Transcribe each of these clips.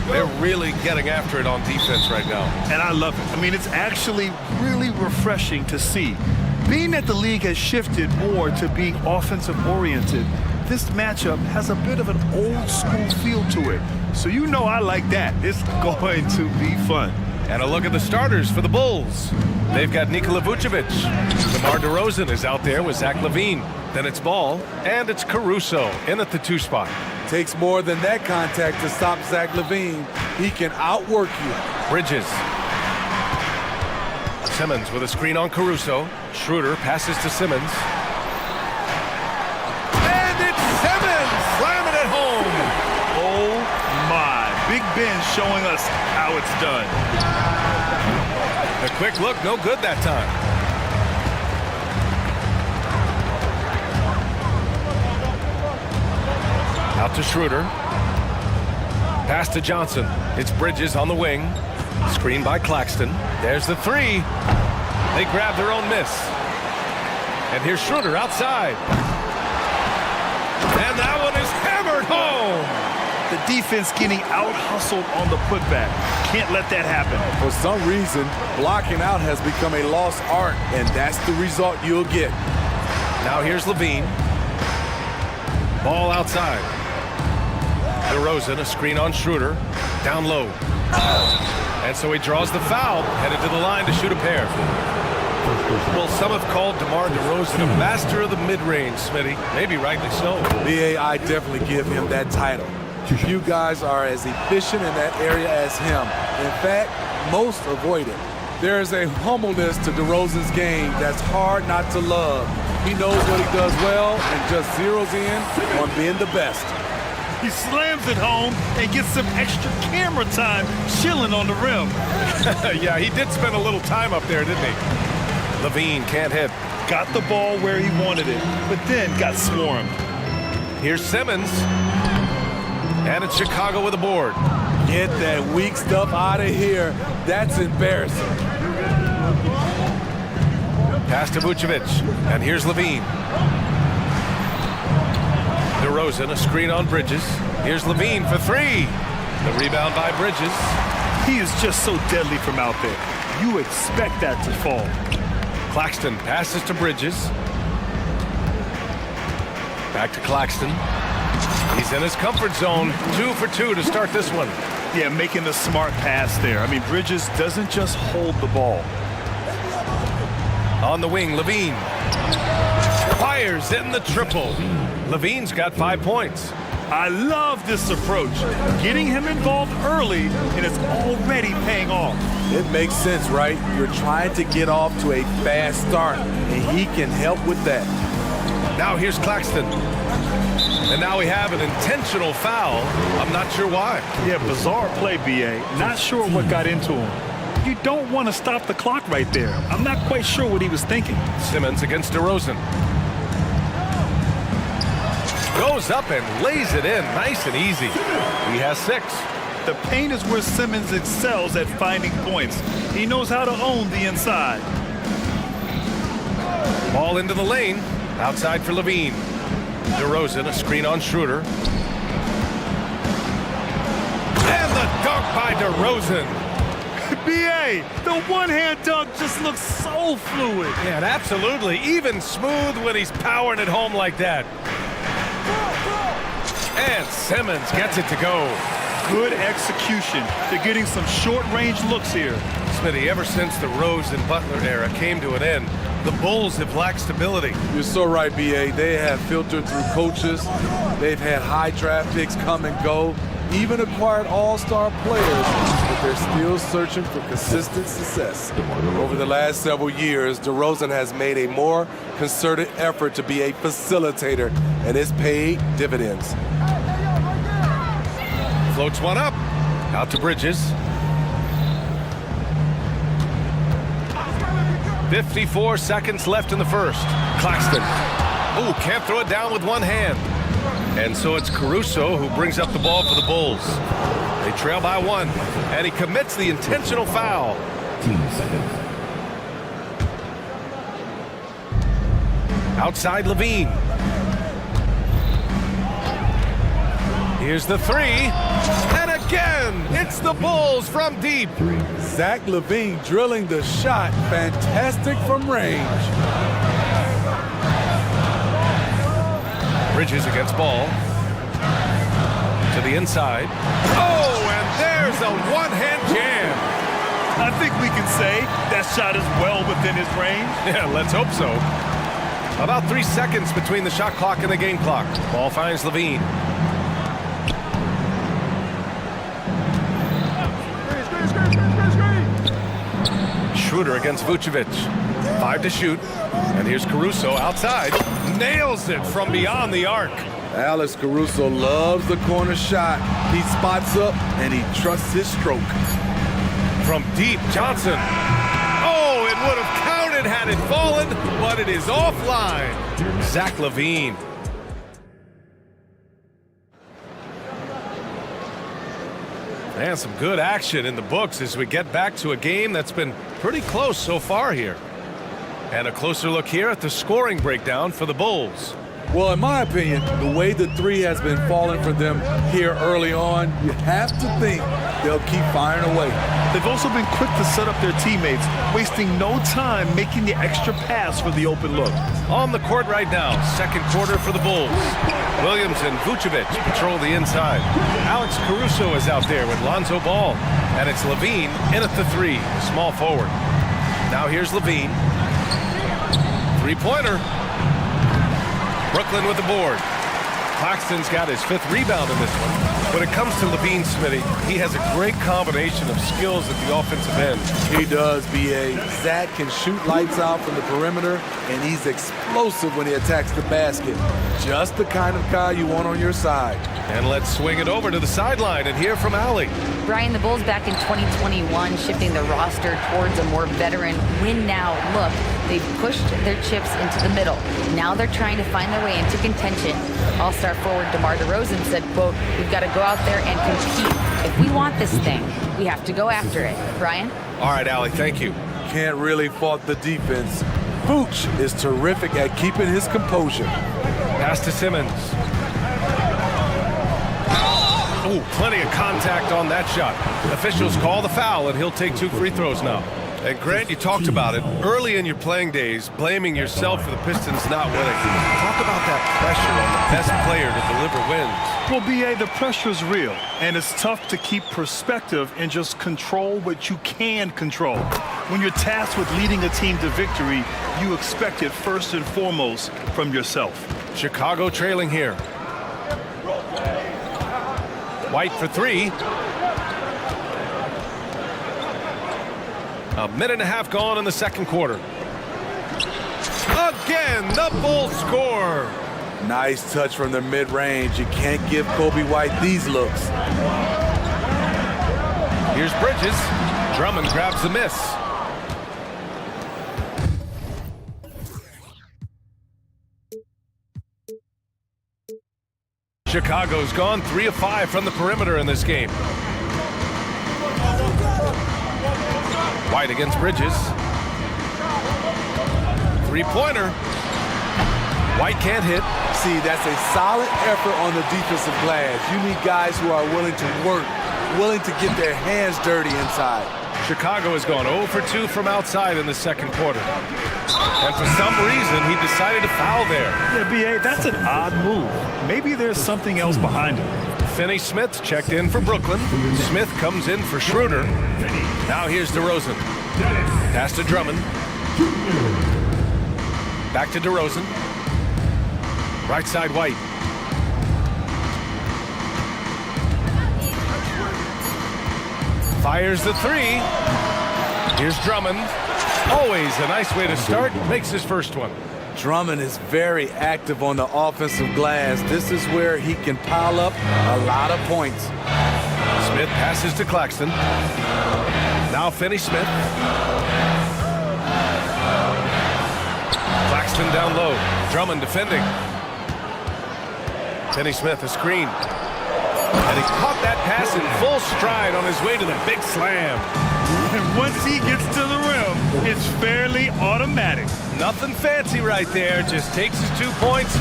They're really getting after it on defense right now. And I love it. I mean, it's actually really refreshing to see. Being that the league has shifted more to being offensive-oriented, this matchup has a bit of an old-school feel to it. So you know I like that. It's going to be fun. And a look at the starters for the Bulls. They've got Nikola Vucevic. DeMar DeRozan is out there with Zach LaVine. Then it's Ball, and it's Caruso in at the 2 spot. Takes more than that contact to stop Zach LaVine. He can outwork you. Bridges. Simmons with a screen on Caruso. Schroeder passes to Simmons. And it's Simmons slamming it home. Oh my. Big Ben showing us how it's done. A quick look, no good that time. Out to Schroeder. Pass to Johnson. It's Bridges on the wing. Screen by Claxton. There's the 3. They grab their own miss. And here's Schroeder outside. And that one is hammered home. The defense getting out-hustled on the putback. Can't let that happen. For some reason, blocking out has become a lost art, and that's the result you'll get. Now here's LaVine. Ball outside. DeRozan, a screen on Schroeder. Down low. And so he draws the foul, headed to the line to shoot a pair. Well, some have called DeMar DeRozan a master of the mid-range, Smitty. Maybe rightly so. BA, I definitely give him that title. Few guys are as efficient in that area as him. In fact, most avoid it. There is a humbleness to DeRozan's game that's hard not to love. He knows what he does well and just zeroes in on being the best. He slams it home and gets some extra camera time chilling on the rim. Yeah, he did spend a little time up there, didn't he? LaVine can't hit. Got the ball where he wanted it, but then got swarmed. Here's Simmons. And it's Chicago with a board. Get that weak stuff out of here. That's embarrassing. Pass to Vucevic. And here's LaVine. DeRozan, a screen on Bridges. Here's LaVine for 3. The rebound by Bridges. He is just so deadly from out there. You expect that to fall. Claxton passes to Bridges. Back to Claxton. He's in his comfort zone. 2 for 2 to start this one. Yeah, making the smart pass there. I mean, Bridges doesn't just hold the ball. On the wing, LaVine. Fires in the triple. LaVine's got 5 points. I love this approach. Getting him involved early, and it's already paying off. It makes sense, right? You're trying to get off to a fast start, and he can help with that. Now here's Claxton. And now we have an intentional foul. I'm not sure why. Yeah, bizarre play, BA. Not sure what got into him. You don't want to stop the clock right there. I'm not quite sure what he was thinking. Simmons against DeRozan. Goes up and lays it in nice and easy. He has 6. The paint is where Simmons excels at finding points. He knows how to own the inside. Ball into the lane. Outside for LaVine. DeRozan, a screen on Schroeder. And the dunk by DeRozan. BA, the one-hand dunk just looks so fluid. Yeah, and absolutely. Even smooth when he's powering it home like that. And Simmons gets it to go. Good execution. They're getting some short-range looks here. Smitty, ever since the Rose and Butler era came to an end, the Bulls have lacked stability. You're so right, BA. They have filtered through coaches. They've had high draft picks come and go, even acquired all-star players, but they're still searching for consistent success. Over the last several years, DeRozan has made a more concerted effort to be a facilitator, and it's paid dividends. Floats one up. Out to Bridges. 54 seconds left in the first. Claxton. Ooh, can't throw it down with one hand. And so it's Caruso who brings up the ball for the Bulls. They trail by 1, and he commits the intentional foul. 10 seconds. Outside LaVine. Here's the 3, and again. It's the Bulls from deep. Zach LaVine drilling the shot. Fantastic from range. Bridges against Ball. To the inside. Oh, and there's a one-hand jam. I think we can say that shot is well within his range. Yeah, let's hope so. About 3 seconds between the shot clock and the game clock. Ball finds Levine. Schroeder against Vucevic. 5 to shoot. And here's Caruso outside. Nails it from beyond the arc. Alex Caruso loves the corner shot. He spots up and he trusts his stroke. From deep, Johnson. Oh, it would have counted had it fallen, but it is offline. Zach LaVine. And some good action in the books as we get back to a game that's been pretty close so far here. And a closer look here at the scoring breakdown for the Bulls. Well, in my opinion, the way the three has been falling for them here early on, you have to think they'll keep firing away. They've also been quick to set up their teammates, wasting no time making the extra pass for the open look. On the court right now, second quarter for the Bulls. Williams and Vucevic patrol the inside. Alex Caruso is out there with Lonzo Ball. And it's Levine in at the three, small forward. Now here's Levine. Three-pointer. Brooklyn with the board. Claxton's got his 5th rebound in this one. When it comes to Levine, Smitty, he has a great combination of skills at the offensive end. He does, B.A. Zach can shoot lights out from the perimeter, and he's explosive when he attacks the basket. Just the kind of guy you want on your side. And let's swing it over to the sideline and hear from Allie. Brian, the Bulls back in 2021 shifting the roster towards a more veteran win-now look. They've pushed their chips into the middle. Now they're trying to find their way into contention. All-star forward DeMar DeRozan said, quote, "We've got to go out there and compete. If we want this thing, we have to go after it." Brian? All right, Allie, thank you. Can't really fault the defense. Vooch is terrific at keeping his composure. Pass to Simmons. Ooh, plenty of contact on that shot. Officials call the foul, and he'll take 2 free throws now. And Grant, you talked about it early in your playing days, blaming yourself for the Pistons not winning. Talk about that pressure on the best player to deliver wins. Well, B.A., the pressure is real, and it's tough to keep perspective and just control what you can control. When you're tasked with leading a team to victory, you expect it first and foremost from yourself. Chicago trailing here. White for 3. A minute and a half gone in the second quarter. Again, the Bulls score. Nice touch from the mid-range. You can't give Kobe White these looks. Here's Bridges. Drummond grabs the miss. Chicago's gone 3 of 5 from the perimeter in this game. White against Bridges. Three-pointer. White can't hit. See, that's a solid effort on the defensive glass. You need guys who are willing to work, willing to get their hands dirty inside. Chicago has gone 0 for 2 from outside in the second quarter. And for some reason, he decided to foul there. Yeah, B.A., that's an odd move. Maybe there's something else behind it. Finney Smith checked in for Brooklyn. Smith comes in for Schroeder. Now here's DeRozan. Pass to Drummond. Back to DeRozan. Right side White. Fires the 3. Here's Drummond. Always a nice way to start. Makes his first one. Drummond is very active on the offensive glass. This is where he can pile up a lot of points. Smith passes to Claxton. Now Finney Smith. Claxton down low. Drummond defending. Finney Smith a screen. And he caught that pass in full stride on his way to the big slam. And once he gets to the rim, it's fairly automatic. Nothing fancy right there. Just takes his 2 points,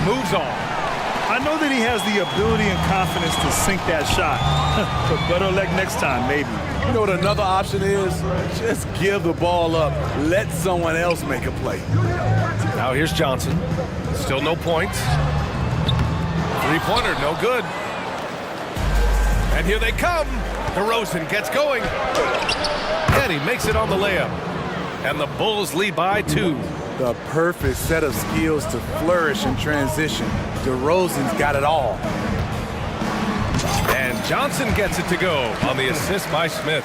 moves on. I know that he has the ability and confidence to sink that shot. But better luck next time, maybe. You know what another option is? Just give the ball up. Let someone else make a play. Now here's Johnson. Still no points. Three-pointer, no good. And here they come. DeRozan gets going. And he makes it on the layup. And the Bulls lead by 2. The perfect set of skills to flourish in transition. DeRozan's got it all. And Johnson gets it to go on the assist by Smith.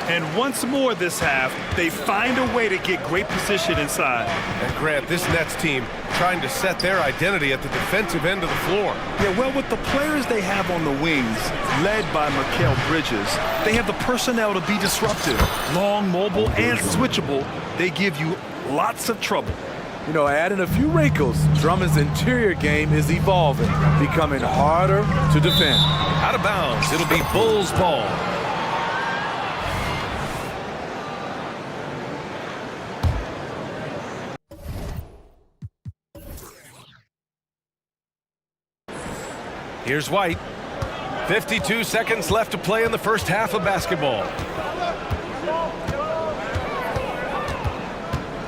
And once more this half, they find a way to get great position inside. And Grant, this Nets team trying to set their identity at the defensive end of the floor. Yeah, well, with the players they have on the wings, led by Mikal Bridges, they have the personnel to be disruptive. Long, mobile, and switchable, they give you lots of trouble. You know, adding a few wrinkles, Drummond's interior game is evolving, becoming harder to defend. Out of bounds, it'll be Bulls ball. Here's White. 52 seconds left to play in the first half of basketball.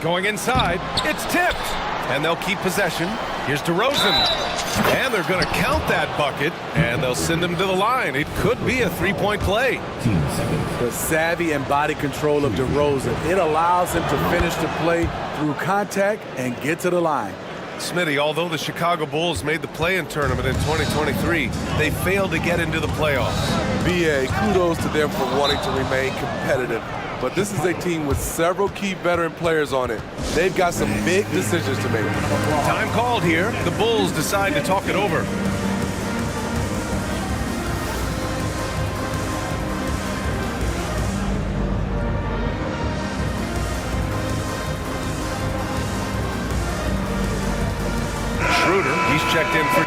Going inside, it's tipped, and they'll keep possession. Here's DeRozan, and they're going to count that bucket, and they'll send him to the line. It could be a three-point play. The savvy and body control of DeRozan, it allows him to finish the play through contact and get to the line. Smitty, although the Chicago Bulls made the play-in tournament in 2023, they failed to get into the playoffs. BA, kudos to them for wanting to remain competitive. But this is a team with several key veteran players on it. They've got some big decisions to make. Time called here. The Bulls decide to talk it over. Schroeder, he's checked in for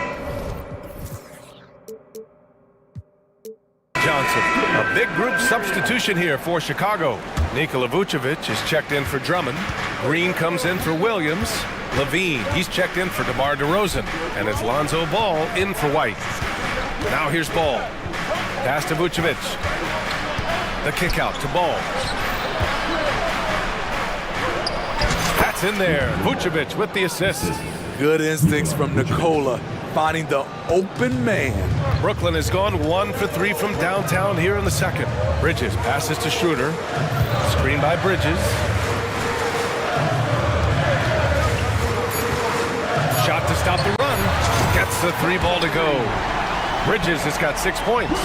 Johnson. A big group substitution here for Chicago. Nikola Vucevic is checked in for Drummond. Green comes in for Williams. Levine, he's checked in for DeMar DeRozan. And it's Lonzo Ball in for White. Now here's Ball. Pass to Vucevic. The kick out to Ball. That's in there. Vucevic with the assist. Good instincts from Nikola, finding the open man. Brooklyn has gone 1 for 3 from downtown here in the second. Bridges passes to Schroeder. Screen by Bridges. Shot to stop the run. Gets the 3 ball to go. Bridges has got 6 points.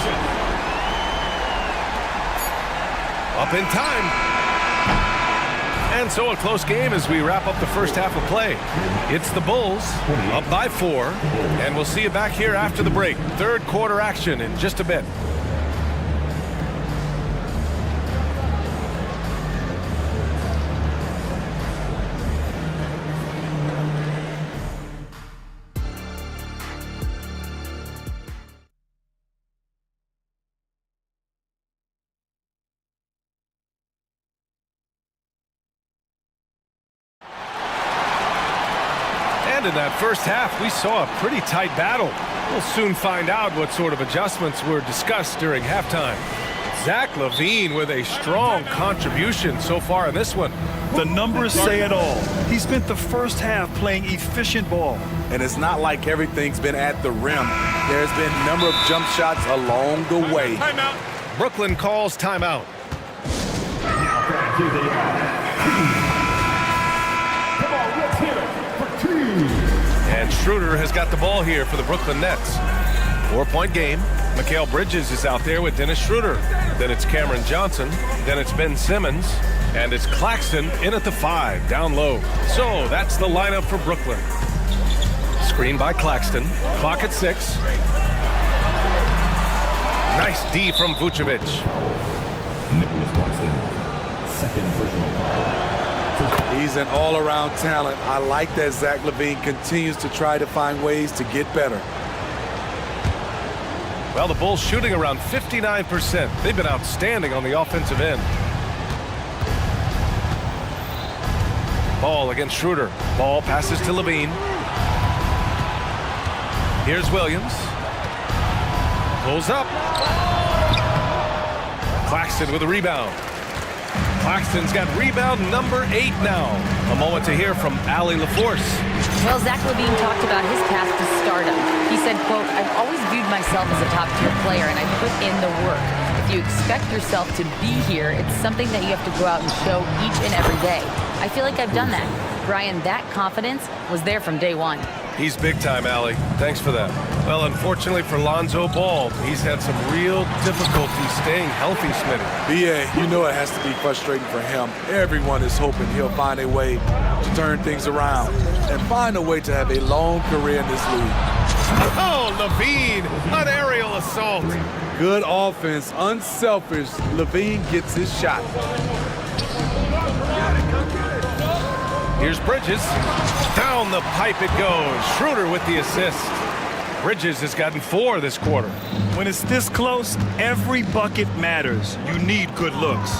Up in time. And so a close game as we wrap up the first half of play. It's the Bulls up by 4, and we'll see you back here after the break. Third quarter action in just a bit. In that first half, we saw a pretty tight battle. We'll soon find out what sort of adjustments were discussed during halftime. Zach LaVine with a strong contribution so far in this one. The numbers say it all. He spent the first half playing efficient ball. And it's not like everything's been at the rim. There's been a number of jump shots along the way. Timeout. Brooklyn calls timeout. And Schroeder has got the ball here for the Brooklyn Nets. 4-point game. Mikal Bridges is out there with Dennis Schroeder. Then it's Cameron Johnson. Then it's Ben Simmons. And it's Claxton in at the 5, down low. So that's the lineup for Brooklyn. Screen by Claxton. Clock at 6. Nice D from Vucevic. He's an all-around talent. I like that Zach LaVine continues to try to find ways to get better. Well, the Bulls shooting around 59%. They've been outstanding on the offensive end. Ball against Schroeder. Ball passes to LaVine. Here's Williams. Pulls up. Claxton with a rebound. Claxton's got rebound number 8 now. A moment to hear from Allie LaForce. Well, Zach LaVine talked about his path to stardom. He said, quote, "I've always viewed myself as a top-tier player, and I put in the work. If you expect yourself to be here, it's something that you have to go out and show each and every day. I feel like I've done that." Brian, that confidence was there from day one. He's big time, Allie. Thanks for that. Well, unfortunately for Lonzo Ball, he's had some real difficulty staying healthy, Smitty. BA, you know it has to be frustrating for him. Everyone is hoping he'll find a way to turn things around and find a way to have a long career in this league. Oh, Levine, an aerial assault. Good offense, unselfish. Levine gets his shot. Here's Bridges. Down the pipe it goes. Schroeder with the assist. Bridges has gotten 4 this quarter. When it's this close, every bucket matters. You need good looks.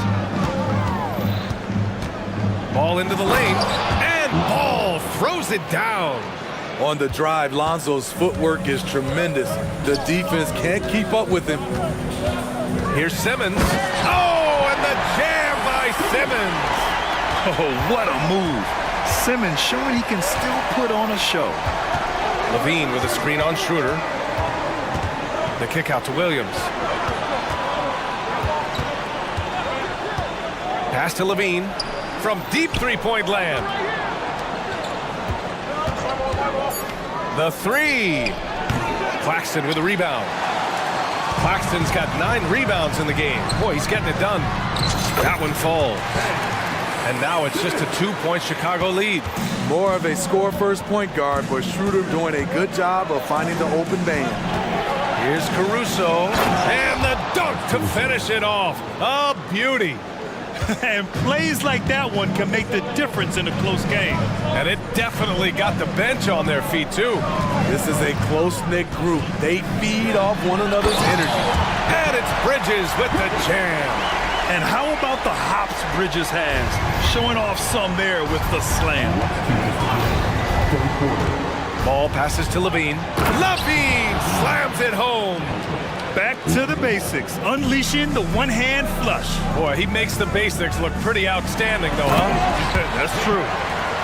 Ball into the lane, and Ball throws it down. On the drive, Lonzo's footwork is tremendous. The defense can't keep up with him. Here's Simmons. Oh, and the jam by Simmons. Oh, what a move. Simmons showing he can still put on a show. Levine with a screen on Schroeder. The kick out to Williams. Pass to Levine from deep three-point land. The 3. Claxton with a rebound. Claxton's got 9 rebounds in the game. Boy, he's getting it done. That one falls. And now it's just a 2-point Chicago lead. More of a score-first point guard, but Schroeder doing a good job of finding the open man. Here's Caruso, and the dunk to finish it off. A beauty. And plays like that one can make the difference in a close game. And it definitely got the bench on their feet, too. This is a close-knit group. They feed off one another's energy. And it's Bridges with the jam. And how about the hops Bridges has? Showing off some there with the slam. Ball passes to Levine. Levine slams it home. Back to the basics, unleashing the one-hand flush. Boy, he makes the basics look pretty outstanding, though, huh? That's true.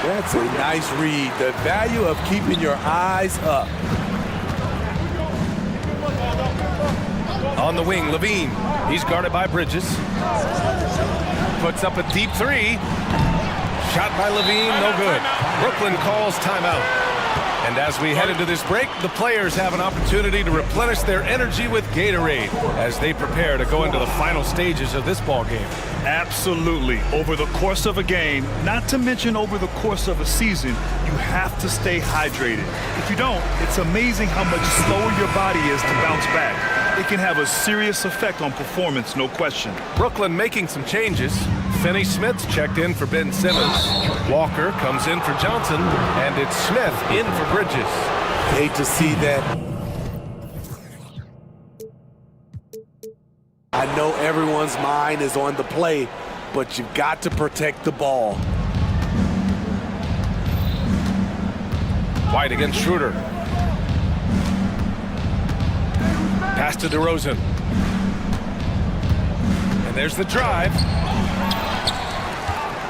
That's a nice read. The value of keeping your eyes up. On the wing, Levine. He's guarded by Bridges. Puts up a deep 3. Shot by Levine, no good. Brooklyn calls timeout. And as we head into this break, the players have an opportunity to replenish their energy with Gatorade as they prepare to go into the final stages of this ball game. Absolutely. Over the course of a game, not to mention over the course of a season, you have to stay hydrated. If you don't, it's amazing how much slower your body is to bounce back. It can have a serious effect on performance, no question. Brooklyn making some changes. Finney Smith's checked in for Ben Simmons. Walker comes in for Johnson, and it's Smith in for Bridges. Hate to see that. I know everyone's mind is on the play, but you've got to protect the ball. White against Schroeder. Pass to DeRozan. And there's the drive.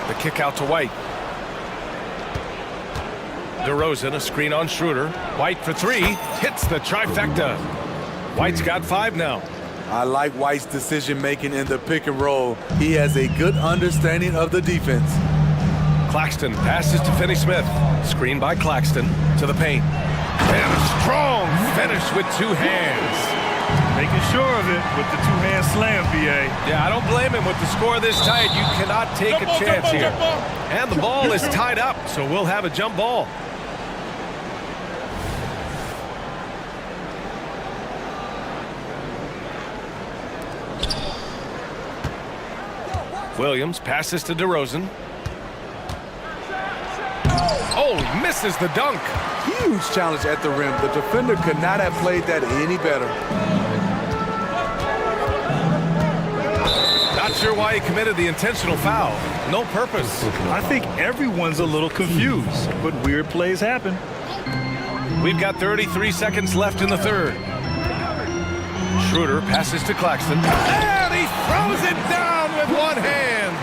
The kick out to White. DeRozan, a screen on Schroeder. White for 3. Hits the trifecta. White's got 5 now. I like White's decision-making in the pick and roll. He has a good understanding of the defense. Claxton passes to Finney Smith. Screen by Claxton to the paint. And a strong finish with 2 hands. Making sure of it with the two-hand slam, BA. Yeah, I don't blame him with the score this tight. You cannot take a chance here. And the ball is tied up, so we'll have a jump ball. Williams passes to DeRozan. Oh, he misses the dunk. Huge challenge at the rim. The defender could not have played that any better. Not sure why he committed the intentional foul. No purpose. I think everyone's a little confused, but weird plays happen. We've got 33 seconds left in the third. Schroeder passes to Claxton. And he throws it down with one hand.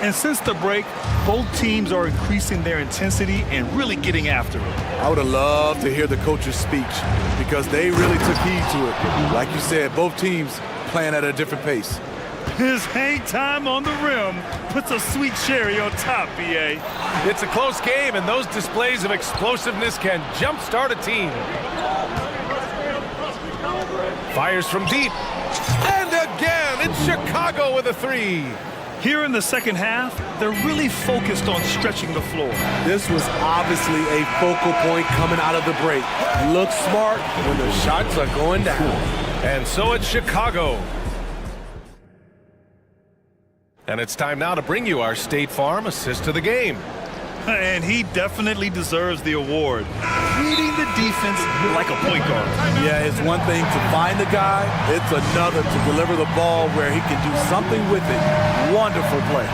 And since the break, both teams are increasing their intensity and really getting after it. I would have loved to hear the coach's speech because they really took heed to it. Like you said, both teams playing at a different pace. His hang time on the rim puts a sweet cherry on top, BA. It's a close game, and those displays of explosiveness can jumpstart a team. Fires from deep. And again, it's Chicago with a three. Here in the second half, they're really focused on stretching the floor. This was obviously a focal point coming out of the break. Look smart when the shots are going down. And so it's Chicago. And it's time now to bring you our State Farm assist of the game. And he definitely deserves the award. Reading the defense like a point guard. Yeah, it's one thing to find the guy. It's another to deliver the ball where he can do something with it. Wonderful play.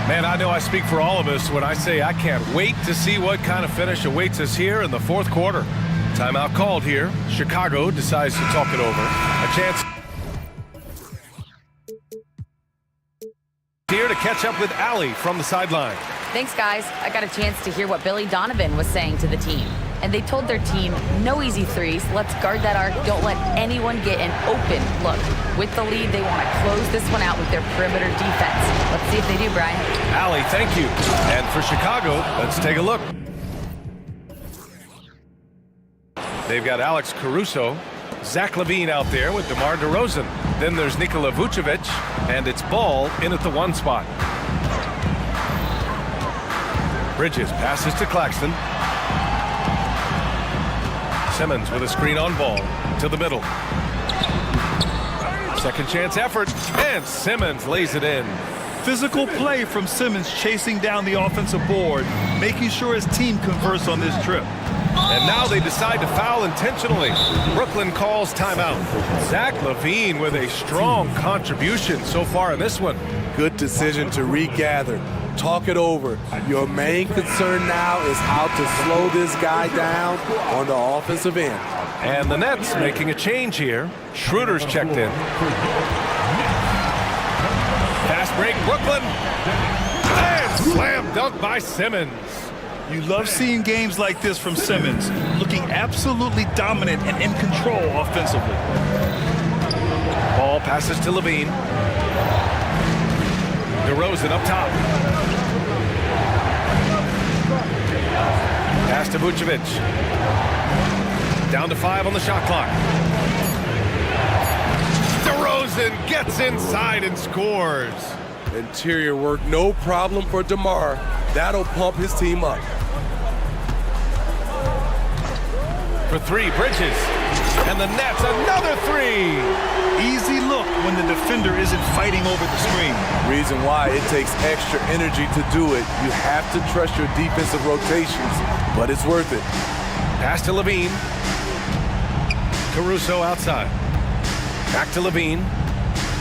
Man, I know I speak for all of us when I say I can't wait to see what kind of finish awaits us here in the fourth quarter. Timeout called here. Chicago decides to talk it over. A chance here to catch up with Allie from the sideline. Thanks, guys. I got a chance to hear what Billy Donovan was saying to the team. And they told their team, no easy threes. Let's guard that arc. Don't let anyone get an open look. With the lead, they want to close this one out with their perimeter defense. Let's see if they do, Brian. Allie, thank you. And for Chicago, let's take a look. They've got Alex Caruso, Zach LaVine out there with DeMar DeRozan. Then there's Nikola Vucevic, and it's Ball in at the one spot. Bridges passes to Claxton. Simmons with a screen on Ball to the middle. Second chance effort, and Simmons lays it in. Physical play from Simmons chasing down the offensive board, making sure his team converts on this trip. And now they decide to foul intentionally. Brooklyn calls timeout. Zach LaVine with a strong contribution so far in this one. Good decision to regather. Talk it over. Your main concern now is how to slow this guy down on the offensive end. And the Nets making a change here. Schroeder's checked in. Fast break, Brooklyn. And slam dunk by Simmons. You love seeing games like this from Simmons, looking absolutely dominant and in control offensively. Ball passes to LaVine. DeRozan up top. Pass to Vucevic. Down to 5 on the shot clock. DeRozan gets inside and scores. Interior work, no problem for DeMar. That'll pump his team up. For three, Bridges. And the Nets, another three. Easy look when the defender isn't fighting over the screen. Reason why it takes extra energy to do it. You have to trust your defensive rotations, but it's worth it. Pass to LaVine. Caruso outside. Back to LaVine.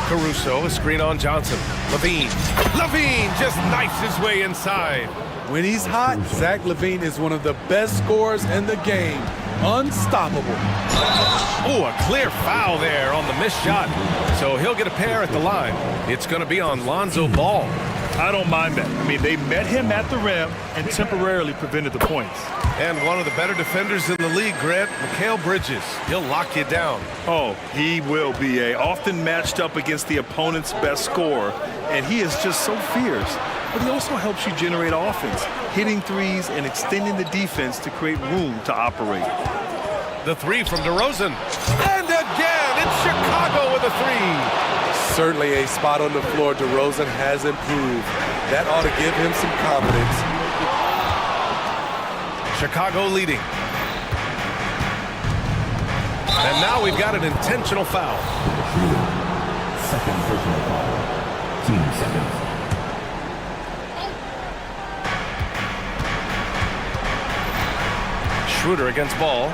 Caruso, a screen on Johnson. LaVine. LaVine just knifes his way inside. When he's hot, Zach LaVine is one of the best scorers in the game. Unstoppable. Oh, a clear foul there on the missed shot. So he'll get a pair at the line. It's going to be on Lonzo Ball. I don't mind that. I mean, they met him at the rim and temporarily prevented the points. And one of the better defenders in the league, Grant, Mikal Bridges. He'll lock you down. Oh, he will be often matched up against the opponent's best scorer, and he is just so fierce. But he also helps you generate offense, hitting threes and extending the defense to create room to operate. The three from DeRozan. And again, it's Chicago with a three. Certainly a spot on the floor. DeRozan has improved. That ought to give him some confidence. Chicago leading. And now we've got an intentional foul. Second personal foul. Team seconds. Schroeder against Ball.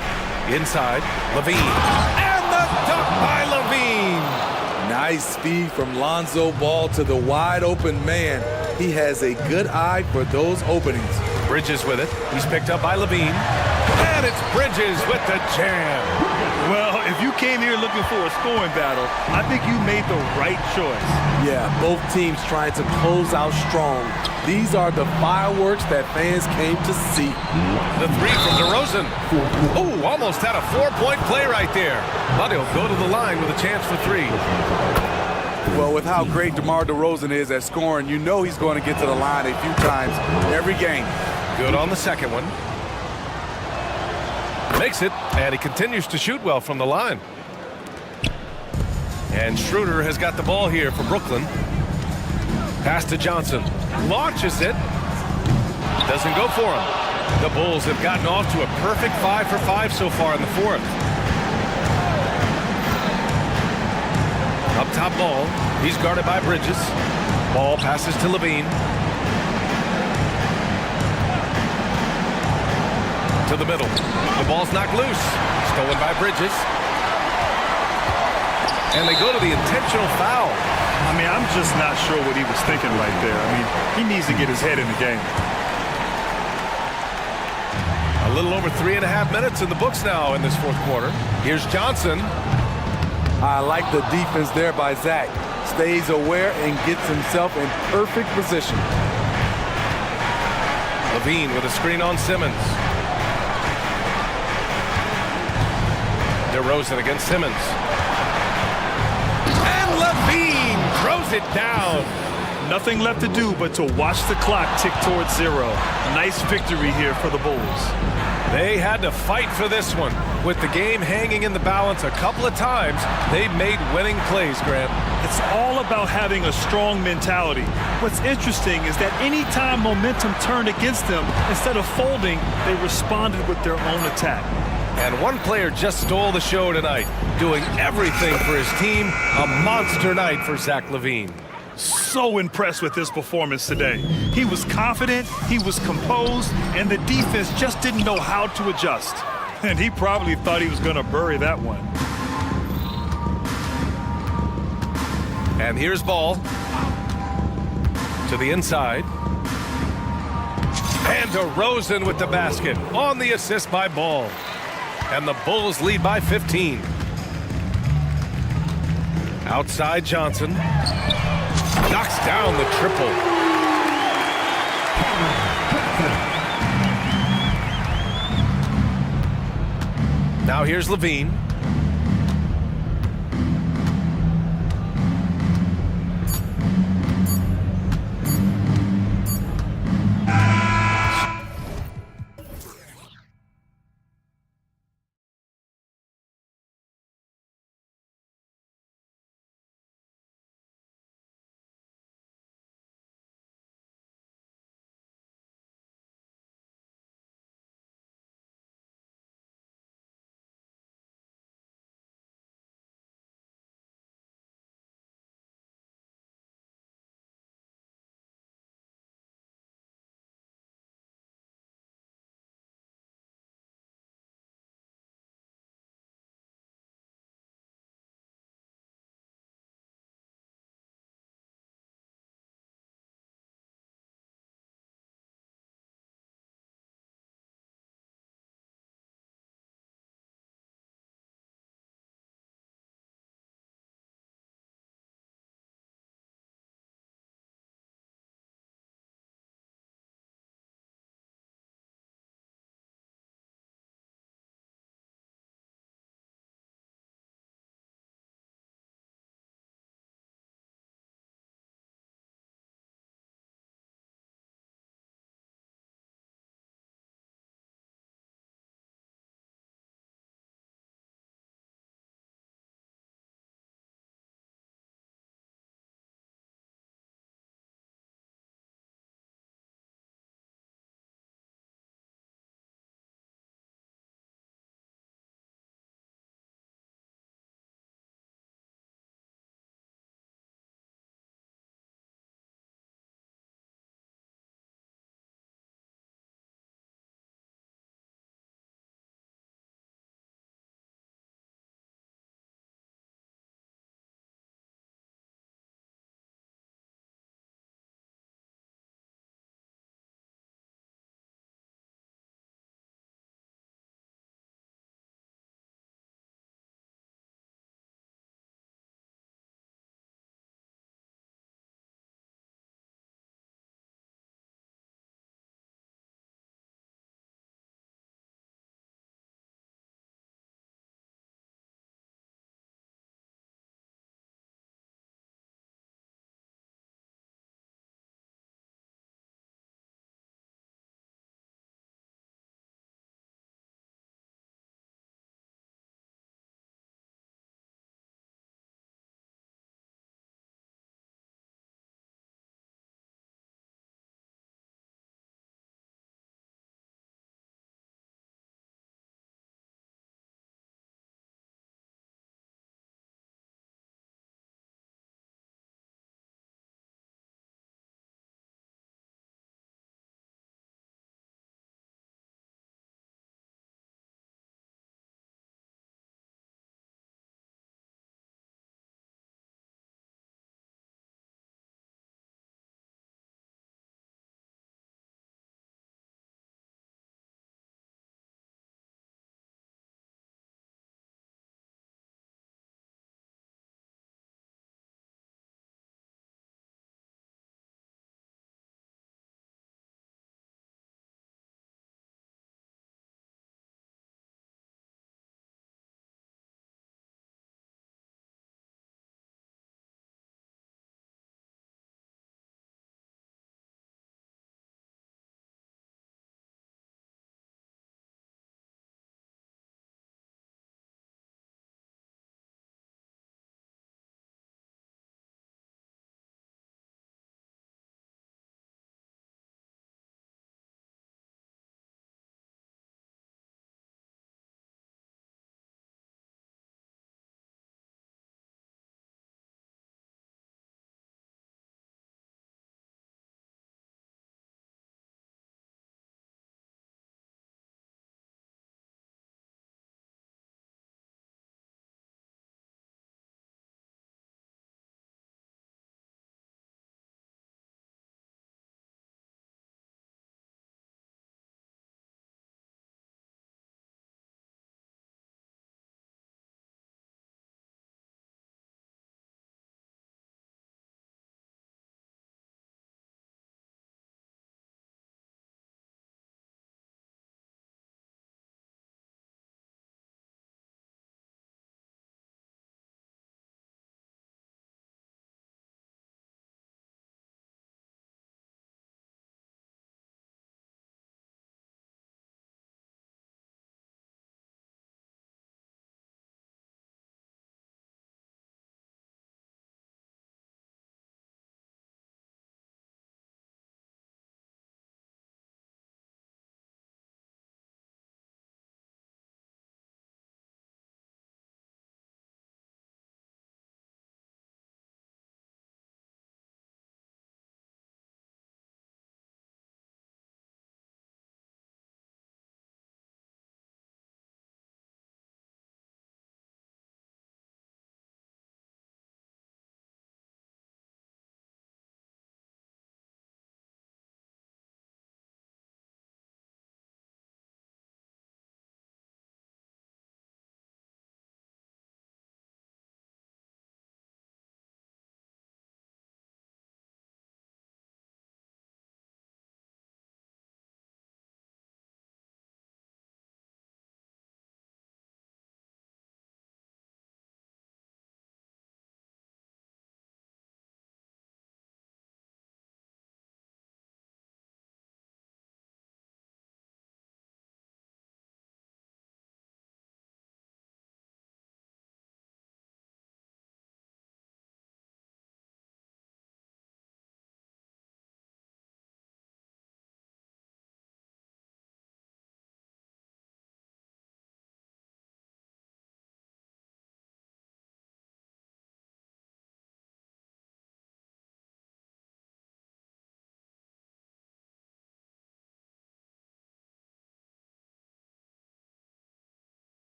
Inside. LaVine. And the dunk by LaVine. Nice speed from Lonzo Ball to the wide open man. He has a good eye for those openings. Bridges with it. He's picked up by Levine. And it's Bridges with the jam. Well, if you came here looking for a scoring battle, I think you made the right choice. Yeah, both teams trying to close out strong. These are the fireworks that fans came to see. The three from DeRozan. Oh, almost had a 4-point play right there. But he'll go to the line with a chance for three. Well, with how great DeMar DeRozan is at scoring, you know he's going to get to the line a few times every game. Good on the second one. Makes it, and he continues to shoot well from the line. And Schroeder has got the ball here for Brooklyn. Pass to Johnson. Launches it. Doesn't go for him. The Bulls have gotten off to a perfect 5 for 5 so far in the fourth. Up top ball. He's guarded by Bridges. Ball passes to Levine. To the middle. The ball's knocked loose. Stolen by Bridges. And they go to the intentional foul. I mean, I'm just not sure what he was thinking right there. I mean, he needs to get his head in the game. A little over 3.5 minutes in the books now in this fourth quarter. Here's Johnson. I like the defense there by Zach. Stays aware and gets himself in perfect position. Levine with a screen on Simmons. DeRozan against Simmons. And Levine throws it down. Nothing left to do but to watch the clock tick towards 0. Nice victory here for the Bulls. They had to fight for this one. With the game hanging in the balance a couple of times, they made winning plays, Grant. It's all about having a strong mentality. What's interesting is that anytime momentum turned against them, instead of folding, they responded with their own attack. And one player just stole the show tonight, doing everything for his team. A monster night for Zach LaVine. So impressed with his performance today. He was confident, he was composed, and the defense just didn't know how to adjust. And he probably thought he was going to bury that one. And here's Ball. To the inside. And DeRozan with the basket on the assist by Ball. And the Bulls lead by 15. Outside Johnson. Knocks down the triple. Now here's Levine.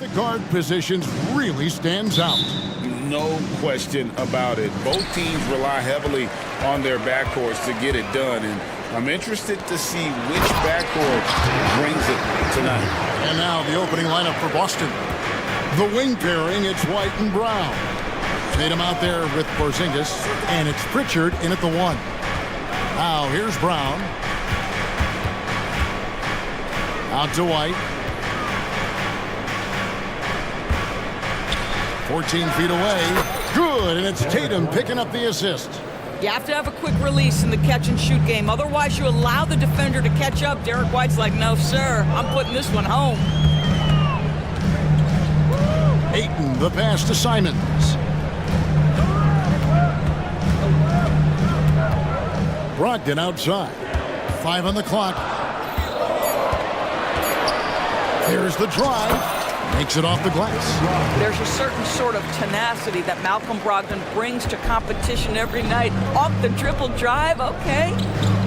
The guard positions really stands out. No question about it. Both teams rely heavily on their backcourts to get it done, and I'm interested to see which backcourt brings it tonight. And now the opening lineup for Boston. The wing pairing, it's White and Brown. Tatum out there with Porzingis, and it's Pritchard in at the 1. Now here's Brown. Out to White. 14 feet away. Good, and it's Tatum picking up the assist. You have to have a quick release in the catch-and-shoot game. Otherwise, you allow the defender to catch up. Derek White's like, no, sir, I'm putting this one home. Ayton, the pass to Simons. Brogdon outside. 5 on the clock. There's the drive. Makes it off the glass. There's a certain sort of tenacity that Malcolm Brogdon brings to competition every night. Off the dribble drive, okay.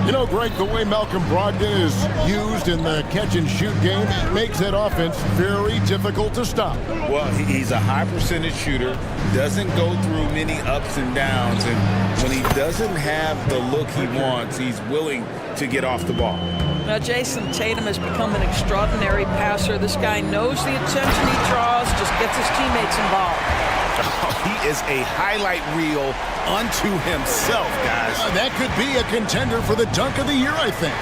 You know, Greg, the way Malcolm Brogdon is used in the catch-and-shoot game makes that offense very difficult to stop. Well, he's a high percentage shooter, doesn't go through many ups and downs, and when he doesn't have the look he wants, he's willing to get off the ball. Now, Jason Tatum has become an extraordinary passer. This guy knows the attention he draws, just gets his teammates involved. He is a highlight reel unto himself, guys. That could be a contender for the dunk of the year, I think.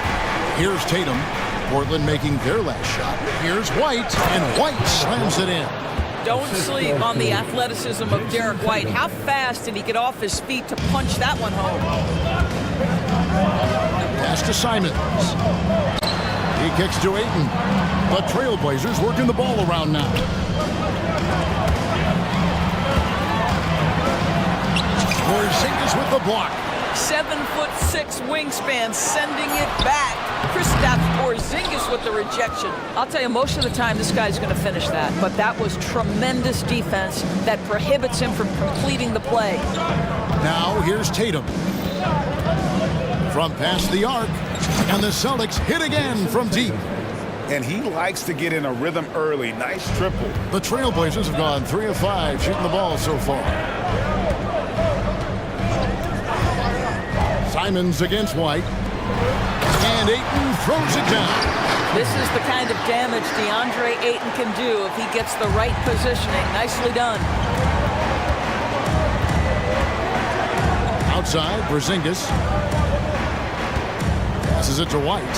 Here's Tatum. Portland making their last shot. Here's White, and White slams it in. Don't sleep on the athleticism of Derek White. How fast did he get off his feet to punch that one home? Pass to Simons. He kicks to Ayton. The Trailblazers working the ball around now. Porzingis with the block. 7'6" wingspan, sending it back. Kristaps Porzingis with the rejection. I'll tell you, most of the time this guy's going to finish that, but that was tremendous defense that prohibits him from completing the play. Now here's Tatum. From past the arc, and the Celtics hit again from deep. And he likes to get in a rhythm early. Nice triple. The Trailblazers have gone 3 of 5 shooting the ball so far. Simons against White. And Ayton throws it down. This is the kind of damage DeAndre Ayton can do if he gets the right positioning. Nicely done. Outside, Porzingis. Passes it to White.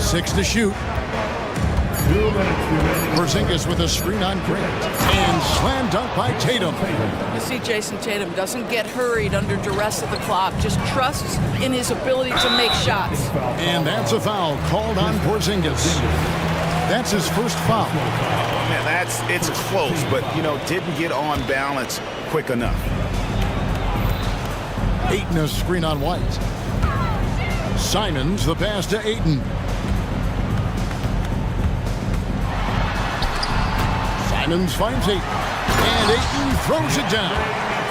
Six to shoot. Porzingis with a screen on Grant. And slam dunk by Tatum. You see, Jason Tatum doesn't get hurried under duress of the clock. Just trusts in his ability to make shots. And that's a foul called on Porzingis. That's his first foul. Man, it's close, but, didn't get on balance quick enough. Ayton a screen on White. Simons the pass to Ayton. Simons finds Ayton. And Ayton throws it down.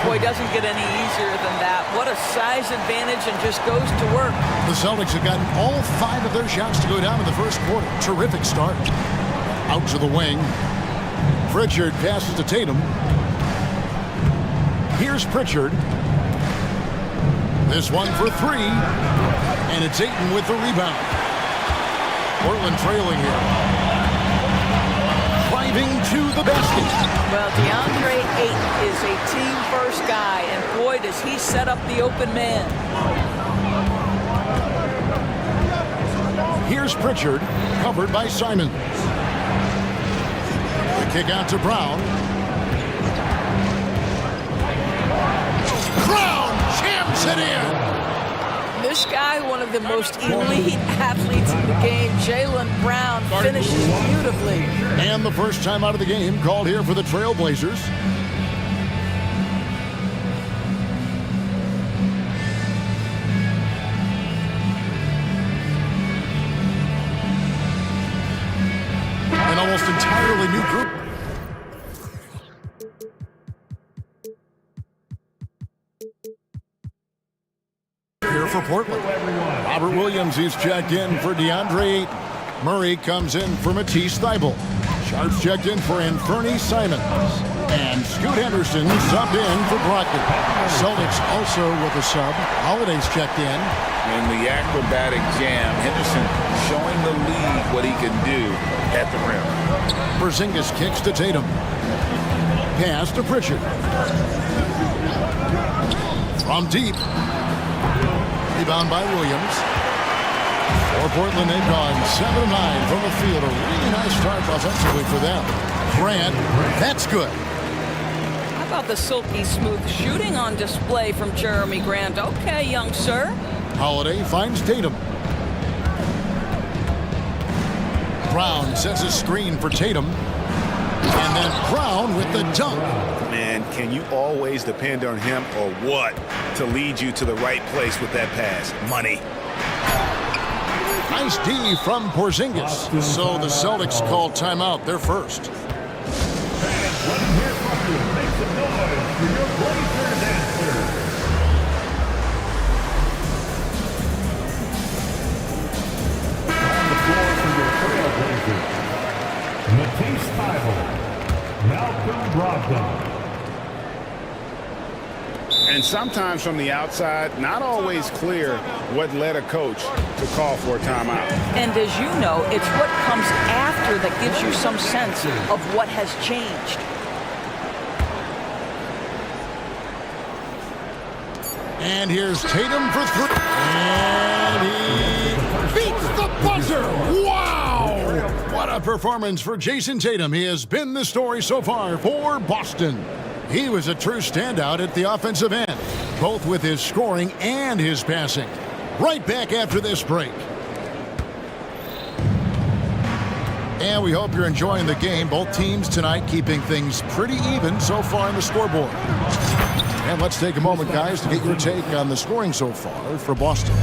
Boy, doesn't get any easier than that. What a size advantage, and just goes to work. The Celtics have gotten all 5 of their shots to go down in the first quarter. Terrific start. Out to the wing. Pritchard passes to Tatum. Here's Pritchard. This one for 3. And it's Ayton with the rebound. Portland trailing here. Driving to the basket. Well, DeAndre Ayton is a team-first guy, and boy, does he set up the open man. Here's Pritchard, covered by Simons. The kick out to Brown. Brown jams it in. This guy, one of the most elite athletes in the game, Jaylen Brown, finishes beautifully. And the first time out of the game called here for the Trailblazers. An almost entirely new group. Here for Portland. Robert Williams, he's checked in for DeAndre Ayton. Murray comes in for Matisse Thybulle. Sharp's checked in for Anthony Simons. And Scoot Henderson subbed in for Brogdon. Celtics also with a sub. Holiday's checked in. In the acrobatic jam, Henderson showing the league what he can do at the rim. Porzingis kicks to Tatum. Pass to Pritchard. From deep. Rebound by Williams. For Portland, they've gone 7-9 from the field. A really nice start offensively for them. Grant, that's good. How about the silky smooth shooting on display from Jeremy Grant? Okay, young sir. Holiday finds Tatum. Brown sets a screen for Tatum. And then Brown with the dunk. Man, can you always depend on him or what to lead you to the right place with that pass? Money. Nice D from Porzingis. So the Celtics call timeout. They're first. Matisse Thybulle, Malcolm Brogdon. And sometimes from the outside, not always clear what led a coach to call for a timeout. And as you know, it's what comes after that gives you some sense of what has changed. And here's Tatum for three. And he beats the buzzer. Wow! What a performance for Jason Tatum. He has been the story so far for Boston. He was a true standout at the offensive end, both with his scoring and his passing. Right back after this break. And we hope you're enjoying the game. Both teams tonight keeping things pretty even so far on the scoreboard. And let's take a moment, guys, to get your take on the scoring so far for Boston.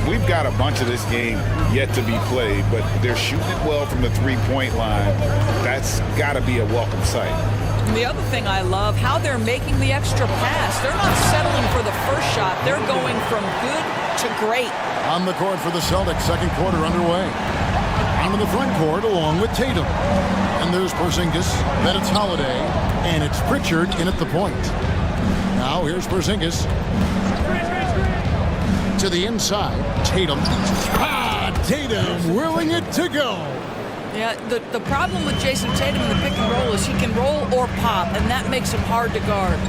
We've got a bunch of this game yet to be played, but they're shooting it well from the three-point line. That's got to be a welcome sight. And the other thing I love, how they're making the extra pass. They're not settling for the first shot. They're going from good to great. On the court for the Celtics, second quarter underway. Onto the front court along with Tatum. And there's Porzingis, then it's Holiday, and it's Pritchard in at the point. Now here's Porzingis. To the inside, Tatum. Tatum willing it to go. Yeah, the problem with Jason Tatum in the pick and roll is he can roll or pop, and that makes him hard to guard.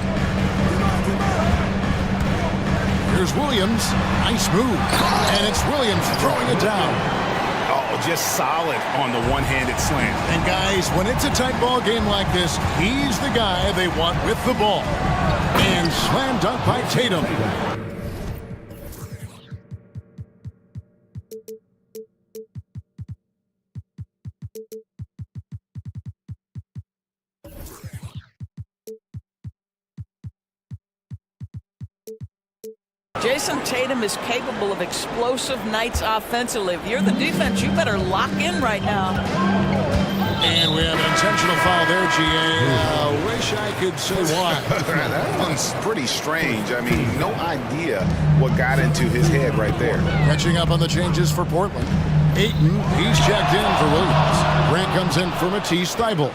Here's Williams. Nice move. And it's Williams throwing it down. Oh, just solid on the one-handed slam. And guys, when it's a tight ball game like this, he's the guy they want with the ball. And slam dunk by Tatum. Jason Tatum is capable of explosive nights offensively. If you're the defense, you better lock in right now. And we have an intentional foul there, GA. Wish I could say why. That one's pretty strange. I mean, no idea what got into his head right there. Catching up on the changes for Portland. Ayton, he's checked in for Williams. Grant comes in for Matisse Thybulle.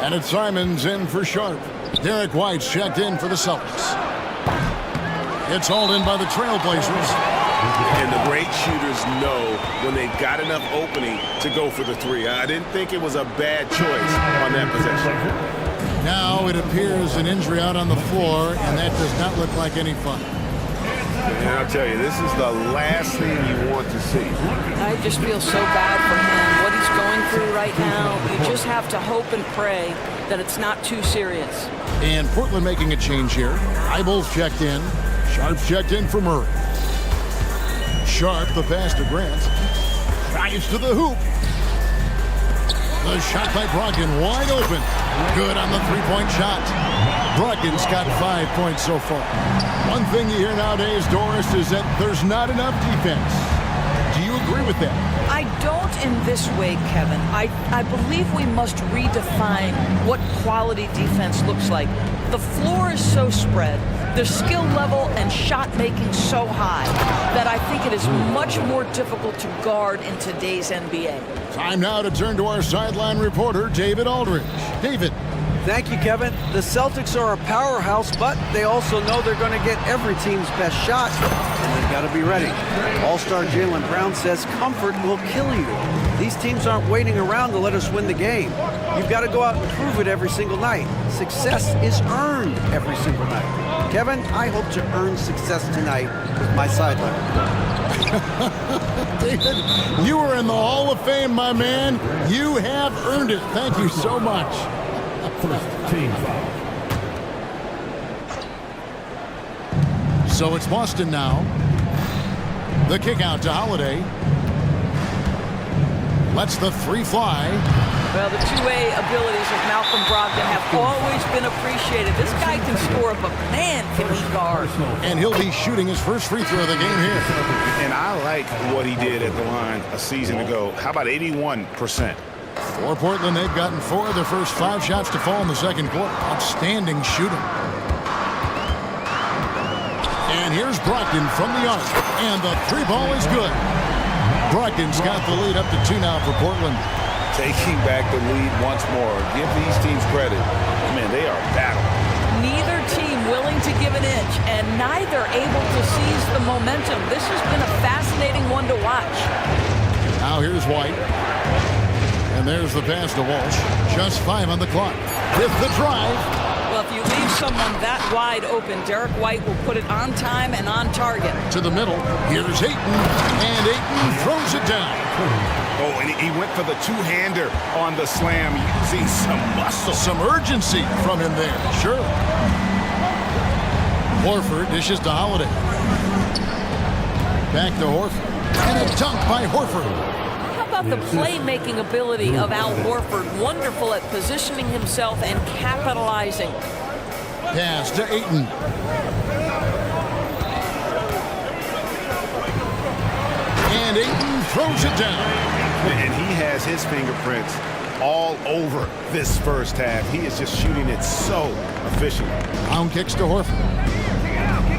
And it's Simons in for Sharp. Derek White's checked in for the Celtics. It's hauled in by the Trailblazers. And the great shooters know when they've got enough opening to go for the three. I didn't think it was a bad choice on that possession. Now it appears an injury out on the floor, and that does not look like any fun. And I'll tell you, this is the last thing you want to see. I just feel so bad for him, what he's going through right now. You just have to hope and pray that it's not too serious. And Portland making a change here. Eyeballs checked in. Sharp's checked in for Murray. Sharp, the pass to Grant. Drives to the hoop. The shot by Brogdon, wide open. Good on the three-point shot. Brogdon's got 5 points so far. One thing you hear nowadays, Doris, is that there's not enough defense. Do you agree with that? I don't in this way, Kevin. I believe we must redefine what quality defense looks like. The floor is so spread, the skill level and shot making so high that I think it is much more difficult to guard in today's NBA. Time now to turn to our sideline reporter, David Aldridge. David. Thank you, Kevin. The Celtics are a powerhouse, but they also know they're going to get every team's best shot, and they've got to be ready. All-star Jaylen Brown says comfort will kill you. These teams aren't waiting around to let us win the game. You've got to go out and prove it every single night. Success is earned every single night. Kevin, I hope to earn success tonight with my sideline. David, you are in the Hall of Fame, my man. You have earned it. Thank you so much. First team foul. So it's Boston now. The kick out to Holiday. Lets the three fly. Well, the two-way abilities of Malcolm Brogdon have always been appreciated. This guy can score, but man, can he guard. And he'll be shooting his first free throw of the game here. And I like what he did at the line a season ago. How about 81%? For Portland, they've gotten 4 of their first 5 shots to fall in the second quarter. Outstanding shooting. And here's Brogdon from the arc. And the three ball is good. Brogdon's got the lead up to 2 now for Portland. Taking back the lead once more. Give these teams credit. Man, they are battling. Neither team willing to give an inch, and neither able to seize the momentum. This has been a fascinating one to watch. Now here's White. And there's the pass to Walsh. Just 5 on the clock. With the drive. Well, if you leave someone that wide open, Derek White will put it on time and on target. To the middle. Here's Ayton. And Ayton throws it down. Oh, and he went for the two-hander on the slam, using some muscle. Some urgency from him there. Sure. Horford dishes to Holiday. Back to Horford. And a dunk by Horford. How about the playmaking ability of Al Horford? Wonderful at positioning himself and capitalizing. Pass to Ayton. And Ayton throws it down. And he has his fingerprints all over this first half. He is just shooting it so efficiently. Brown kicks to Horford.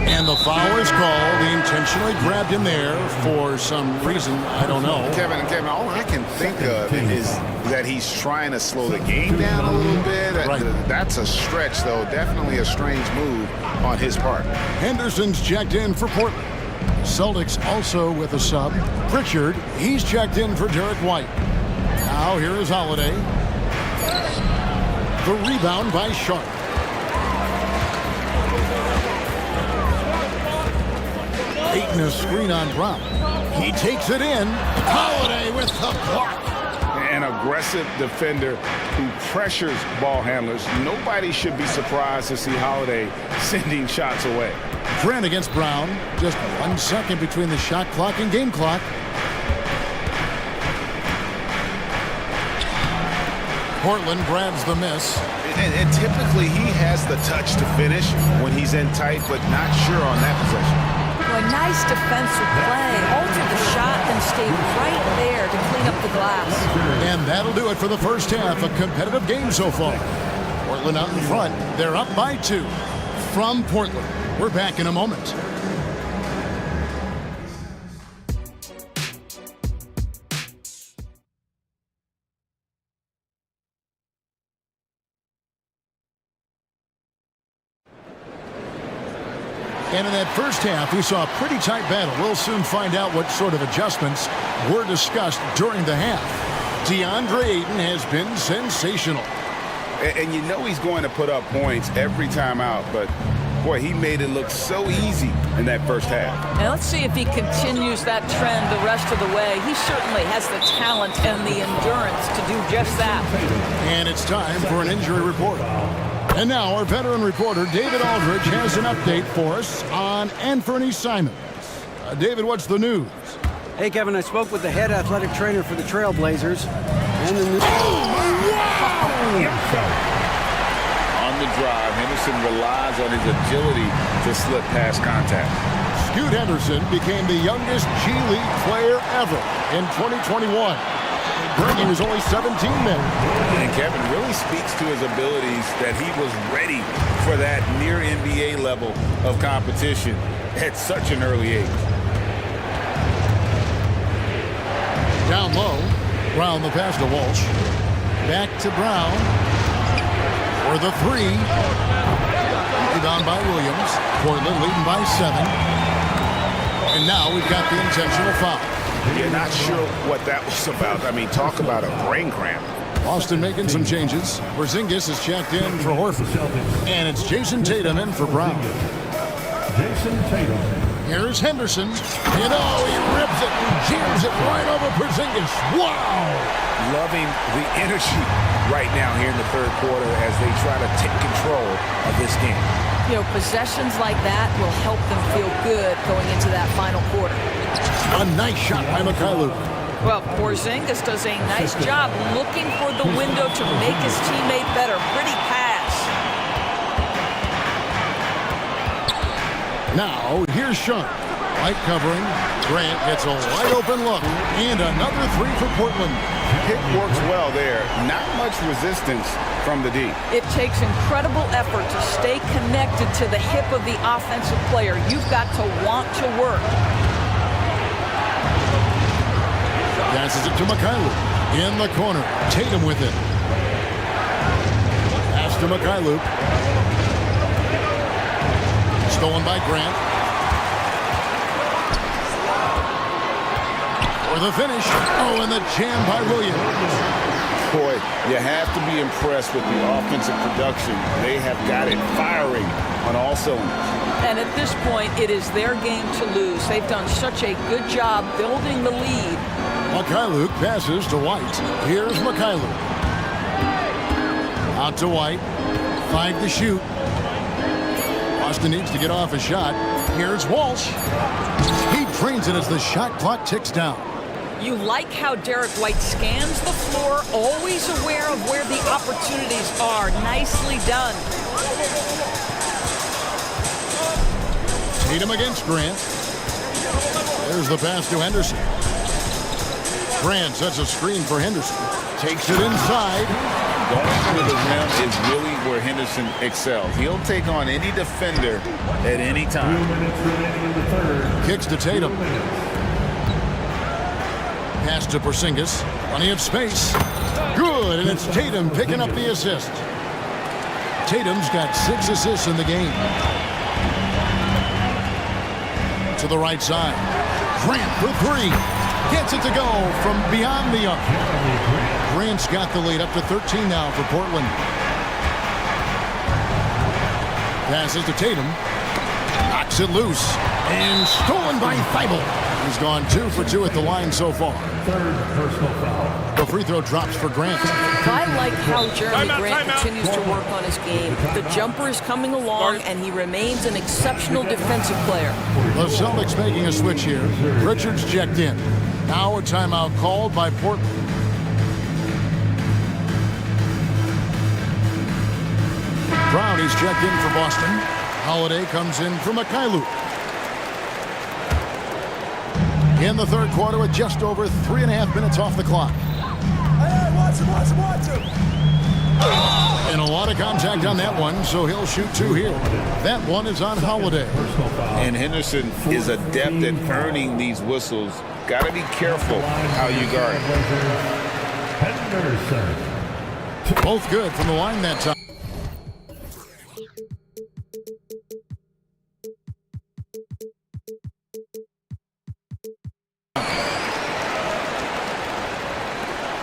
And the foul is called. He intentionally grabbed him there for some reason. I don't know. Kevin, all I can think of is that he's trying to slow the game down a little bit. Right. That's a stretch, though. Definitely a strange move on his part. Henderson's checked in for Portland. Celtics also with a sub. Pritchard, he's checked in for Derek White. Now here is Holiday. The rebound by Sharp. Ayton a screen on Brown. He takes it in. Holiday with the block. An aggressive defender who pressures ball handlers. Nobody should be surprised to see Holiday sending shots away. Grant against Brown. Just 1 second between the shot clock and game clock. Portland grabs the miss. And typically he has the touch to finish when he's in tight, but not sure on that possession. A nice defensive play. Altered the shot and stayed right there to clean up the glass. And that'll do it for the first half. A competitive game so far. Portland out in front. They're up by 2. From Portland. We're back in a moment. And in that first half, we saw a pretty tight battle. We'll soon find out what sort of adjustments were discussed during the half. DeAndre Ayton has been sensational. And you know he's going to put up points every time out, but boy, he made it look so easy in that first half. Now let's see if he continues that trend the rest of the way. He certainly has the talent and the endurance to do just that. And it's time for an injury report. And now our veteran reporter, David Aldridge, has an update for us on Anthony Simons. David, what's the news? Hey, Kevin, I spoke with the head athletic trainer for the Trailblazers. And the news... On the drive, Henderson relies on his agility to slip past contact. Scoot Henderson became the youngest G League player ever in 2021. spring, he was only 17 men. And Kevin really speaks to his abilities that he was ready for that near NBA level of competition at such an early age. Down low, Brown the pass to Walsh. Back to Brown for the three. Rebound by Williams. Portland leading by 7. And now we've got the intentional foul. You're not sure what that was about. I mean, talk about a brain cramp. Boston making some changes. Porzingis is checked in for Horford. And it's Jason Tatum in for Brown. Jason Tatum. Here's Henderson. You know, he rips it and jams it right over Porzingis. Wow! Loving the energy right now here in the third quarter as they try to take control of this game. You know, possessions like that will help them feel good going into that final quarter. A nice shot by Mikhailuk. Well, Porzingis does a nice job looking for the window to make his teammate better. Pretty pass. Now, here's Sharp. Light covering. Grant gets a wide open look. And another three for Portland. Pick works well there. Not much resistance from the D. It takes incredible effort to stay connected to the hip of the offensive player. You've got to want to work. Passes it to Mikhailuk. In the corner. Tatum with it. Pass to Mikhailuk. Stolen by Grant. For the finish. Oh, and the jam by Williams. Boy, you have to be impressed with the offensive production. They have got it firing on all cylinders. And at this point, it is their game to lose. They've done such a good job building the lead. Mikhailuk passes to White. Here's Mikhailuk. Out to White. 5 to shoot. Boston needs to get off a shot. Here's Walsh. He drains it as the shot clock ticks down. You like how Derek White scans the floor, always aware of where the opportunities are. Nicely done. Tatum against Grant. There's the pass to Henderson. Grant sets a screen for Henderson. Takes it inside. Going to the rim is really where Henderson excels. He'll take on any defender at any time. 2 minutes remaining in the third. Kicks to Tatum. Pass to Porzingis. Plenty of space. Good, and it's Tatum picking up the assist. Tatum's got 6 assists in the game. To the right side. Grant for 3. Gets it to go from beyond the arc. Grant's got the lead up to 13 now for Portland. Passes to Tatum. Knocks it loose. And stolen by Thibault. He's gone 2 for 2 at the line so far. Third personal foul. The free throw drops for Grant. I like how Jeremy Grant continues to work on his game. The jumper is coming along, and he remains an exceptional defensive player. The Celtics making a switch here. Richards checked in. Now a timeout called by Portland. Brown, he's checked in for Boston. Holiday comes in for Mikhailuk. In the third quarter with just over 3.5 minutes off the clock. Watch him. And a lot of contact on that one, so he'll shoot 2 here. That one is on Holiday. And Henderson is adept at earning these whistles. Got to be careful how you guard it. Henderson. Both good from the line that time.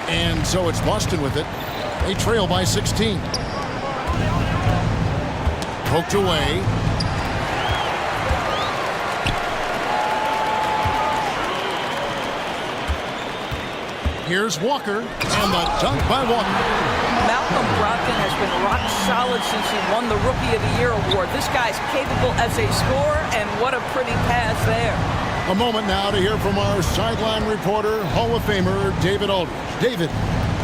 And so it's Boston with it. They trail by 16. Poked away. Here's Walker, and the dunk by Walker. Malcolm Brogdon has been rock solid since he won the Rookie of the Year award. This guy's capable as a scorer, and what a pretty pass there. A moment now to hear from our sideline reporter, Hall of Famer David Aldridge. David.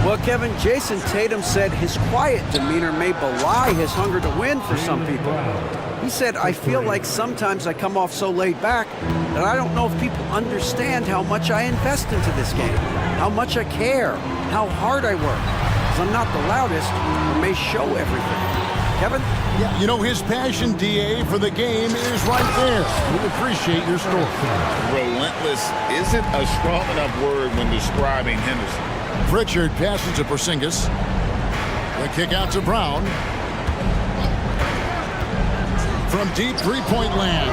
Well, Kevin, Jason Tatum said his quiet demeanor may belie his hunger to win for some people. He said, I feel like sometimes I come off so laid back that I don't know if people understand how much I invest into this game, how much I care. how hard I work. Because I'm not the loudest, or may show everything. Kevin? Yeah, you know, his passion, DA, for the game is right there. We appreciate your story. Relentless isn't a strong enough word when describing Henderson. Pritchard passes to Porzingis. The kick out to Brown. From deep three-point land.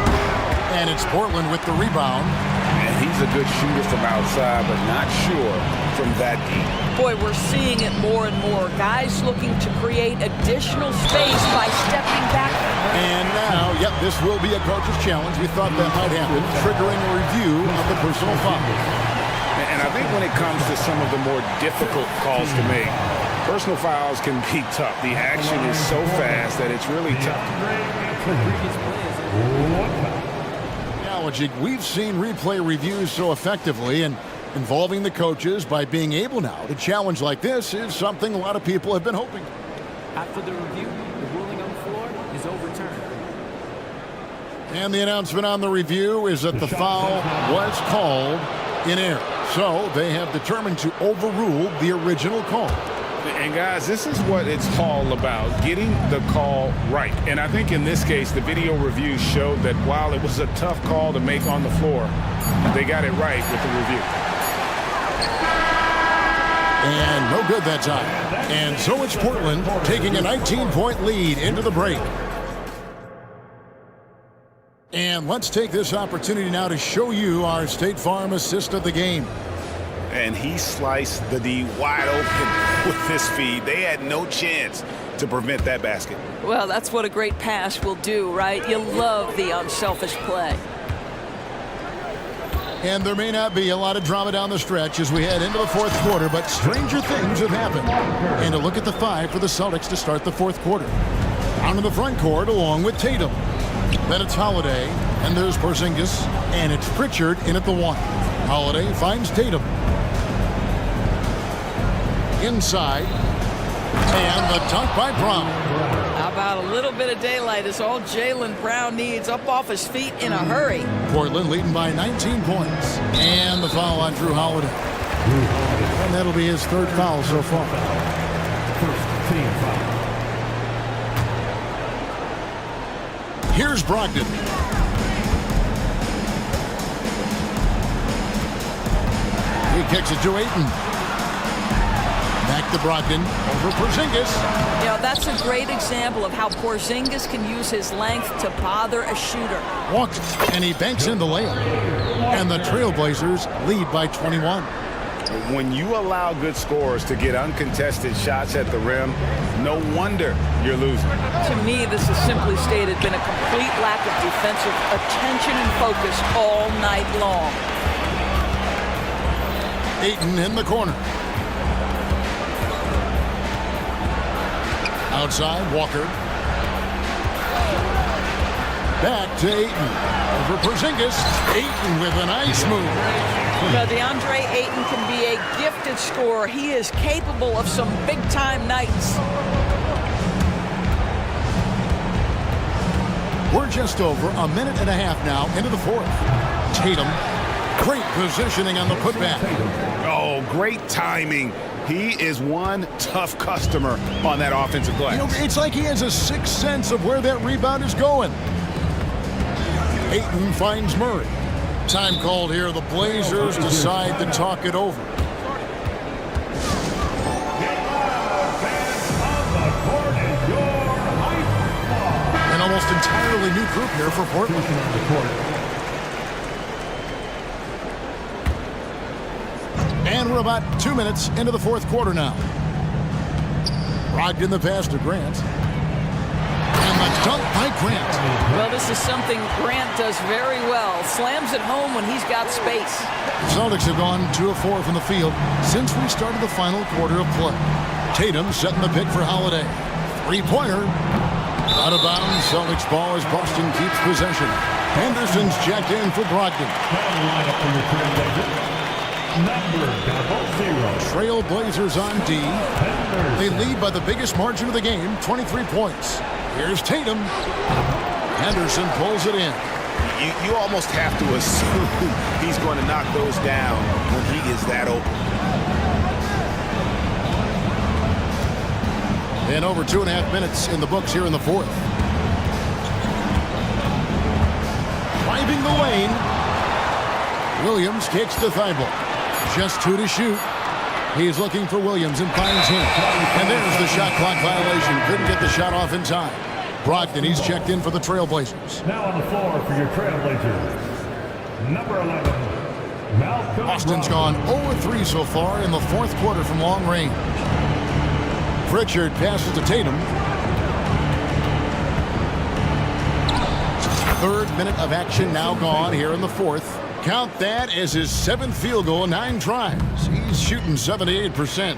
And it's Portland with the rebound. And he's a good shooter from outside, but not sure from that deep. Boy, we're seeing it more and more. Guys looking to create additional space by stepping back. And now, yep, this will be a coach's challenge. We thought that might happen, triggering a review of the personal foul. And I think when it comes to some of the more difficult calls to make, personal fouls can be tough. The action is so fast that it's really tough. We've seen replay reviews so effectively, and involving the coaches by being able now to challenge like this is something a lot of people have been hoping. After the review, the ruling on the floor is overturned. And the announcement on the review is that the foul was called in error. So they have determined to overrule the original call. And guys, this is what it's all about, getting the call right. And I think in this case, the video review showed that while it was a tough call to make on the floor, they got it right with the review. And no good that time. And so it's Portland taking a 19-point lead into the break. And let's take this opportunity now to show you our State Farm assist of the game. And he sliced the D wide open with this feed. They had no chance to prevent that basket. Well, that's what a great pass will do, right? You love the unselfish play. And there may not be a lot of drama down the stretch as we head into the fourth quarter, but stranger things have happened. And a look at the five for the Celtics to start the fourth quarter. Down to the front court along with Tatum. Then it's Holiday, and there's Porzingis, and it's Pritchard in at the one. Holiday finds Tatum. Inside, and the dunk by Brown. How about a little bit of daylight is all Jaylen Brown needs, up off his feet in a hurry. Portland leading by 19 points. And the foul on Drew Holiday. And that'll be his third foul so far. First team foul. Here's Brogdon. He kicks it to Ayton. Back to Brogdon over Porzingis. You know, that's a great example of how Porzingis can use his length to bother a shooter. Walks, and he banks in the layup. And the Trailblazers lead by 21. When you allow good scorers to get uncontested shots at the rim, no wonder you're losing. To me, this has simply stated been a complete lack of defensive attention and focus all night long. Ayton in the corner. Outside, Walker. Back to Ayton. Over Porzingis. Ayton with a nice move. Now, DeAndre Ayton can be a gifted scorer. He is capable of some big-time nights. We're just over a minute and a half now into the fourth. Tatum, great positioning on the putback. Oh, great timing. He is one tough customer on that offensive glass. You know, it's like he has a sixth sense of where that rebound is going. Ayton finds Murray. Time called here. The Blazers decide to talk it over. An almost entirely new group here for Portland. And we're about 2 minutes into the fourth quarter now. Brogdon the pass to Grant. And the dunk by Grant. Well, this is something Grant does very well. Slams it home when he's got space. The Celtics have gone 2 of 4 from the field since we started the final quarter of play. Tatum setting the pick for Holiday. Three-pointer. Out of bounds. Celtics ball as Boston keeps possession. Henderson's checked in for Brogdon. Trailblazers on D. They lead by the biggest margin of the game, 23 points. Here's Tatum. Henderson pulls it in. You almost have to assume he's going to knock those down when he is that open. And over 2.5 minutes in the books here in the fourth. Driving the lane. Williams kicks to Thibault. Just 2 to shoot. He's looking for Williams and finds him. And there's the shot clock violation. Couldn't get the shot off in time. Brogdon, he's checked in for the Trailblazers. Now on the floor for your Trailblazers, number 11, Malcolm Boston's Brogdon. gone 0-3 so far in the fourth quarter from long range. Pritchard passes to Tatum. Third minute of action now gone here in the fourth. Count that as his 7th field goal in 9 tries. He's shooting 78%.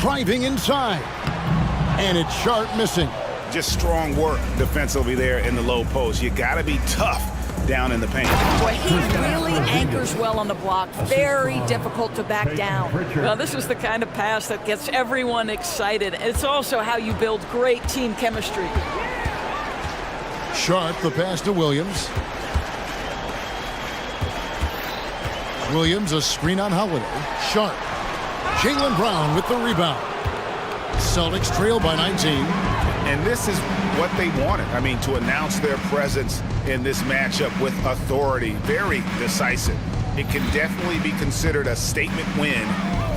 Driving inside. And it's Sharp missing. Just strong work defensively there in the low post. You got to be tough down in the paint. Boy, he really anchors well on the block. Very difficult to back down. Well, this is the kind of pass that gets everyone excited. It's also how you build great team chemistry. Sharp, the pass to Williams. Williams, a screen on Holiday. Sharp. Jaylen Brown with the rebound. Celtics trail by 19. And this is what they wanted. I mean, to announce their presence in this matchup with authority. Very decisive. It can definitely be considered a statement win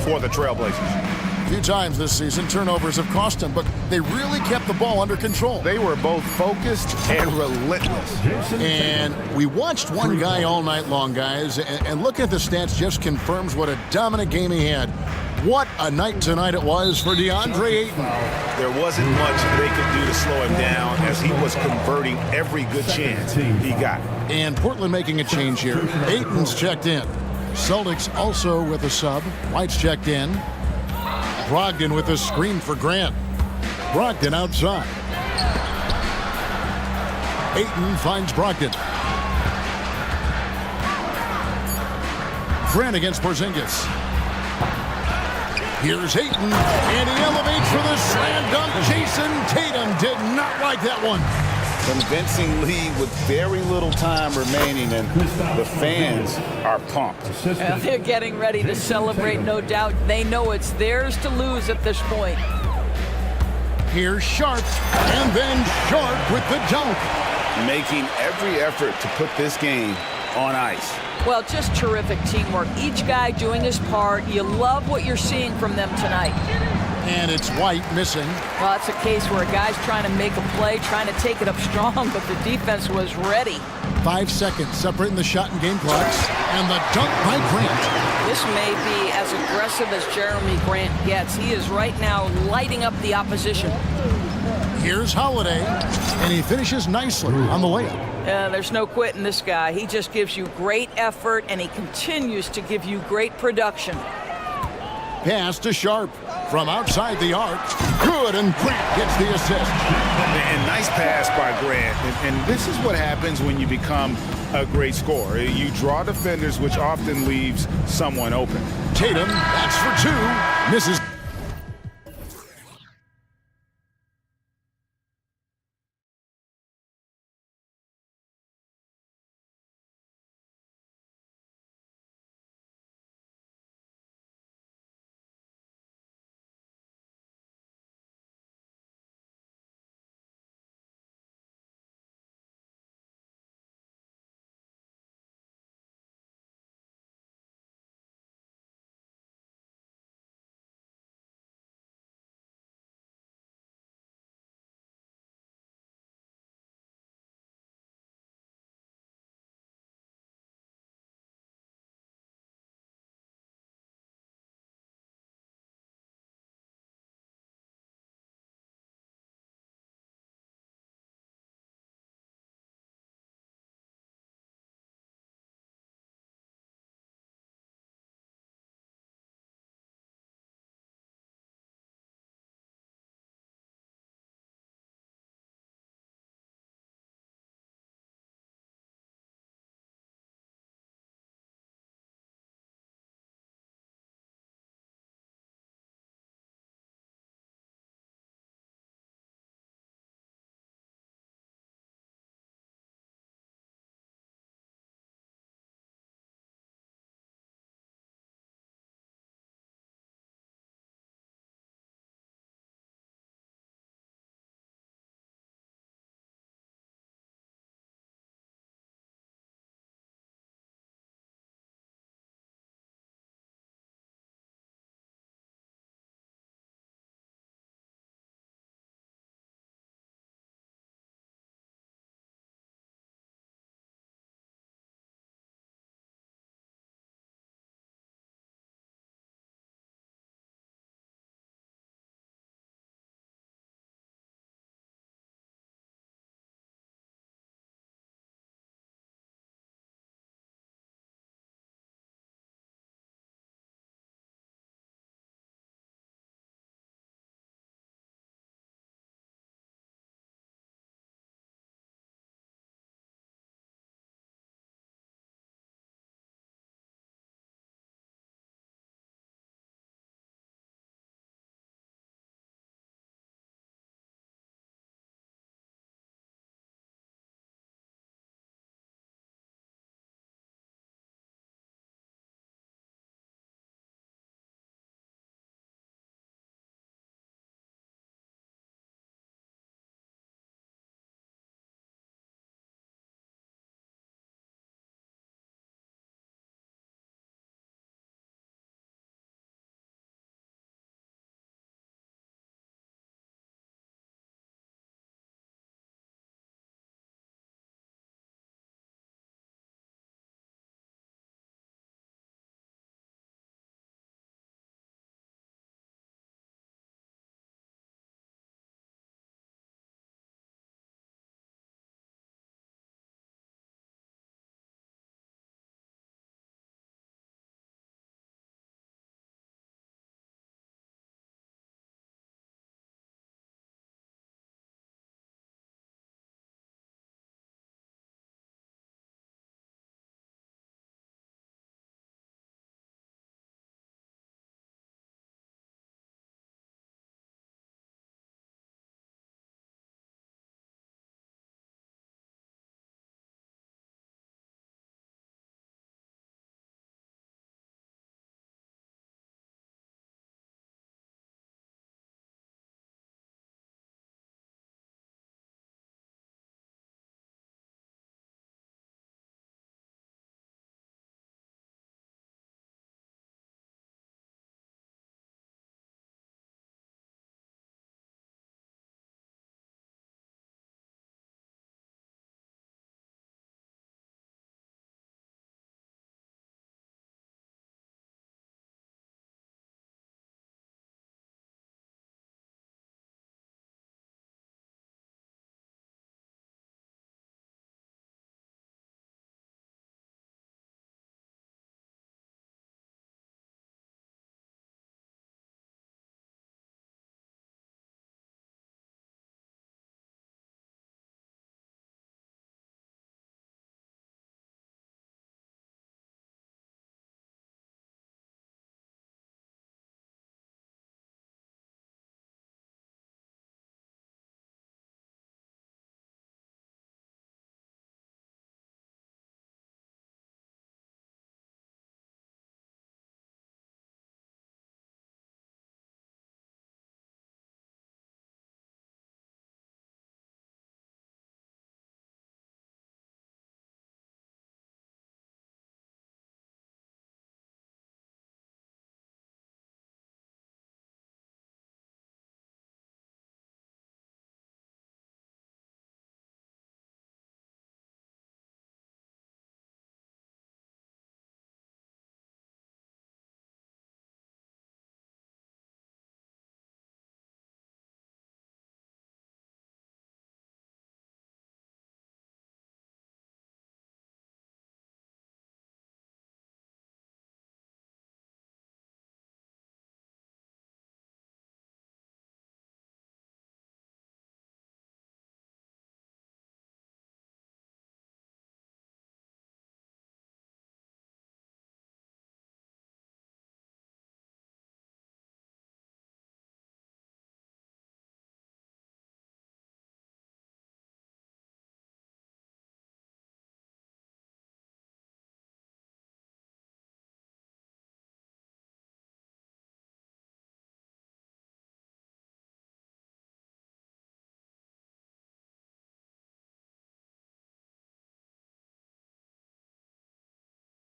for the Trailblazers. A few times this season, turnovers have cost them, but they really kept the ball under control. They were both focused and relentless. And we watched one guy all night long, guys, and looking at the stats just confirms what a dominant game he had. What a night tonight it was for DeAndre Ayton. There wasn't much they could do to slow him down as he was converting every good chance he got. And Portland making a change here. Ayton's checked in. Celtics also with a sub. White's checked in. Brogdon with a screen for Grant. Brogdon outside. Ayton finds Brogdon. Grant against Porzingis. Here's Ayton, and he elevates for the slam dunk. Jason Tatum did not like that one. Convincing lead with very little time remaining, and the fans are pumped. Well, they're getting ready to celebrate, no doubt. They know it's theirs to lose at this point. Here's Sharp, and then Sharp with the dunk. Making every effort to put this game on ice. Well, just terrific teamwork. Each guy doing his part. You love what you're seeing from them tonight. And it's White missing. Well, that's a case where a guy's trying to make a play, trying to take it up strong, but the defense was ready. 5 seconds separating the shot and game clocks. And the dunk by Grant. This may be as aggressive as Jeremy Grant gets. He is right now lighting up the opposition. Here's Holiday, and he finishes nicely on the layup. There's no quitting this guy. He just gives you great effort, and he continues to give you great production. Pass to Sharp from outside the arc. Good, and Grant gets the assist. And nice pass by Grant. And this is what happens when you become a great scorer. You draw defenders, which often leaves someone open. Tatum, that's for 2, misses.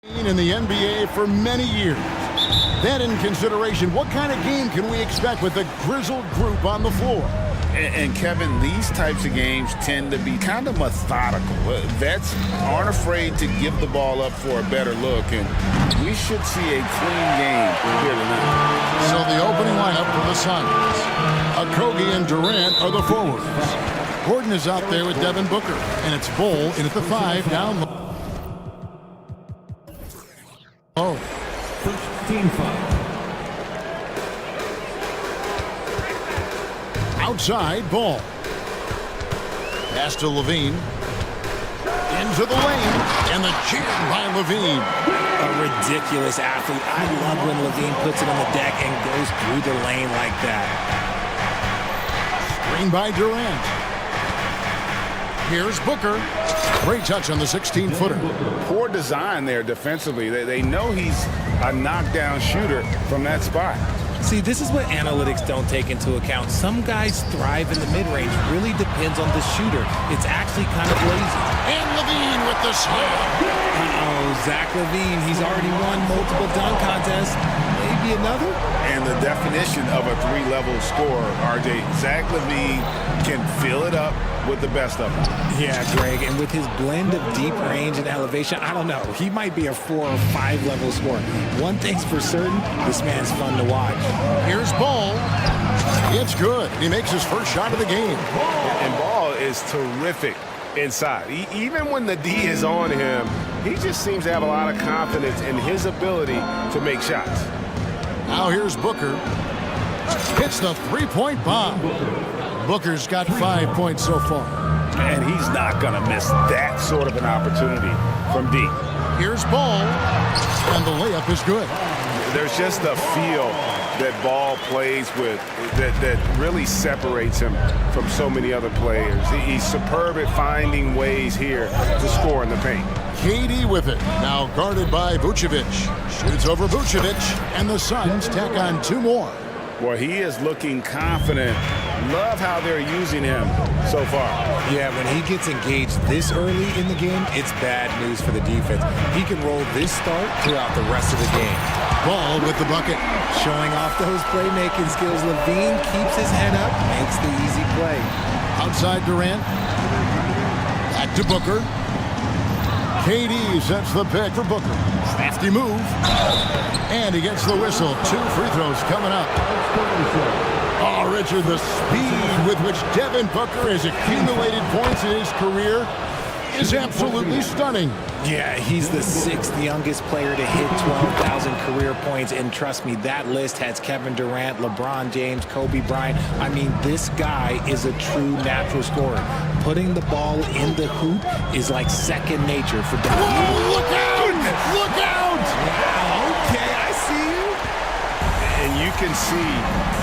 In the NBA for many years. Then in consideration, what kind of game can we expect with the grizzled group on the floor? And Kevin, these types of games tend to be kind of methodical. Vets aren't afraid to give the ball up for a better look, and we should see a clean game here tonight. So the opening lineup for the Suns. Okogie and Durant are the forwards. Gordon is out there with Devin Booker, and it's Bol in at the 5 down low. Oh. First team foul. Outside ball. Pass to Levine. Into the lane. And the cheer by Levine. A ridiculous athlete. I love when Levine puts it on the deck and goes through the lane like that. Screen by Durant. Here's Booker. Great touch on the 16-footer. Poor design there defensively. They know he's a knockdown shooter from that spot. See, this is what analytics don't take into account. Some guys thrive in the mid-range. Really depends on the shooter. It's actually kind of lazy. And Levine with the slam. Uh-oh, Zach Levine. He's already won multiple dunk contests. Maybe another? And the definition of a three-level scorer, RJ, Zach Levine can fill it up with the best of them. Yeah, Greg, and with his blend of deep range and elevation, I don't know. He might be a 4 or 5 level scorer. One thing's for certain, this man's fun to watch. Here's Ball. It's good. He makes his first shot of the game. And Ball is terrific inside. Even when the D is on him, he just seems to have a lot of confidence in his ability to make shots. Now here's Booker. Hits the three-point bomb. Booker's got 5 points so far. And he's not going to miss that sort of an opportunity from deep. Here's Ball. And the layup is good. There's just a feel that Ball plays with that really separates him from so many other players. He's superb at finding ways here to score in the paint. KD with it. Now guarded by Vucevic. Shoots over Vucevic. And the Suns tack on 2 more. Well, he is looking confident. Love how they're using him so far. Yeah, when he gets engaged this early in the game, it's bad news for the defense. He can roll this start throughout the rest of the game. Ball with the bucket. Showing off those playmaking skills. Levine keeps his head up, makes the easy play. Outside Durant. Back to Booker. KD sets the pick for Booker. Crafty move. And he gets the whistle. 2 free throws coming up. Oh, Richard, the speed with which Devin Booker has accumulated points in his career is absolutely stunning. Yeah, he's the 6th youngest player to hit 12,000 career points, and trust me, that list has Kevin Durant, LeBron James, Kobe Bryant. I mean, this guy is a true natural scorer. Putting the ball in the hoop is like second nature for Devin. Whoa, look out! Look out! Wow, okay, I see you. And you can see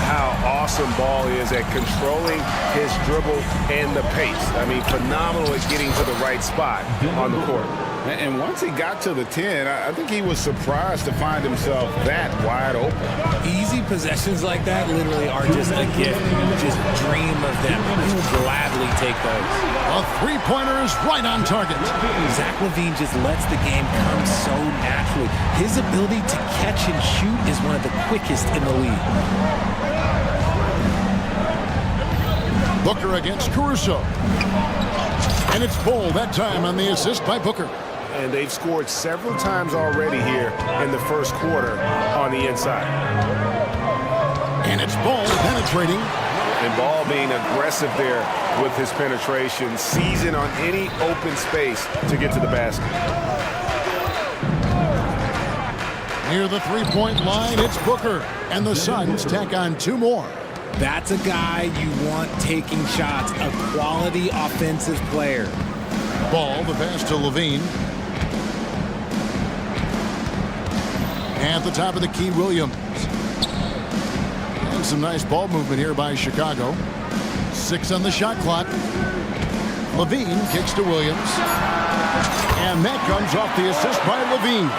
how awesome Ball is at controlling his dribble and the pace. I mean, phenomenal at getting to the right spot on the court. And once he got to the 10, I think he was surprised to find himself that wide open. Easy possessions like that literally are just a gift. You just dream of them. You will gladly take those. A three-pointer is right on target. Zach Levine just lets the game come so naturally. His ability to catch and shoot is one of the quickest in the league. Booker against Caruso. And it's Bol that time on the assist by Booker. And they've scored several times already here in the first quarter on the inside. And it's Bol penetrating. And Ball being aggressive there with his penetration, seizing on any open space to get to the basket. Near the three-point line, it's Booker. And the Suns tack on 2 more. That's a guy you want taking shots, a quality offensive player. Ball, the pass to Levine. At the top of the key, Williams. And some nice ball movement here by Chicago. 6 on the shot clock. Levine kicks to Williams. And that comes off the assist by Levine.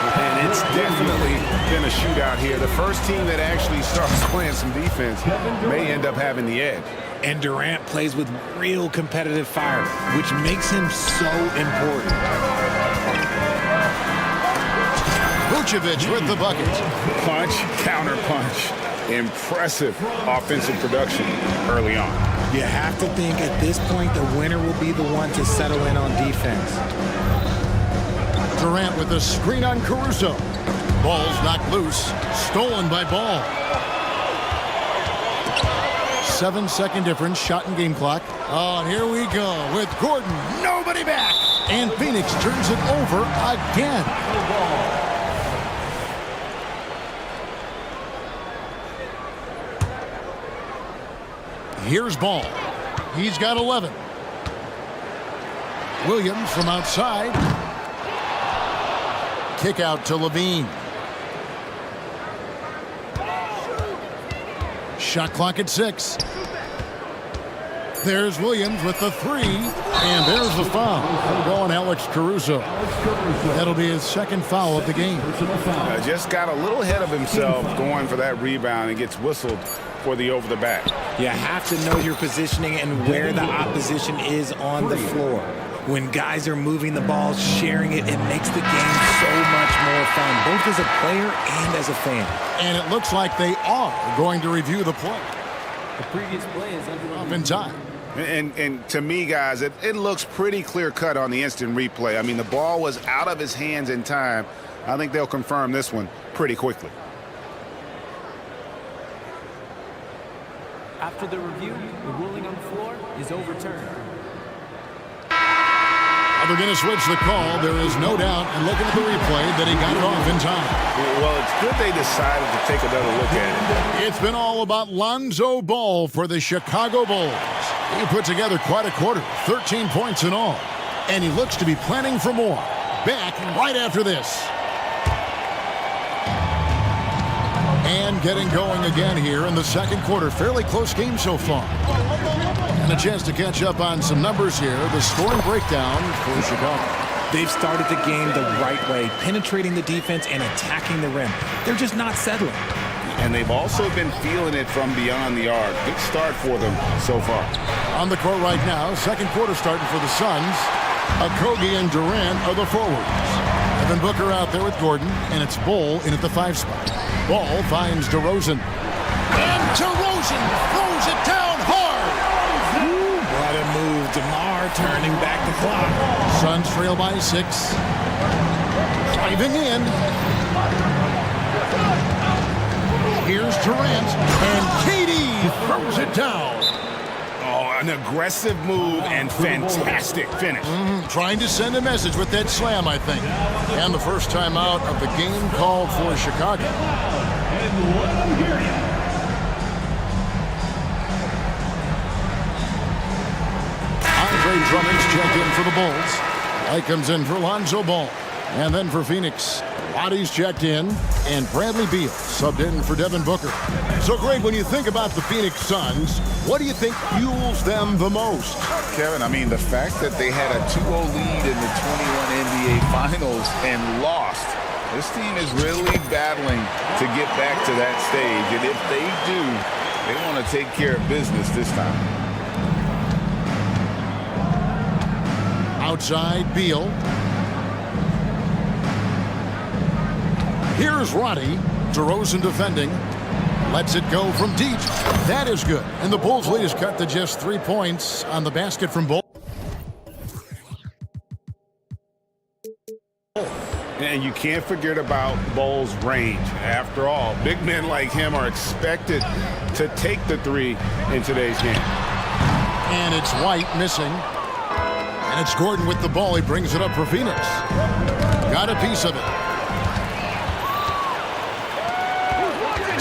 And it's definitely been a shootout here. The first team that actually starts playing some defense may end up having the edge. And Durant plays with real competitive fire, which makes him so important. Vucevic with the bucket. Punch, counter punch. Impressive offensive production early on. You have to think at this point the winner will be the one to settle in on defense. Durant with the screen on Caruso. Ball's knocked loose. Stolen by Ball. 7-second difference, shot and game clock. Oh, and here we go with Gordon. Nobody back. And Phoenix turns it over again. Here's Ball. He's got 11. Williams from outside. Kick out to Levine. Shot clock at 6. There's Williams with the 3. And there's the foul. Going Alex Caruso. That'll be his second foul of the game. Just got a little ahead of himself going for that rebound and gets whistled for the over the back. You have to know your positioning and where the opposition is on the floor. When guys are moving the ball, sharing it, it makes the game so much more fun, both as a player and as a fan. And it looks like they are going to review the play. The previous play is up in time. And to me, guys, it looks pretty clear-cut on the instant replay. I mean, the ball was out of his hands in time. I think they'll confirm this one pretty quickly. After the review, the ruling on the floor is overturned. They're going to switch the call. There is no doubt, and looking at the replay, that he got it off in time. Well, it's good they decided to take another look at it. It's been all about Lonzo Ball for the Chicago Bulls. He put together quite a quarter, 13 points in all. And he looks to be planning for more. Back right after this. And getting going again here in the second quarter. Fairly close game so far. And a chance to catch up on some numbers here. The scoring breakdown for Chicago. They've started the game the right way, penetrating the defense and attacking the rim. They're just not settling. And they've also been feeling it from beyond the arc. Good start for them so far. On the court right now, second quarter starting for the Suns. Okogie and Durant are the forwards. Devin Booker out there with Gordon, and it's Ball in at the 5 spot. Ball finds DeRozan. And DeRozan throws it down hard. What a move. DeMar turning back the clock. Suns trail by 6. Driving in. Here's Durant, and KD throws it down. Oh, an aggressive move and fantastic finish. Trying to send a message with that slam, I think. And the first time out of the game called for Chicago. Andre Drummond's checked in for the Bulls. White comes in for Lonzo Ball. And then for Phoenix, Lottie's checked in, and Bradley Beal subbed in for Devin Booker. So, Greg, when you think about the Phoenix Suns, what do you think fuels them the most? Kevin, I mean, the fact that they had a 2-0 lead in the 21 NBA Finals and lost. This team is really battling to get back to that stage, and if they do, they want to take care of business this time. Outside, Beal. Here's Roddy. DeRozan defending. Lets it go from deep. That is good. And the Bulls' lead is cut to just 3 points on the basket from Bull. And you can't forget about Ball's range. After all, big men like him are expected to take the 3 in today's game. And it's White missing. And it's Gordon with the ball. He brings it up for Phoenix. Got a piece of it.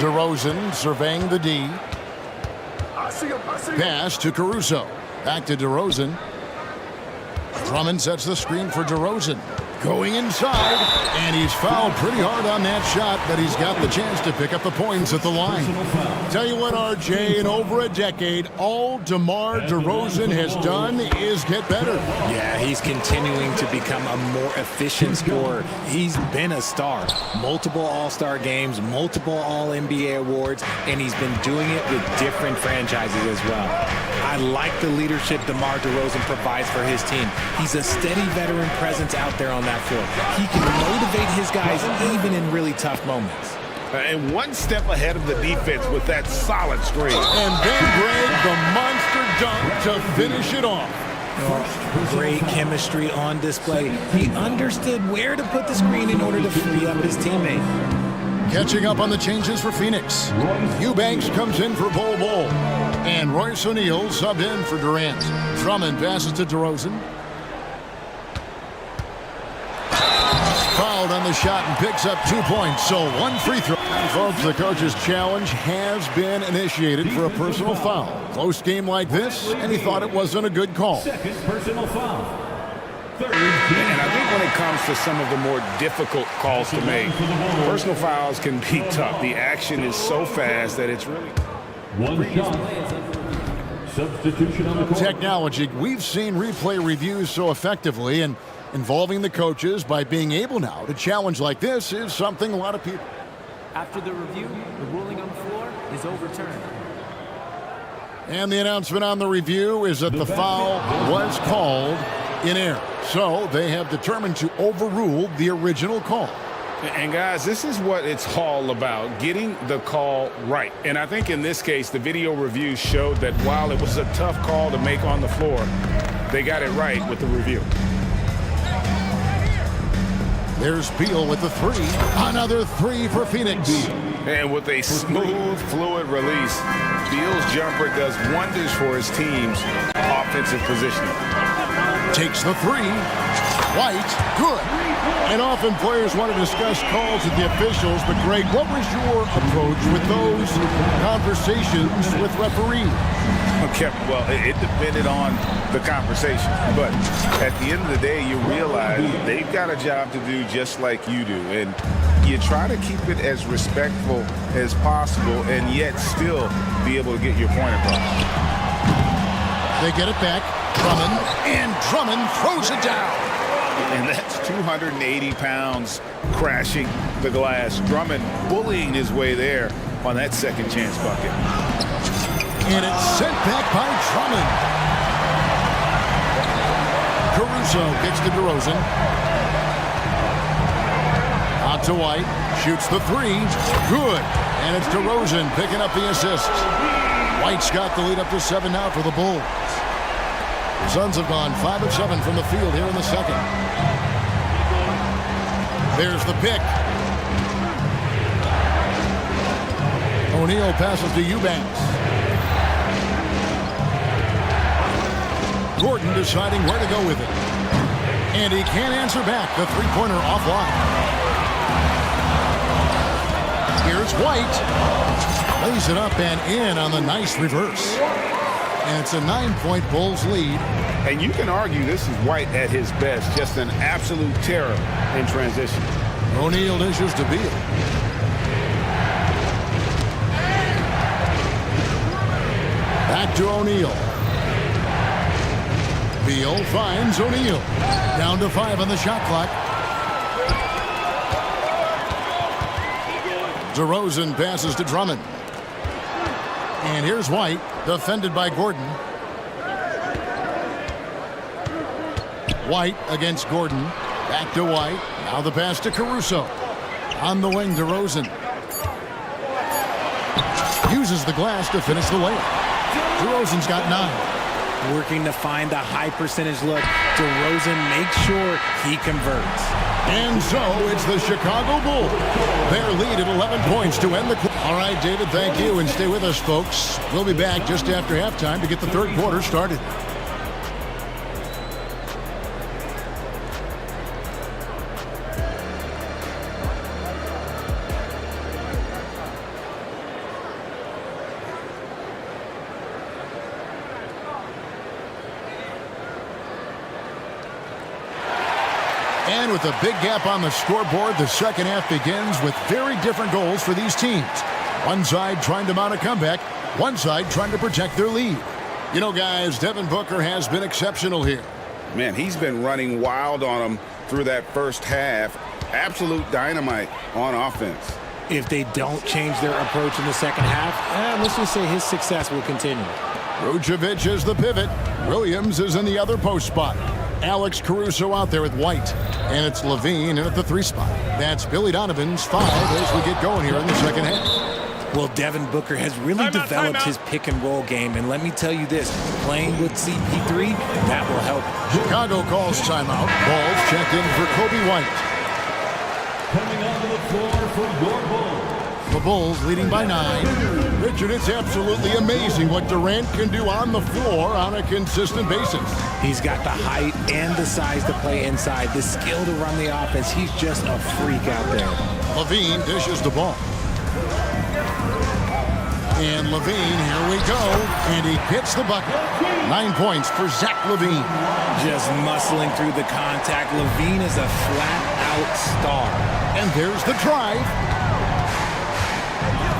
DeRozan surveying the D. Pass to Caruso. Back to DeRozan. Drummond sets the screen for DeRozan. Going inside, and he's fouled pretty hard on that shot, but he's got the chance to pick up the points at the line. Tell you what, RJ, in over a decade, all DeMar DeRozan has done is get better. Yeah, he's continuing to become a more efficient scorer. He's been a star. Multiple All-Star games, multiple All-NBA awards, and he's been doing it with different franchises as well. I like the leadership DeMar DeRozan provides for his team. He's a steady veteran presence out there on that floor. He can motivate his guys even in really tough moments. And one step ahead of the defense with that solid screen. And then Greg, the monster dunk to finish it off. Great chemistry on display. He understood where to put the screen in order to free up his teammate. Catching up on the changes for Phoenix. Eubanks comes in for Bol Bol. And Royce O'Neal subbed in for Durant. Drummond passes to DeRozan. Fouled on the shot and picks up 2 points. So 1 free throw. Folks, the coach's challenge has been initiated for a personal foul. Close game like this, and he thought it wasn't a good call. Second personal foul. Third And I think when it comes to some of the more difficult calls to make, personal fouls can be tough. The action is so fast that it's really... One shot. Substitution on the court. Technology. We've seen replay reviews so effectively, and involving the coaches by being able now to challenge like this is something a lot of people... After the review, the ruling on the floor is overturned. And the announcement on the review is that the foul was called in error. So they have determined to overrule the original call. And guys, this is what it's all about, getting the call right. And I think in this case, the video review showed that while it was a tough call to make on the floor, they got it right with the review. There's Beal with the 3. Another 3 for Phoenix. And with a smooth, fluid release, Beal's jumper does wonders for his team's offensive positioning. Takes the 3. White, good. And often players want to discuss calls with the officials, but Greg, what was your approach with those conversations with referees? Okay, well, it depended on the conversation. But at the end of the day, you realize they've got a job to do just like you do. And you try to keep it as respectful as possible and yet still be able to get your point across. They get it back. Drummond, and Drummond throws it down. And that's 280 pounds crashing the glass. Drummond bullying his way there on that second chance bucket. And it's sent back by Drummond. Caruso gets to DeRozan. Out to White. Shoots the 3. Good. And it's DeRozan picking up the assist. White's got the lead up to 7 now for the Bulls. Suns have gone 5 of 7 from the field here in the second. There's the pick. O'Neal passes to Eubanks. Gordon deciding where to go with it. And he can't answer back. The three-pointer offline. Here's White. Lays it up and in on the nice reverse. And it's a 9-point Bulls lead. And you can argue this is White at his best. Just an absolute terror in transition. O'Neal dishes to Beal. Back to O'Neal. Beal finds O'Neal. Down to 5 on the shot clock. DeRozan passes to Drummond. And here's White, defended by Gordon. White against Gordon. Back to White. Now the pass to Caruso. On the wing, DeRozan. Uses the glass to finish the layup. DeRozan's got 9. Working to find the high percentage look. DeRozan makes sure he converts. And so it's the Chicago Bulls. Their lead at 11 points to end the quarter. All right, David, thank you. And stay with us, folks. We'll be back just after halftime to get the third quarter started. And with a big gap on the scoreboard, the second half begins with very different goals for these teams. One side trying to mount a comeback, one side trying to protect their lead. You know, guys, Devin Booker has been exceptional here. Man, he's been running wild on them through that first half. Absolute dynamite on offense. If they don't change their approach in the second half, let's just say his success will continue. Vucevic is the pivot. Williams is in the other post spot. Alex Caruso out there with White. And it's Levine in at the 3 spot. That's Billy Donovan's 5 as we get going here in the second half. Well, Devin Booker has really developed his pick and roll game. And let me tell you this, playing with CP3, that will help. Chicago calls timeout. Ball's checked in for Kobe White. Coming onto the floor for your Bulls. The Bulls leading by 9. Richard, it's absolutely amazing what Durant can do on the floor on a consistent basis. He's got the height and the size to play inside, the skill to run the offense. He's just a freak out there. Levine dishes the ball. And Levine, here we go. And he hits the bucket. 9 points for Zach Levine. Just muscling through the contact. Levine is a flat-out star. And there's the drive.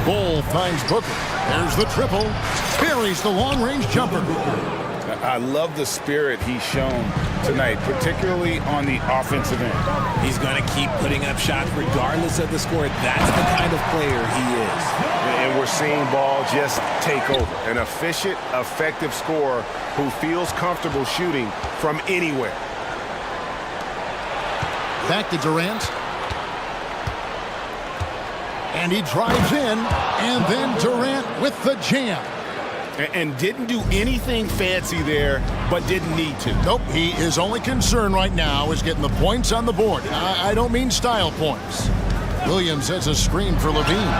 Bull finds Booker. There's the triple. Buries the long-range jumper. I love the spirit he's shown tonight, particularly on the offensive end. He's going to keep putting up shots regardless of the score. That's the kind of player he is. And we're seeing Ball just take over. An efficient, effective scorer who feels comfortable shooting from anywhere. Back to Durant. And he drives in, and then Durant with the jam. And didn't do anything fancy there, but didn't need to. Nope, he is only concerned right now is getting the points on the board. I don't mean style points. Williams has a screen for Levine.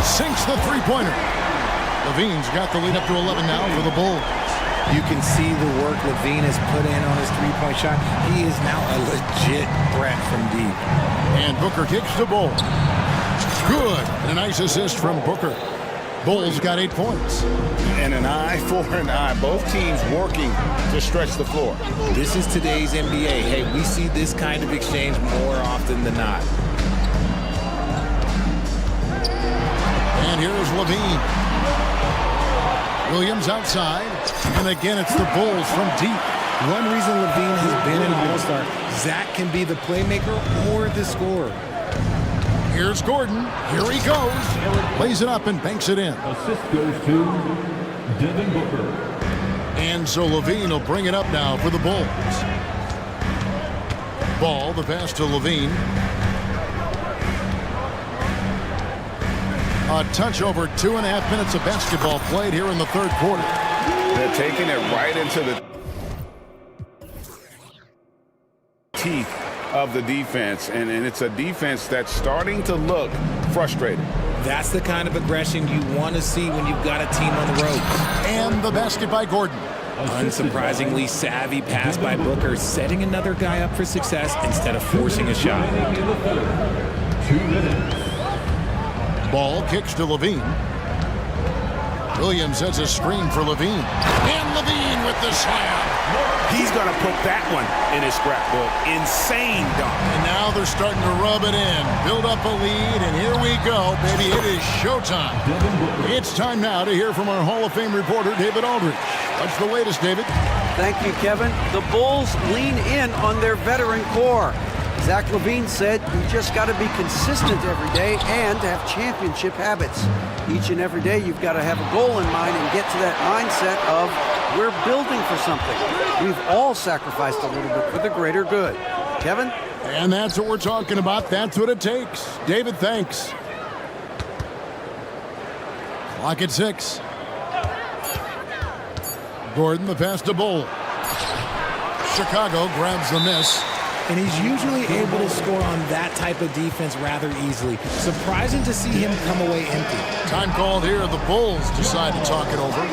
Sinks the three-pointer. Levine's got the lead up to 11 now for the Bulls. You can see the work Levine has put in on his three-point shot. He is now a legit threat from deep. And Booker kicks the Bull. Good. And a nice assist from Booker. Bulls got 8 points. And an eye for an eye. Both teams working to stretch the floor. This is today's NBA. Hey, we see this kind of exchange more often than not. And here's Levine. Williams outside. And again, it's the Bulls from deep. One reason Levine has been an all-star, Zach can be the playmaker or the scorer. Here's Gordon. Here he goes. Lays it up and banks it in. Assist goes to Devin Booker. And so Levine will bring it up now for the Bulls. Ball, the pass to Levine. A touch over 2.5 minutes of basketball played here in the third quarter. They're taking it right into the teeth of the defense, and it's a defense that's starting to look frustrated. That's the kind of aggression you want to see when you've got a team on the road. And the basket by Gordon. Unsurprisingly savvy pass by Booker, setting another guy up for success instead of forcing a shot. 2 minutes. Ball kicks to Levine. Williams has a screen for Levine. And Levine with the slam. He's going to put that one in his scrapbook. Insane dunk. And now they're starting to rub it in. Build up a lead, and here we go, baby. It is showtime. It's time now to hear from our Hall of Fame reporter, David Aldridge. What's the latest, David? Thank you, Kevin. The Bulls lean in on their veteran core. Zach Levine said, you just got to be consistent every day and have championship habits. Each and every day, you've got to have a goal in mind and get to that mindset of, we're building for something. We've all sacrificed a little bit for the greater good. Kevin? And that's what we're talking about. That's what it takes. David, thanks. Clock at 6. Gordon, the pass to Bull. Chicago grabs the miss. And he's usually able to score on that type of defense rather easily. Surprising to see him come away empty. Time called here. The Bulls decide to talk it over.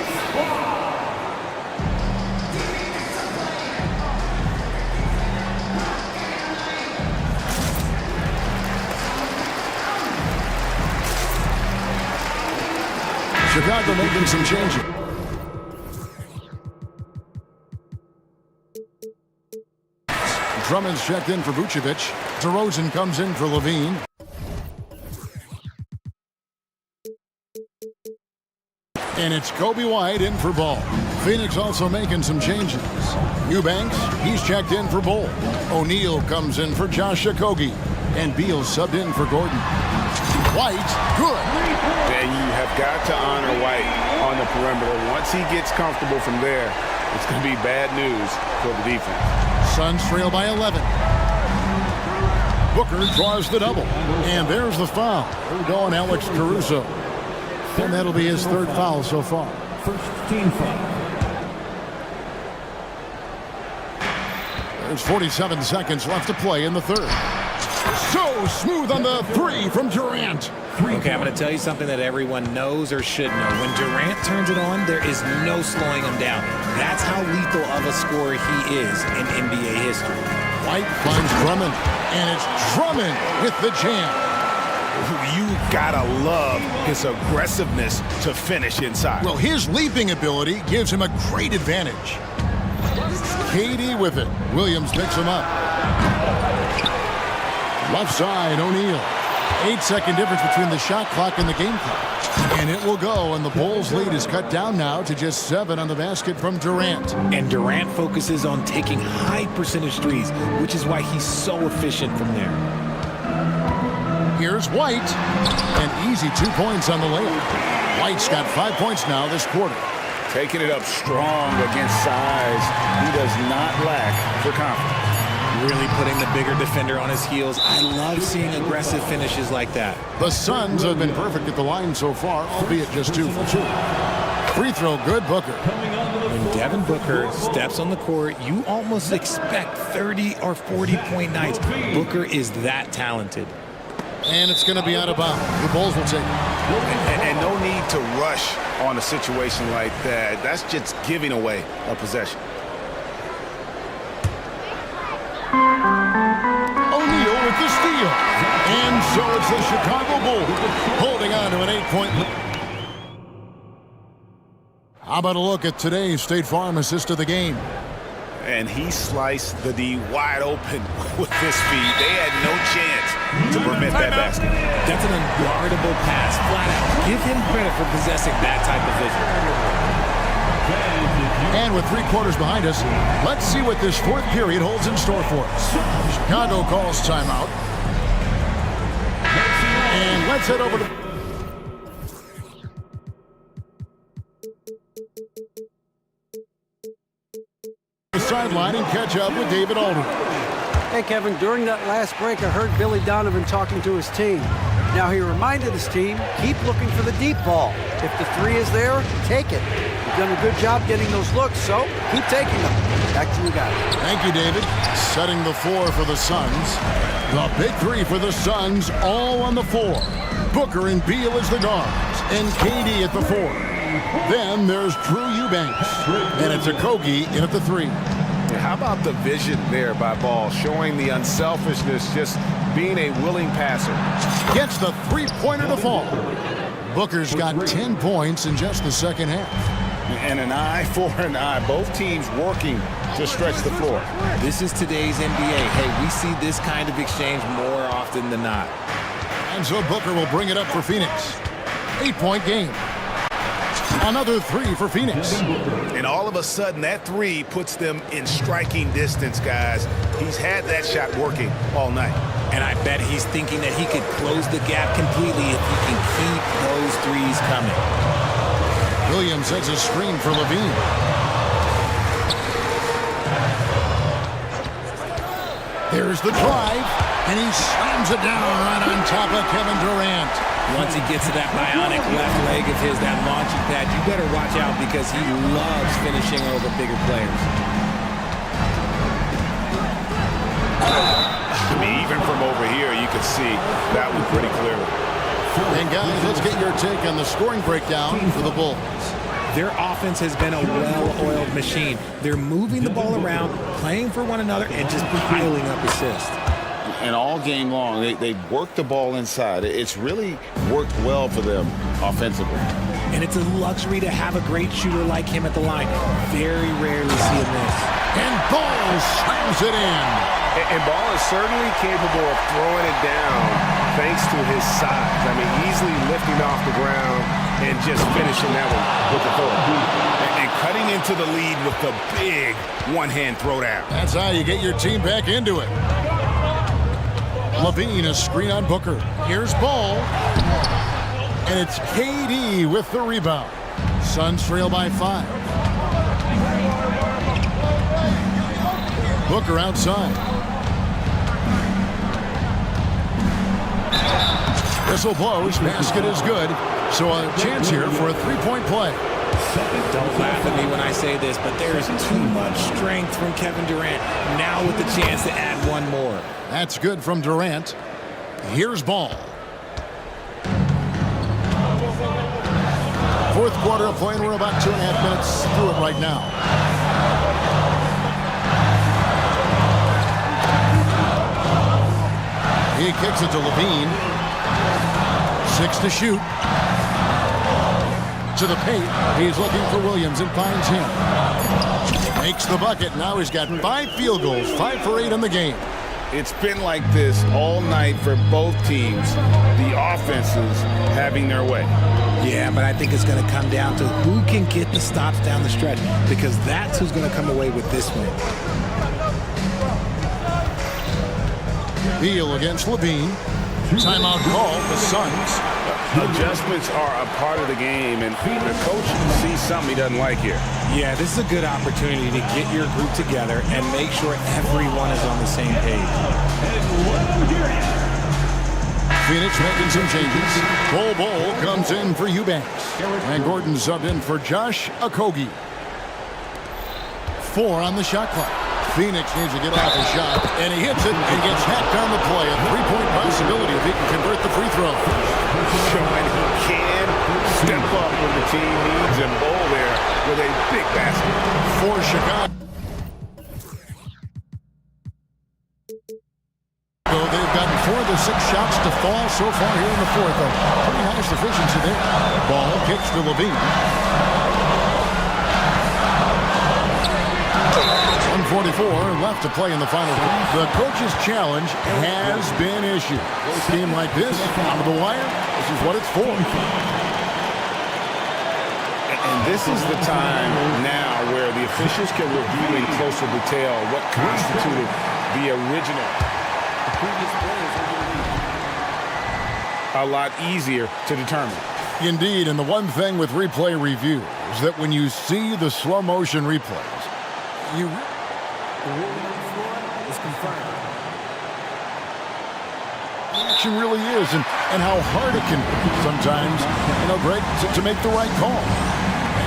Chicago making some changes. Drummond's checked in for Vucevic. DeRozan comes in for Levine. And it's Kobe White in for Ball. Phoenix also making some changes. Eubanks, he's checked in for Bull. O'Neal comes in for Josh Okogie. And Beal subbed in for Gordon. White, good. And you have got to honor White on the perimeter. Once he gets comfortable from there, it's going to be bad news for the defense. Suns trail by 11. Booker draws the double. And there's the foul. We're going Alex Caruso. And that'll be his third foul so far. First team foul. There's 47 seconds left to play in the third. So smooth on the three from Durant. Okay, I'm going to tell you something that everyone knows or should know. When Durant turns it on, there is no slowing him down. That's how lethal of a scorer he is in NBA history. White finds Drummond, and it's Drummond with the jam. You gotta love his aggressiveness to finish inside. Well, his leaping ability gives him a great advantage. KD with it. Williams picks him up. Left side, O'Neal. 8-second difference between the shot clock and the game clock. And it will go, and the Bulls' lead is cut down now to just 7 on the basket from Durant. And Durant focuses on taking high percentage threes, which is why he's so efficient from there. Here's White, and easy 2 points on the layup. White's got 5 points now this quarter. Taking it up strong against size. He does not lack for confidence. Really putting the bigger defender on his heels. I love seeing aggressive finishes like that. The Suns have been perfect at the line so far, albeit just 2 for 2. Free throw good, Booker. When Devin Booker steps on the court, you almost expect 30 or 40-point nights. Booker is that talented. And it's going to be out of bounds. The Bulls will take it. And no need to rush on a situation like that. That's just giving away a possession. O'Neal with the steal. And so it's the Chicago Bulls holding on to an 8-point lead. How about a look at today's State Farm assist of the game? And he sliced the D wide open with his feet. They had no chance to prevent that basket. That's an unguardable pass, flat out. Give him credit for possessing that type of vision. And with 3 quarters behind us, let's see what this 4th period holds in store for us. Chicago calls timeout. And let's head over to the sideline and catch up with David Aldridge. Hey, Kevin, during that last break, I heard Billy Donovan talking to his team. Now, he reminded his team, keep looking for the deep ball. If the 3 is there, take it. You've done a good job getting those looks, so keep taking them. Back to you guys. Thank you, David. Setting the floor for the Suns. The big 3 for the Suns, all on the floor. Booker and Beal as the guards, and KD at the 4. Then there's Drew Eubanks, and it's Okogie in at the 3. How about the vision there by Ball, showing the unselfishness, just being a willing passer. Gets the 3-pointer to fall. Booker's got 10 points in just the second half. And an eye for an eye. Both teams working to stretch the floor. This is today's NBA. Hey, we see this kind of exchange more often than not. And so Booker will bring it up for Phoenix. 8-point game. Another 3 for Phoenix. And all of a sudden, that 3 puts them in striking distance, guys. He's had that shot working all night. And I bet he's thinking that he could close the gap completely if he can keep those 3s coming. Williams sets a screen for Levine. There's the drive, and he slams it down right on top of Kevin Durant. Once he gets to that bionic left leg of his, that launching pad, you better watch out because he loves finishing over bigger players. I mean, even from over here, you can see that one pretty clearly. And guys, let's get your take on the scoring breakdown for the Bulls. Their offense has been a well-oiled machine. They're moving the ball around, playing for one another, and just piling up assists. And all game long, they've worked the ball inside. It's really worked well for them offensively. And it's a luxury to have a great shooter like him at the line. Very rarely see him miss. And Ball slams it in. And Ball is certainly capable of throwing it down thanks to his size. I mean, easily lifting off the ground and just finishing that one with the throw. And cutting into the lead with the big one-hand throwdown. That's how you get your team back into it. Levine, a screen on Booker. Here's Ball. And it's KD with the rebound. Suns trail by 5. Booker outside. Whistle blows. Basket is good. So a chance here for a three-point play. Don't laugh at me when I say this, but there's too much strength from Kevin Durant. Now with the chance to add one more. That's good from Durant. Here's Ball. Fourth quarter of play, and we're about 2.5 minutes through it right now. He kicks it to Levine. 6 to shoot. To the paint. He's looking for Williams and finds him. Makes the bucket. Now he's got 5 field goals, 5 for 8 in the game. It's been like this all night for both teams. The offenses having their way. Yeah, but I think it's going to come down to who can get the stops down the stretch, because that's who's going to come away with this win. Beal against Levine. Timeout call, the Suns. Adjustments are a part of the game, and the coach sees something he doesn't like here. Yeah, this is a good opportunity to get your group together and make sure everyone is on the same page. Phoenix making some changes. Bol comes in for Eubanks. And Gordon subbed in for Josh Okogie. 4 on the shot clock. Phoenix needs to get off a shot, and he hits it and gets hacked on the play. A three-point possibility if he can convert the free throw. Showing he can step up when the team needs him. Bol there with a big basket. For Chicago. They've gotten 4 of the 6 shots to fall so far here in the fourth. Pretty nice efficiency there. Ball kicks to Levine. 1:44 left to play in the final. The coach's challenge has been issued. A game like this, out of the wire, this is what it's for. And this is the time now where the officials can review in closer detail what constituted the original. A lot easier to determine. Indeed, and the one thing with replay review is that when you see the slow motion replays, you... The ruling on the floor is confirmed. Action really is, and how hard it can be sometimes, Greg, to make the right call.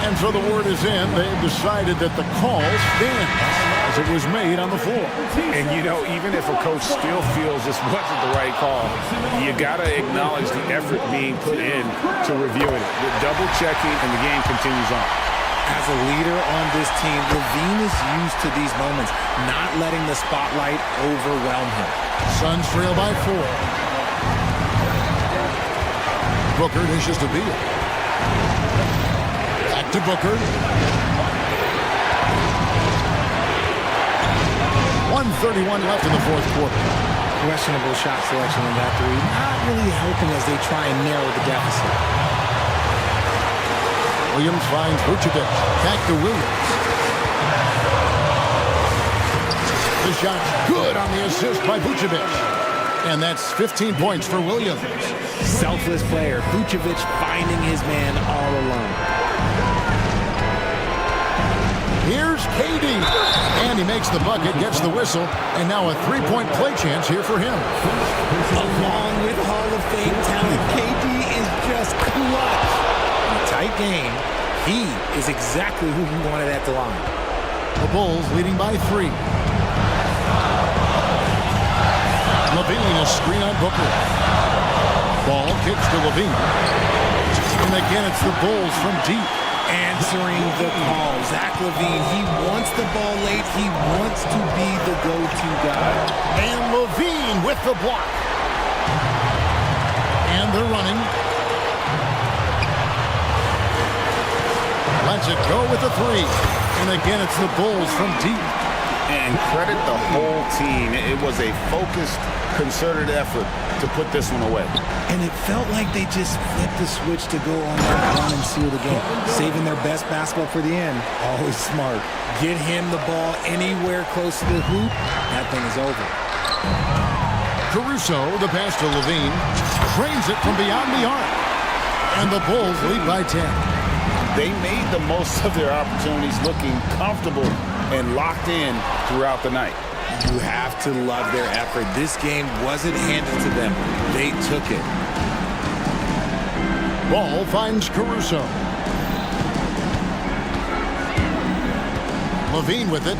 And so the word is in. They've decided that the call stands as it was made on the floor. And even if a coach still feels this wasn't the right call, you got to acknowledge the effort being put in to reviewing it. The double checking, and the game continues on. As a leader on this team, Levine is used to these moments, not letting the spotlight overwhelm him. Suns trail by 4. Booker dishes to Beal. Back to Booker. 1:31 left in the fourth quarter. Questionable shot selection in that three. Not really helping as they try and narrow the deficit. Williams finds Vucevic. Back to Williams. The shot good on the assist by Vucevic. And that's 15 points for Williams. Selfless player. Vucevic finding his man all alone. Here's KD. And he makes the bucket, gets the whistle, and now a three-point play chance here for him. Along with Hall of Fame talent, KD is just clutch. Tight game. He is exactly who he wanted at the line. The Bulls leading by 3. Levine, a screen on Booker. Ball kicks to Levine. And again, it's the Bulls from deep. Answering the call. Zach Levine, he wants the ball late. He wants to be the go-to guy. And Levine with the block. And they're running. Lets it go with the 3. And again, it's the Bulls from deep. And credit the whole team. It was a focused, concerted effort to put this one away. And it felt like they just flipped the switch to go on that run and seal the game. Saving their best basketball for the end. Always smart. Get him the ball anywhere close to the hoop. That thing is over. Caruso, the pass to Levine. Drains it from beyond the arc. And the Bulls lead by 10. They made the most of their opportunities, looking comfortable and locked in throughout the night. You have to love their effort. This game wasn't handed to them. They took it. Ball finds Caruso. Levine with it.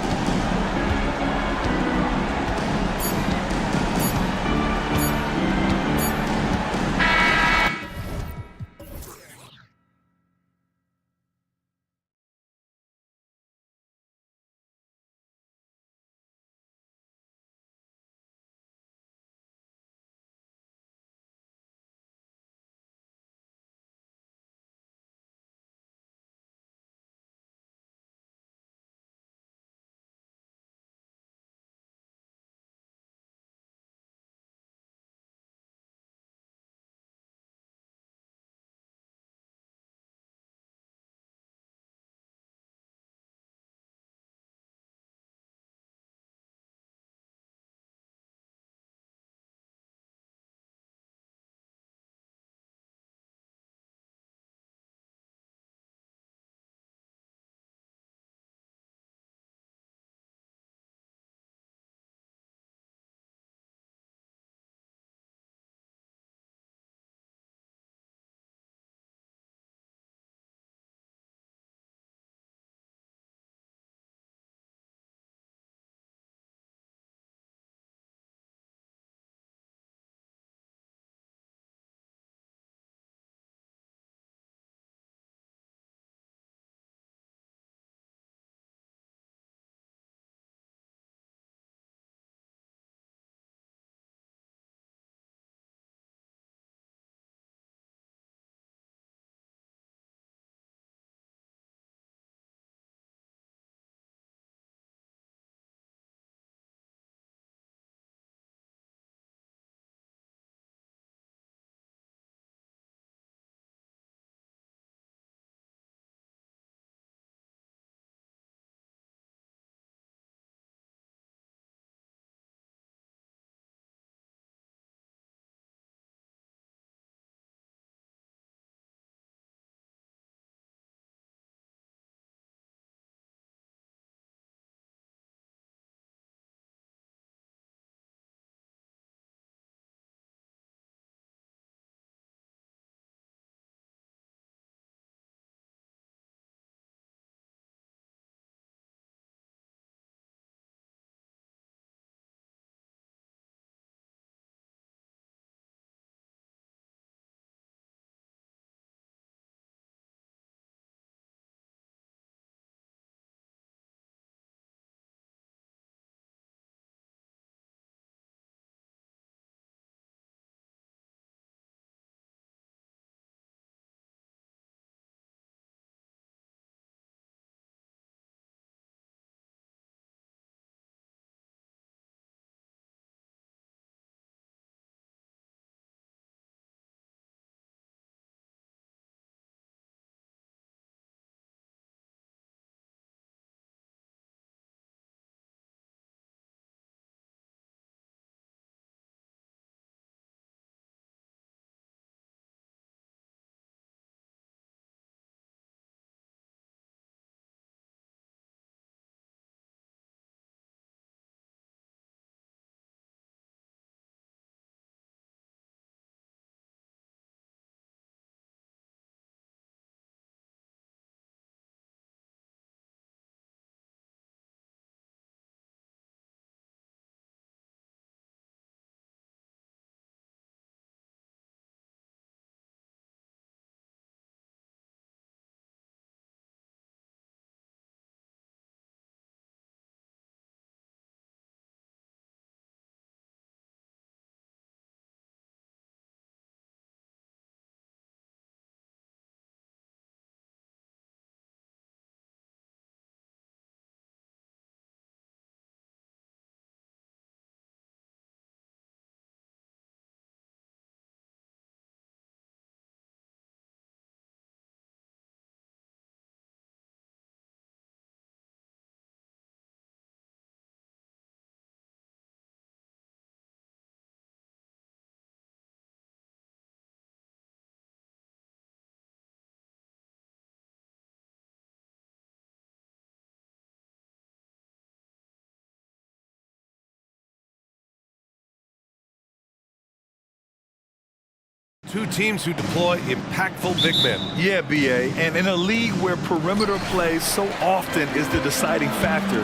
Two teams who deploy impactful big men. Yeah, BA, and in a league where perimeter play so often is the deciding factor,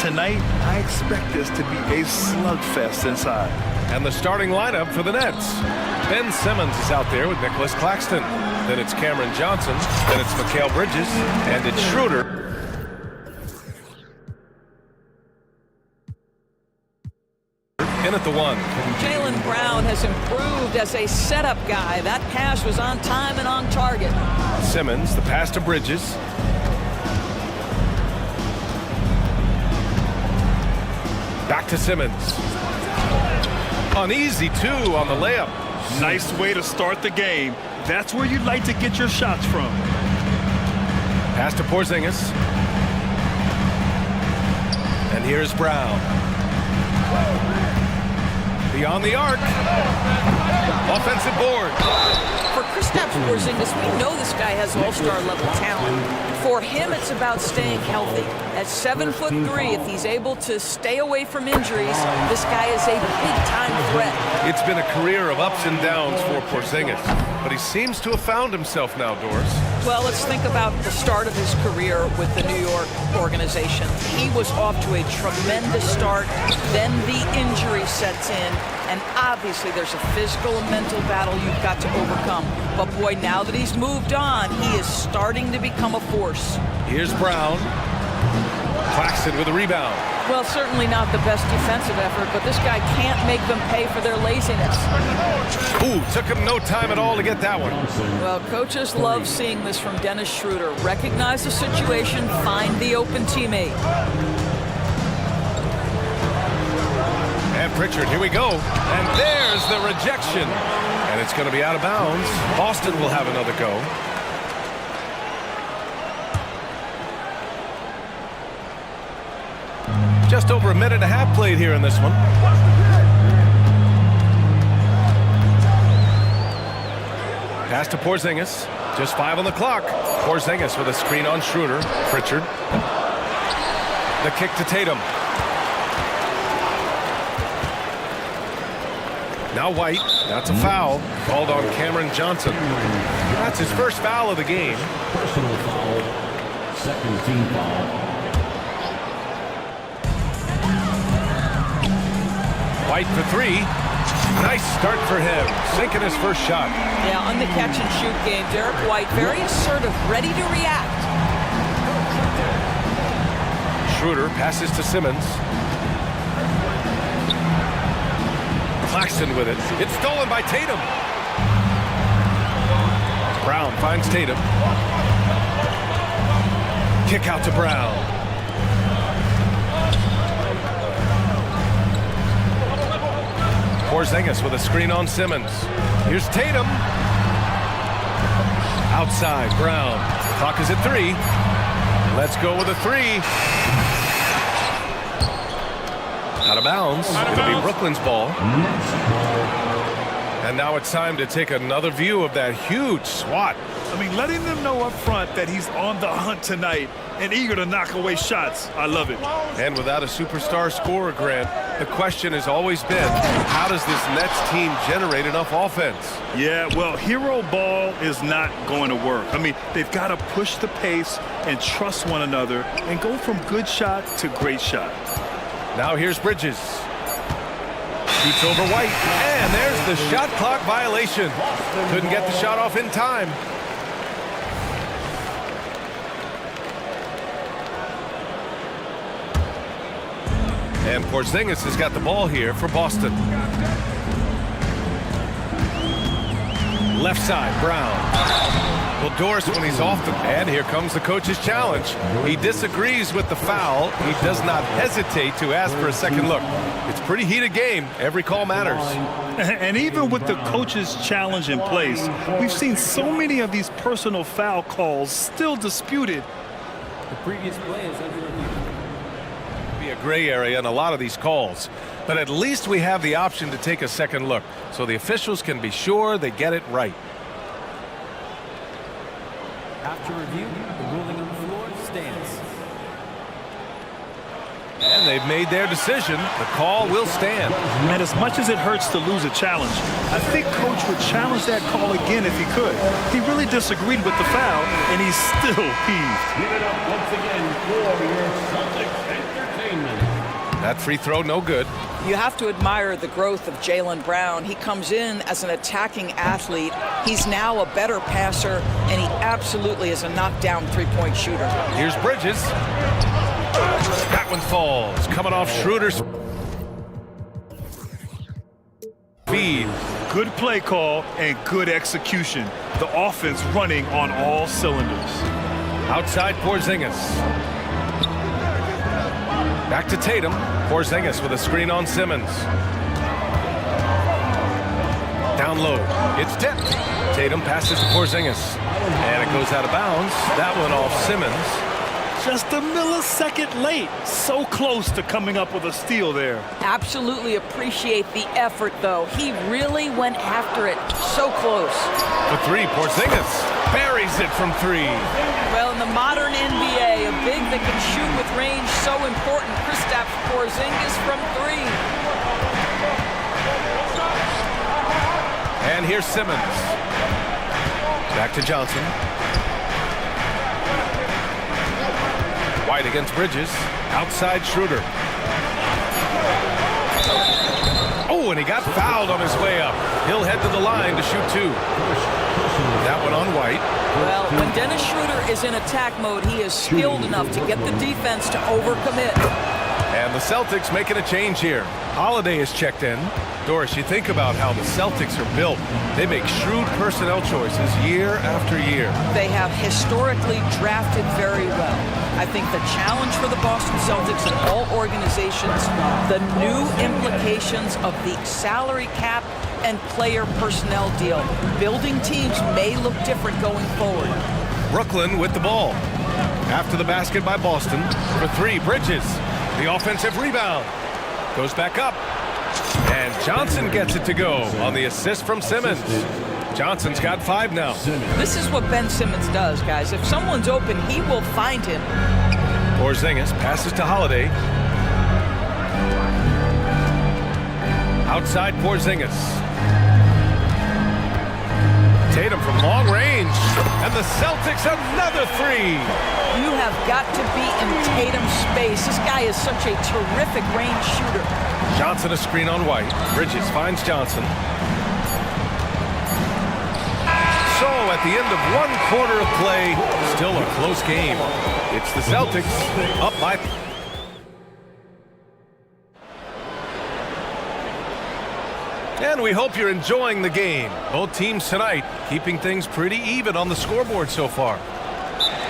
tonight I expect this to be a slugfest inside. And the starting lineup for the Nets. Ben Simmons is out there with Nicholas Claxton. Then it's Cameron Johnson. Then it's Mikal Bridges. And it's Schroeder. In at the one. Jaylen Brown has improved as a setup guy. That pass was on time and on target. Simmons, the pass to Bridges. Back to Simmons. Uneasy, too, on the layup. Nice way to start the game. That's where you'd like to get your shots from. Pass to Porzingis. And here's Brown. Beyond the arc. Offensive board. For Kristaps Porzingis, we know this guy has all-star level talent. For him, it's about staying healthy. At 7'3", if he's able to stay away from injuries, this guy is a big-time threat. It's been a career of ups and downs for Porzingis, but he seems to have found himself now, Doris. Well, let's think about the start of his career with the New York organization. He was off to a tremendous start, then the injury sets in, and obviously there's a physical and mental battle you've got to overcome. But boy, now that he's moved on, he is starting to become a force. Here's Brown. Claxton with a rebound. Well, certainly not the best defensive effort, but this guy can't make them pay for their laziness. Ooh, took him no time at all to get that one. Well, coaches love seeing this from Dennis Schroeder. Recognize the situation, find the open teammate. And Pritchard, here we go. And there's the rejection. And it's going to be out of bounds. Boston will have another go. Just over a minute and a half played here in this one. Pass to Porzingis. Just 5 on the clock. Porzingis with a screen on Schroeder. Pritchard. The kick to Tatum. Now White. That's a foul. Called on Cameron Johnson. That's his first foul of the game. Personal foul. Second team foul. White for 3. Nice start for him. Sinking his first shot. Yeah, on the catch and shoot game, Derek White very assertive, ready to react. Schroeder passes to Simmons. Claxton with it. It's stolen by Tatum. Brown finds Tatum. Kick out to Brown. Porzingis with a screen on Simmons. Here's Tatum. Outside, Brown. Clock is at 3. Let's go with a 3. Out of bounds. It'll be Brooklyn's ball. And now it's time to take another view of that huge swat. I mean, letting them know up front that he's on the hunt tonight and eager to knock away shots. I love it. And without a superstar scorer, Grant, the question has always been, how does this Nets team generate enough offense? Yeah, well, hero ball is not going to work. I mean, they've got to push the pace and trust one another and go from good shot to great shot. Now here's Bridges. Shoots over White. And there's the shot clock violation. Couldn't get the shot off in time. And Porzingis has got the ball here for Boston. Left side, Brown. Well, Doris, when he's off the... And here comes the coach's challenge. He disagrees with the foul. He does not hesitate to ask for a second look. It's a pretty heated game. Every call matters. And even with the coach's challenge in place, we've seen so many of these personal foul calls still disputed. The previous play is under review. Be a gray area in a lot of these calls, but at least we have the option to take a second look so the officials can be sure they get it right. After review, the ruling on the floor stands. And they've made their decision. The call will stand. And as much as it hurts to lose a challenge, I think Coach would challenge that call again if he could. He really disagreed with the foul, and he's still peeved. Give it up once again for your Celtics entertainment. That free throw, no good. You have to admire the growth of Jaylen Brown. He comes in as an attacking athlete. He's now a better passer, and he absolutely is a knockdown three-point shooter. Here's Bridges. That one falls. Coming off Schroeder's feed. Good play call and good execution. The offense running on all cylinders. Outside Porzingis. Back to Tatum. Porzingis with a screen on Simmons. Down low. It's tipped. Tatum passes to Porzingis. And it goes out of bounds. That one off Simmons. Just a millisecond late. So close to coming up with a steal there. Absolutely appreciate the effort, though. He really went after it. So close. For three, Porzingis buries it from three. Well, in the modern NBA, a big that can shoot with range, so important. Kristaps Porzingis from three. And here's Simmons. Back to Johnson. White against Bridges. Outside Schroeder. Oh, and he got fouled on his way up. He'll head to the line to shoot two. That one on White. Well, when Dennis Schroeder is in attack mode, he is skilled enough to get the defense to overcommit. And the Celtics making a change here. Holiday is checked in. Doris, you think about how the Celtics are built. They make shrewd personnel choices year after year. They have historically drafted very well. I think the challenge for the Boston Celtics and all organizations, the new implications of the salary cap and player personnel deal. Building teams may look different going forward. Brooklyn with the ball. After the basket by Boston. For three, Bridges. The offensive rebound. Goes back up. And Johnson gets it to go on the assist from Simmons. Johnson's got five now. This is what Ben Simmons does, guys. If someone's open, he will find him. Porzingis passes to Holiday. Outside Porzingis. Tatum from long range. And the Celtics another three. You have got to be in Tatum's space. This guy is such a terrific range shooter. Johnson a screen on White. Bridges finds Johnson. So at the end of one quarter of play, still a close game. It's the Celtics up by... And we hope you're enjoying the game. Both teams tonight keeping things pretty even on the scoreboard so far.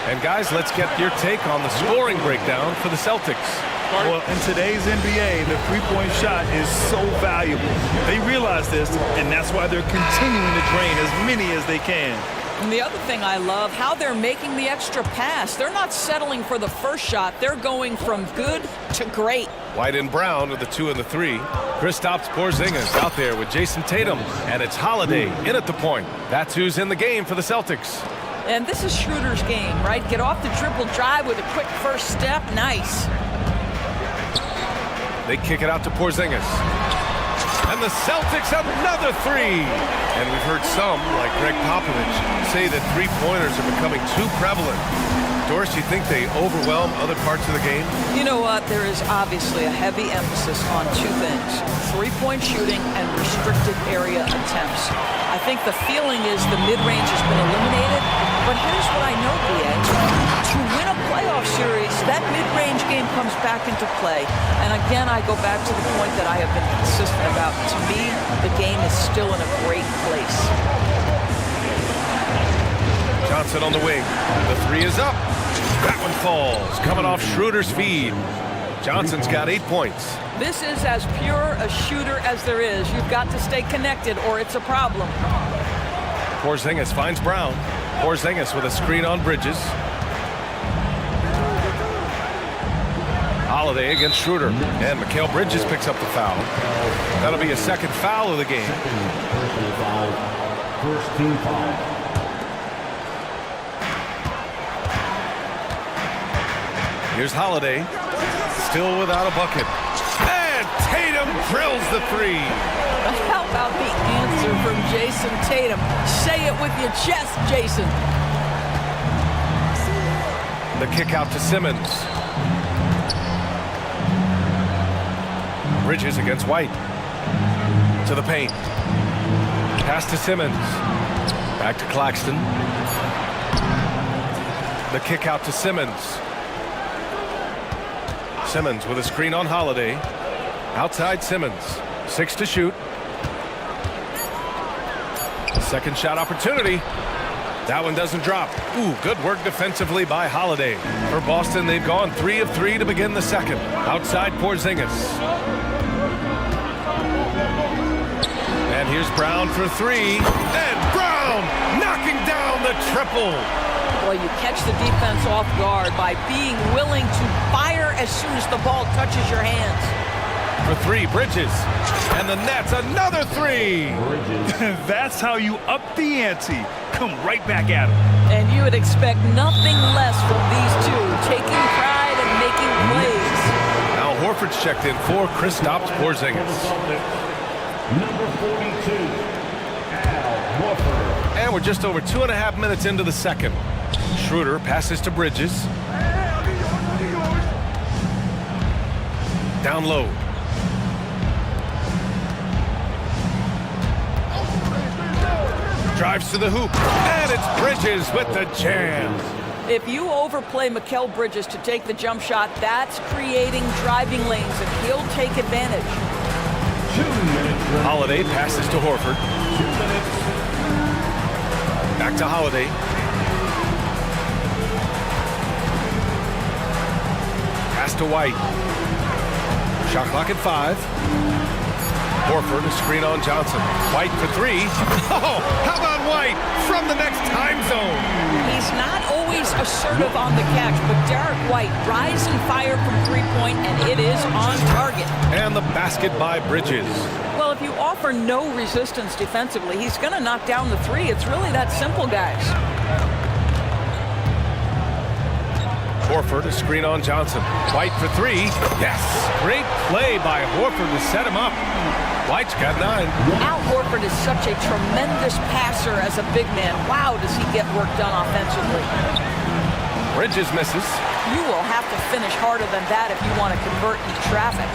And guys, let's get your take on the scoring breakdown for the Celtics. Well, in today's NBA, the three-point shot is so valuable. They realize this, and that's why they're continuing to drain as many as they can. And the other thing I love, how they're making the extra pass. They're not settling for the first shot. They're going from good to great. White and Brown are the two and the three. Kristaps Porzingis out there with Jason Tatum, and it's Holiday in at the point. That's who's in the game for the Celtics. And this is Schroeder's game, right? Get off the dribble drive with a quick first step. Nice. They kick it out to Porzingis. And the Celtics have another three. And we've heard some, like Greg Popovich, say that three-pointers are becoming too prevalent. Doris, you think they overwhelm other parts of the game? You know what? There is obviously a heavy emphasis on two things. Three-point shooting and restricted area attempts. I think the feeling is the mid-range has been eliminated. But here's what I know, BA. To win a playoff series, that mid-range game comes back into play. And again, I go back to the point that I have been consistent about. To me, the game is still in a great place. Johnson on the wing. The three is up. That one falls. Coming off Schroeder's feed. Johnson's got 8 points. This is as pure a shooter as there is. You've got to stay connected or it's a problem. Porzingis finds Brown. Porzingis with a screen on Bridges. Holiday against Schroeder. And Mikal Bridges picks up the foul. That'll be a second foul of the game. First team foul. Here's Holiday. still without a bucket. And Tatum drills the three. How about the answer from Jason Tatum? Say it with your chest, Jason. The kick out to Simmons. Bridges against White. To the paint. Pass to Simmons. Back to Claxton. The kick out to Simmons. Simmons with a screen on Holiday. Outside Simmons. 6 to shoot. Second shot opportunity. That one doesn't drop. Ooh, good work defensively by Holiday. For Boston, they've gone 3 of 3 to begin the second. Outside Porzingis. And here's Brown for 3. And Brown knocking down the triple. Well, you catch the defense off guard by being willing to fire as soon as the ball touches your hands. For 3, Bridges. And the Nets, another 3. That's how you up the ante. Come right back at him. And you would expect nothing less from these two, taking pride and making plays. Now Horford's checked in for Kristaps Porzingis. Number 42, Al Horford. And we're just over 2.5 minutes into the second. Schroeder passes to Bridges. Down low. Drives to the hoop. And it's Bridges with the jam. If you overplay Mikal Bridges to take the jump shot, that's creating driving lanes, and he'll take advantage. 2 minutes. Holiday passes to Horford. 2 minutes. Back to Holiday. Pass to White. Shot clock at 5. Horford, a screen on Johnson. White for 3. Oh, how about White from the next time zone? He's not always assertive on the catch, but Derek White, rise and fire from three-point, and it is on target. And the basket by Bridges. Well, if you offer no resistance defensively, he's going to knock down the 3. It's really that simple, guys. Horford, a screen on Johnson. White for 3. Yes! Great play by Horford to set him up. White's got 9. Al Horford is such a tremendous passer as a big man. Wow, does he get work done offensively. Bridges misses. You will have to finish harder than that if you want to convert in traffic.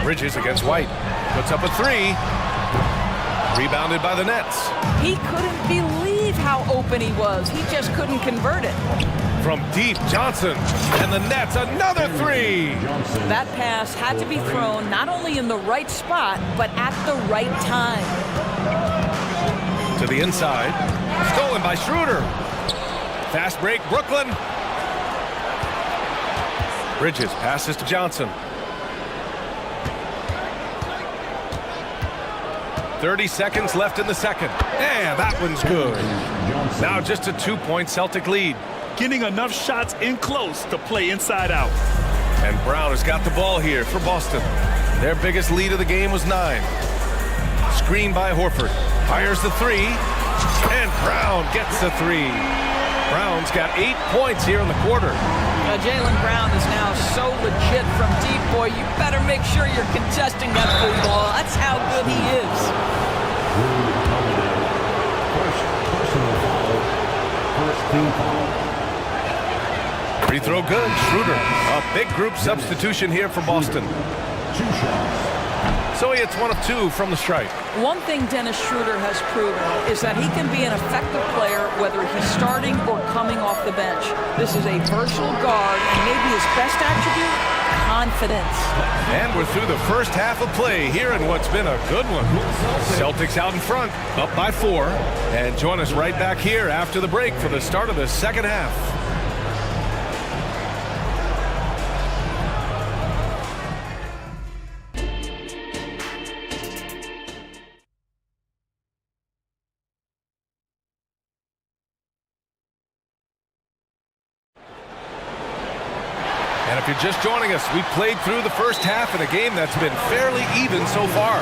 Bridges against White. Puts up a 3. Rebounded by the Nets. He couldn't believe how open he was. He just couldn't convert it. From deep, Johnson. And the Nets, another 3. That pass had to be thrown not only in the right spot, but at the right time. To the inside. Stolen by Schroeder. Fast break, Brooklyn. Bridges passes to Johnson. 30 seconds left in the second. And that one's good. Now just a 2-point Celtic lead. Getting enough shots in close to play inside out. And Brown has got the ball here for Boston. Their biggest lead of the game was 9. Screen by Horford. Fires the 3. And Brown gets the 3. Brown's got 8 points here in the quarter. Jaylen Brown is now so legit from deep, boy. You better make sure you're contesting that football. That's how good he is. First team foul. Free throw good. Schroeder. A big group substitution here for Boston. 2 shots. So he hits 1 of 2 from the strike. One thing Dennis Schroeder has proven is that he can be an effective player whether he's starting or coming off the bench. This is a versatile guard, and maybe his best attribute, confidence. And we're through the first half of play here in what's been a good one. Celtics out in front, up by 4. And join us right back here after the break for the start of the second half. If you're just joining us, we played through the first half in a game that's been fairly even so far.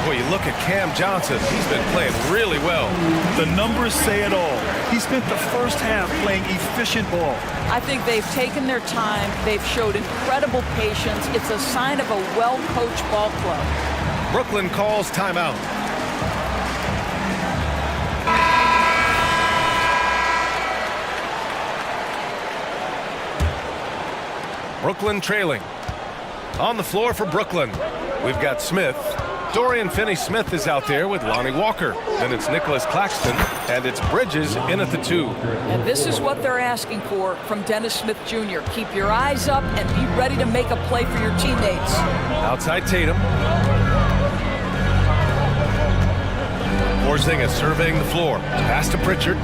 Boy, you look at Cam Johnson. He's been playing really well. The numbers say it all. He spent the first half playing efficient ball. I think they've taken their time. They've showed incredible patience. It's a sign of a well-coached ball club. Brooklyn calls timeout. Brooklyn trailing. On the floor for Brooklyn, we've got Smith. Dorian Finney-Smith is out there with Lonnie Walker. Then it's Nicholas Claxton, and it's Bridges in at the 2. And this is what they're asking for from Dennis Smith Jr. Keep your eyes up and be ready to make a play for your teammates. Outside Tatum. Porzingis surveying the floor. Pass to Pritchard.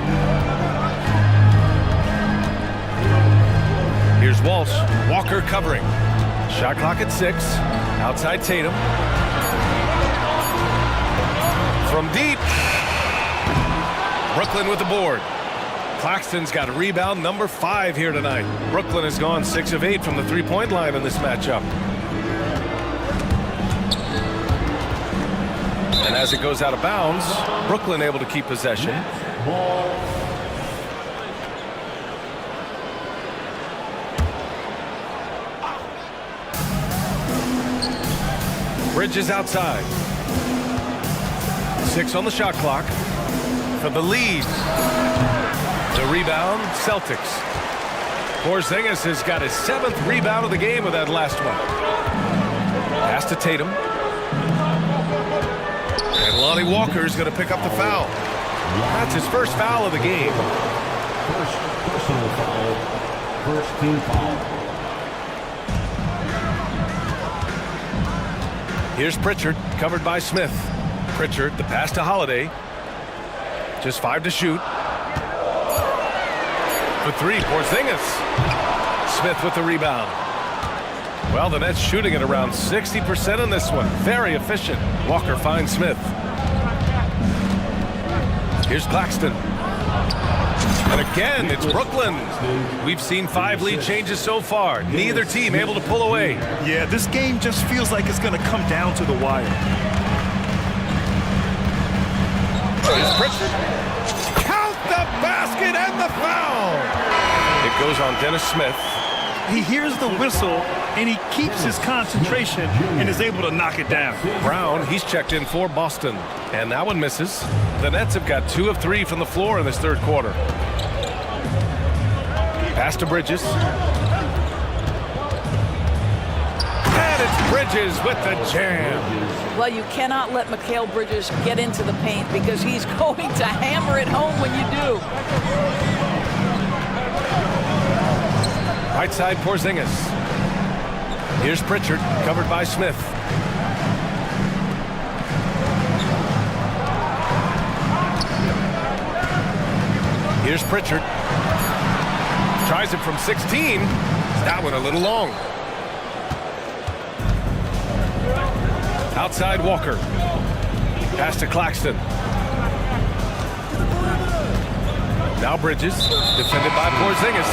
Here's Walsh. Walker covering. Shot clock at 6. Outside Tatum. From deep. Brooklyn with the board. Claxton's got a rebound number 5 here tonight. Brooklyn has gone 6 of 8 from the three-point line in this matchup. And as it goes out of bounds, Brooklyn able to keep possession. Bridges outside. 6 on the shot clock for the lead. The rebound, Celtics. Porzingis has got his 7th rebound of the game with that last one. Pass to Tatum. And Lonnie Walker is going to pick up the foul. That's his first foul of the game. First personal foul. First team foul. Here's Pritchard, covered by Smith. Pritchard, the pass to Holiday. Just 5 to shoot. For 3, Porzingis. Smith with the rebound. Well, the Nets shooting at around 60% in this one. Very efficient. Walker finds Smith. Here's Claxton. And again, it's Brooklyn. We've seen 5 lead changes so far. Neither team able to pull away. Yeah, this game just feels like it's going to come down to the wire. Here's Pritchard. Count the basket and the foul. It goes on Dennis Smith. He hears the whistle, and he keeps his concentration and is able to knock it down. Brown, he's checked in for Boston. And that one misses. The Nets have got 2 of 3 from the floor in this third quarter. Pass to Bridges. And it's Bridges with the jam. Well, you cannot let Mikal Bridges get into the paint because he's going to hammer it home when you do. Right side, Porzingis. Here's Pritchard, covered by Smith. Here's Pritchard. Tries it from 16. That one a little long. Outside Walker. Pass to Claxton. Now Bridges, defended by Porzingis.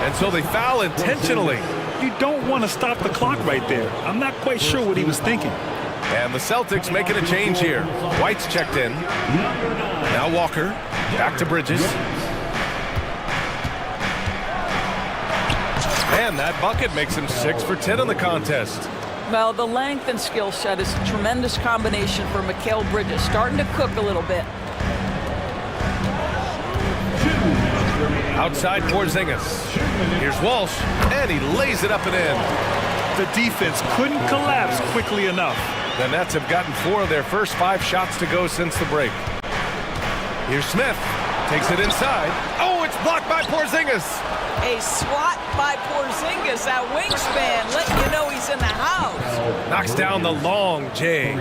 And so they foul intentionally. You don't want to stop the clock right there. I'm not quite sure what he was thinking. And the Celtics making a change here. White's checked in. Now Walker. Back to Bridges. And that bucket makes him 6 for 10 in the contest. Well, the length and skill set is a tremendous combination for Mikal Bridges. Starting to cook a little bit. Outside Porzingis. Here's Walsh, and he lays it up and in. The defense couldn't collapse quickly enough. The Nets have gotten 4 of their first 5 shots to go since the break. Here's Smith. Takes it inside. Oh, it's blocked by Porzingis. A swat by Porzingis, that wingspan, letting you know he's in the house. Knocks down the long J.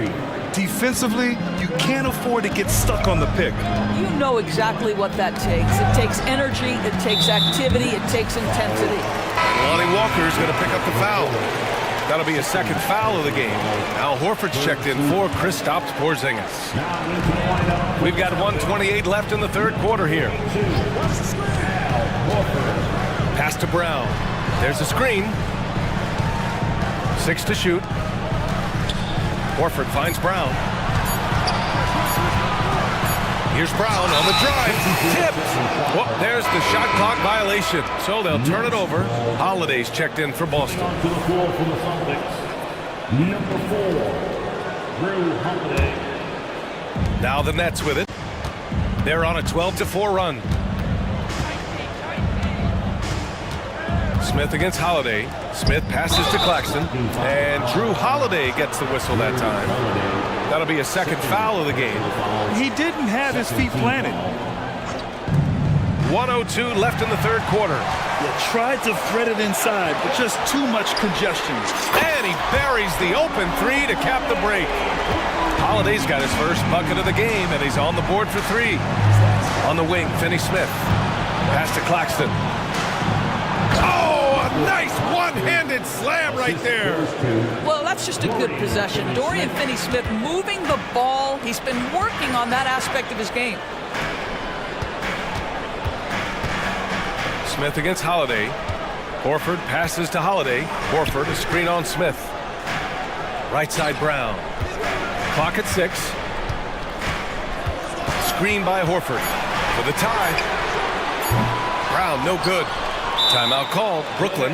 Defensively, you can't afford to get stuck on the pick. You know exactly what that takes. It takes energy, it takes activity, it takes intensity. Lonnie Walker is going to pick up the foul. That'll be a second foul of the game. Al Horford's checked in for Kristaps Porzingis. We've got 1:28 left in the third quarter here. Pass to Brown. There's a screen. 6 to shoot. Horford finds Brown. Here's Brown on the drive. Tipped. Whoop, there's the shot clock violation. So they'll turn it over. Holiday's checked in for Boston. To the floor for the Celtics, number 4, Drew Holiday. Now the Nets with it. They're on a 12-4 run. Smith against Holiday. Smith passes to Claxton. And Drew Holiday gets the whistle that time. That'll be a second foul of the game. He didn't have his feet planted. 1:02 left in the third quarter. Tried to thread it inside, but just too much congestion. And he buries the open three to cap the break. Holiday's got his first bucket of the game, and he's on the board for 3. On the wing, Finney Smith. Pass to Claxton. Oh, a nice one-handed slam right there. Well, that's just a good possession. Dorian Finney-Smith moving the ball. He's been working on that aspect of his game. Smith against Holiday. Horford passes to Holiday. Horford, a screen on Smith. Right side Brown. Clock at 6. Screen by Horford for the tie. Brown, no good. Timeout called, Brooklyn.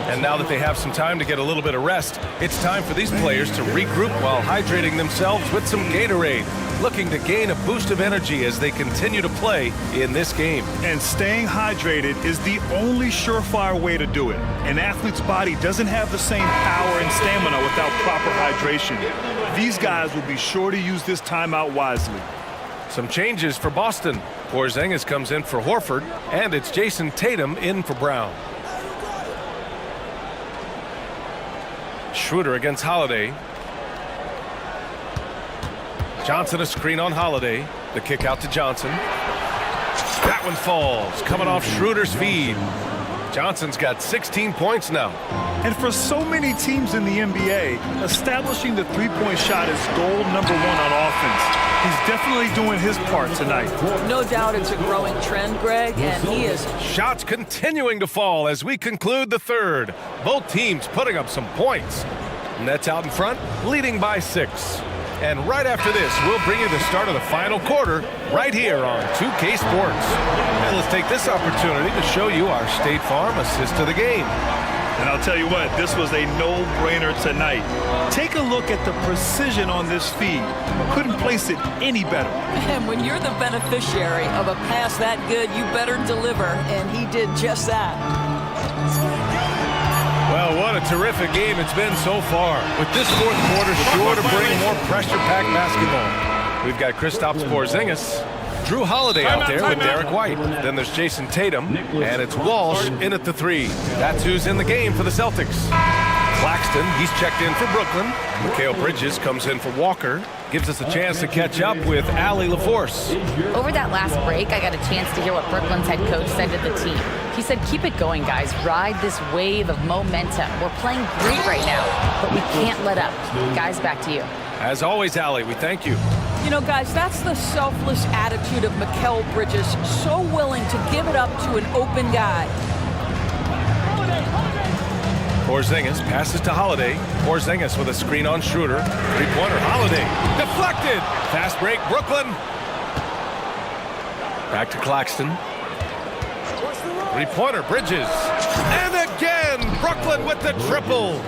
And now that they have some time to get a little bit of rest, it's time for these players to regroup while hydrating themselves with some Gatorade, looking to gain a boost of energy as they continue to play in this game. And staying hydrated is the only surefire way to do it. An athlete's body doesn't have the same power and stamina without proper hydration. These guys will be sure to use this timeout wisely. Some changes for Boston. Porzingis comes in for Horford, and it's Jason Tatum in for Brown. Schroeder against Holiday. Johnson a screen on Holiday. The kick out to Johnson. That one falls, coming off Schroeder's feed. Johnson's got 16 points now. And for so many teams in the NBA, establishing the three-point shot is goal number 1 on offense. He's definitely doing his part tonight. No doubt it's a growing trend, Greg, and he is. Shots continuing to fall as we conclude the third. Both teams putting up some points. Nets out in front, leading by 6. And right after this, we'll bring you the start of the final quarter right here on 2K Sports. And let's take this opportunity to show you our State Farm assist to the game. And I'll tell you what, this was a no-brainer tonight. Take a look at the precision on this feed. Couldn't place it any better. And when you're the beneficiary of a pass that good, you better deliver, and he did just that. Well, what a terrific game it's been so far. With this fourth quarter sure to bring more pressure-packed basketball. We've got Kristaps Porzingis, Drew Holiday out there with Derek White. Then there's Jason Tatum, and it's Walsh in at the 3. That's who's in the game for the Celtics. Claxton, he's checked in for Brooklyn. Mikal Bridges comes in for Walker. Gives us a chance to catch up with Allie LaForce. Over that last break, I got a chance to hear what Brooklyn's head coach said to the team. He said, keep it going, guys. Ride this wave of momentum. We're playing great right now, but we can't let up. Guys, back to you. As always, Allie, we thank you. You know, guys, that's the selfless attitude of Mikal Bridges. So willing to give it up to an open guy. Porzingis passes to Holiday. Porzingis with a screen on Schroeder. Three-pointer, Holiday. Deflected. Fast break, Brooklyn. Back to Claxton. Three-pointer, Bridges. And again, Brooklyn with the triple.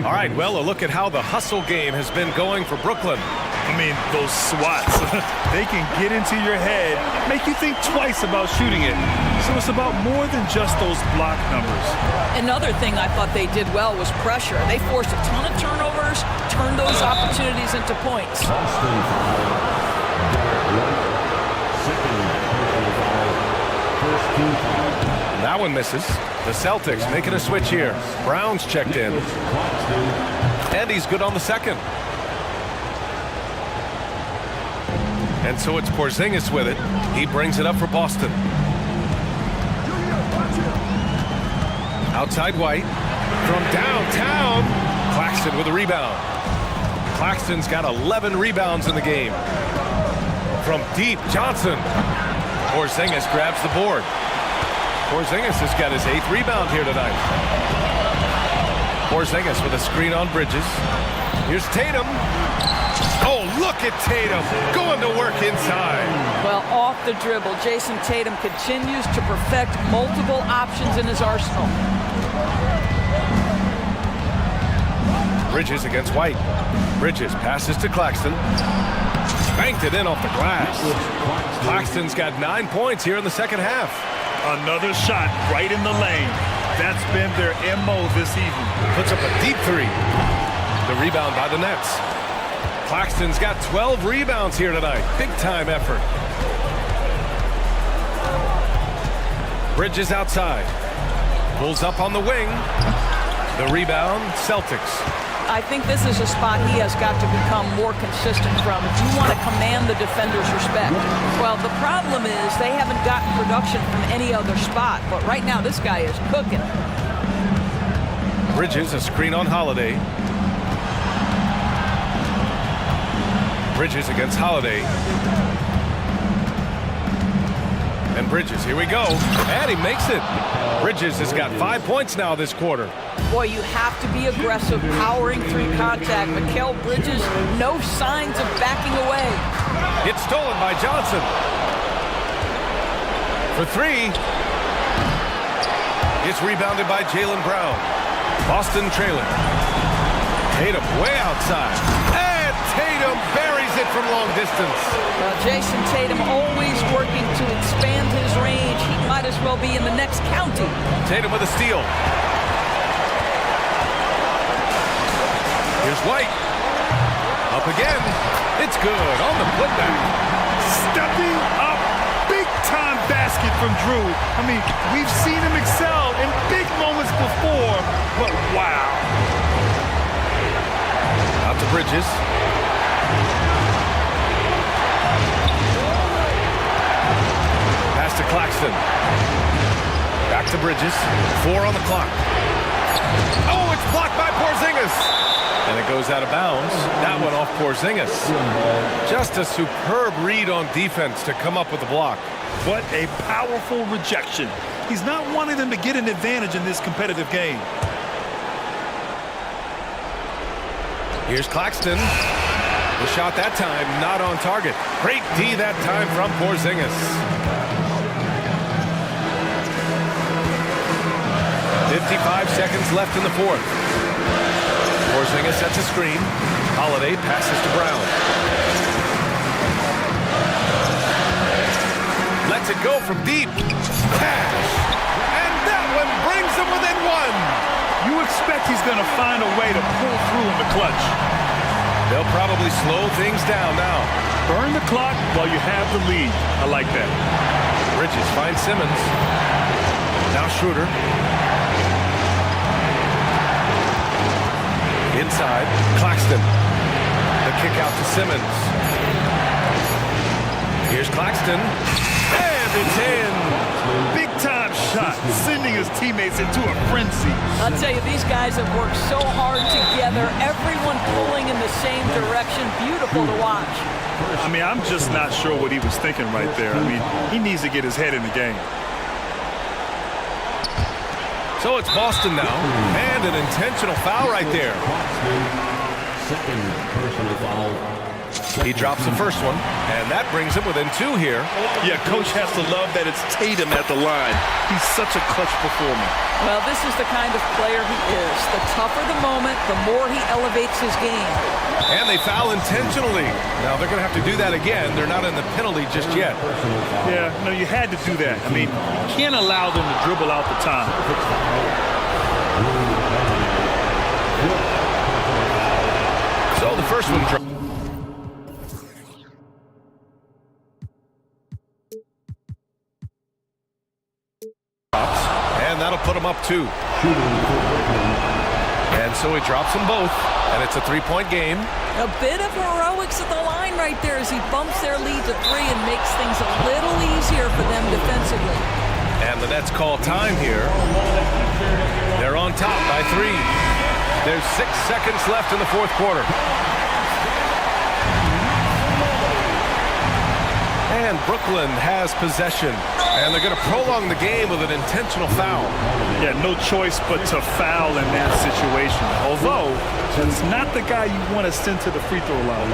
All right, well, a look at how the hustle game has been going for Brooklyn. I mean, those swats, they can get into your head, make you think twice about shooting it. So it's about more than just those block numbers. Another thing I thought they did well was pressure. They forced a ton of turnovers, turned those opportunities into points. That one misses. The Celtics making a switch here. Brown's checked in. And he's good on the second. And so it's Porzingis with it. He brings it up for Boston. Outside White. From downtown, Claxton with a rebound. Claxton's got 11 rebounds in the game. From deep, Johnson. Porzingis grabs the board. Porzingis has got his 8th rebound here tonight. Porzingis with a screen on Bridges. Here's Tatum. Oh, look at Tatum going to work inside. Well, off the dribble, Jason Tatum continues to perfect multiple options in his arsenal. Bridges against White. Bridges passes to Claxton. Banked it in off the glass. Claxton's got 9 points here in the second half. Another shot right in the lane. That's been their MO this evening. Puts up a deep three. The rebound by the Nets. Claxton's got 12 rebounds here tonight. Big time effort. Bridges outside. Pulls up on the wing. The rebound, Celtics. I think this is a spot he has got to become more consistent from if you want to command the defender's respect. Well, the problem is they haven't gotten production from any other spot, but right now this guy is cooking. Bridges, a screen on Holiday. Bridges against Holiday. And Bridges, here we go. And he makes it. Bridges has got 5 points now this quarter. Boy, you have to be aggressive, powering through contact. Mikal Bridges, no signs of backing away. It's stolen by Johnson. For three. It's rebounded by Jaylen Brown. Boston trailing. Tatum way outside. And Tatum buries it from long distance. Well, Jason Tatum always working to expand his range. He might as well be in the next county. Tatum with a steal. Here's White. Up again. It's good on the putback. Stepping up. Big-time basket from Drew. I mean, we've seen him excel in big moments before, but wow. Out to Bridges. Pass to Claxton. Back to Bridges. 4 on the clock. Oh, it's blocked by Porzingis. And it goes out of bounds. That one off Porzingis. Just a superb read on defense to come up with the block. What a powerful rejection. He's not wanting them to get an advantage in this competitive game. Here's Claxton. The shot that time not on target. Great D that time from Porzingis. 55 seconds left in the fourth. Porzingis sets a screen. Holiday passes to Brown. Lets it go from deep. Cash. And that one brings them within one. You expect he's going to find a way to pull through in the clutch. They'll probably slow things down now. Burn the clock while you have the lead. I like that. Bridges finds Simmons. Now Schroeder. Inside, Claxton. The kick out to Simmons. Here's Claxton. And it's in. Big-time shot, sending his teammates into a frenzy. I'll tell you, these guys have worked so hard together. Everyone pulling in the same direction. Beautiful to watch. I mean, I'm just not sure what he was thinking right there. I mean, he needs to get his head in the game. So it's Boston now, and an intentional foul right there. Second personal foul. He drops the first one, and that brings him within 2 here. Yeah, coach has to love that it's Tatum at the line. He's such a clutch performer. Well, this is the kind of player he is. The tougher the moment, the more he elevates his game. And they foul intentionally. Now they're going to have to do that again. They're not in the penalty just yet. Yeah, no, you had to do that. I mean, you can't allow them to dribble out the time. So the first one drops. And that'll put him up 2. And so he drops them both, and it's a 3-point game. A bit of heroics at the line right there as he bumps their lead to 3 and makes things a little easier for them defensively. And the Nets call time here. They're on top by 3. There's 6 seconds left in the fourth quarter. And Brooklyn has possession. And they're going to prolong the game with an intentional foul. Yeah, no choice but to foul in that situation. Although, that's not the guy you want to send to the free throw line.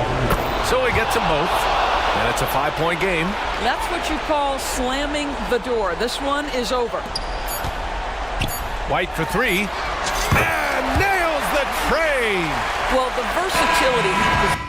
So he gets them both. And it's a 5-point game. That's what you call slamming the door. This one is over. White for three. And nails the train. Well, the versatility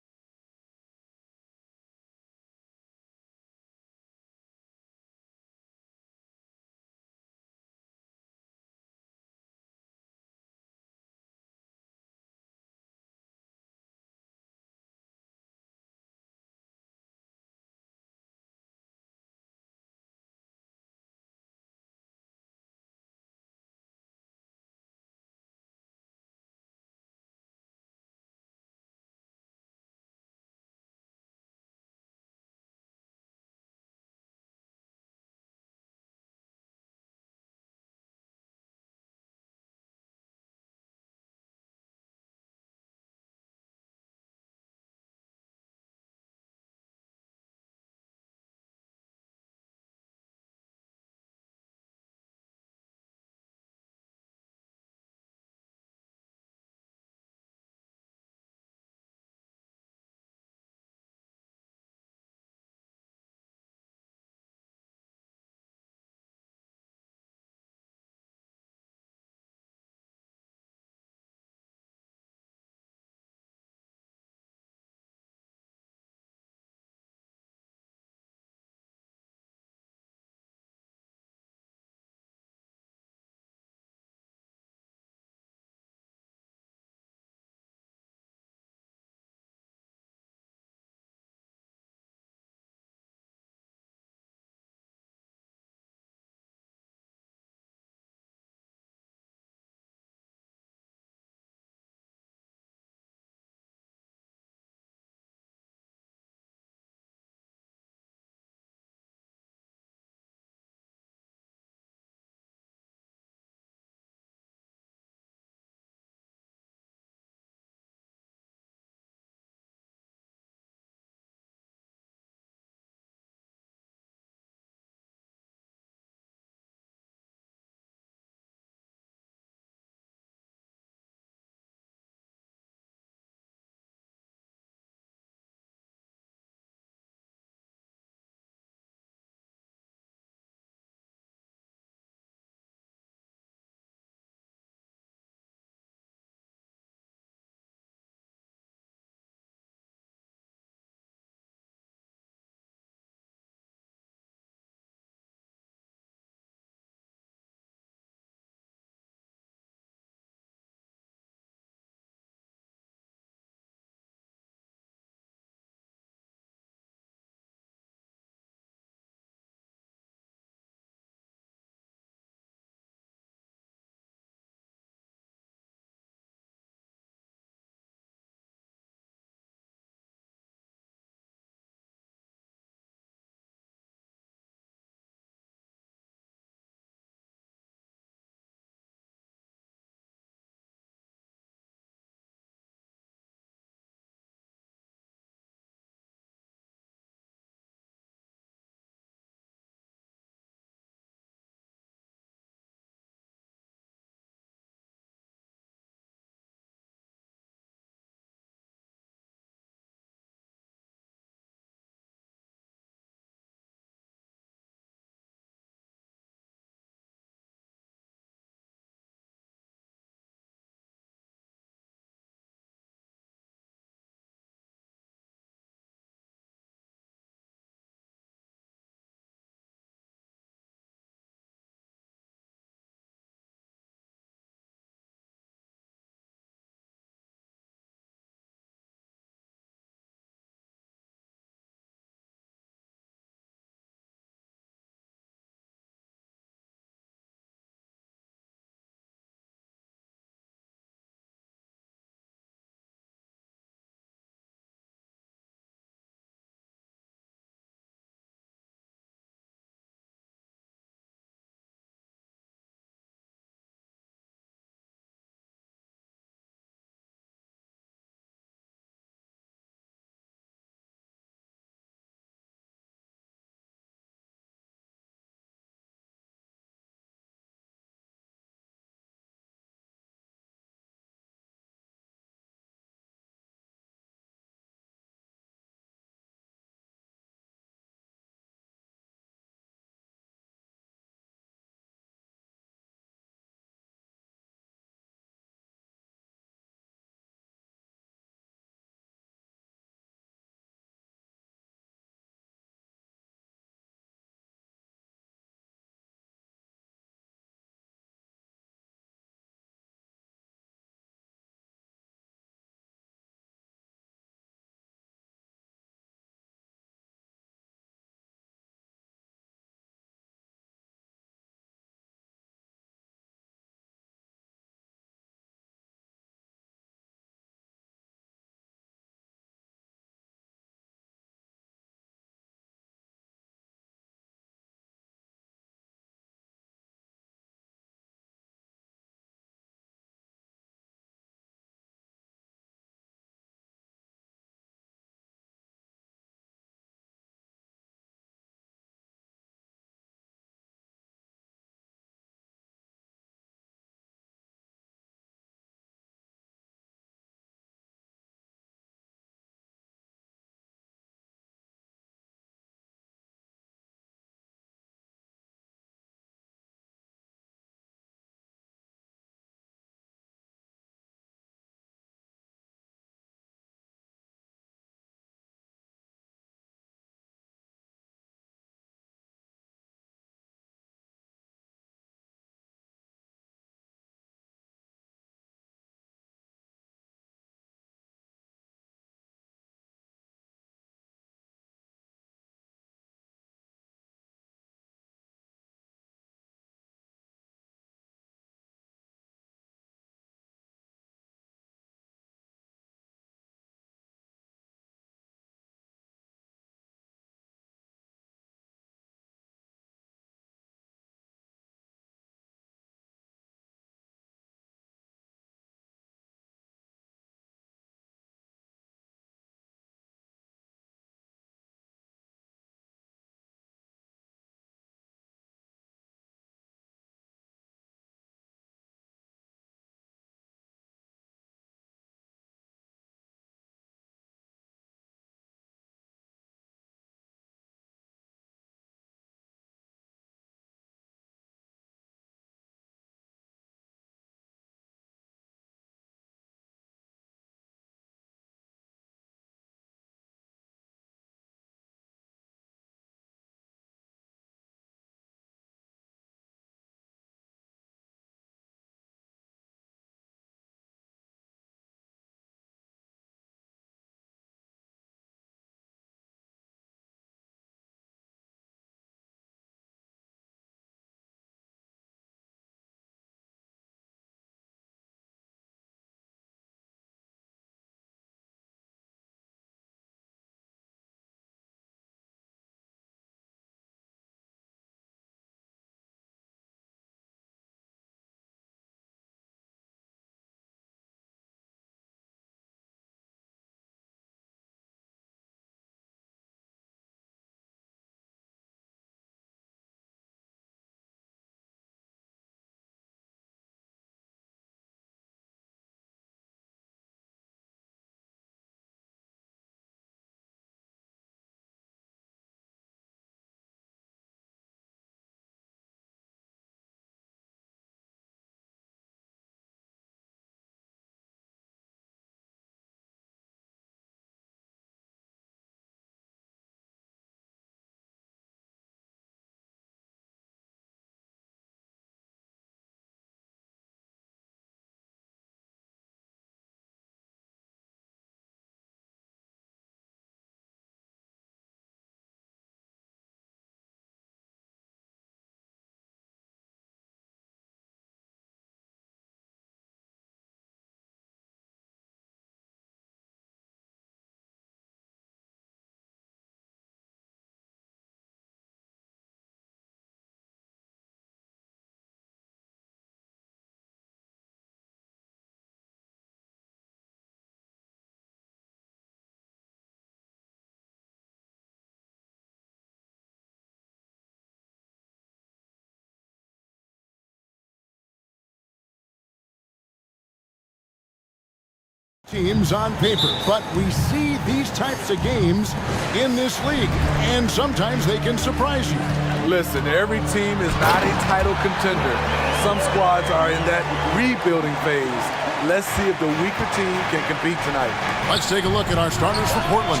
teams on paper, but we see these types of games in this league, and sometimes they can surprise you. Listen, every team is not a title contender. Some squads are in that rebuilding phase. Let's see if the weaker team can compete tonight. Let's take a look at our starters for Portland.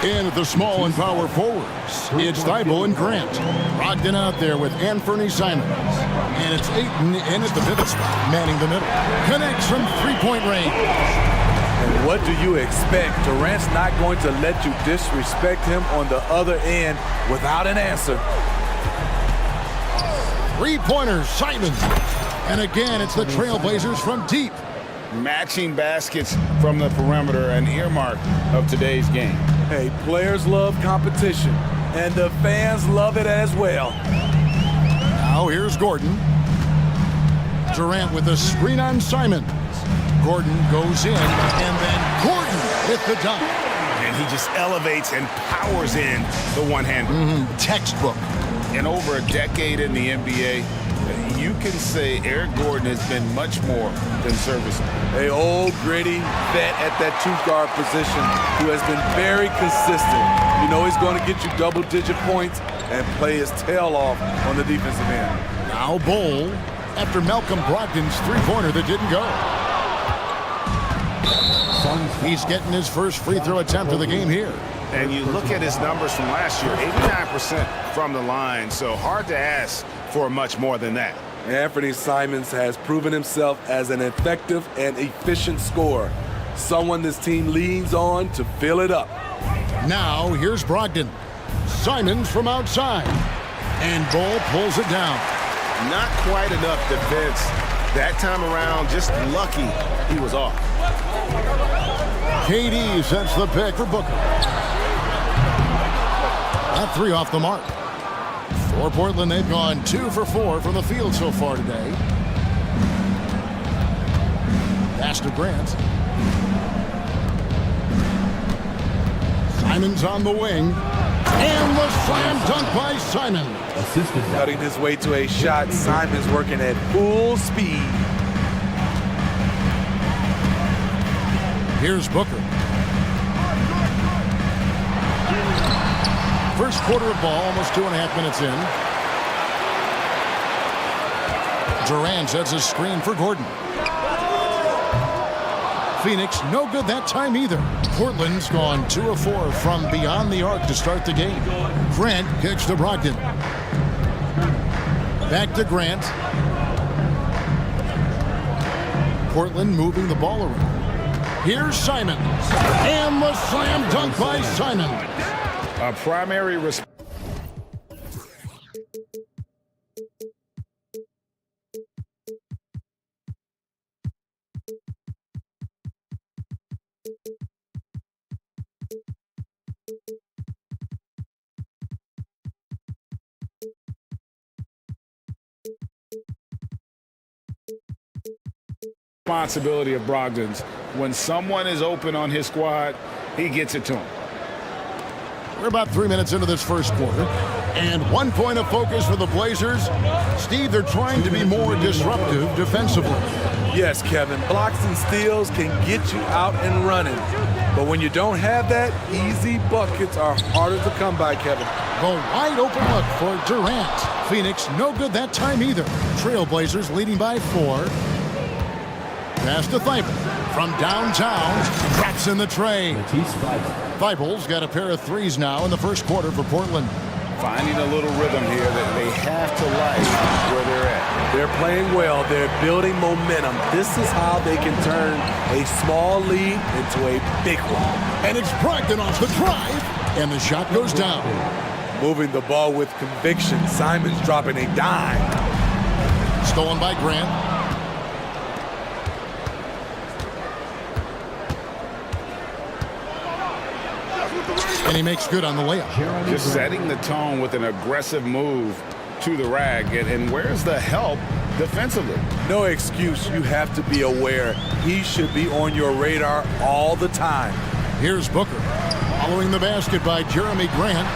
In at the small and power forwards, it's Thibault and Grant. Brogdon out there with Anthony Simons. And it's Ayton in at the pivot spot, manning the middle. Connects from three-point range. And what do you expect? Durant's not going to let you disrespect him on the other end without an answer. Three-pointers, Simons. And again, it's the Trailblazers from deep. Matching baskets from the perimeter, an earmark of today's game. Hey, players love competition, and the fans love it as well. Now here's Gordon. Durant with a screen on Simons. Gordon goes in, and then Gordon with the dunk. And he just elevates and powers in the one-hander. Textbook. In over a decade in the NBA, you can say Eric Gordon has been much more than serviceable. A old, gritty vet at that two-guard position who has been very consistent. You know he's going to get you double-digit points and play his tail off on the defensive end. Now Bol after Malcolm Brogdon's three-pointer that didn't go. He's getting his first free throw attempt of the game here. And you look at his numbers from last year, 89% from the line, so hard to ask for much more than that. Anthony Simons has proven himself as an effective and efficient scorer, someone this team leans on to fill it up. Now here's Brogdon. Simons from outside. And Bol pulls it down. Not quite enough defense that time around, just lucky he was off. KD sets the pick for Booker. That three off the mark. For Portland, they've gone 2 for 4 from the field so far today. Pass to Grant. Simons on the wing. And the slam dunk by Simon. Cutting his way to a shot. Simons working at full speed. Here's Booker. First quarter of ball, almost 2.5 minutes in. Durant sets a screen for Gordon. Phoenix, no good that time either. Portland's gone 2 of 4 from beyond the arc to start the game. Grant kicks to Brogdon. Back to Grant. Portland moving the ball around. Here's Simons. And the slam dunk by Simon. A primary responsibility of Brogdon's. When someone is open on his squad, he gets it to him. We're about 3 minutes into this first quarter, and 1 point of focus for the Blazers. Steve, they're trying to be more disruptive defensively. Yes, Kevin, blocks and steals can get you out and running. But when you don't have that, easy buckets are harder to come by, Kevin. The wide open look for Durant. Phoenix, no good that time either. Trailblazers leading by 4. Pass to Thibault. From downtown, drops in the tray. Thibault's got a pair of threes now in the first quarter for Portland. Finding a little rhythm here that they have to like where they're at. They're playing well. They're building momentum. This is how they can turn a small lead into a big one. And it's Brogdon off the drive, and the shot goes down. Moving the ball with conviction. Simons dropping a dime. Stolen by Grant. And he makes good on the layup. Just setting the tone with an aggressive move to the rag. And where's the help defensively? No excuse. You have to be aware. He should be on your radar all the time. Here's Booker. Following the basket by Jeremy Grant.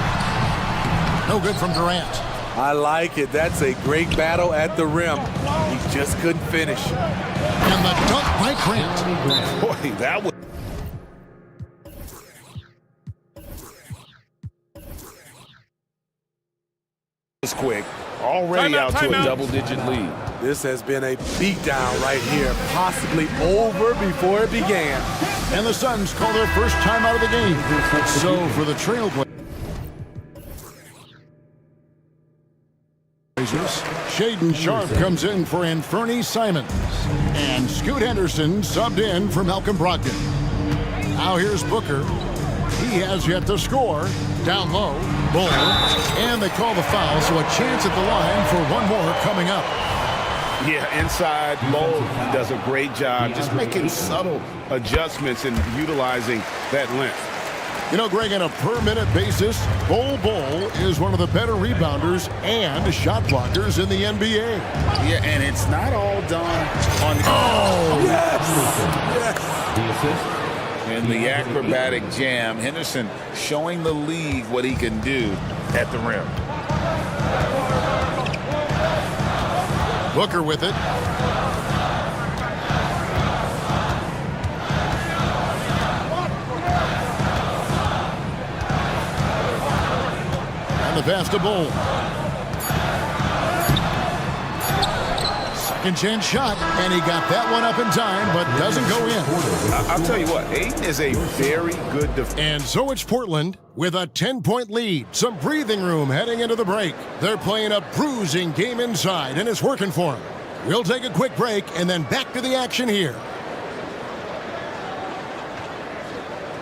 No good from Durant. I like it. That's a great battle at the rim. He just couldn't finish. And the dunk by Grant. Boy, that was... was quick. Already out to a double-digit lead. This has been a beatdown right here, possibly over before it began. And the Suns call their first time out of the game. So for the Trailblazers, Shaden Sharp comes in for Anferny Simons. And Scoot Henderson subbed in for Malcolm Brogdon. Now here's Booker. He has yet to score. Down low, Bull. And they call the foul, so a chance at the line for one more coming up. Yeah, inside low, he does a great job just making subtle adjustments and utilizing that length. You know, Greg, on a per-minute basis, Bull is one of the better rebounders and shot blockers in the NBA. Yeah, and it's not all done on the... Oh! Yes! Yes! The assist. In the acrobatic jam, Henderson showing the league what he can do at the rim. Booker with it. And the pass to Bull. Second chance shot, and he got that one up in time, but doesn't go in. I'll tell you what, Ayton is a very good defender. And so it's Portland with a 10-point lead. Some breathing room heading into the break. They're playing a bruising game inside, and it's working for them. We'll take a quick break and then back to the action here.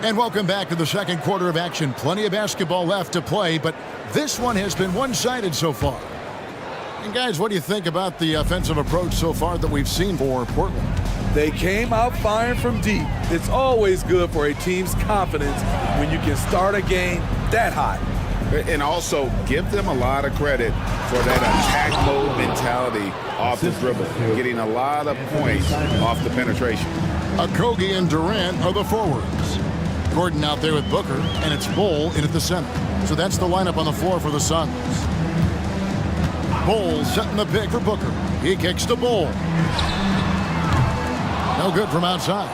And welcome back to the second quarter of action. Plenty of basketball left to play, but this one has been one-sided so far. And guys, what do you think about the offensive approach so far that we've seen for Portland? They came out firing from deep. It's always good for a team's confidence when you can start a game that hot. And also give them a lot of credit for that attack mode mentality off the dribble, getting a lot of points off the penetration. Okogie and Durant are the forwards. Gordon out there with Booker, and it's Bull in at the center. So that's the lineup on the floor for the Suns. Bull setting the pick for Booker. He kicks to Bull. No good from outside.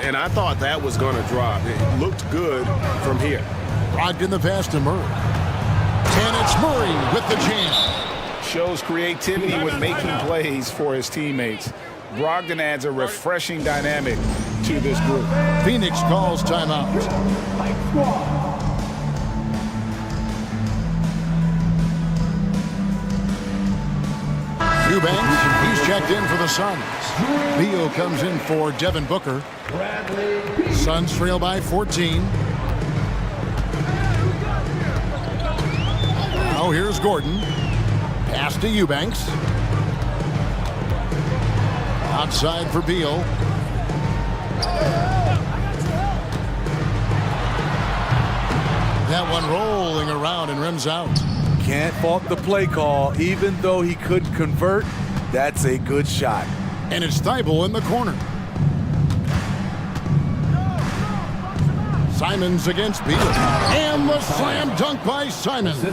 And I thought that was going to drop. It looked good from here. Blocked in the pass to Murray. And it's Murray with the jam. Shows creativity with making plays for his teammates. Brogdon adds a refreshing dynamic to this group. Phoenix calls timeout. Eubanks, he's checked in for the Suns. Beal comes in for Devin Booker. Suns trail by 14. Now here's Gordon. Pass to Eubanks. Outside for Beal. That one rolling around and rims out. Can't fault the play call. Even though he couldn't convert, that's a good shot. And it's Thibault in the corner. Simons against Beal. And the slam dunk by Simons.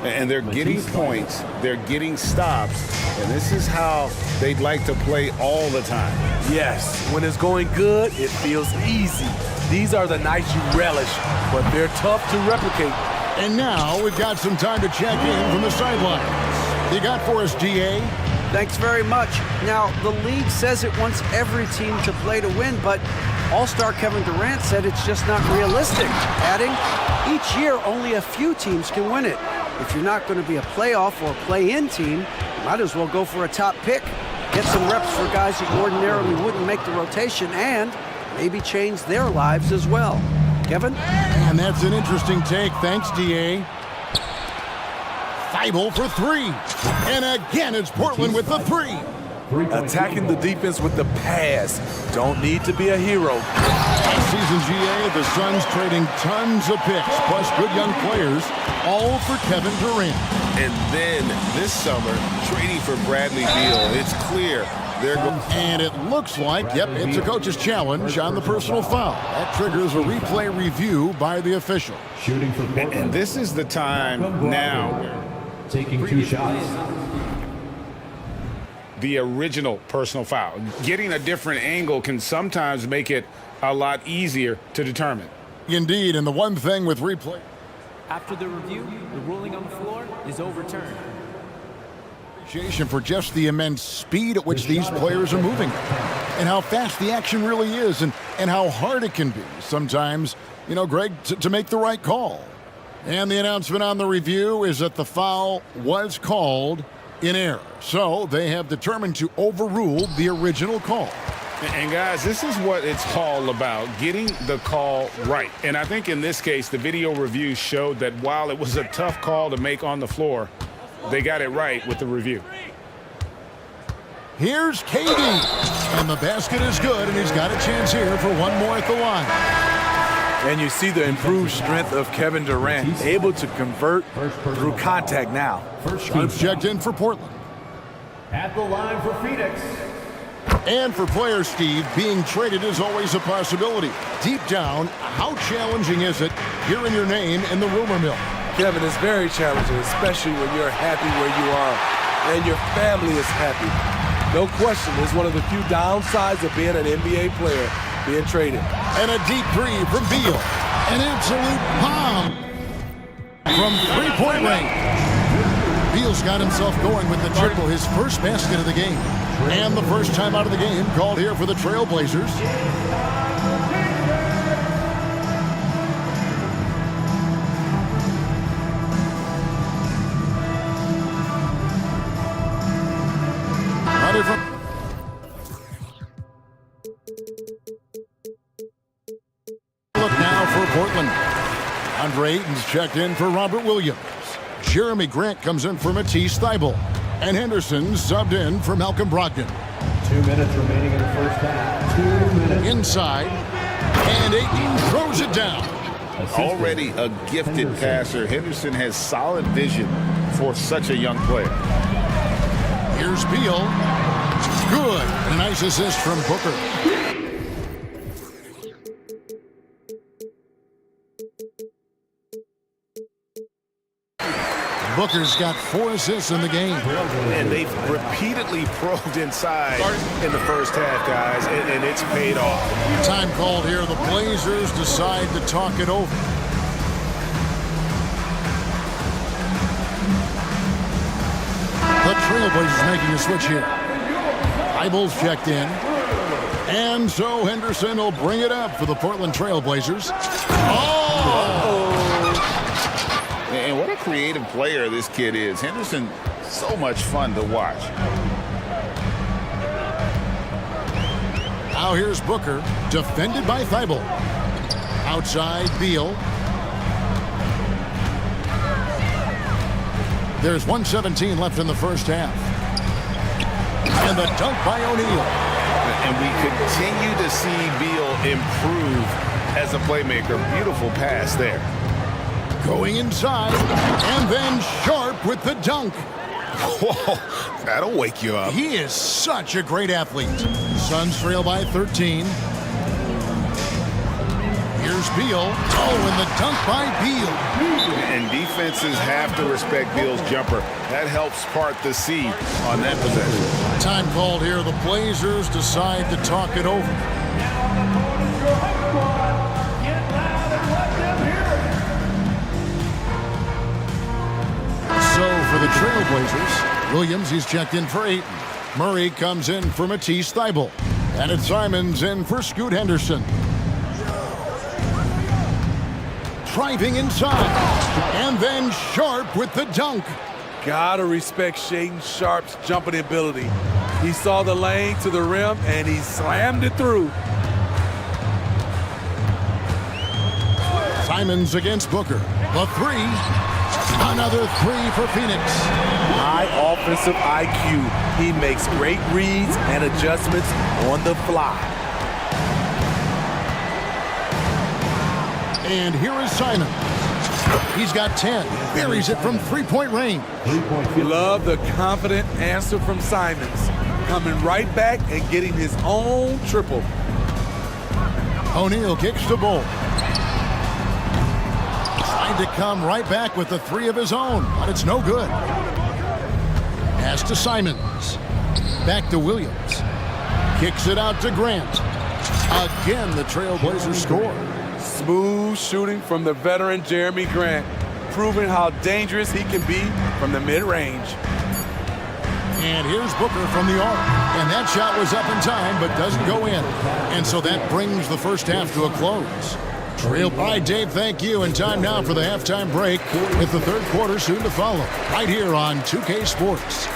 And they're getting points. They're getting stops. And this is how they'd like to play all the time. Yes, when it's going good, it feels easy. These are the nights you relish, but they're tough to replicate. And now we've got some time to check in from the sidelines. You got for us, DA? Thanks very much. Now, the league says it wants every team to play to win, but All-Star Kevin Durant said it's just not realistic, adding, each year only a few teams can win it. If you're not going to be a playoff or play-in team, you might as well go for a top pick, get some reps for guys that ordinarily wouldn't make the rotation, and maybe change their lives as well. Kevin? And that's an interesting take. Thanks, DA. Thibault for three. And again, it's Portland with the three. Attacking the defense with the pass. Don't need to be a hero. Last season, GA, the Suns trading tons of picks, plus good young players, all for Kevin Durant. And then this summer, trading for Bradley Beal. It's clear they're going. And it looks like, yep, it's a coach's challenge on the personal foul. That triggers a replay review by the official. Shooting for Portland. And this is the time now. Taking two shots. The original personal foul. Getting a different angle can sometimes make it a lot easier to determine. Indeed, and the one thing with replay. After the review, the ruling on the floor is overturned. Appreciation for just the immense speed at which these players are moving and how fast the action really is and how hard it can be sometimes, you know, Greg, to make the right call. And the announcement on the review is that the foul was called in error. So they have determined to overrule the original call. And guys, this is what it's all about, getting the call right. And I think in this case, the video review showed that while it was a tough call to make on the floor, they got it right with the review. Here's KD, and the basket is good, and he's got a chance here for one more at the line. And you see the improved strength of Kevin Durant, able to convert through contact now. Sharps checked in for Portland. At the line for Phoenix. And for players, Steve, being traded is always a possibility. Deep down, how challenging is it hearing your name in the rumor mill? Kevin, it's very challenging, especially when you're happy where you are and your family is happy. No question, it's one of the few downsides of being an NBA player, being traded. And a deep three from Beal. An absolute bomb from three-point range. Beal's got himself going with the triple, his first basket of the game. And the first time out of the game called here for the Trailblazers. Look now for Portland. Andre Ayton's checked in for Robert Williams. Jeremy Grant comes in for Matisse Thybulle. And Henderson subbed in for Malcolm Brogdon. 2 minutes remaining in the first half. 2 minutes. Inside. And Ayton throws it down. Already a gifted passer, Henderson has solid vision for such a young player. Here's Beal. Good. And a nice assist from Booker. Booker's got 4 assists in the game. And they've repeatedly probed inside in the first half, guys, and it's paid off. Time called here. The Blazers decide to talk it over. The Trailblazers making a switch here. Eibel's checked in. And so Henderson will bring it up for the Portland Trailblazers. Oh! And what a creative player this kid is. Henderson, so much fun to watch. Now here's Booker, defended by Thybulle. Outside, Beal. There's 1:17 left in the first half. And the dunk by O'Neal. And we continue to see Beal improve as a playmaker. Beautiful pass there. Going inside, and then Sharp with the dunk. Whoa, that'll wake you up. He is such a great athlete. Suns trail by 13. Here's Beal. Oh, and the dunk by Beal. And defenses have to respect Beal's jumper. That helps part the sea on that possession. Time called here. The Blazers decide to talk it over. So for the Trailblazers, Williams, he's checked in for Ayton. Murray comes in for Matisse Thybulle. And it's Simons in for Scoot Henderson. Driving inside. And then Sharp with the dunk. Gotta respect Shaedon Sharp's jumping ability. He saw the lane to the rim and he slammed it through. Simons against Booker. The three. Another three for Phoenix. High offensive IQ. He makes great reads and adjustments on the fly. And here is Simons. He's got 10. Buries it from three-point range. Love the confident answer from Simons. Coming right back and getting his own triple. O'Neal kicks the ball. Trying to come right back with the three of his own, but it's no good. Pass to Simons. Back to Williams. Kicks it out to Grant. Again, the Trailblazers score. Smooth shooting from the veteran Jeremy Grant. proving how dangerous he can be from the mid-range. And here's Booker from the arc. And that shot was up in time, but doesn't go in. And so that brings the first half to a close. All right, Dave, thank you. And time now for the halftime break with the third quarter soon to follow. Right here on 2K Sports.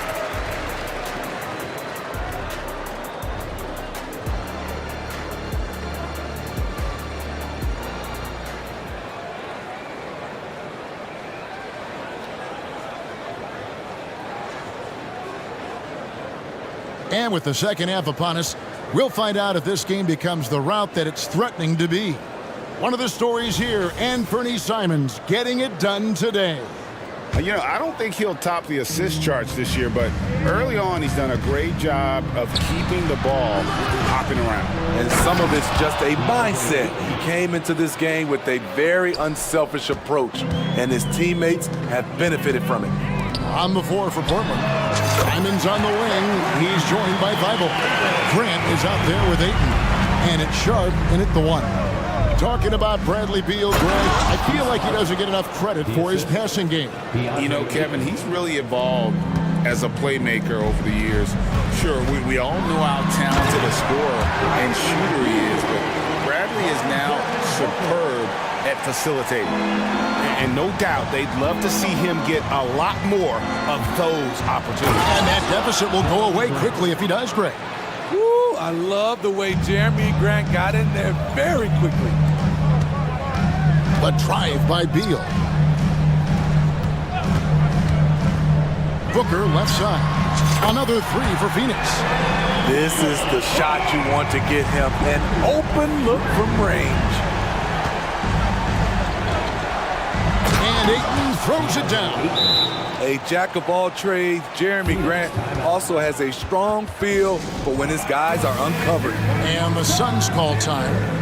And with the second half upon us, we'll find out if this game becomes the route that it's threatening to be. One of the stories here, Anthony Simons getting it done today. You know, I don't think he'll top the assist charts this year, but early on he's done a great job of keeping the ball hopping around. And some of it's just a mindset. He came into this game with a very unselfish approach, and his teammates have benefited from it. On the floor for Portland. Simons on the wing. He's joined by Thibault. Grant is out there with Ayton. And it's Sharp in at the one. Talking about Bradley Beal, Greg, I feel like he doesn't get enough credit for his passing game. You know, Kevin, he's really evolved as a playmaker over the years. Sure, we all know how talented a scorer and shooter he is, but Bradley is now superb at facilitating. And no doubt they'd love to see him get a lot more of those opportunities. And that deficit will go away quickly if he does, Greg. Woo, I love the way Jeremy Grant got in there very quickly. A drive by Beal. Booker left side. Another three for Phoenix. This is the shot you want to get him. An open look from range. And Ayton throws it down. A jack of all trades, Jeremy Grant also has a strong feel for when his guys are uncovered. And the Suns call time.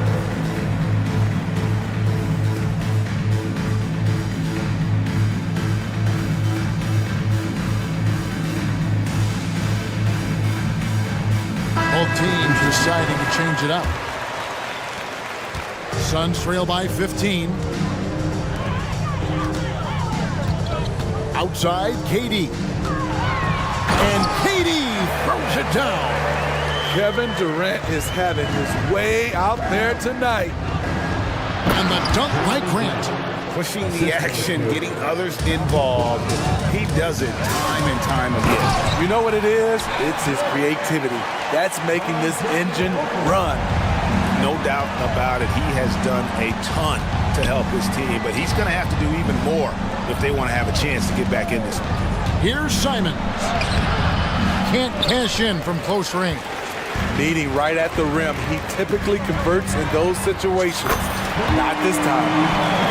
Both teams deciding to change it up. Suns trail by 15. Outside, KD. And KD throws it down. Kevin Durant is having his way out there tonight. And the dunk by Grant. Pushing the action, getting others involved. He does it time and time again. You know what it is? It's his creativity. That's making this engine run. No doubt about it. He has done a ton to help his team, but he's going to have to do even more if they want to have a chance to get back in this one. Here's Simons. Can't cash in from close range. Meeting right at the rim. He typically converts in those situations. Not this time.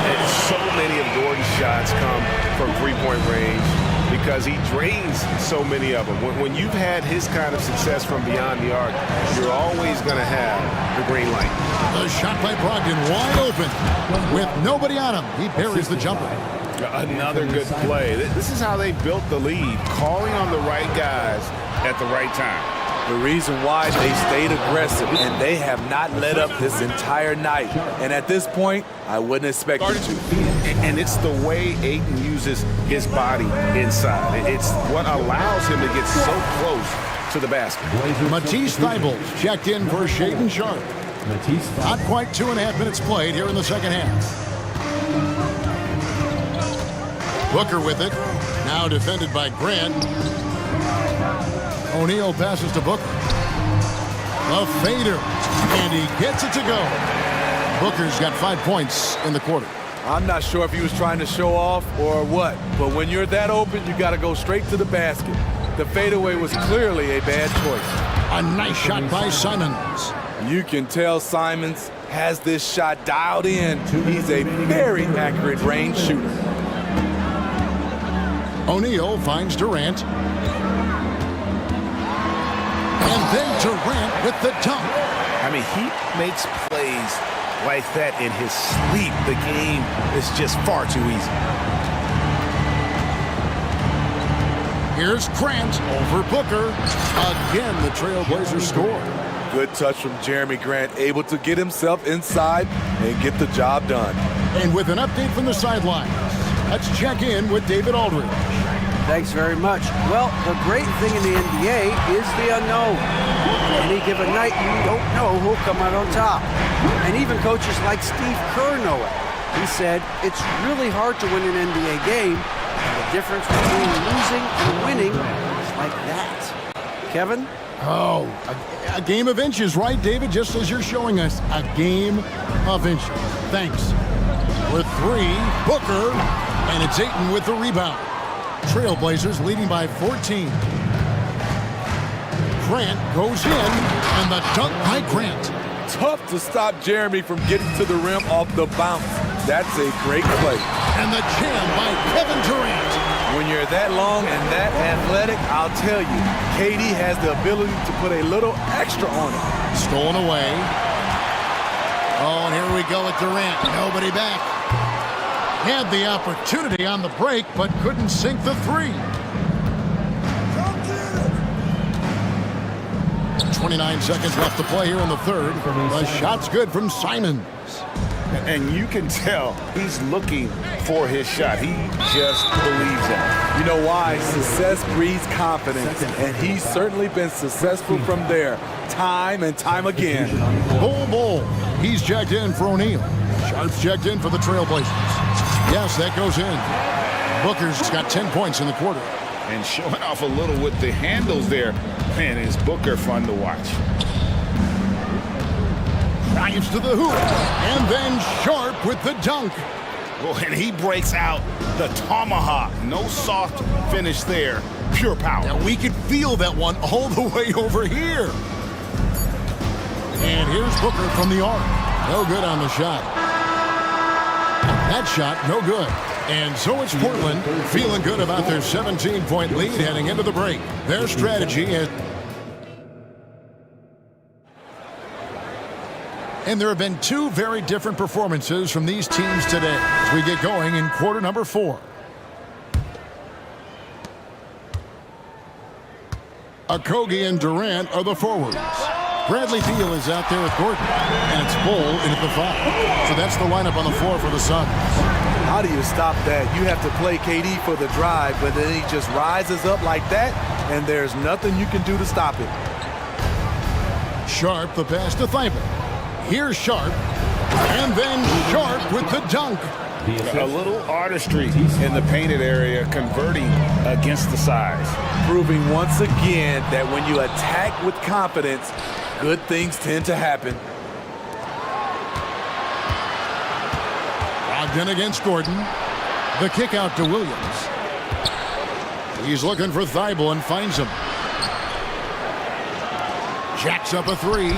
And so many of Gordon's shots come from three-point range because he drains so many of them. When you've had his kind of success from beyond the arc, you're always going to have the green light. The shot by Brogdon wide open. With nobody on him, he buries the jumper. Another good play. This is how they built the lead, calling on the right guys at the right time. The reason why they stayed aggressive, and they have not let up this entire night. And at this point, I wouldn't expect it to. And it's the way Ayton uses his body inside. It's what allows him to get so close to the basket. Matisse Thybulle checked in for Shaedon Sharpe. Not quite 2.5 minutes played here in the second half. Booker with it. Now defended by Grant. O'Neal passes to Booker. A fader. And he gets it to go. Booker's got 5 points in the quarter. I'm not sure if he was trying to show off or what, but when you're that open, you got to go straight to the basket. The fadeaway was clearly a bad choice. A nice shot by Simons. You can tell Simons has this shot dialed in. He's a very accurate range shooter. O'Neal finds Durant. And then Durant with the dunk. I mean, he makes plays like that in his sleep. The game is just far too easy. Here's Grant over Booker. Again, the Trailblazers score. Good touch from Jeremy Grant, able to get himself inside and get the job done. And with an update from the sideline, Let's check in with David Aldridge. Thanks very much. Well, the great thing in the NBA is the unknown. Any given night, you don't know who'll come out on top. And even coaches like Steve Kerr know it. He said, it's really hard to win an NBA game, and the difference between losing and winning is like that. Kevin? Oh, a game of inches, right, David? Just as you're showing us, a game of inches. Thanks. With 3, Booker, and it's Ayton with the rebound. Trailblazers leading by 14. Grant goes in, and the dunk by Grant. Tough to stop Jeremy from getting to the rim off the bounce. That's a great play. And the jam by Kevin Durant. When you're that long and that athletic, I'll tell you, KD has the ability to put a little extra on it. Stolen away. Oh, and here we go with Durant. Nobody back. Had the opportunity on the break, but couldn't sink the 3. 29 seconds left to play here in the third. The shot's good from Simons. And you can tell he's looking for his shot. He just believes in it. You know why? Success breeds confidence, and he's certainly been successful from there, time and time again. Bull. He's checked in for O'Neal. Sharp's checked in for the Trailblazers. Yes, that goes in. Booker's got 10 points in the quarter. And showing off a little with the handles there. Man, is Booker fun to watch. Drives to the hoop. And then Sharp with the dunk. Oh, and he breaks out the tomahawk. No soft finish there. Pure power. Now we could feel that one all the way over here. And here's Booker from the arc. No good on the shot. That shot, no good. And so it's Portland feeling good about their 17-point lead heading into the break. Their strategy is... And there have been 2 very different performances from these teams today as we get going in quarter number 4. Okogie and Durant are the forwards. Bradley Beal is out there with Gordon, and it's Bull in at the 5. So that's the lineup on the floor for the Suns. How do you stop that? You have to play KD for the drive, but then he just rises up like that, and there's nothing you can do to stop it. Sharp, the pass to Thibault. Here's Sharp, and then Sharp with the dunk. A little artistry in the painted area, converting against the size. Proving once again that when you attack with confidence, good things tend to happen. Ogden against Gordon. The kick out to Williams. He's looking for Thibault and finds him. Jacks up a 3.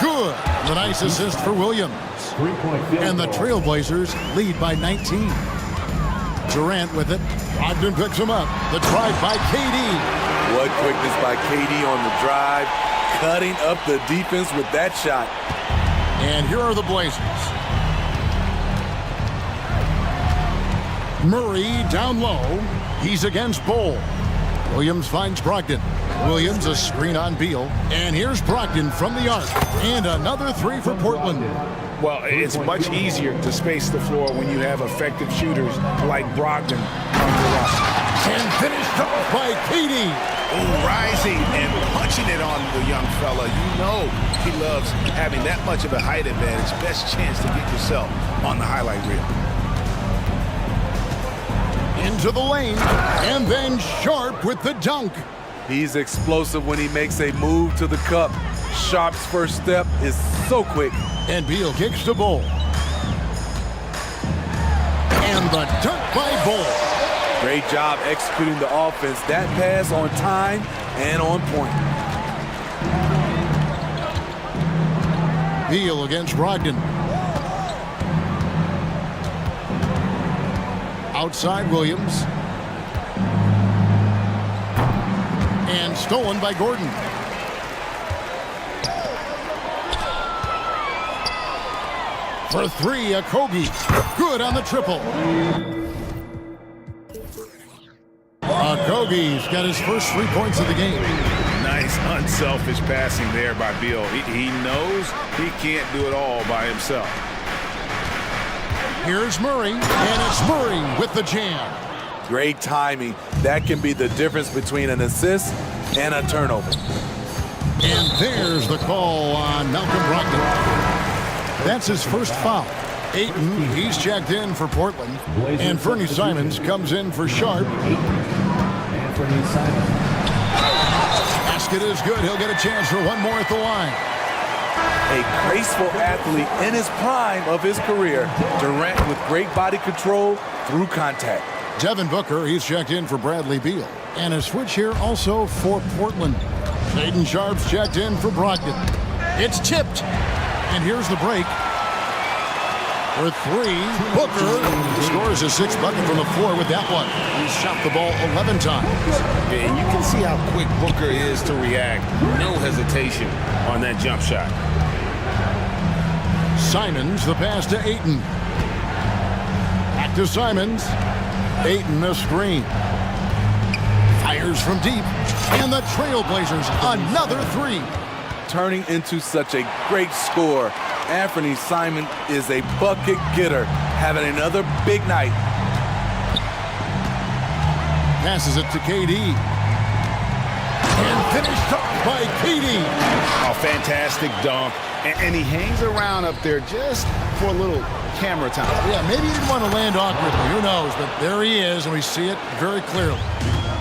Good. The nice assist for Williams. And the Trailblazers lead by 19. Durant with it. Ogden picks him up. The drive by KD. What quickness by KD on the drive. Cutting up the defense with that shot. And here are the Blazers. Murray down low. He's against Bull. Williams finds Brogdon. Williams a screen on Beal. And here's Brogdon from the arc. And another 3 for Portland. Well, it's much easier to space the floor when you have effective shooters like Brogdon on the roster. And finished off by KD. Oh, rising and punching it on the young fella. You know he loves having that much of a height advantage. Best chance to get yourself on the highlight reel. Into the lane, and then Sharp with the dunk. He's explosive when he makes a move to the cup. Sharp's first step is so quick. And Beal kicks to Bull. And the dunk by Bull. Great job executing the offense. That pass on time and on point. Beal against Brogdon. Outside Williams. And stolen by Gordon. For 3, Okogie. Good on the triple. Okogie's got his first 3 points of the game. Nice unselfish passing there by Beal. He knows he can't do it all by himself. Here's Murray, and it's Murray with the jam. Great timing. That can be the difference between an assist and a turnover. And there's the call on Malcolm Brogdon. That's his first foul. Ayton, he's checked in for Portland. And Fernie Simons comes in for Sharp. Basket is good. He'll get a chance for one more at the line. A graceful athlete in his prime of his career. Durant with great body control through contact. Devin Booker, he's checked in for Bradley Beal. And a switch here also for Portland. Shaedon Sharp's checked in for Brogdon. It's tipped. And here's the break. For three, Booker scores a sixth bucket from the floor with that one. He's shot the ball 11 times. And you can see how quick Booker is to react. No hesitation on that jump shot. Simons, the pass to Ayton. Back to Simons. Ayton, a screen. Fires from deep. And the Trailblazers, another three. Turning into such a great score. Anthony Simon is a bucket getter, having another big night. Passes it to KD. And finished up by KD. A fantastic dunk. And he hangs around up there just for a little camera time. Yeah, maybe he didn't want to land awkwardly. Who knows? But there he is, and we see it very clearly.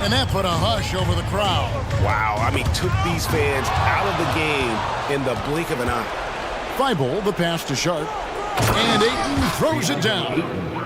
And that put a hush over the crowd. Wow, I mean, took these fans out of the game in the blink of an eye. Thibault, the pass to Sharp. And Ayton throws it down.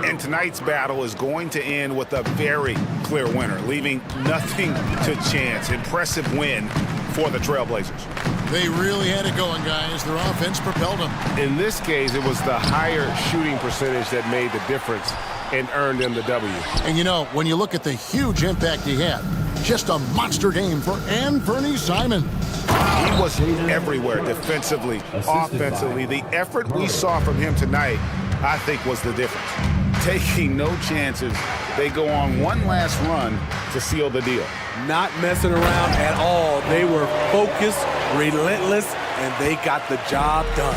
And tonight's battle is going to end with a very clear winner, leaving nothing to chance. Impressive win for the Trailblazers. They really had it going, guys. Their offense propelled them. In this case, it was the higher shooting percentage that made the difference and earned them the W. And you know, when you look at the huge impact he had, just a monster game for Anthony Simon. He was everywhere defensively, offensively. The effort we saw from him tonight, I think, was the difference. Taking no chances, they go on one last run to seal the deal. Not messing around at all. They were focused, relentless, and they got the job done.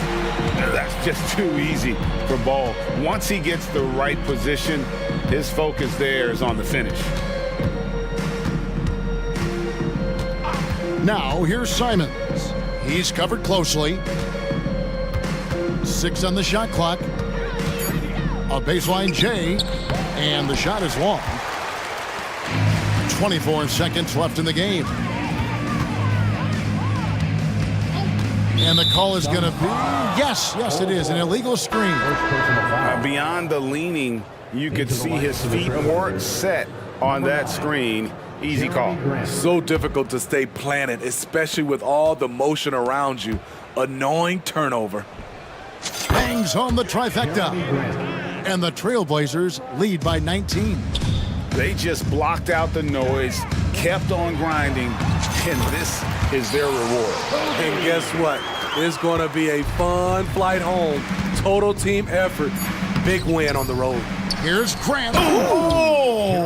That's just too easy for Ball. Once he gets the right position, his focus there is on the finish. Now, here's Simons. He's covered closely. 6 on the shot clock. A baseline J, and the shot is long. 24 seconds left in the game. And the call is going to be, yes, it is, an illegal screen. Beyond the leaning, you could see his feet weren't set on that screen. Easy call. So difficult to stay planted, especially with all the motion around you. Annoying turnover. Bangs home the trifecta. And the Trailblazers lead by 19. They just blocked out the noise, kept on grinding, and this is their reward. And guess what? It's going to be a fun flight home. Total team effort. Big win on the road. Here's Grant. Oh!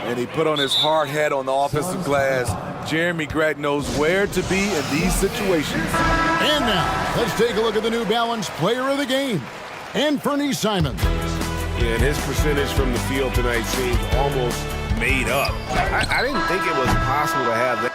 And he put on his hard hat on the offensive glass. Jeremy Grant knows where to be in these situations. And now, let's take a look at the New Balance player of the game, Anthony Simons. Yeah, and his percentage from the field tonight seemed almost made up. I didn't think it was possible to have that.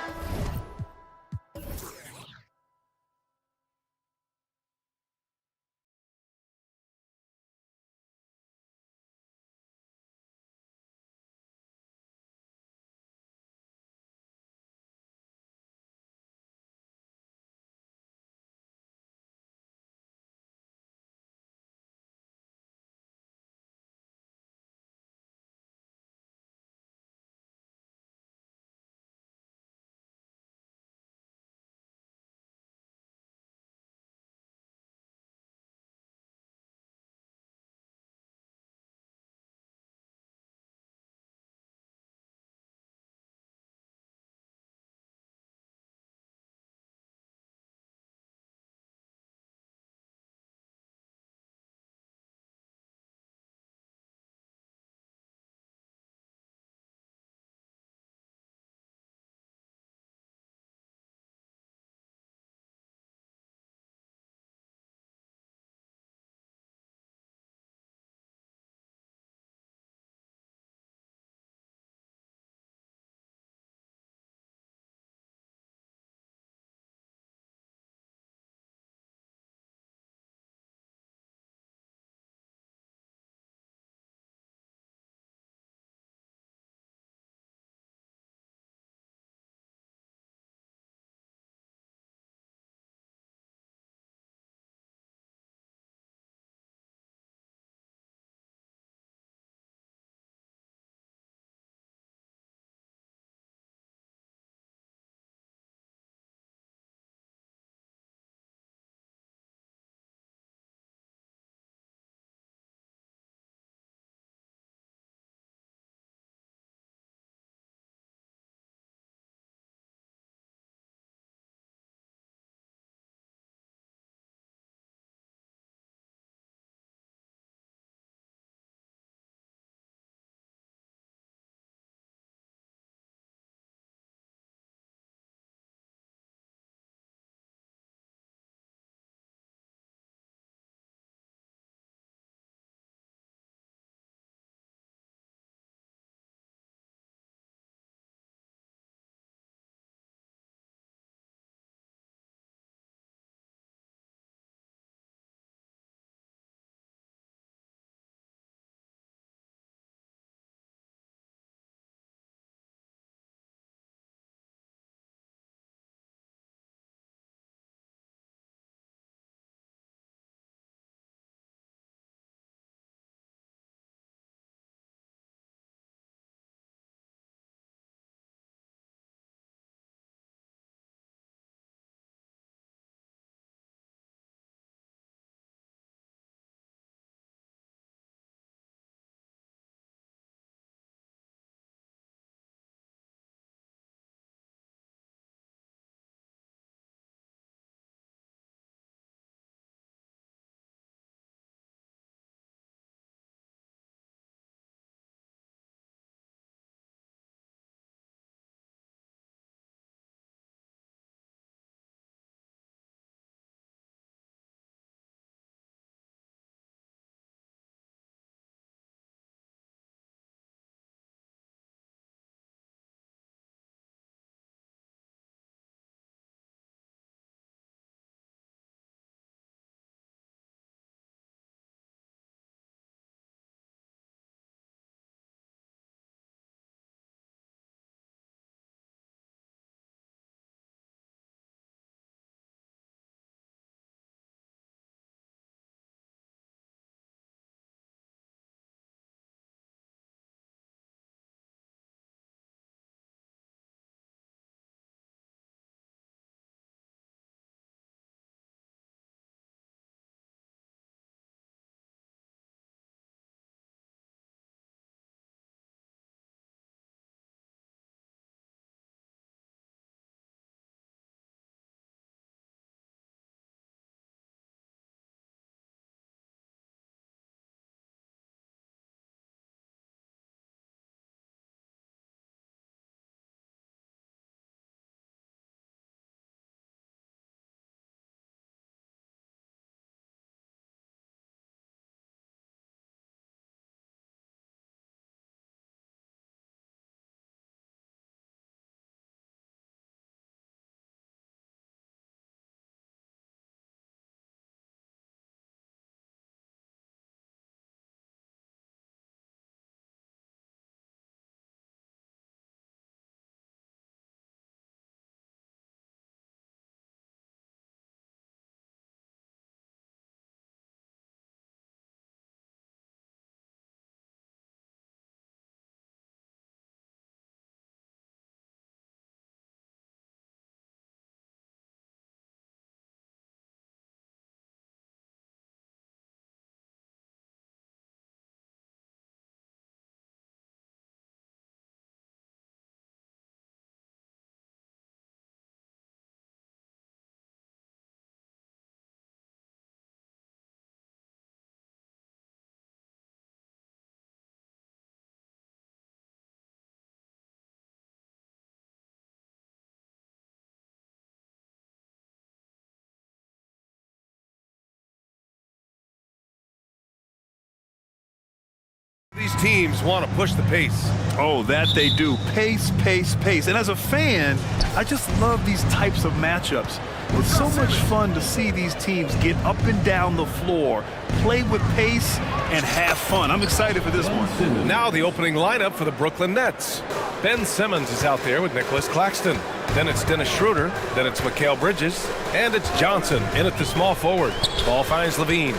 These teams want to push the pace. Oh, that they do. Pace, pace, pace. And as a fan, I just love these types of matchups. It's so much fun to see these teams get up and down the floor, play with pace, and have fun. I'm excited for this one. Now the opening lineup for the Brooklyn Nets. Ben Simmons is out there with Nicholas Claxton. Then it's Dennis Schroeder. Then it's Mikal Bridges. And it's Johnson in at the small forward. Ball finds Levine.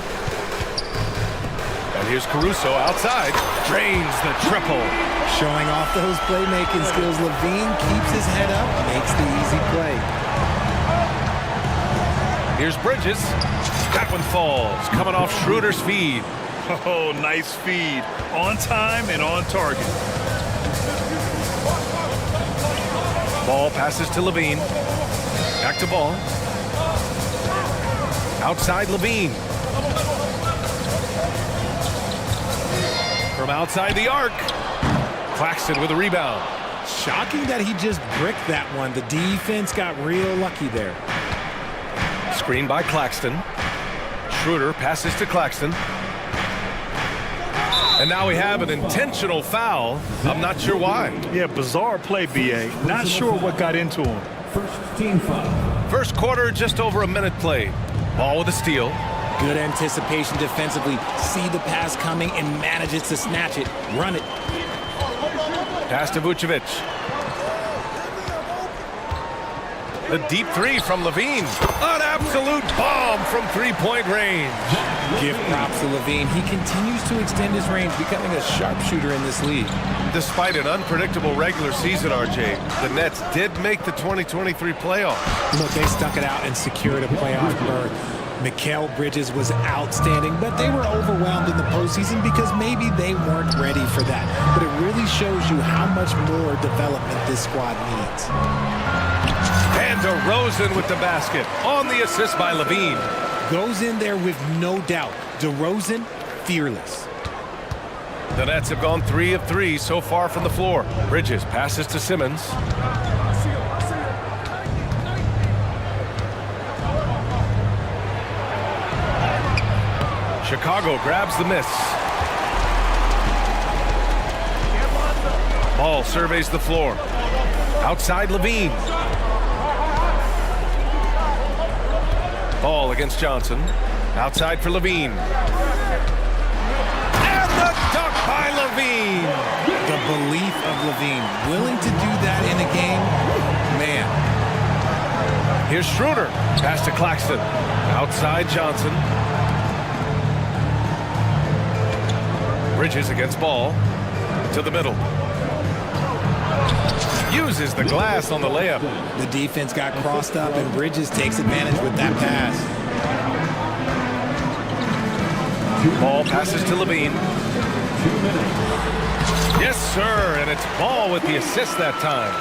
And here's Caruso outside. Drains the triple. Showing off those playmaking skills. Levine keeps his head up, makes the easy play. Here's Bridges. That one falls. Coming off Schroeder's feed. Oh, nice feed. On time and on target. Ball passes to Levine. Back to Ball. Outside Levine. From outside the arc. Claxton with a rebound. Shocking that he just bricked that one. The defense got real lucky there. Screen by Claxton. Schroeder passes to Claxton. And now we have an intentional foul. I'm not sure why. Yeah, bizarre play, B.A. Not sure what got into him. First team foul. First quarter, just over a minute played. Ball with a steal. Good anticipation defensively. See the pass coming and manages to snatch it. Run it. Pass to Vucevic. The deep three from Levine. An absolute bomb from three-point range. Give props to Levine. He continues to extend his range, becoming a sharpshooter in this league. Despite an unpredictable regular season, RJ, the Nets did make the 2023 playoffs. Look, they stuck it out and secured a playoff berth. Mikal Bridges was outstanding, but they were overwhelmed in the postseason because maybe they weren't ready for that. But it really shows you how much more development this squad needs. And DeRozan with the basket on the assist by Levine. Goes in there with no doubt. DeRozan, fearless. The Nets have gone 3 of 3 so far from the floor. Bridges passes to Simmons. Chicago grabs the miss. Ball surveys the floor. Outside Levine. Ball against Johnson. Outside for Levine. And the dunk by Levine. The belief of Levine. Willing to do that in a game. Man. Here's Schroeder. Pass to Claxton. Outside Johnson. Bridges against Ball. To the middle. Uses the glass on the layup. The defense got crossed up, and Bridges takes advantage with that pass. Ball passes to Levine. Yes, sir, and it's Ball with the assist that time.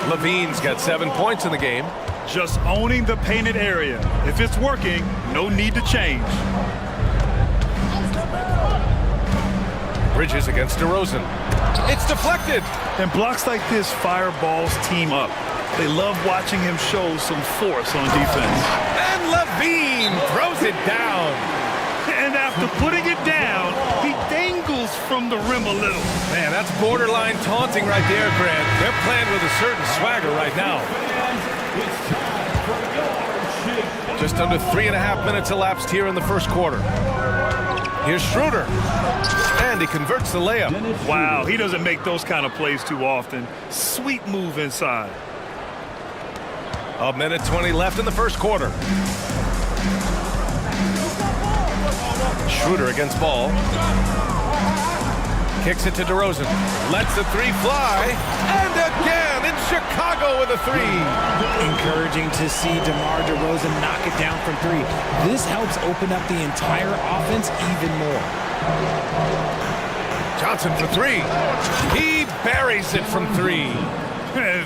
Levine's got 7 points in the game. Just owning the painted area. If it's working, no need to change. Bridges against DeRozan. It's deflected. And blocks like this fire Ball's team up. They love watching him show some force on defense. And Levine throws it down. And after putting it down, he dangles from the rim a little. Man, that's borderline taunting right there, Grant. They're playing with a certain swagger right now. Just under 3.5 minutes elapsed here in the first quarter. Here's Schroeder. And he converts the layup. Wow, he doesn't make those kind of plays too often. Sweet move inside. A minute 20 left in the first quarter. Schroeder against Ball. Kicks it to DeRozan. Lets the three fly. And again in Chicago with a three. Encouraging to see DeMar DeRozan knock it down from three. This helps open up the entire offense even more. Johnson for three. He buries it from three.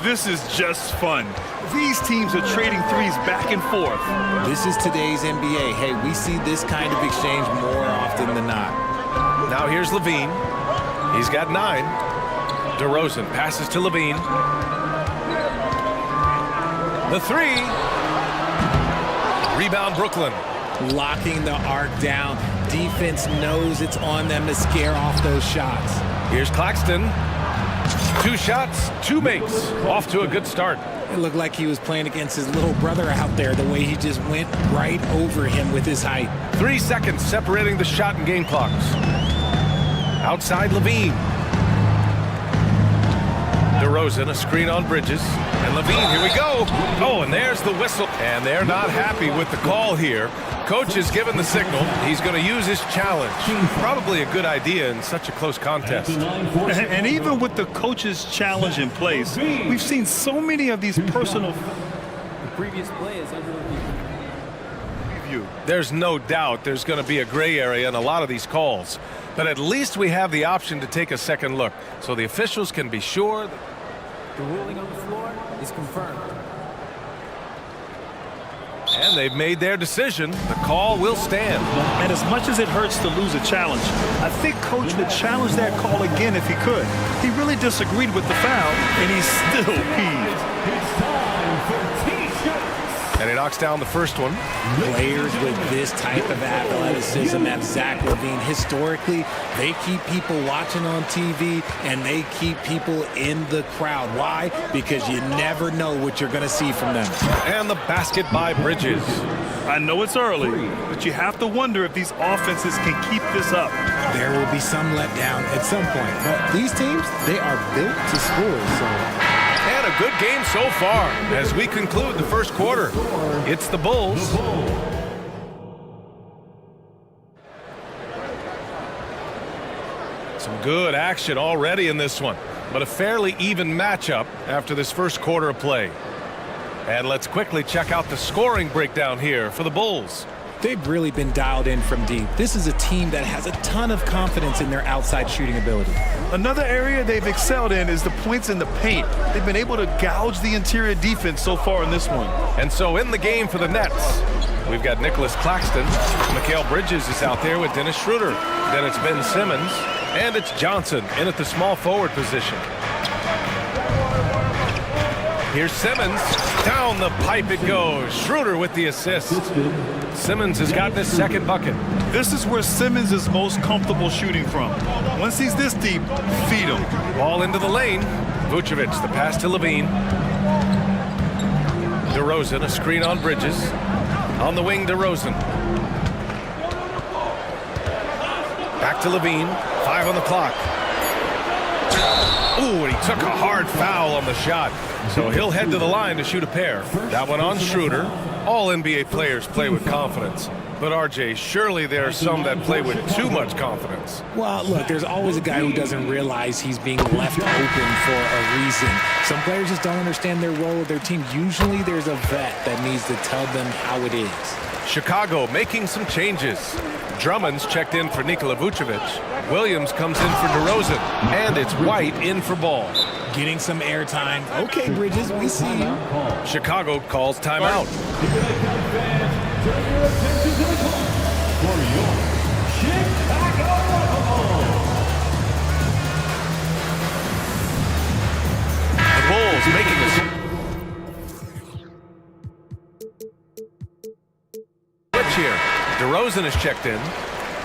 This is just fun. These teams are trading threes back and forth. This is today's NBA. Hey, we see this kind of exchange more often than not. Now here's Levine. He's got 9. DeRozan passes to Levine. The three. Rebound Brooklyn. locking the arc down. Defense knows it's on them to scare off those shots. Here's Claxton. 2 shots, 2 makes. Off to a good start. It looked like he was playing against his little brother out there, the way he just went right over him with his height. 3 seconds separating the shot and game clocks. Outside Levine. DeRozan, a screen on Bridges. And Levine, here we go. Oh, and there's the whistle. And they're not happy with the call here. Coach has given the signal. He's going to use his challenge. Probably a good idea in such a close contest. And even with the coach's challenge in place, we've seen so many of these personal... The previous play is under review. There's no doubt there's going to be a gray area in a lot of these calls. But at least we have the option to take a second look, so the officials can be sure. The ruling on the floor is confirmed. And they've made their decision. The call will stand. And as much as it hurts to lose a challenge, I think Coach would challenge that call again if he could. He really disagreed with the foul, and he's still peeved. It's time for T-shirts. And he knocks down the first one. Players with this type of athleticism at Zach LaVine, historically, they keep people watching on TV and they keep people in the crowd. Why? Because you never know what you're going to see from them. And the basket by Bridges. I know it's early, but you have to wonder if these offenses can keep this up. There will be some letdown at some point, but these teams, they are built to score, so... And a good game so far as we conclude the first quarter. It's the Bulls. Some good action already in this one, but a fairly even matchup after this first quarter of play. And let's quickly check out the scoring breakdown here for the Bulls. They've really been dialed in from deep. This is a team that has a ton of confidence in their outside shooting ability. Another area they've excelled in is the points in the paint. They've been able to gouge the interior defense so far in this one. And so in the game for the Nets, we've got Nicholas Claxton. Mikal Bridges is out there with Dennis Schroeder. Then it's Ben Simmons. And it's Johnson in at the small forward position. Here's Simmons. Down the pipe it goes. Schroeder with the assist. Simmons has gotten his second bucket. This is where Simmons is most comfortable shooting from. Once he's this deep, feed him. Ball into the lane. Vucevic, the pass to Levine. DeRozan, a screen on Bridges. On the wing, DeRozan. Back to Levine. 5 on the clock. Ooh, and he took a hard foul on the shot. So he'll head to the line to shoot a pair. That one on Schroeder. All NBA players play with confidence. But RJ, surely there are some that play with too much confidence. Well, look, there's always a guy who doesn't realize he's being left open for a reason. Some players just don't understand their role of their team. Usually there's a vet that needs to tell them how it is. Chicago making some changes. Drummond's checked in for Nikola Vucevic. Williams comes in for DeRozan. And it's White in for Ball. Getting some airtime. Okay, Bridges, we see you. Chicago calls timeout. The Bulls making a switch here. DeRozan is checked in.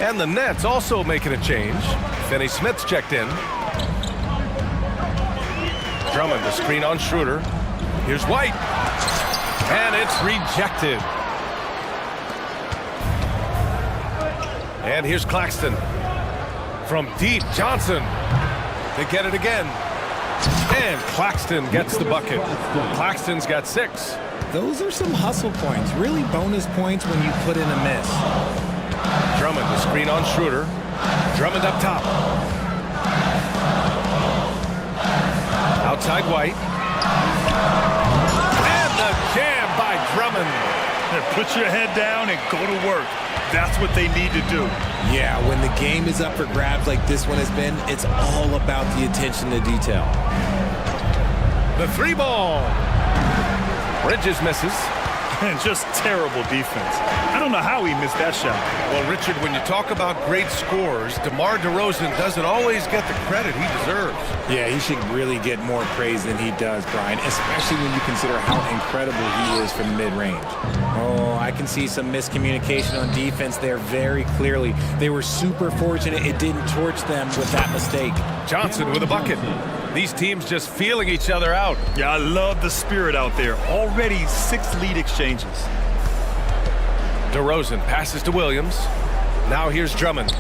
And the Nets also making a change. Finney Smith's checked in. Drummond, the screen on Schroeder. Here's White. And it's rejected. And here's Claxton. From deep, Johnson. They get it again. And Claxton gets the bucket. Claxton's got 6. Those are some hustle points. Really bonus points when you put in a miss. Drummond, the screen on Schroeder. Drummond up top. Outside White. And the jam by Drummond. Put your head down and go to work. That's what they need to do. Yeah, when the game is up for grabs like this one has been, it's all about the attention to detail. The 3 ball. Bridges misses. And just terrible defense. I don't know how he missed that shot. Well, Richard, when you talk about great scorers, DeMar DeRozan doesn't always get the credit he deserves. Yeah, he should really get more praise than he does, Brian, especially when you consider how incredible he is from mid-range. Oh, I can see some miscommunication on defense there very clearly. They were super fortunate it didn't torch them with that mistake. Johnson with a bucket. These teams just feeling each other out. Yeah, I love the spirit out there. Already 6 lead exchanges. DeRozan passes to Williams. Now here's Drummond.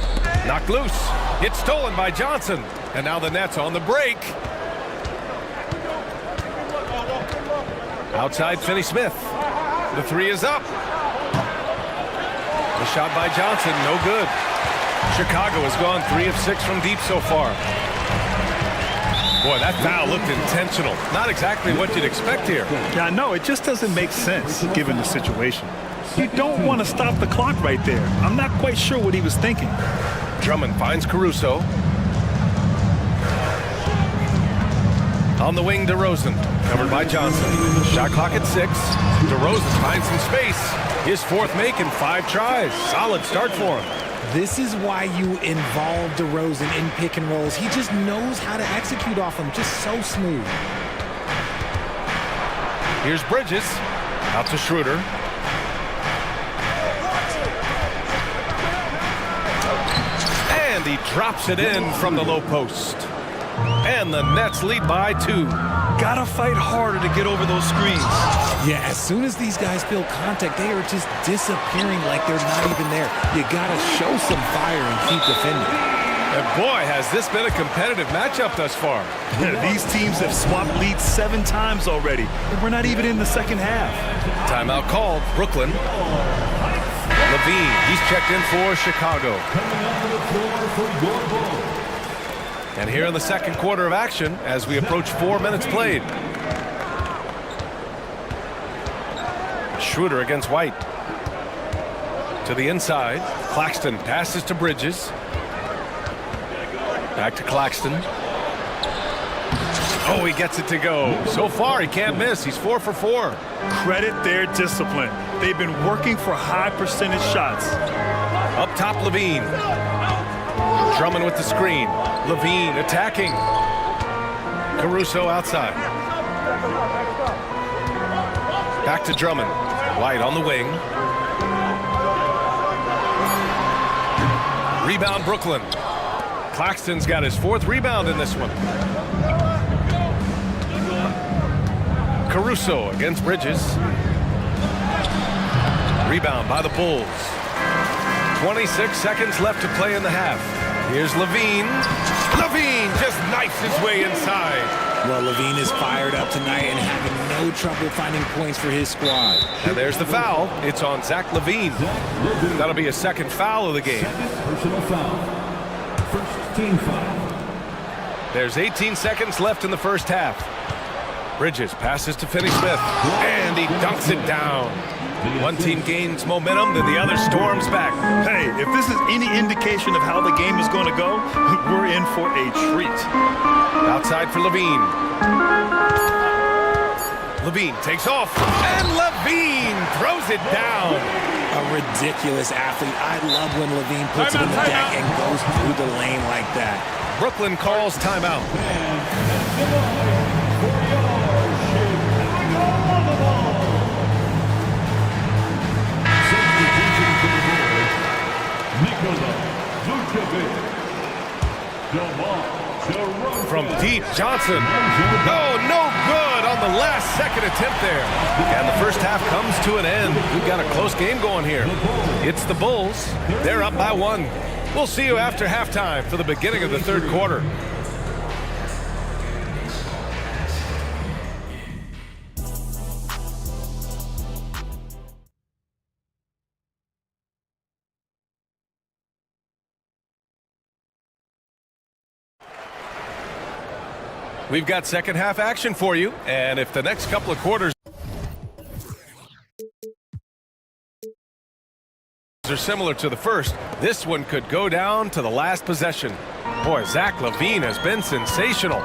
Knocked loose. It's stolen by Johnson. And now the Nets on the break. Outside Finney-Smith. The 3 is up. The shot by Johnson, no good. Chicago has gone 3 of 6 from deep so far. Boy, that foul looked intentional. Not exactly what you'd expect here. Yeah, I know. It just doesn't make sense given the situation. You don't want to stop the clock right there. I'm not quite sure what he was thinking. Drummond finds Caruso. On the wing, DeRozan, covered by Johnson. Shot clock at 6. DeRozan finds some space. His 4th make in 5 tries. Solid start for him. This is why you involve DeRozan in pick and rolls. He just knows how to execute off them, just so smooth. Here's Bridges, out to Schroeder. And he drops it in from the low post. And the Nets lead by 2. Gotta fight harder to get over those screens. Yeah, as soon as these guys feel contact, they are just disappearing like they're not even there. You gotta show some fire and keep defending. And boy, has this been a competitive matchup thus far. These teams have swapped leads 7 times already, and we're not even in the second half. Timeout called, Brooklyn. Levine, he's checked in for Chicago. And here in the second quarter of action, as we approach 4 minutes played. Schroeder against White. To the inside. Claxton passes to Bridges. Back to Claxton. Oh, he gets it to go. So far, he can't miss. He's 4 for 4. Credit their discipline. They've been working for high percentage shots. Up top, Levine. Drummond with the screen. Levine attacking. Caruso outside. Back to Drummond. White on the wing. Rebound, Brooklyn. Claxton's got his 4th rebound in this one. Caruso against Bridges. Rebound by the Bulls. 26 seconds left to play in the half. Here's Levine. Levine just knifes his way inside. Well, Levine is fired up tonight and having no trouble finding points for his squad. And there's the foul. It's on Zach LaVine. That'll be a 2nd foul of the game. Personal foul. First team foul. There's 18 seconds left in the first half. Bridges passes to Finney-Smith, and he dunks it down. One team gains momentum, then the other storms back. Hey, if this is any indication of how the game is going to go, we're in for a treat. Outside for Levine. Levine takes off, and Levine throws it down. A ridiculous athlete. I love when Levine puts it in the deck and goes through the lane like that. Brooklyn calls timeout. From deep, Johnson. Oh, no good on the last second attempt there. And the first half comes to an end. We've got a close game going here. It's the Bulls. They're up by 1. We'll see you after halftime for the beginning of the 3rd quarter. We've got second half action for you, and if the next couple of quarters are similar to the first, this one could go down to the last possession. Boy, Zach LaVine has been sensational.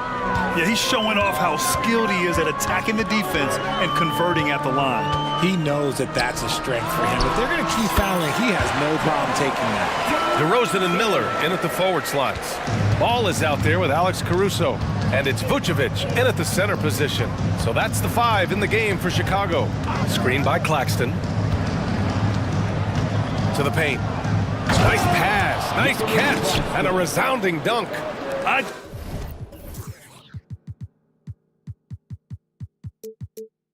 Yeah, he's showing off how skilled he is at attacking the defense and converting at the line. He knows that that's a strength for him. If they're going to keep fouling, he has no problem taking that. DeRozan and Miller in at the forward slots. Ball is out there with Alex Caruso, and it's Vucevic in at the center position. So that's the 5 in the game for Chicago. Screen by Claxton. To the paint. Nice pass, nice catch, and a resounding dunk. I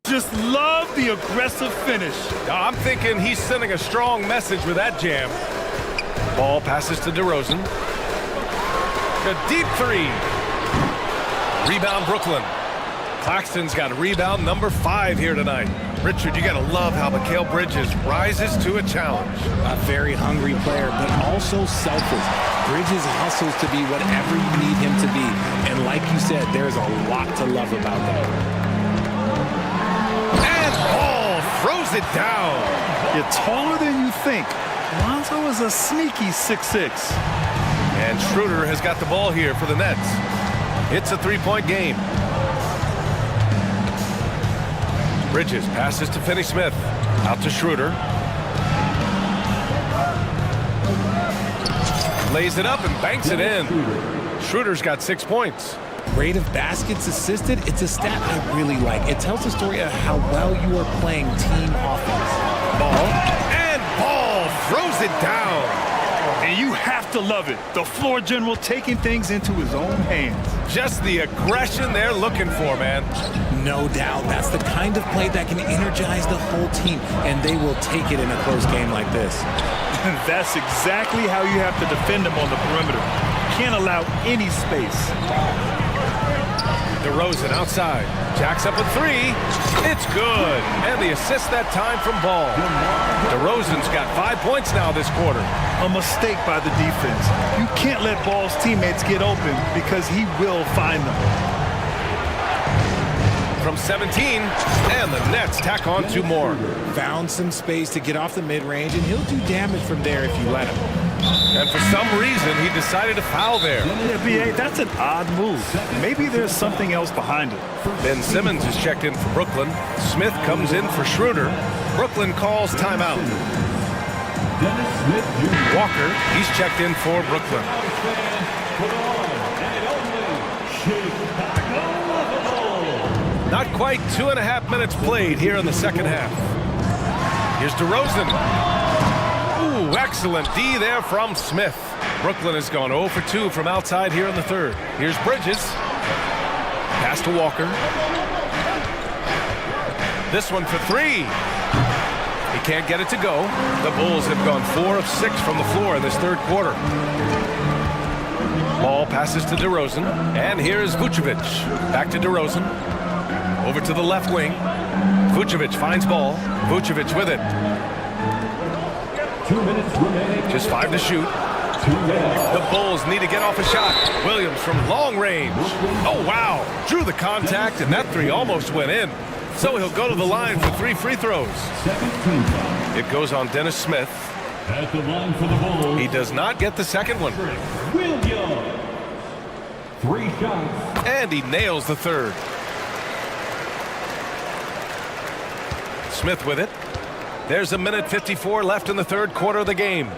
just love the aggressive finish. I'm thinking he's sending a strong message with that jam. Ball passes to DeRozan. A deep three. Rebound Brooklyn. Claxton's got rebound number 5 here tonight. Richard, you gotta love how Mikal Bridges rises to a challenge. A very hungry player, but also selfless. Bridges hustles to be whatever you need him to be. And like you said, there's a lot to love about that. And Ball throws it down. You're taller than you think. Lonzo is a sneaky 6'6". And Schroeder has got the ball here for the Nets. It's a 3-point game. Bridges passes to Finney-Smith. Out to Schroeder. Lays it up and banks it in. Schroeder's got 6 points. Rate of baskets assisted, it's a stat I really like. It tells the story of how well you are playing team offense. Ball. And Ball throws it down. And you have to love it. The floor general taking things into his own hands. Just the aggression they're looking for, man. No doubt. That's the kind of play that can energize the whole team, and they will take it in a close game like this. And that's exactly how you have to defend them on the perimeter. Can't allow any space. DeRozan outside. Jacks up a 3. It's good. And the assist that time from Ball. DeRozan's got 5 points now this quarter. A mistake by the defense. You can't let Ball's teammates get open because he will find them. From 17, and the Nets tack on 2 more. Found some space to get off the mid-range, and he'll do damage from there if you let him. And for some reason, he decided to foul there. Yeah, B.A., that's an odd move. Maybe there's something else behind it. Ben Simmons is checked in for Brooklyn. Smith comes in for Schroeder. Brooklyn calls timeout. Walker, he's checked in for Brooklyn. Not quite 2.5 minutes played here in the second half. Here's DeRozan. Ooh, excellent D there from Smith. Brooklyn has gone 0 for 2 from outside here in the third. Here's Bridges. Pass to Walker. This one for 3. He can't get it to go. The Bulls have gone 4 of 6 from the floor in this third quarter. Ball passes to DeRozan. And here's Vucevic. Back to DeRozan. Over to the left wing. Vucevic finds Ball. Vucevic with it. 2 minutes remaining. Just 5 to shoot. The Bulls need to get off a shot. Williams from long range. Oh, wow. Drew the contact, and that 3 almost went in. So he'll go to the line for 3 free throws. It goes on Dennis Smith. At the line for the Bulls. He does not get the second one. Williams. 3 shots. And he nails the third. Smith with it. There's 1:54 left in the third quarter of the game.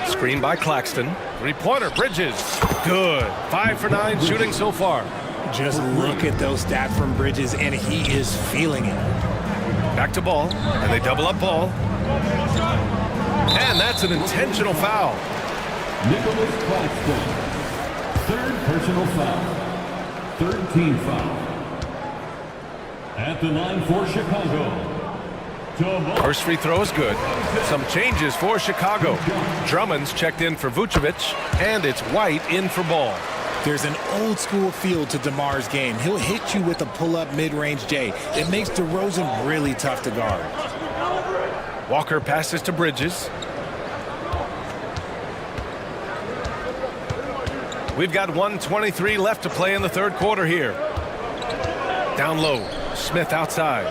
Screen by Claxton. 3-pointer, Bridges. Good. 5 for 9 shooting so far. Just look at those stats from Bridges, and he is feeling it. Back to Ball, and they double up Ball. And that's an intentional foul. Nicholas Claxton. 3rd personal foul. 3rd team foul. At the line for Chicago. First free throw is good. Some changes for Chicago. Drummond's checked in for Vucevic, and it's White in for Ball. There's an old school feel to DeMar's game. He'll hit you with a pull-up mid-range J. It makes DeRozan really tough to guard. Walker passes to Bridges. We've got 1:23 left to play in the third quarter here. Down low, Smith outside.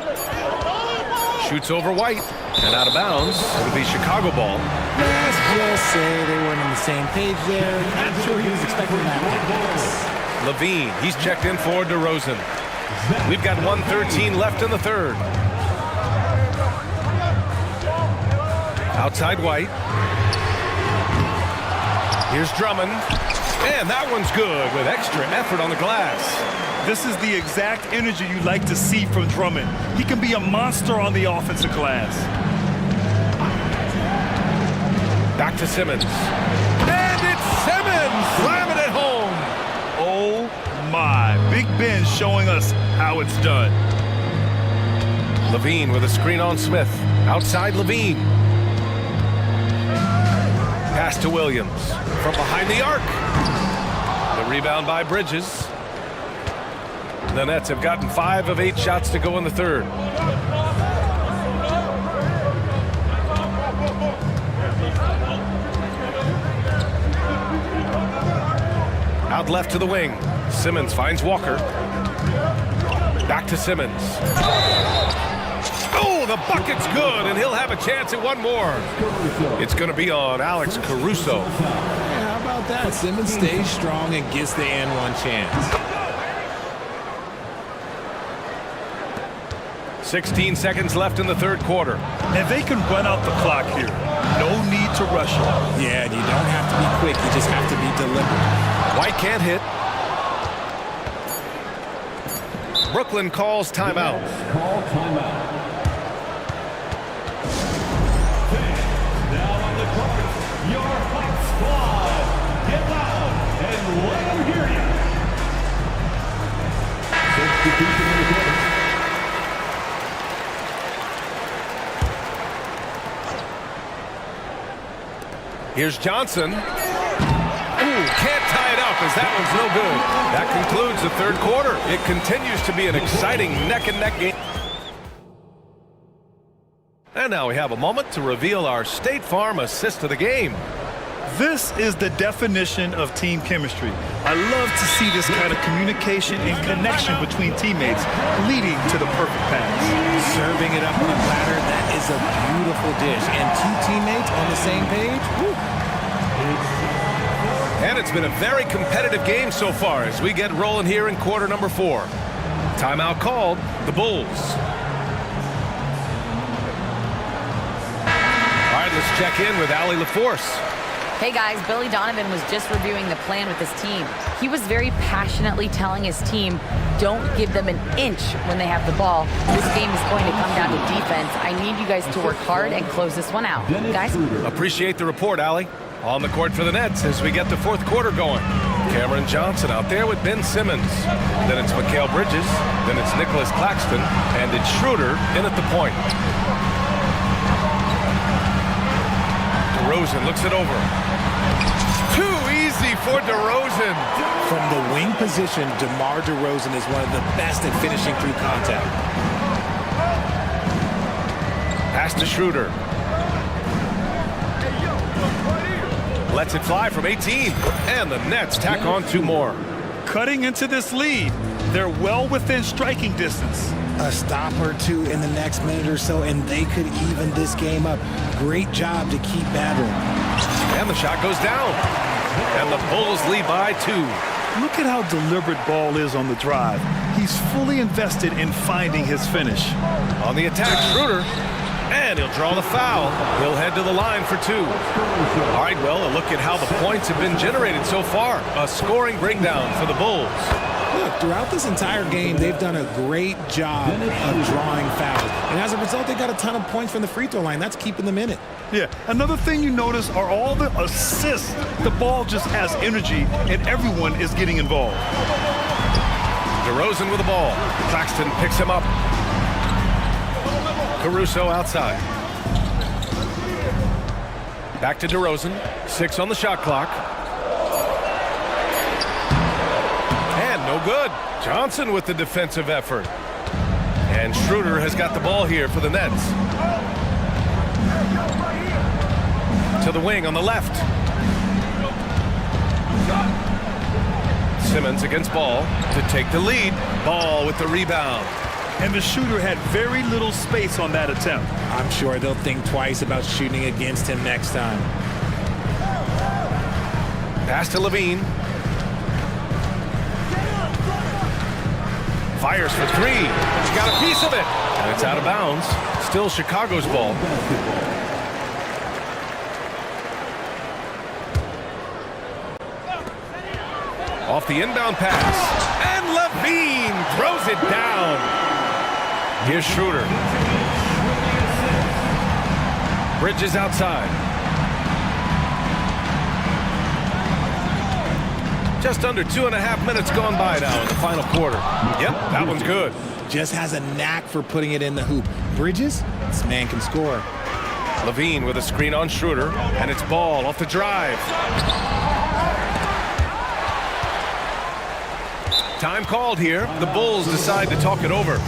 Shoots over White and out of bounds. It'll be Chicago ball. Let's just say they weren't on the same page there. Not sure he was expecting that. Levine, he's checked in for DeRozan. We've got 1:13 left in the third. Outside White. Here's Drummond. And that one's good with extra effort on the glass. This is the exact energy you like to see from Drummond. He can be a monster on the offensive glass. Back to Simmons. And it's Simmons slamming it home. Oh my, Big Ben showing us how it's done. Levine with a screen on Smith. Outside Levine. Pass to Williams from behind the arc. The rebound by Bridges. The Nets have gotten 5 of 8 shots to go in the third. Out left to the wing. Simmons finds Walker. Back to Simmons. Oh, the bucket's good, and he'll have a chance at one more. It's going to be on Alex Caruso. Yeah, how about that? Simmons stays strong and gets the and one chance. 16 seconds left in the third quarter. And they can run out the clock here. No need to rush it. Yeah, you don't have to be quick. You just have to be deliberate. White can't hit. Brooklyn calls timeout. Call timeout. Now on the court, your Hawks squad. Get loud and let them hear you. Substitution in the court. Here's Johnson. Ooh, can't tie it up as that one's no good. That concludes the third quarter. It continues to be an exciting neck-and-neck game. And now we have a moment to reveal our State Farm assist of the game. This is the definition of team chemistry. I love to see this kind of communication and connection between teammates leading to the perfect pass. Serving it up on a platter, that is a beautiful dish. And 2 teammates on the same page. Woo. And it's been a very competitive game so far as we get rolling here in quarter number 4. Timeout called, the Bulls. All right, let's check in with Allie LaForce. Hey guys, Billy Donovan was just reviewing the plan with his team. He was very passionately telling his team, don't give them an inch when they have the ball. This game is going to come down to defense. I need you guys to work hard and close this one out. Guys? Appreciate the report, Allie. On the court for the Nets as we get the fourth quarter going. Cameron Johnson out there with Ben Simmons. Then it's Mikal Bridges. Then it's Nicholas Claxton. And it's Schroeder in at the point. DeRozan looks it over. Too easy for DeRozan. From the wing position, DeMar DeRozan is one of the best at finishing through contact. Pass to Schroeder. Lets it fly from 18. And the Nets tack on 2 more. Cutting into this lead. They're well within striking distance. A stop or 2 in the next minute or so, and they could even this game up. Great job to keep battling. And the shot goes down. And the Bulls lead by 2. Look at how deliberate Ball is on the drive. He's fully invested in finding his finish. On the attack, Schroeder. And he'll draw the foul. He'll head to the line for 2. All right, well, a look at how the points have been generated so far. A scoring breakdown for the Bulls. Look, throughout this entire game, they've done a great job of drawing fouls. And as a result, they got a ton of points from the free throw line. That's keeping them in it. Yeah, another thing you notice are all the assists. The ball just has energy, and everyone is getting involved. DeRozan with the ball. Claxton picks him up. Caruso outside. Back to DeRozan. 6 on the shot clock. And no good. Johnson with the defensive effort. And Schroeder has got the ball here for the Nets. To the wing on the left. Simmons against Ball to take the lead. Ball with the rebound. And the shooter had very little space on that attempt. I'm sure they'll think twice about shooting against him next time. Pass to Levine. Fires for 3. He's got a piece of it. And it's out of bounds. Still Chicago's ball. Off the inbound pass. And Levine throws it down. Here's Schroeder. Bridges outside. Just under 2.5 minutes gone by now in the final quarter. Yep, that one's good. Just has a knack for putting it in the hoop. Bridges, this man can score. Levine with a screen on Schroeder, and it's Ball off the drive. Time called here. The Bulls decide to talk it over.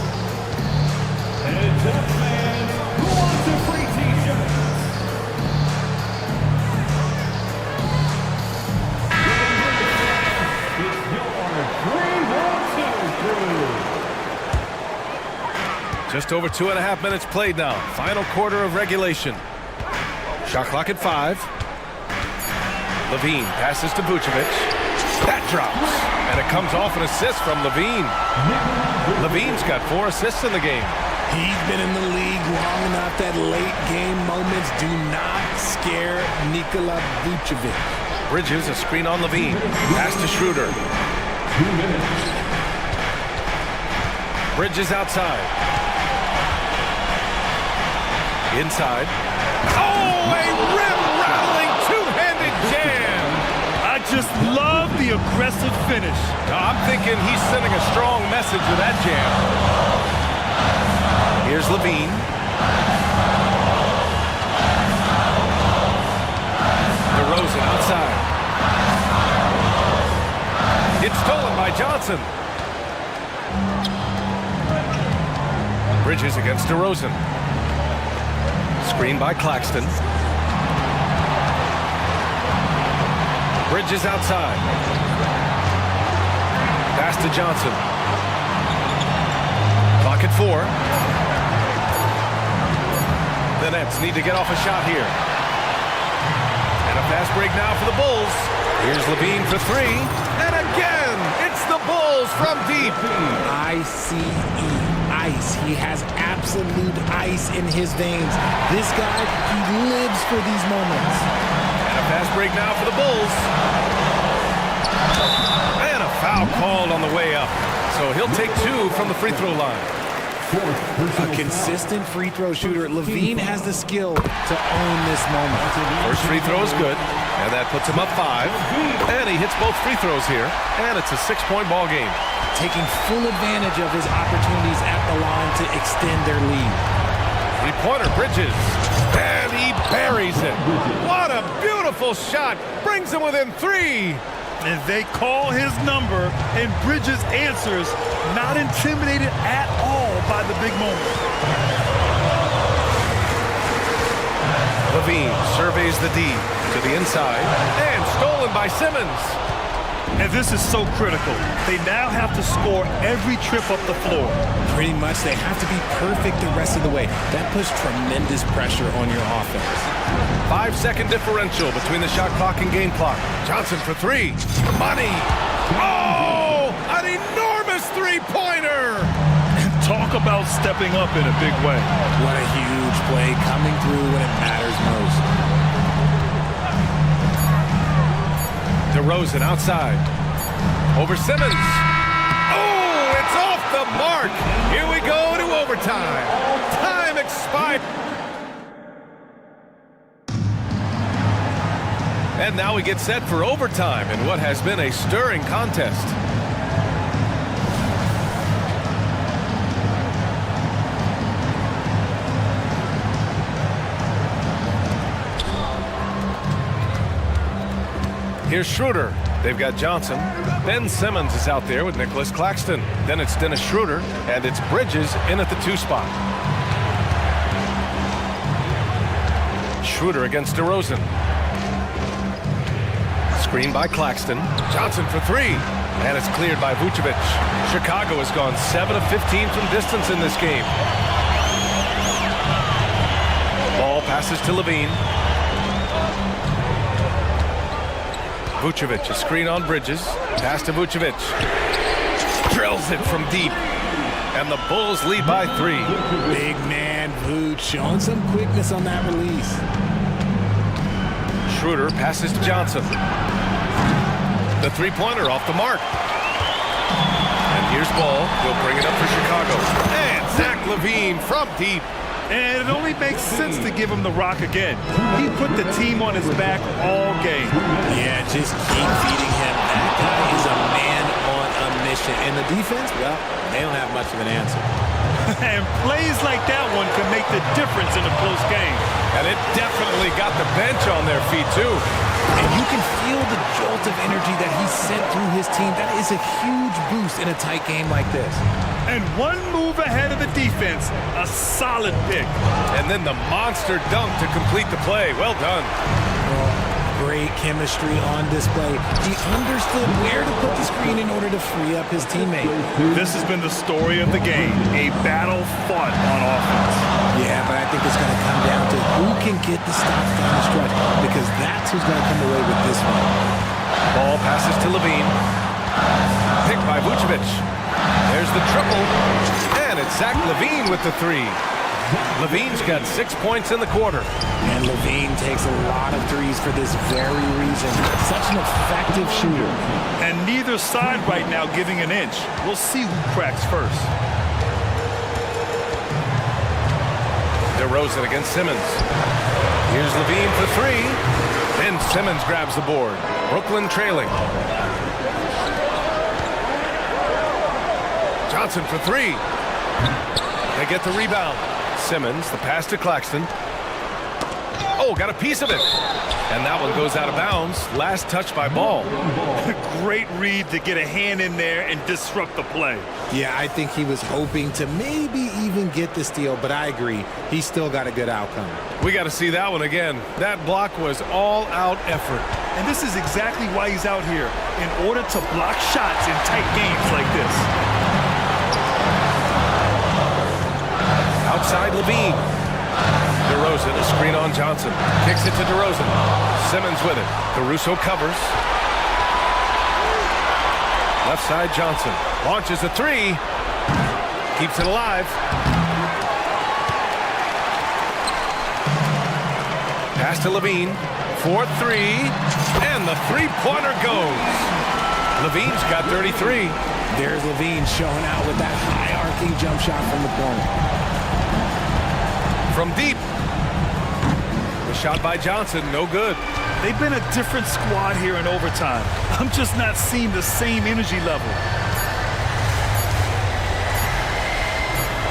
Just over 2.5 minutes played now. Final quarter of regulation. Shot clock at 5. Levine passes to Vucevic. That drops. And it comes off an assist from Levine. Levine's got 4 assists in the game. He's been in the league long enough that late game moments do not scare Nikola Vucevic. Bridges, a screen on Levine. Pass to Schroeder. Bridges outside. Inside. Oh, a rim-rattling two-handed jam. I just love the aggressive finish. I'm thinking he's sending a strong message with that jam. Here's Levine. DeRozan outside. It's stolen by Johnson. Bridges against DeRozan. Screen by Claxton. Bridges outside. Pass to Johnson. Clock at 4. The Nets need to get off a shot here. And a fast break now for the Bulls. Here's Levine for 3. And again, it's the Bulls from deep. ICE. Ice. He has absolute ice in his veins. This guy, he lives for these moments. And a fast break now for the Bulls. And a foul called on the way up. So he'll take 2 from the free throw line. A consistent free throw shooter. Levine has the skill to own this moment. First free throw is good. And that puts him up 5. And he hits both free throws here. And it's a 6-point ball game. Taking full advantage of his opportunities at the line to extend their lead. Three-pointer, Bridges. And he buries it. What a beautiful shot. Brings him within 3. And they call his number, and Bridges answers, not intimidated at all by the big moment. Levine surveys the D to the inside, and stolen by Simmons. And this is so critical. They now have to score every trip up the floor. Pretty much, they have to be perfect the rest of the way. That puts tremendous pressure on your offense. 5-second differential between the shot clock and game clock. Johnson for 3. Money. Oh, an enormous three-pointer. And talk about stepping up in a big way. What a huge play, coming through when it matters most. DeRozan outside. Over Simmons. Oh, it's off the mark. Here we go to overtime. Time expired. And now we get set for overtime in what has been a stirring contest. Here's Schroeder. They've got Johnson. Ben Simmons is out there with Nicholas Claxton. Then it's Dennis Schroeder, and it's Bridges in at the 2 spot. Schroeder against DeRozan. Screen by Claxton. Johnson for 3. And it's cleared by Vucevic. Chicago has gone 7 of 15 from distance in this game. Ball passes to Levine. Vucevic, a screen on Bridges. Pass to Vucevic. Drills it from deep. And the Bulls lead by 3. Big man Vuce showing some quickness on that release. Schroeder passes to Johnson. The three-pointer off the mark. And here's Ball. He'll bring it up for Chicago. And Zach LaVine from deep. And it only makes sense to give him the rock again. He put the team on his back all game. Yeah, just keep feeding him. That guy is a man on a mission. And the defense, well, they don't have much of an answer. And plays like that one can make the difference in a close game. And it definitely got the bench on their feet, too. And you can feel the jolt of energy that he sent through his team. That is a huge boost in a tight game like this. And one move ahead of the defense, a solid pick. And then the monster dunk to complete the play. Well done. Great chemistry on display. He understood where to put the screen in order to free up his teammate. This has been the story of the game, a battle fought on offense. Yeah, but I think it's going to come down to who can get the stops down the stretch, because that's who's going to come away with this one. Ball passes to Levine. Picked by Vucevic. There's the triple. And it's Zach Levine with the three. Levine's got 6 points in the quarter. And Levine takes a lot of threes for this very reason. Such an effective shooter. And neither side right now giving an inch. We'll see who cracks first. DeRozan against Simmons. Here's Levine for three. Then Simmons grabs the board. Brooklyn trailing. Johnson for three. They get the rebound. Simmons, the pass to Claxton. Oh, got a piece of it. And that one goes out of bounds. Last touch by Ball. Great read to get a hand in there and disrupt the play. Yeah, I think he was hoping to maybe even get the steal, but I agree. He still got a good outcome. We got to see that one again. That block was all-out effort. And this is exactly why he's out here, in order to block shots in tight games like this. Outside Levine. DeRozan, a screen on Johnson. Kicks it to DeRozan. Simmons with it. Caruso covers. Left side Johnson. Launches a three. Keeps it alive. Pass to Levine. 4-3. And the three-pointer goes. Levine's got 33. There's Levine showing out with that high-arcing jump shot from the corner. From deep. The shot by Johnson, no good. They've been a different squad here in overtime. I'm just not seeing the same energy level.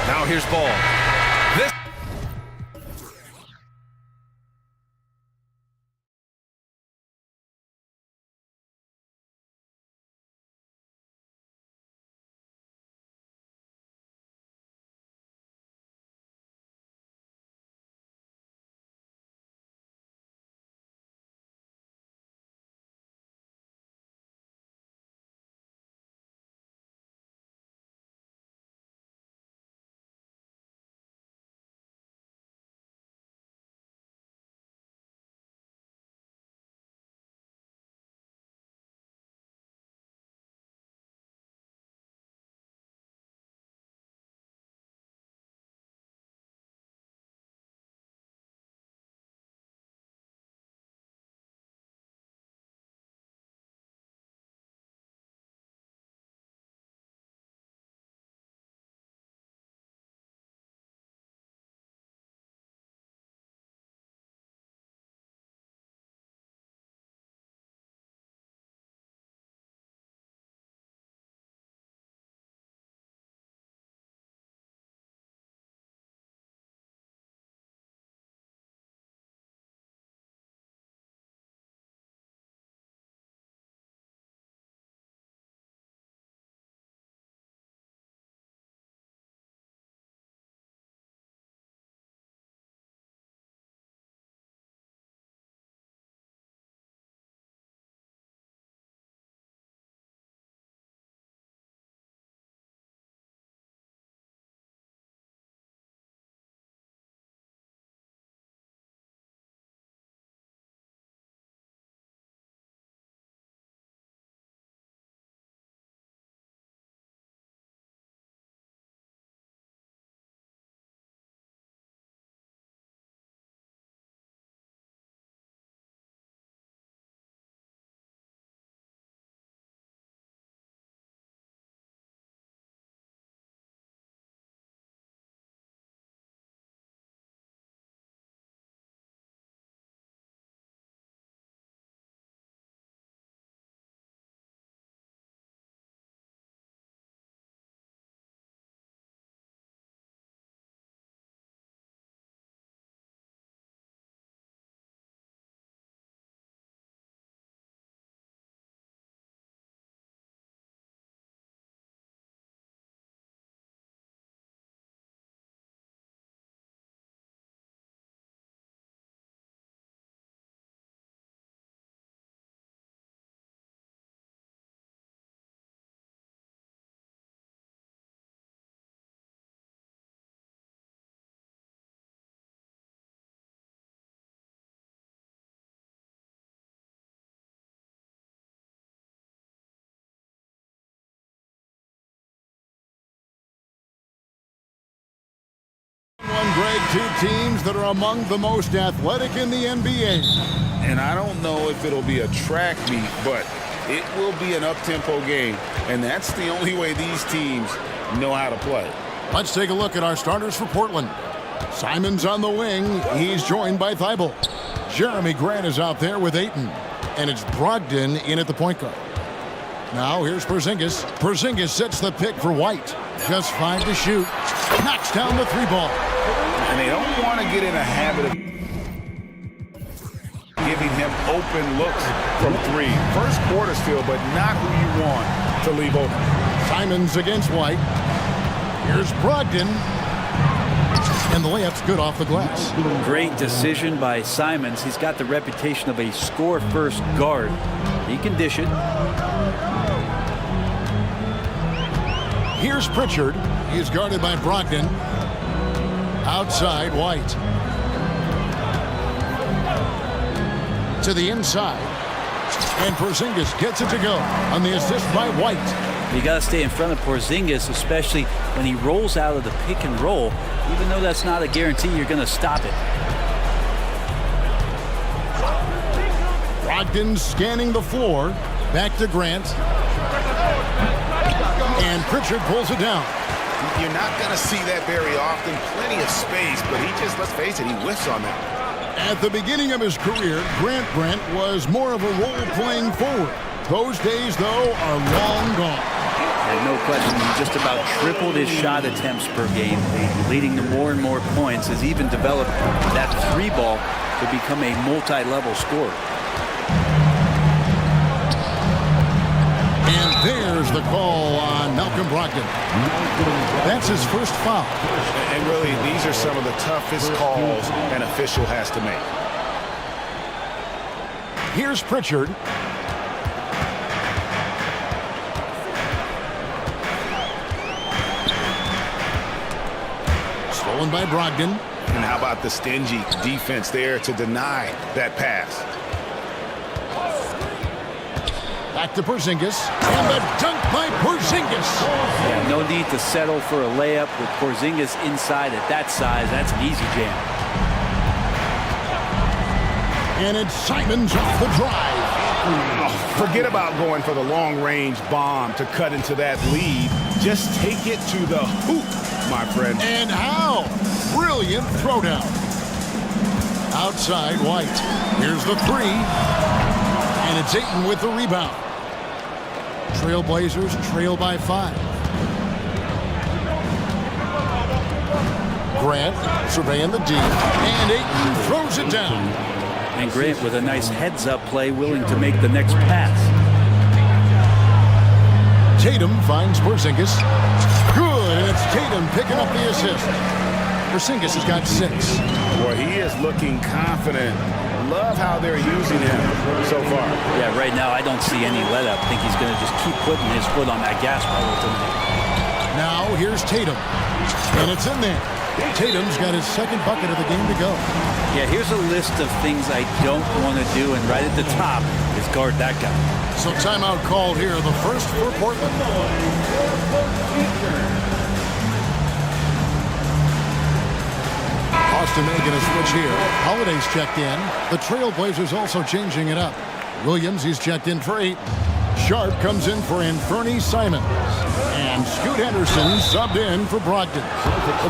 Now here's Ball. This Greg, two teams that are among the most athletic in the NBA. And I don't know if it'll be a track meet, but it will be an up-tempo game. And that's the only way these teams know how to play. Let's take a look at our starters for Portland. Simon's on the wing. He's joined by Thibault. Jeremy Grant is out there with Ayton. And it's Brogdon in at the point guard. Now here's Porzingis. Porzingis sets the pick for White. Just 5 to shoot. Knocks down the 3 ball. And they don't want to get in a habit of giving him open looks from 3. First quarter still, but not who you want to leave open. Simons against White. Here's Brogdon. And the layup's good off the glass. Great decision by Simons. He's got the reputation of a score-first guard. He can dish it. Here's Pritchard. He's guarded by Brogdon. Outside, White. To the inside. And Porzingis gets it to go on the assist by White. You got to stay in front of Porzingis, especially when he rolls out of the pick and roll. Even though that's not a guarantee, you're going to stop it. Brogdon scanning the floor. Back to Grant. And Pritchard pulls it down. You're not going to see that very often. Plenty of space, but he just, let's face it, he whiffs on that. At the beginning of his career, Grant was more of a role-playing forward. Those days, though, are long gone. And no question, he just about tripled his shot attempts per game, leading to more and more points, has even developed that 3 ball to become a multi-level scorer. And there's the call on Malcolm Brogdon. That's his first foul. And really, these are some of the toughest calls an official has to make. Here's Pritchard. Stolen by Brogdon. And how about the stingy defense there to deny that pass? Back to Porzingis. And the dunk by Porzingis. Yeah, no need to settle for a layup with Porzingis inside at that size. That's an easy jam. And it's Simons off the drive. Oh, forget about going for the long-range bomb to cut into that lead. Just take it to the hoop, my friend. And how? Brilliant throwdown. Outside, White. Here's the 3. And it's Ayton with the rebound. Trailblazers trail by 5. Grant surveying the D. And Ayton throws it down. And Grant with a nice heads-up play, willing to make the next pass. Tatum finds Porzingis. Good, and it's Tatum picking up the assist. Porzingis has got 6. Boy, he is looking confident. Love how they're using him so far. Yeah, right now I don't see any let-up. I think he's going to just keep putting his foot on that gas pedal tonight. Now here's Tatum. And it's in there. Tatum's got his 2nd bucket of the game to go. Yeah, here's a list of things I don't want to do, and right at the top is guard that guy. So timeout called here, the first for Portland. Austin making a switch here. Holiday's checked in. The Trailblazers also changing it up. Williams, he's checked in for 8. Sharp comes in for Anthony Simons. And Scoot Henderson subbed in for Brogdon.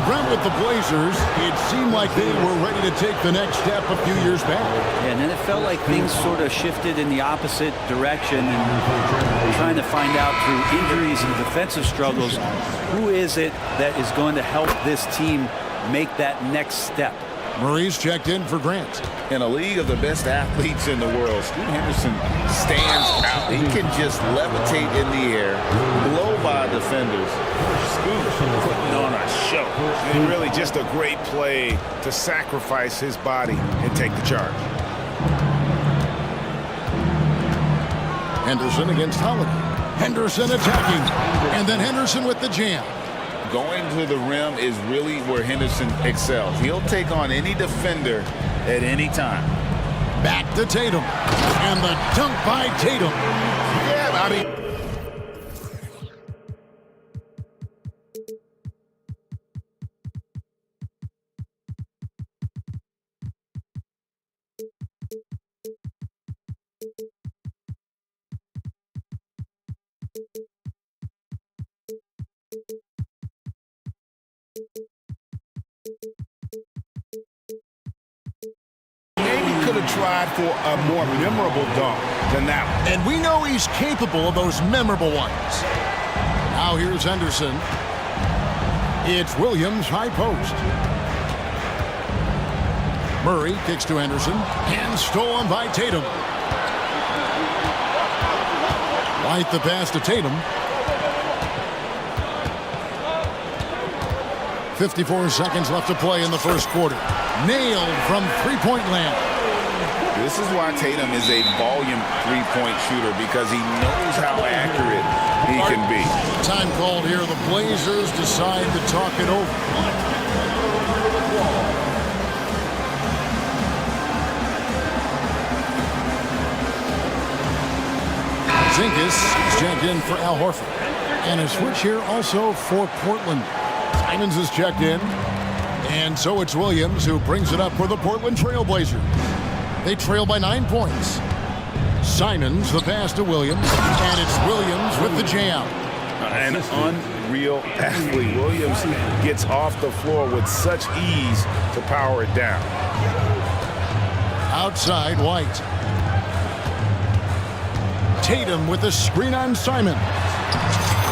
Brent, with the Blazers, it seemed like they were ready to take the next step a few years back. Yeah, and then it felt like things sort of shifted in the opposite direction, and trying to find out through injuries and defensive struggles, who is it that is going to help this team make that next step. Murray's checked in for Grant. In a league of the best athletes in the world, Scoot Henderson stands out. He can just levitate in the air, blow by defenders. Scoot putting on a show. And really just a great play to sacrifice his body and take the charge. Henderson against Holiday. Henderson attacking. And then Henderson with the jam. Going to the rim is really where Henderson excels. He'll take on any defender at any time. Back to Tatum. And the dunk by Tatum. Yeah, I mean... could have tried for a more memorable dunk than that one. And we know he's capable of those memorable ones. Now here's Henderson. It's Williams, high post. Murray kicks to Henderson. And stolen by Tatum. White the pass to Tatum. 54 seconds left to play in the first quarter. Nailed from three-point land. This is why Tatum is a volume three-point shooter, because he knows how accurate he can be. Time called here. The Blazers decide to talk it over. Porzingis is checked in for Al Horford. And a switch here also for Portland. Simons is checked in. And so it's Williams who brings it up for the Portland Trailblazers. They trail by 9 points. Simons, the pass to Williams. And it's Williams with the jam. An unreal athlete. Williams gets off the floor with such ease to power it down. Outside, White. Tatum with the screen on Simon.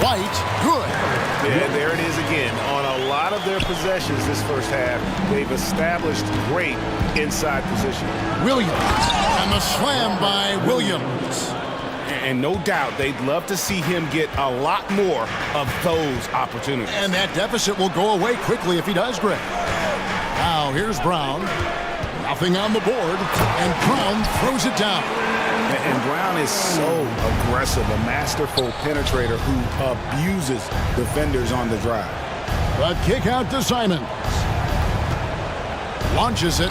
White, good. Yeah, there it is again. On a lot of their possessions this first half, they've established great inside position. Williams, and the slam by Williams. And no doubt they'd love to see him get a lot more of those opportunities. And that deficit will go away quickly if he does, Greg. Now here's Brown. Nothing on the board, and Brown throws it down. And Brown is so aggressive, a masterful penetrator who abuses defenders on the drive. A kick out to Simons. Launches it.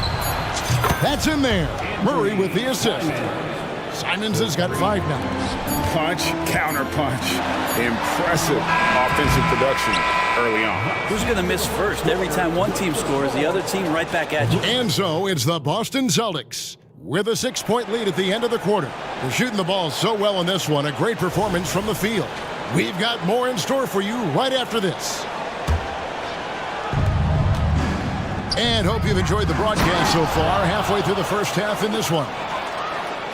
That's in there. Murray with the assist. Simons has got 5 now. Punch, counter punch. Impressive offensive production early on. Who's going to miss first? Every time one team scores, the other team right back at you. And so it's the Boston Celtics with a 6-point lead at the end of the quarter. They're shooting the ball so well in this one. A great performance from the field. We've got more in store for you right after this. And hope you've enjoyed the broadcast so far. Halfway through the first half in this one.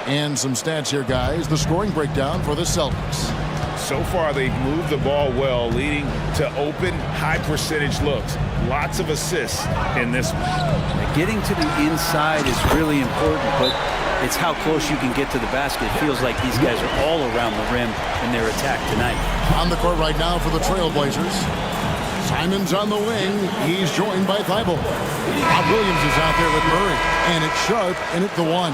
And some stats here, guys. The scoring breakdown for the Celtics. So far, they've moved the ball well, leading to open, high-percentage looks. Lots of assists in this one. Getting to the inside is really important, but it's how close you can get to the basket. It feels like these guys are all around the rim in their attack tonight. On the court right now for the Trailblazers. Simons on the wing. He's joined by Thibault. Bob Williams is out there with Murray. And it's Sharp in at the 1.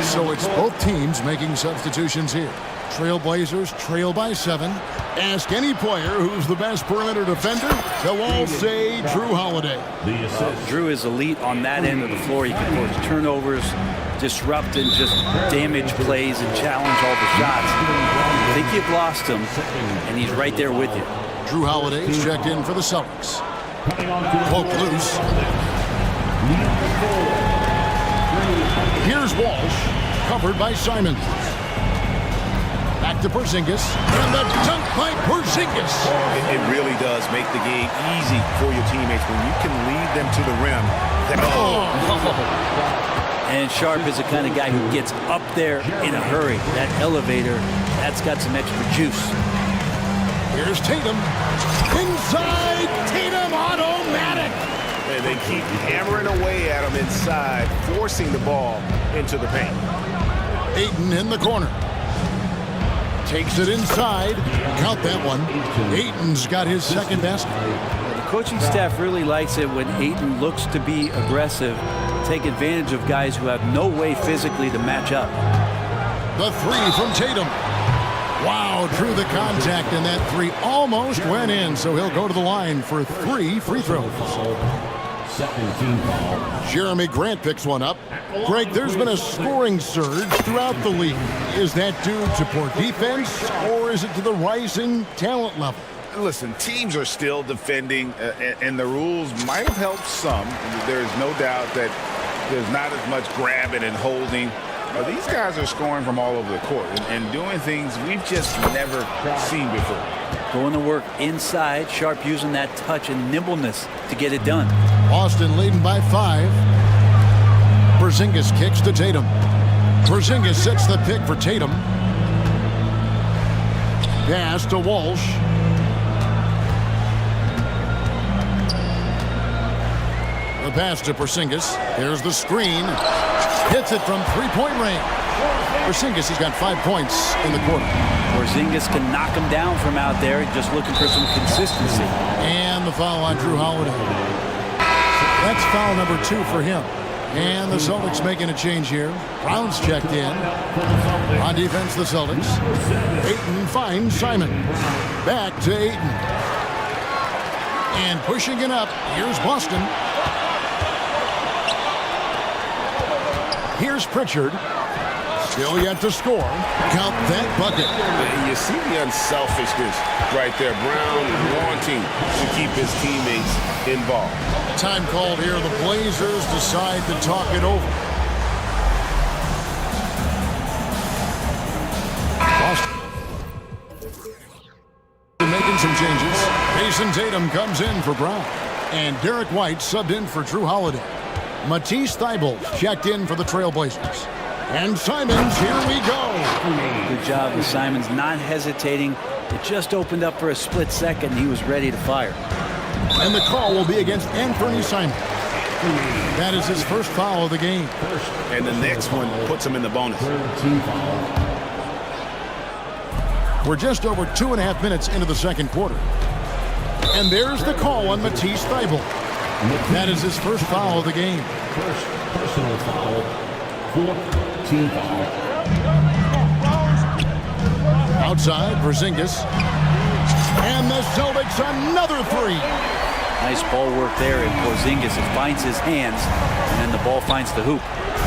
So it's both teams making substitutions here. Trailblazers trail by 7. Ask any player who's the best perimeter defender. They'll all say Drew Holiday. Drew is elite on that end of the floor. He can force turnovers, disrupt and just damage plays and challenge all the shots. I think you've lost him, and he's right there with you. Drew Holiday is checked in for the Celtics. Poke loose. Here's Walsh, covered by Simons. Back to Porzingis, and the dunk by Porzingis. It really does make the game easy for your teammates when you can lead them to the rim. And Sharp is the kind of guy who gets up there in a hurry. That elevator, that's got some extra juice. Here's Tatum. Inside, Tatum automatic. And they keep hammering away at him inside, forcing the ball into the paint. Ayton in the corner. Takes it inside. Count that one. Ayton's got his second basket. The coaching staff really likes it when Ayton looks to be aggressive, take advantage of guys who have no way physically to match up. The 3 from Tatum. Wow, drew the contact, and that 3 almost went in, so he'll go to the line for 3 free throws. Jeremy Grant picks one up. Greg, there's been a scoring surge throughout the league. Is that due to poor defense, or is it to the rising talent level? Listen, teams are still defending, and the rules might have helped some. There's no doubt that there's not as much grabbing and holding. These guys are scoring from all over the court and doing things we've just never seen before. Going to work inside, Sharp using that touch and nimbleness to get it done. Boston leading by 5. Porzingis kicks to Tatum. Porzingis sets the pick for Tatum. Pass to Walsh. The pass to Porzingis. Here's the screen. Hits it from three-point range. Porzingis has got 5 points in the quarter. Porzingis can knock him down from out there, just looking for some consistency. And the foul on Drew Holiday. That's foul number 2 for him. And the Celtics making a change here. Brown's checked in. On defense, the Celtics. Ayton finds Simon. Back to Ayton. And pushing it up, here's Boston. Here's Pritchard. Still yet to score. Count that bucket. You see the unselfishness right there. Brown wanting to keep his teammates involved. Time called here. The Blazers decide to talk it over. Boston making some changes. Jason Tatum comes in for Brown. And Derek White subbed in for Drew Holiday. Matisse Thybulle checked in for the Trailblazers. And Simons, here we go. Good job with Simons, not hesitating. It just opened up for a split second, and he was ready to fire. And the call will be against Anthony Simons. That is his first foul of the game. And the next one puts him in the bonus. We're just over 2.5 minutes into the second quarter. And there's the call on Matisse Thybulle. That is his first foul of the game. First personal foul, 4th team foul. Outside, Porzingis. And the Celtics another 3. Nice ball work there, and Porzingis finds his hands, and then the ball finds the hoop.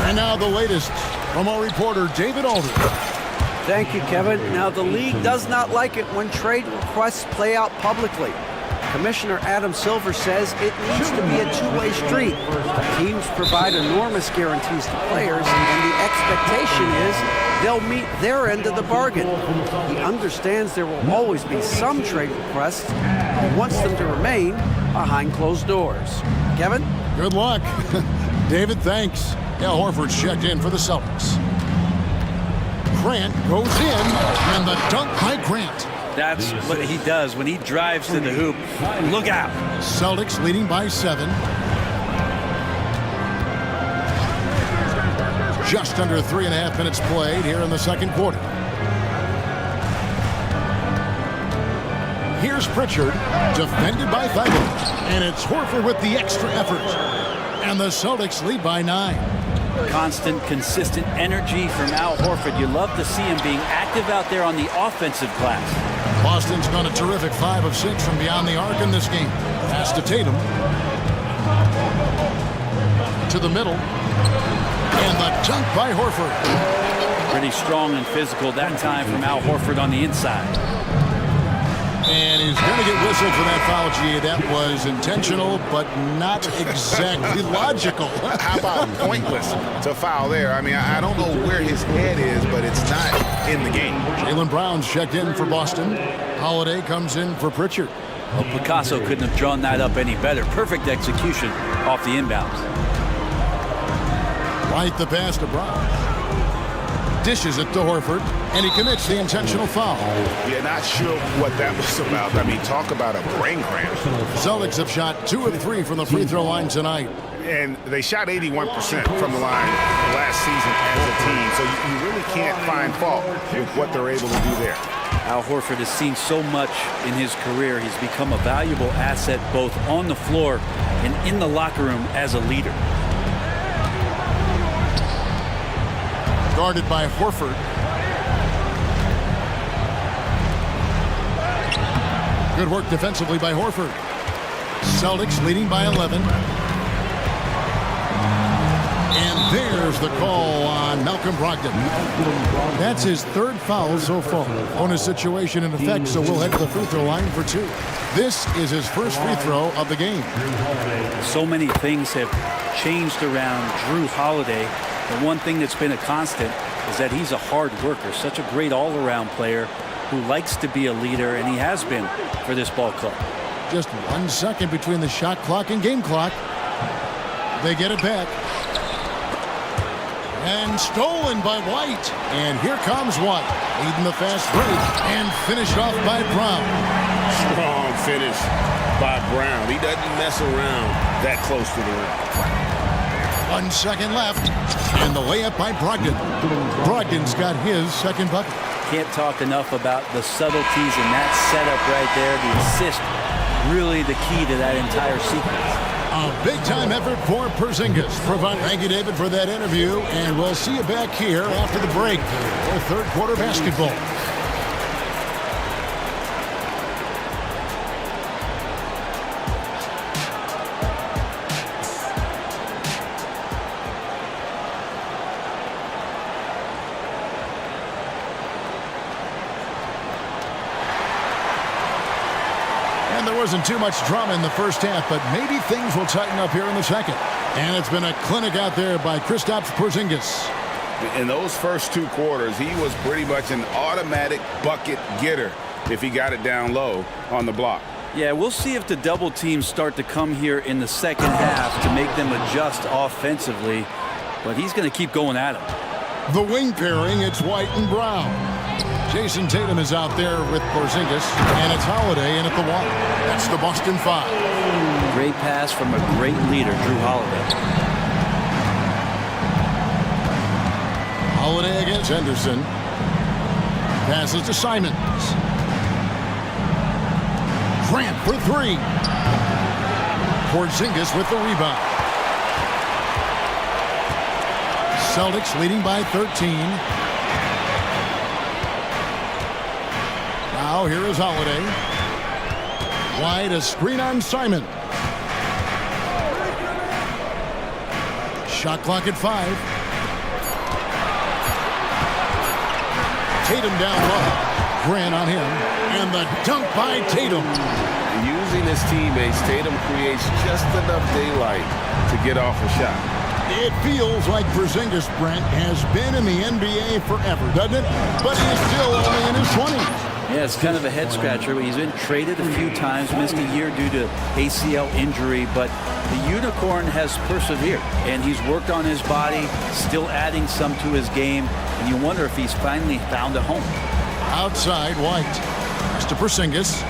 And now the latest from our reporter, David Aldridge. Thank you, Kevin. Now, the league does not like it when trade requests play out publicly. Commissioner Adam Silver says it needs to be a two-way street. Teams provide enormous guarantees to players, and the expectation is they'll meet their end of the bargain. He understands there will always be some trade requests, and wants them to remain behind closed doors. Kevin? Good luck. David, thanks. Al Horford's checked in for the Celtics. Grant goes in, and the dunk by Grant. That's what he does when he drives to the hoop. Look out. Celtics leading by 7. Just under 3.5 minutes played here in the second quarter. Here's Pritchard, defended by Thybulle. And it's Horford with the extra effort. And the Celtics lead by 9. Constant, consistent energy from Al Horford. You love to see him being active out there on the offensive glass. Boston's gone a terrific 5 of 6 from beyond the arc in this game. Pass to Tatum. To the middle. And the dunk by Horford. Pretty strong and physical that time from Al Horford on the inside. And he's going to get whistled for that foul, G. That was intentional, but not exactly logical. How about pointless to foul there? I mean, I don't know where his head is, but it's not in the game. Jaylen Brown's checked in for Boston. Holiday comes in for Pritchard. Well, Picasso couldn't have drawn that up any better. Perfect execution off the inbounds. Right the pass to Brown. Dishes it to Horford, and he commits the intentional foul. Yeah, not sure what that was about. I mean, talk about a brain cramp. Celtics have shot 2 of 3 from the free throw line tonight. And they shot 81% from the line last season as a team, so you really can't find fault with what they're able to do there. Al Horford has seen so much in his career. He's become a valuable asset both on the floor and in the locker room as a leader. Guarded by Horford. Good work defensively by Horford. Celtics leading by 11. And there's the call on Malcolm Brogdon. That's his 3rd foul so far. Bonus situation in effect, so we'll head to the free throw line for 2. This is his first free throw of the game. So many things have changed around Drew Holiday. The one thing that's been a constant is that he's a hard worker, such a great all-around player who likes to be a leader, and he has been for this ball club. Just 1 second between the shot clock and game clock. They get it back. And stolen by White. And here comes White, leading the fast break, and finished off by Brown. Strong finish by Brown. He doesn't mess around that close to the rim. 1 second left, and the layup by Brogdon. Brogdon's got his second bucket. Can't talk enough about the subtleties in that setup right there. The assist, really the key to that entire sequence. A big-time effort for Porzingis. Thank you, David, for that interview, and we'll see you back here after the break for third quarter basketball. There wasn't too much drama in the first half, but maybe things will tighten up here in the second. And it's been a clinic out there by Kristaps Porzingis. In those first 2 quarters, he was pretty much an automatic bucket getter if he got it down low on the block. Yeah, we'll see if the double teams start to come here in the second half to make them adjust offensively, but he's going to keep going at him. The wing pairing, it's White and Brown. Jason Tatum is out there with Porzingis, and it's Holiday in at the 1. That's the Boston 5. Great pass from a great leader, Drew Holiday. Holiday against Henderson. Passes to Simons. Grant for 3. Porzingis with the rebound. Celtics leading by 13. Now here is Holiday. Wide, a screen on Simon. Shot clock at 5. Tatum down low. Grant on him. And the dunk by Tatum. Using his teammates, Tatum creates just enough daylight to get off a shot. It feels like Porzingis, Brent, has been in the NBA forever, doesn't it? But he's still only in his 20s. Yeah, it's kind of a head-scratcher. He's been traded a few times, missed a year due to ACL injury, but the Unicorn has persevered, and he's worked on his body, still adding some to his game, and you wonder if he's finally found a home. Outside, White. Pass to Porzingis.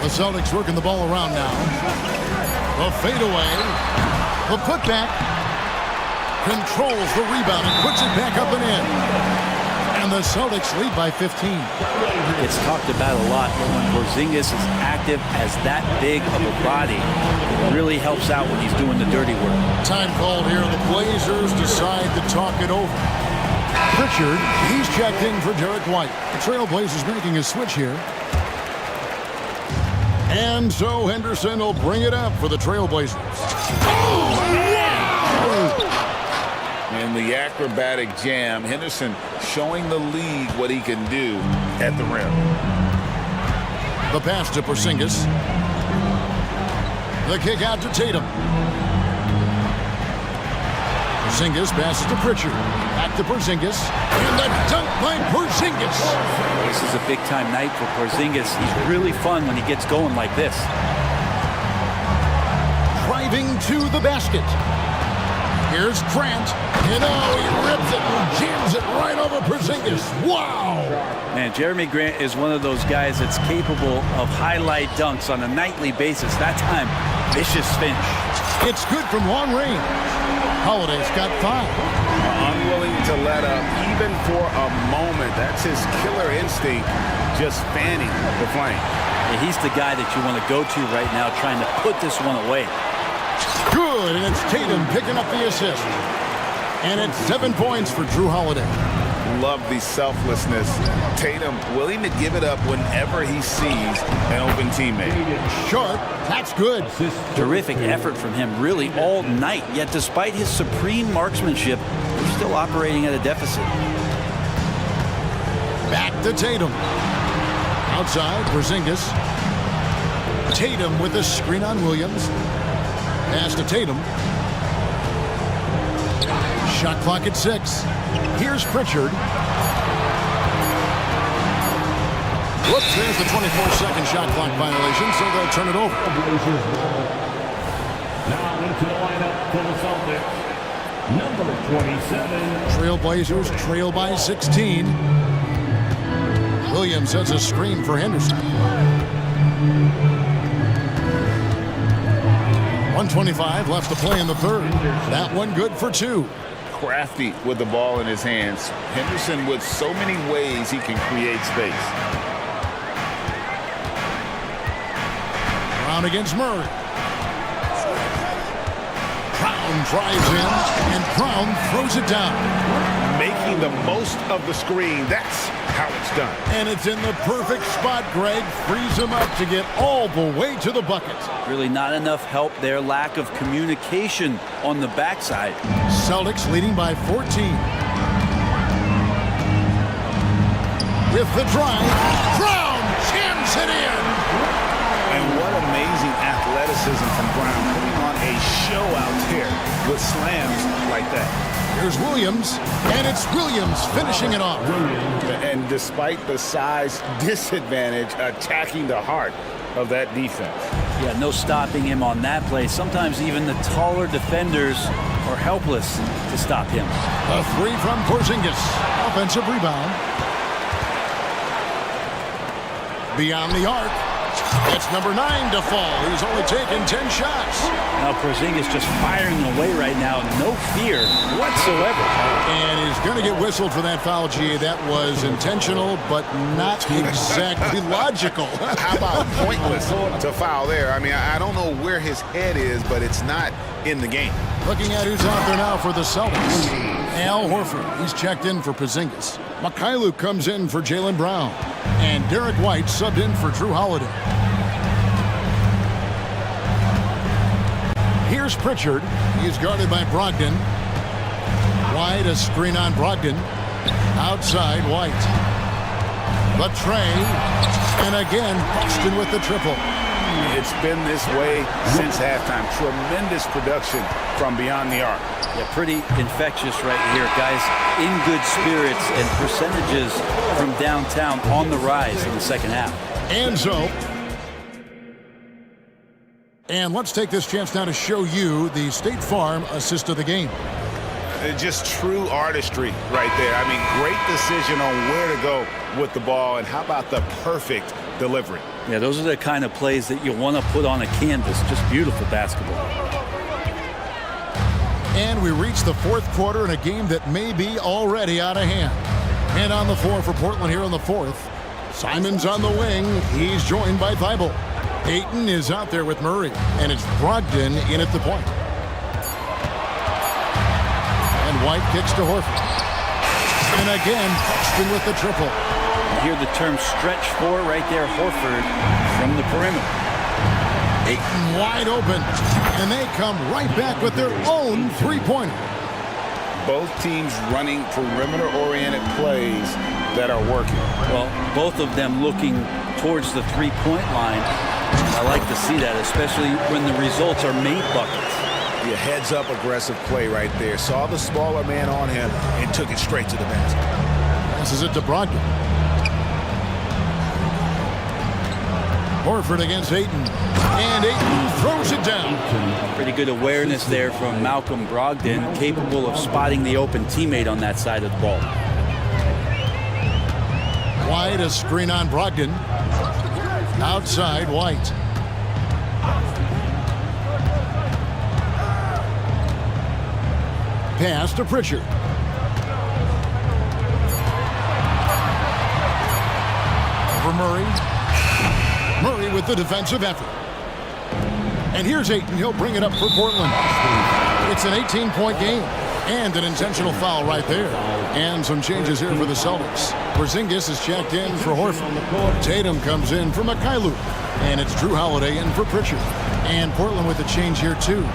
The Celtics working the ball around now. The fadeaway. The putback. Controls the rebound and puts it back up and in. And the Celtics lead by 15. It's talked about a lot, but when Porzingis is active as that big of a body, it really helps out when he's doing the dirty work. Time called here. The Blazers decide to talk it over. Pritchard, he's checked in for Derek White. The Trailblazers making a switch here. And so Henderson will bring it up for the Trailblazers. In the acrobatic jam, Henderson showing the league what he can do at the rim. The pass to Porzingis. The kick out to Tatum. Porzingis passes to Pritchard. Back to Porzingis. And the dunk by Porzingis. This is a big-time night for Porzingis. He's really fun when he gets going like this. Driving to the basket. Here's Grant. You know, he rips it and jams it right over Porzingis. Wow! Man, Jeremy Grant is one of those guys that's capable of highlight dunks on a nightly basis. That time, vicious finish. It's good from long range. Holiday's got 5. Unwilling to let up even for a moment. That's his killer instinct, just fanning the flame. Yeah, he's the guy that you want to go to right now, trying to put this one away. Good, and it's Tatum picking up the assist. And it's 7 points for Drew Holiday. Love the selflessness. Tatum willing to give it up whenever he sees an open teammate. Short, that's good. Terrific effort from him really all night, yet despite his supreme marksmanship, they're still operating at a deficit. Back to Tatum. Outside, Porzingis. Tatum with a screen on Williams. Pass to Tatum. Shot clock at 6. Here's Pritchard. Whoops, there's the 24-second shot clock violation, so they'll turn it over. Now into the lineup for the Celtics, number 27. Trailblazers trail by 16. Williams sets a screen for Henderson. 1:25 left to play in the third. That one good for 2. Crafty with the ball in his hands. Henderson with so many ways he can create space. Brown against Murray. Brown drives in, and Brown throws it down. Making the most of the screen. That's how it's done. And it's in the perfect spot, Greg. Frees him up to get all the way to the bucket. Really not enough help there. Lack of communication on the backside. Celtics leading by 14. With the drive, Brown jams it in. And what amazing athleticism from Brown, putting on a show out there with slams like that. Here's Williams, and it's Williams finishing it off. And despite the size disadvantage, attacking the heart of that defense. Yeah, no stopping him on that play. Sometimes even the taller defenders are helpless to stop him. A 3 from Porzingis. Offensive rebound. Beyond the arc. It's number 9 to fall. He's only taken 10 shots. Now Porzingis just firing away right now. No fear whatsoever. And he's going to get whistled for that foul, G. That was intentional, but not exactly logical. How about pointless to foul there? I mean, I don't know where his head is, but it's not in the game. Looking at who's out there now for the Celtics. Al Horford, he's checked in for Porzingis. Mikhailuk comes in for Jaylen Brown. And Derek White subbed in for Drew Holiday. Here's Pritchard. He's guarded by Brogdon. White, a screen on Brogdon. Outside, White. The tray. And again, Boston with the triple. It's been this way since halftime. Tremendous production from beyond the arc. Yeah, pretty infectious right here, guys. In good spirits and percentages from downtown on the rise in the second half. And so, and let's take this chance now to show you the State Farm assist of the game. Just true artistry right there. I mean, great decision on where to go with the ball, and how about the perfect delivery? Yeah, those are the kind of plays that you want to put on a canvas. Just beautiful basketball. And we reach the fourth quarter in a game that may be already out of hand. And on the floor for Portland here in the fourth. Simon's on the wing. He's joined by Thibault. Ayton is out there with Murray. And it's Brogdon in at the point. And White kicks to Horford. And again, Boston with the triple. You hear the term stretch four right there, Horford from the perimeter. Ayton wide open, and they come right back with their own three-pointer. Both teams running perimeter-oriented plays that are working. Well, both of them looking towards the three-point line. I like to see that, especially when the results are made buckets. Yeah, heads-up aggressive play right there. Saw the smaller man on him and took it straight to the basket. This is it to Brogdon. Horford against Ayton. And Ayton throws it down. Pretty good awareness there from Malcolm Brogdon, capable of spotting the open teammate on that side of the ball. White, a screen on Brogdon. Outside, White. Pass to Pritchard. Over Murray. Murray with the defensive effort. And here's Ayton. He'll bring it up for Portland. It's an 18-point game. And an intentional foul right there. And some changes here for the Celtics. Porzingis is checked in for Horford. Tatum comes in for Mikhailuk. And it's Drew Holiday in for Pritchard. And Portland with a change here too.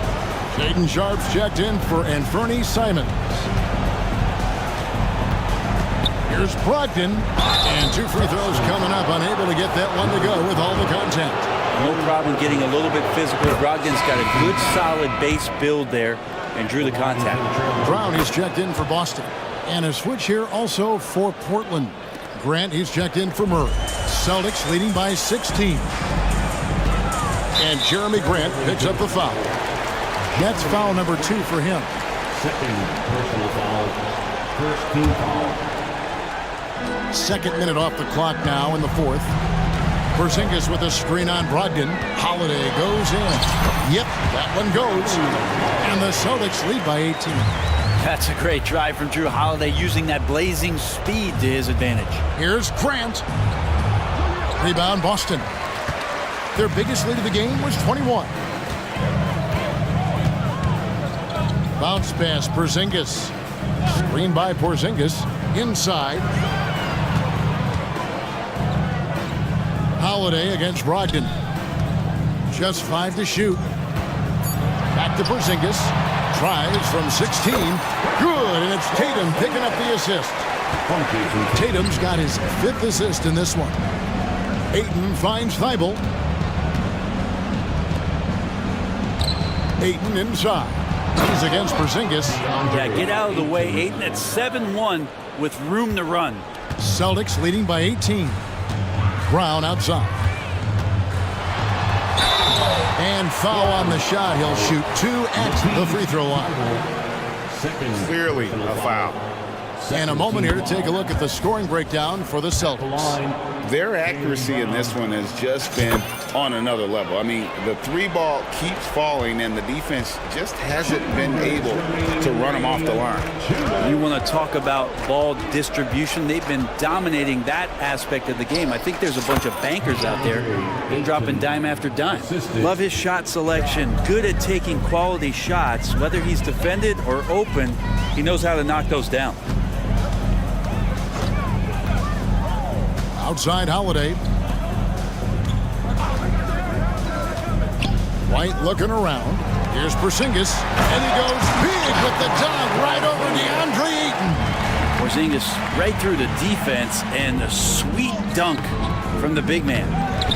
Jaden Sharp's checked in for Anthony Simons. Here's Brogdon. And 2 free throws coming up. Unable to get that one to go with all the contact. No problem getting a little bit physical. Brogdon's got a good solid base build there and drew the contact. Brown, he's checked in for Boston. And a switch here also for Portland. Grant, he's checked in for Murray. Celtics leading by 16. And Jeremy Grant picks up the foul. That's foul number 2 for him. Second personal foul. First team foul. Second minute off the clock now in the fourth. Porzingis with a screen on Brogdon. Holiday goes in. Yep, that one goes. And the Celtics lead by 18. That's a great drive from Drew Holiday, using that blazing speed to his advantage. Here's Grant. Rebound Boston. Their biggest lead of the game was 21. Bounce pass, Porzingis. Screen by Porzingis. Inside. Holiday against Brogdon. Just 5 to shoot. Back to Porzingis. Tries from 16. Good, and it's Tatum picking up the assist. Tatum's got his 5th assist in this one. Ayton finds Thibault. Ayton inside. He's against Porzingis. Yeah, get out of the way. Ayton at 7-1 with room to run. Celtics leading by 18. Brown outside. And foul on the shot. He'll shoot 2 at the free throw line. Clearly a foul. And a moment here to take a look at the scoring breakdown for the Celtics. Their accuracy in this one has just been on another level. I mean, the 3-ball keeps falling, and the defense just hasn't been able to run them off the line. You want to talk about ball distribution? They've been dominating that aspect of the game. I think there's a bunch of bankers out there dropping dime after dime. Love his shot selection. Good at taking quality shots. Whether he's defended or open, he knows how to knock those down. Outside Holiday. White looking around. Here's Porzingis, and he goes big with the dunk right over DeAndre Ayton. Porzingis right through the defense, and a sweet dunk from the big man.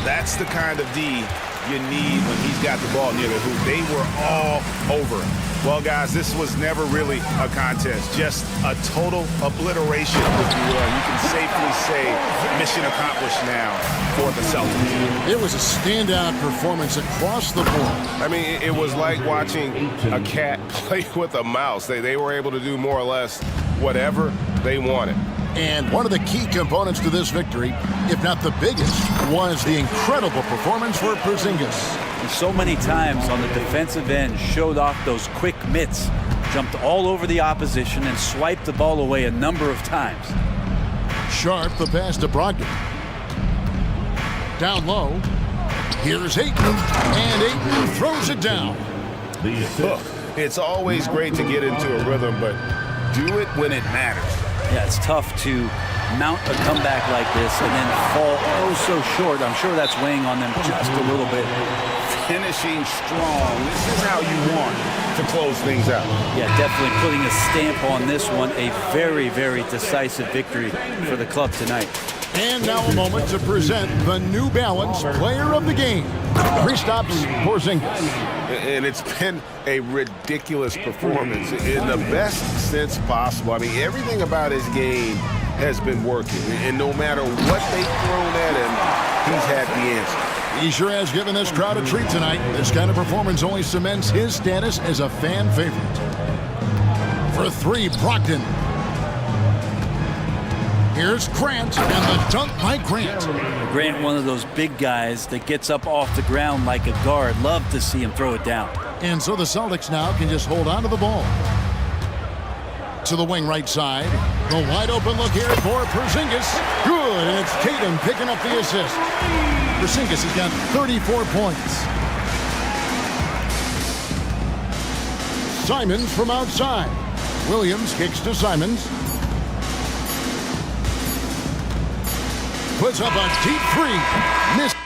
That's the kind of D you need when he's got the ball near the hoop. They were all over him. Well, guys, this was never really a contest, just a total obliteration, if you will. You can safely say mission accomplished now for the Celtics. It was a standout performance across the board. I mean, it was like watching a cat play with a mouse. They were able to do more or less whatever they wanted. And one of the key components to this victory, if not the biggest, was the incredible performance for Porzingis. And so many times on the defensive end, showed off those quick mitts, jumped all over the opposition and swiped the ball away a number of times. Sharp the pass to Brogdon. Down low. Here's Ayton, and Ayton throws it down. Look, it's always great to get into a rhythm, but do it when it matters. Yeah, it's tough to mount a comeback like this and then fall oh so short. I'm sure that's weighing on them just a little bit. Finishing strong. This is how you want to close things out. Yeah, definitely putting a stamp on this one. A very, very decisive victory for the club tonight. And now a moment to present the New Balance Player of the Game, Kristaps Porzingis. And it's been a ridiculous performance in the best sense possible. I mean, everything about his game has been working. And no matter what they've thrown at him, he's had the answer. He sure has given this crowd a treat tonight. This kind of performance only cements his status as a fan favorite. For 3, Brogdon. Here's Grant, and the dunk by Grant. Grant, one of those big guys that gets up off the ground like a guard. Love to see him throw it down. And so the Celtics now can just hold on to the ball. To the wing right side. The wide open look here for Porzingis. Good, and it's Tatum picking up the assist. Porzingis has got 34 points. Simons from outside. Williams kicks to Simons. Puts up a deep 3. Missed.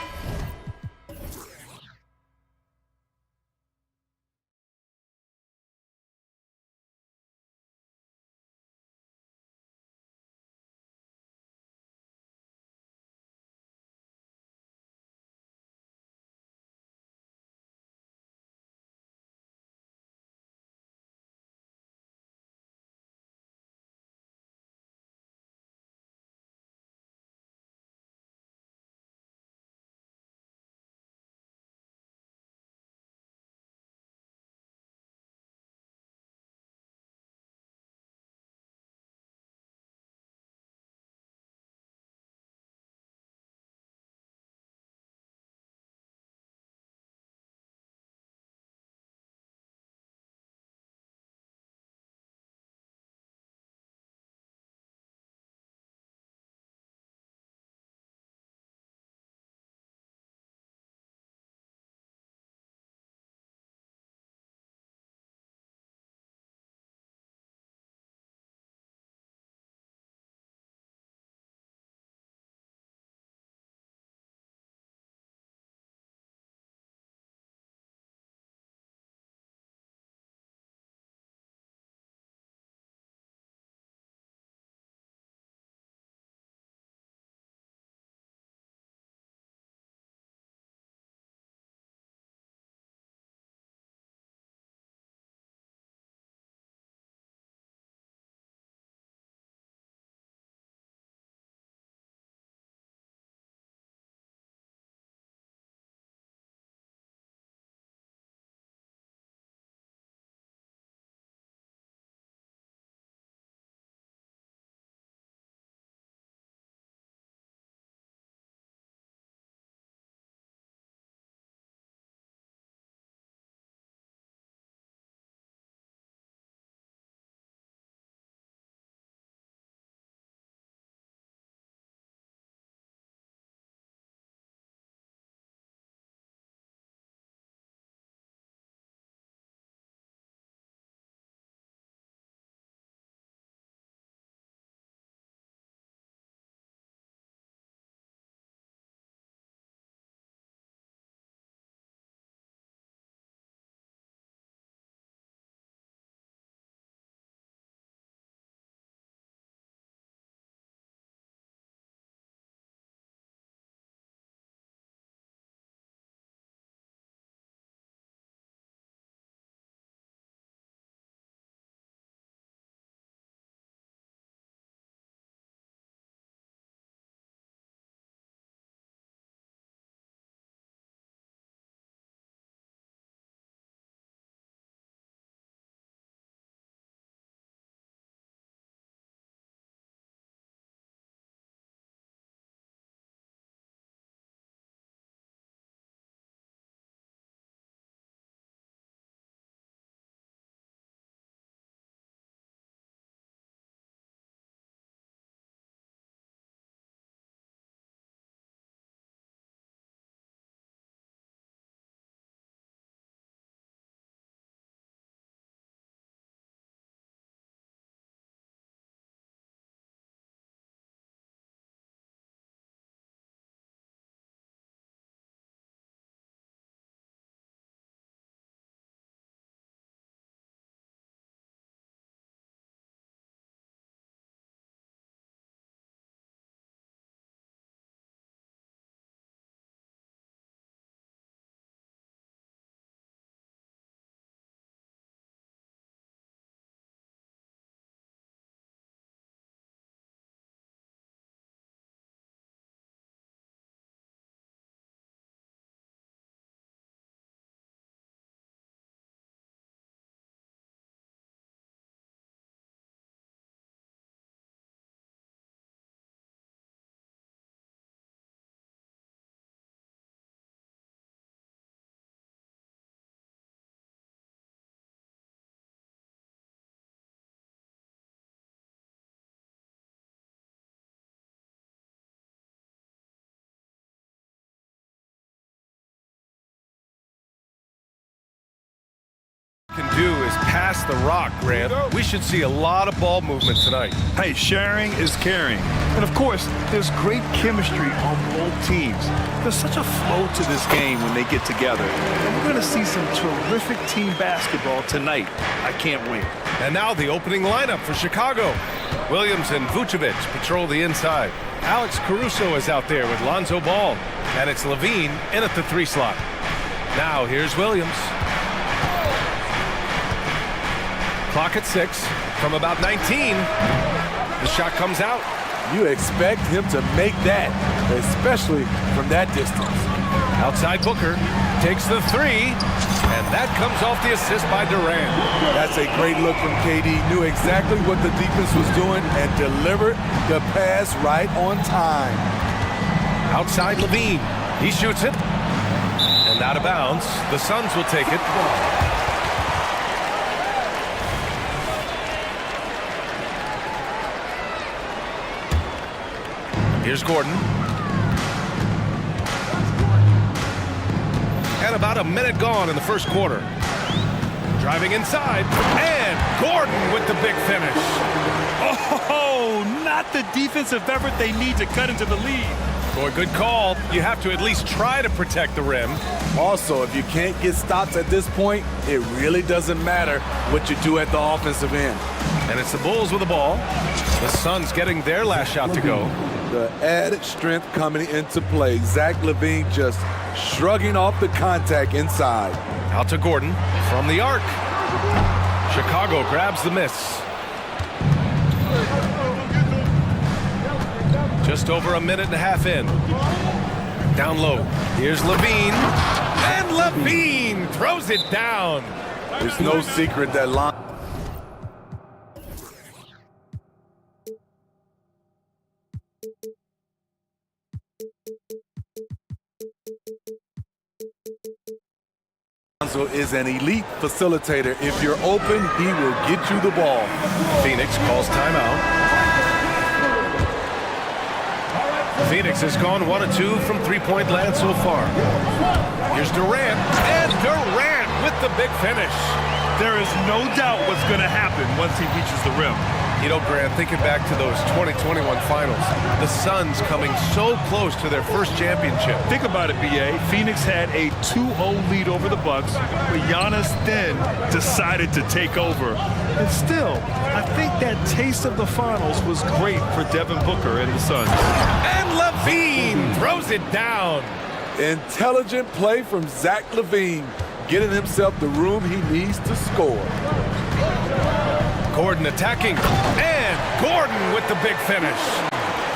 do is pass the rock, Grant. We should see a lot of ball movement tonight. Hey, sharing is caring. And of course, there's great chemistry on both teams. There's such a flow to this game when they get together. And we're going to see some terrific team basketball tonight. I can't wait. And now the opening lineup for Chicago. Williams and Vucevic patrol the inside. Alex Caruso is out there with Lonzo Ball. And it's Levine in at the 3 slot. Now here's Williams. Clock at 6 from about 19. The shot comes out. You expect him to make that, especially from that distance. Outside Booker takes the 3, and that comes off the assist by Durant. That's a great look from KD. Knew exactly what the defense was doing and delivered the pass right on time. Outside Levine. He shoots it. And out of bounds. The Suns will take it. Here's Gordon. And about a minute gone in the first quarter. Driving inside. And Gordon with the big finish. Oh, not the defensive effort they need to cut into the lead. Boy, good call. You have to at least try to protect the rim. Also, if you can't get stops at this point, it really doesn't matter what you do at the offensive end. And it's the Bulls with the ball. The Suns getting their last shot to go. The added strength coming into play. Zach LaVine just shrugging off the contact inside. Out to Gordon from the arc. Chicago grabs the miss. Just over a minute and a half in. Down low. Here's Levine. And Levine throws it down. There's no secret that Lonzo is an elite facilitator. If you're open, he will get you the ball. Phoenix calls timeout. Phoenix has gone 1 of 2 from three-point land so far. Here's Durant, and Durant with the big finish. There is no doubt what's going to happen once he reaches the rim. You know, Grant, thinking back to those 2021 finals, the Suns coming so close to their first championship. Think about it, B.A. Phoenix had a 2-0 lead over the Bucks, but Giannis then decided to take over. And still, I think that taste of the finals was great for Devin Booker and the Suns. And Levine throws it down. Intelligent play from Zach LaVine, getting himself the room he needs to score. Gordon attacking, and Gordon with the big finish.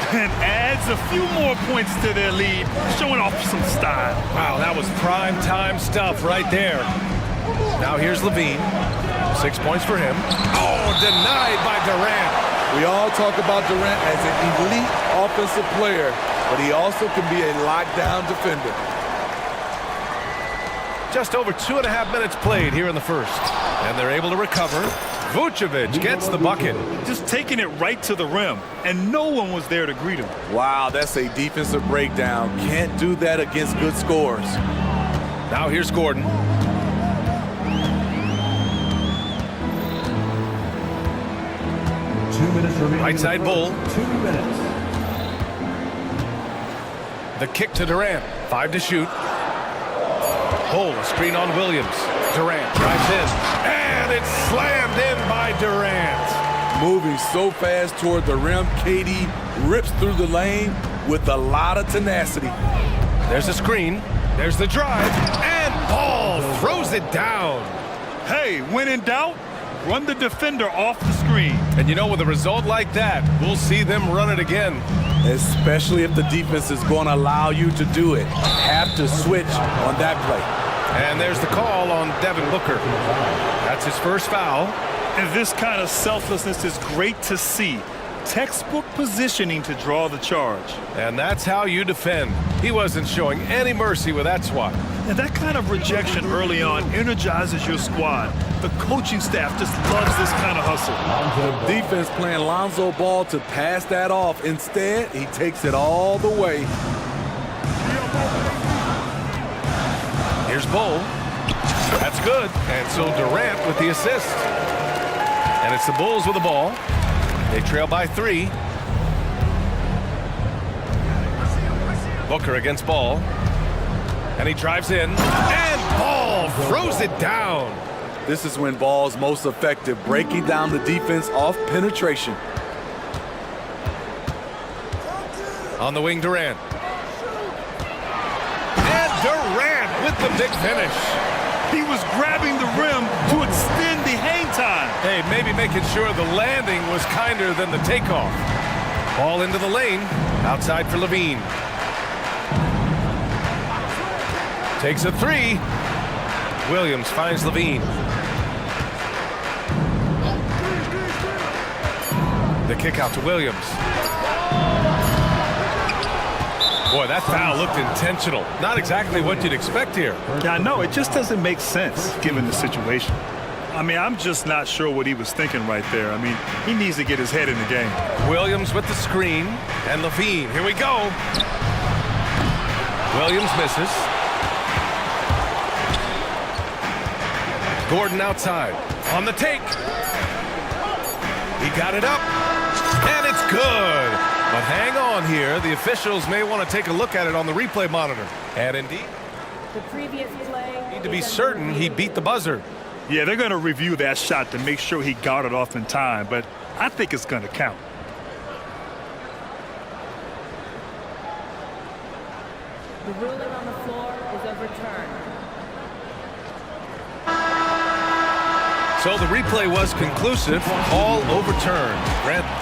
And adds a few more points to their lead, showing off some style. Wow, that was prime time stuff right there. Now here's Levine. 6 points for him. Oh, denied by Durant. We all talk about Durant as an elite offensive player, but he also can be a lockdown defender. Just over 2.5 minutes played here in the first. And they're able to recover. Vucevic gets the bucket. Just taking it right to the rim, and no one was there to greet him. Wow, that's a defensive breakdown. Can't do that against good scores. Now here's Gordon. Right side Bull. 2 minutes. The kick to Durant. 5 to shoot. Bull, a screen on Williams. Durant drives in. And it's slammed in by Durant. Moving so fast toward the rim, KD rips through the lane with a lot of tenacity. There's a screen. There's the drive. And Ball throws it down. Hey, when in doubt, run the defender off the screen. And you know, with a result like that, we'll see them run it again. Especially if the defense is going to allow you to do it. Have to switch on that play. And there's the call on Devin Booker. That's his first foul. And this kind of selflessness is great to see. Textbook positioning to draw the charge. And that's how you defend. He wasn't showing any mercy with that swat. And that kind of rejection early on energizes your squad. The coaching staff just loves this kind of hustle. Defense playing Lonzo Ball to pass that off. Instead, he takes it all the way. Here's Bull. That's good. And so Durant with the assist. And it's the Bulls with the ball. They trail by 3. Booker against Ball. And he drives in. And Ball throws it down. This is when Ball's most effective, breaking down the defense off penetration. On the wing, Durant. And Durant with the big finish. He was grabbing the rim to extend the hang time. Hey, maybe making sure the landing was kinder than the takeoff. Ball into the lane. Outside for Levine. Takes a 3. Williams finds Levine. The kick out to Williams. Boy, that foul looked intentional. Not exactly what you'd expect here. Yeah, I know. It just doesn't make sense given the situation. I mean, I'm just not sure what he was thinking right there. I mean, he needs to get his head in the game. Williams with the screen. And Levine. Here we go. Williams misses. Gordon outside. On the take. He got it up. And it's good. But hang on here. The officials may want to take a look at it on the replay monitor. And indeed, The previous play. need to be certain he beat the buzzer. Yeah, they're going to review that shot to make sure he got it off in time, but I think it's going to count. The ruling on the floor is overturned. So the replay was conclusive, all overturned.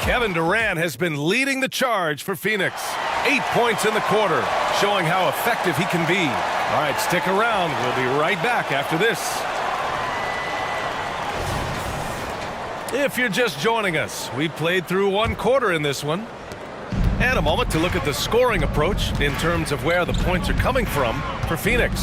Kevin Durant has been leading the charge for Phoenix. 8 points in the quarter, showing how effective he can be. All right, stick around. We'll be right back after this. If you're just joining us, we played through 1 quarter in this one. And a moment to look at the scoring approach in terms of where the points are coming from for Phoenix.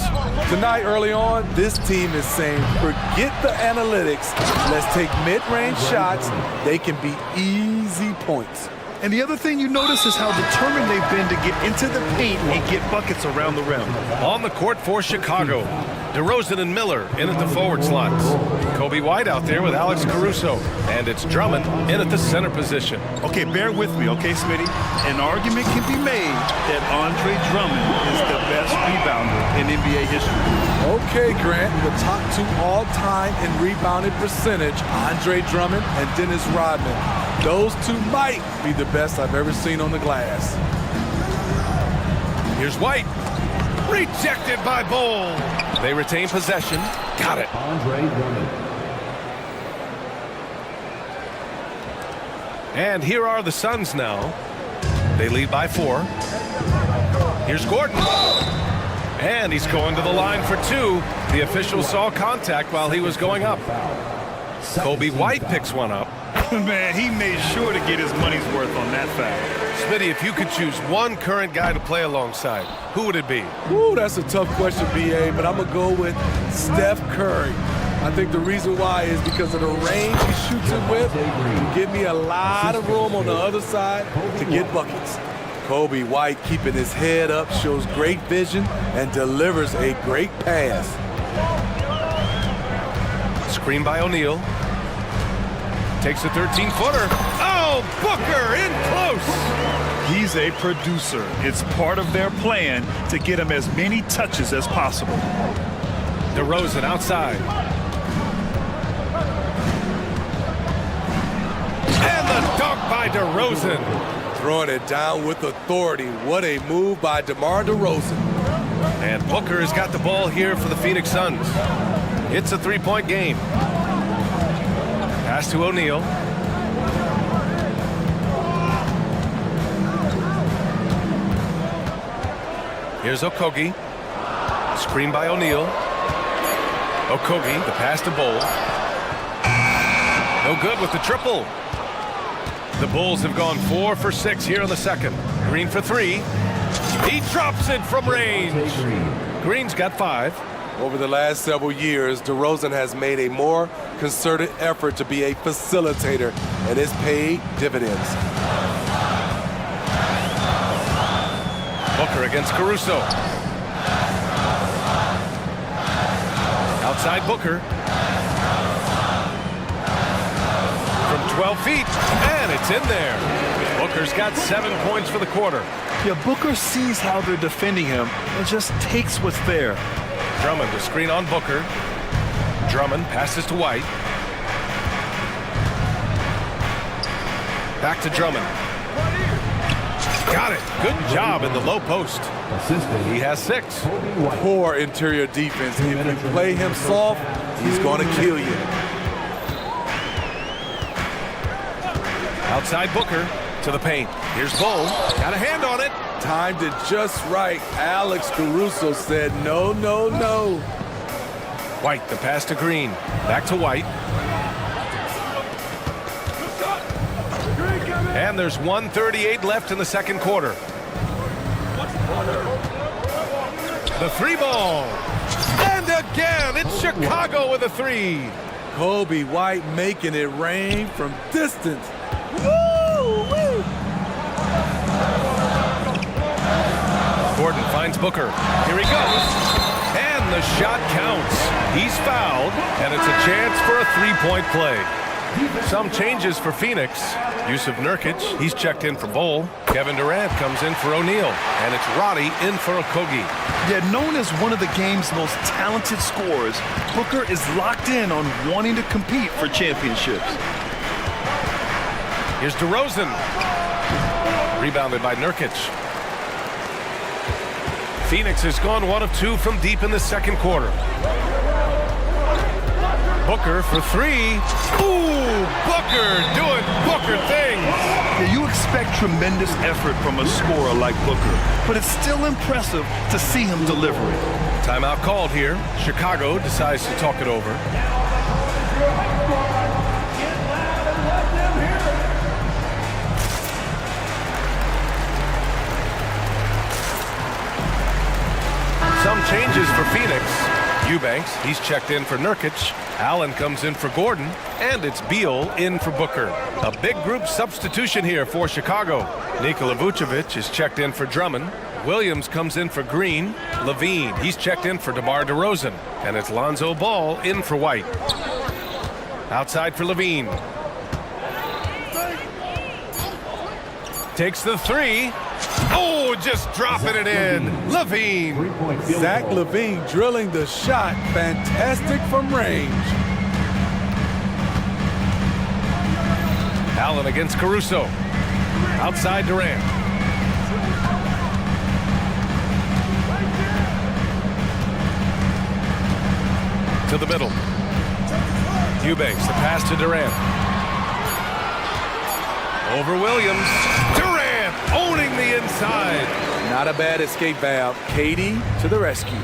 Tonight, early on, this team is saying, forget the analytics. Let's take mid-range shots. They can be easy points. And the other thing you notice is how determined they've been to get into the paint and get buckets around the rim. On the court for Chicago, DeRozan and Miller in at the forward slots. Kobe White out there with Alex Caruso. And it's Drummond in at the center position. Okay, bear with me, okay, Smitty? An argument can be made that Andre Drummond is the best rebounder in NBA history. Okay, Grant, the top 2 all-time in rebounded percentage, Andre Drummond and Dennis Rodman. Those 2 might be the best I've ever seen on the glass. Here's White. Rejected by Bol. They retain possession. Got it. And here are the Suns now. They lead by 4. Here's Gordon. And he's going to the line for 2. The officials saw contact while he was going up. Kobe White picks one up. Man, he made sure to get his money's worth on that foul. Smitty, if you could choose one current guy to play alongside, who would it be? Ooh, that's a tough question, BA, but I'm going to go with Steph Curry. I think the reason why is because of the range he shoots it with. He give me a lot of room on the other side to get buckets. Kobe White keeping his head up, shows great vision, and delivers a great pass. Screen by O'Neal. Takes a 13-footer. Oh, Booker in close. He's a producer. It's part of their plan to get him as many touches as possible. DeRozan outside. And the dunk by DeRozan. Throwing it down with authority. What a move by DeMar DeRozan. And Booker has got the ball here for the Phoenix Suns. It's a 3-point game. Pass to O'Neal. Here's Okogie. Screen by O'Neal. Okogie, the pass to Bol. No good with the triple. The Bulls have gone 4 for 6 here in the second. Green for 3. He drops it from range. Green's got 5. Over the last several years, DeRozan has made a more concerted effort to be a facilitator, and it's paid dividends. Booker against Caruso. Outside Booker. From 12 feet, and it's in there. Booker's got 7 points for the quarter. Yeah, Booker sees how they're defending him and just takes what's there. Drummond to screen on Booker. Drummond passes to White. Back to Drummond. Got it. Good job in the low post. He has 6. Poor interior defense. If you play him soft, he's going to kill you. Outside Booker to the paint. Here's Bull. Got a hand on it. Timed it just right. Alex Caruso said no, no, no. White, the pass to Green. Back to White. And there's 1:38 left in the second quarter. The 3 ball. And again, it's Chicago with a 3. Kobe White making it rain from distance. Woo! Gordon finds Booker. Here he goes. And the shot counts. He's fouled, and it's a chance for a 3-point play. Some changes for Phoenix. Yusuf Nurkic, he's checked in for Bol. Kevin Durant comes in for O'Neal, and it's Roddy in for Okogie. Yet known as one of the game's most talented scorers, Booker is locked in on wanting to compete for championships. Here's DeRozan. Rebounded by Nurkic. Phoenix has gone 1 of 2 from deep in the second quarter. Booker for 3. Ooh, Booker doing Booker things. Yeah, you expect tremendous effort from a scorer like Booker, but it's still impressive to see him deliver it. Timeout called here. Chicago decides to talk it over. Some changes for Phoenix. Eubanks, he's checked in for Nurkic. Allen comes in for Gordon, and it's Beal in for Booker. A big group substitution here for Chicago. Nikola Vucevic is checked in for Drummond. Williams comes in for Green. Levine, he's checked in for DeMar DeRozan. And it's Lonzo Ball in for White. Outside for Levine. Takes the 3. Oh, just dropping it in. Levine. Zach Levine drilling the shot. Fantastic from range. Allen against Caruso. Outside Durant. To the middle. Eubanks, the pass to Durant. Over Williams. Durant owning the inside. Not a bad escape valve. Katie to the rescue.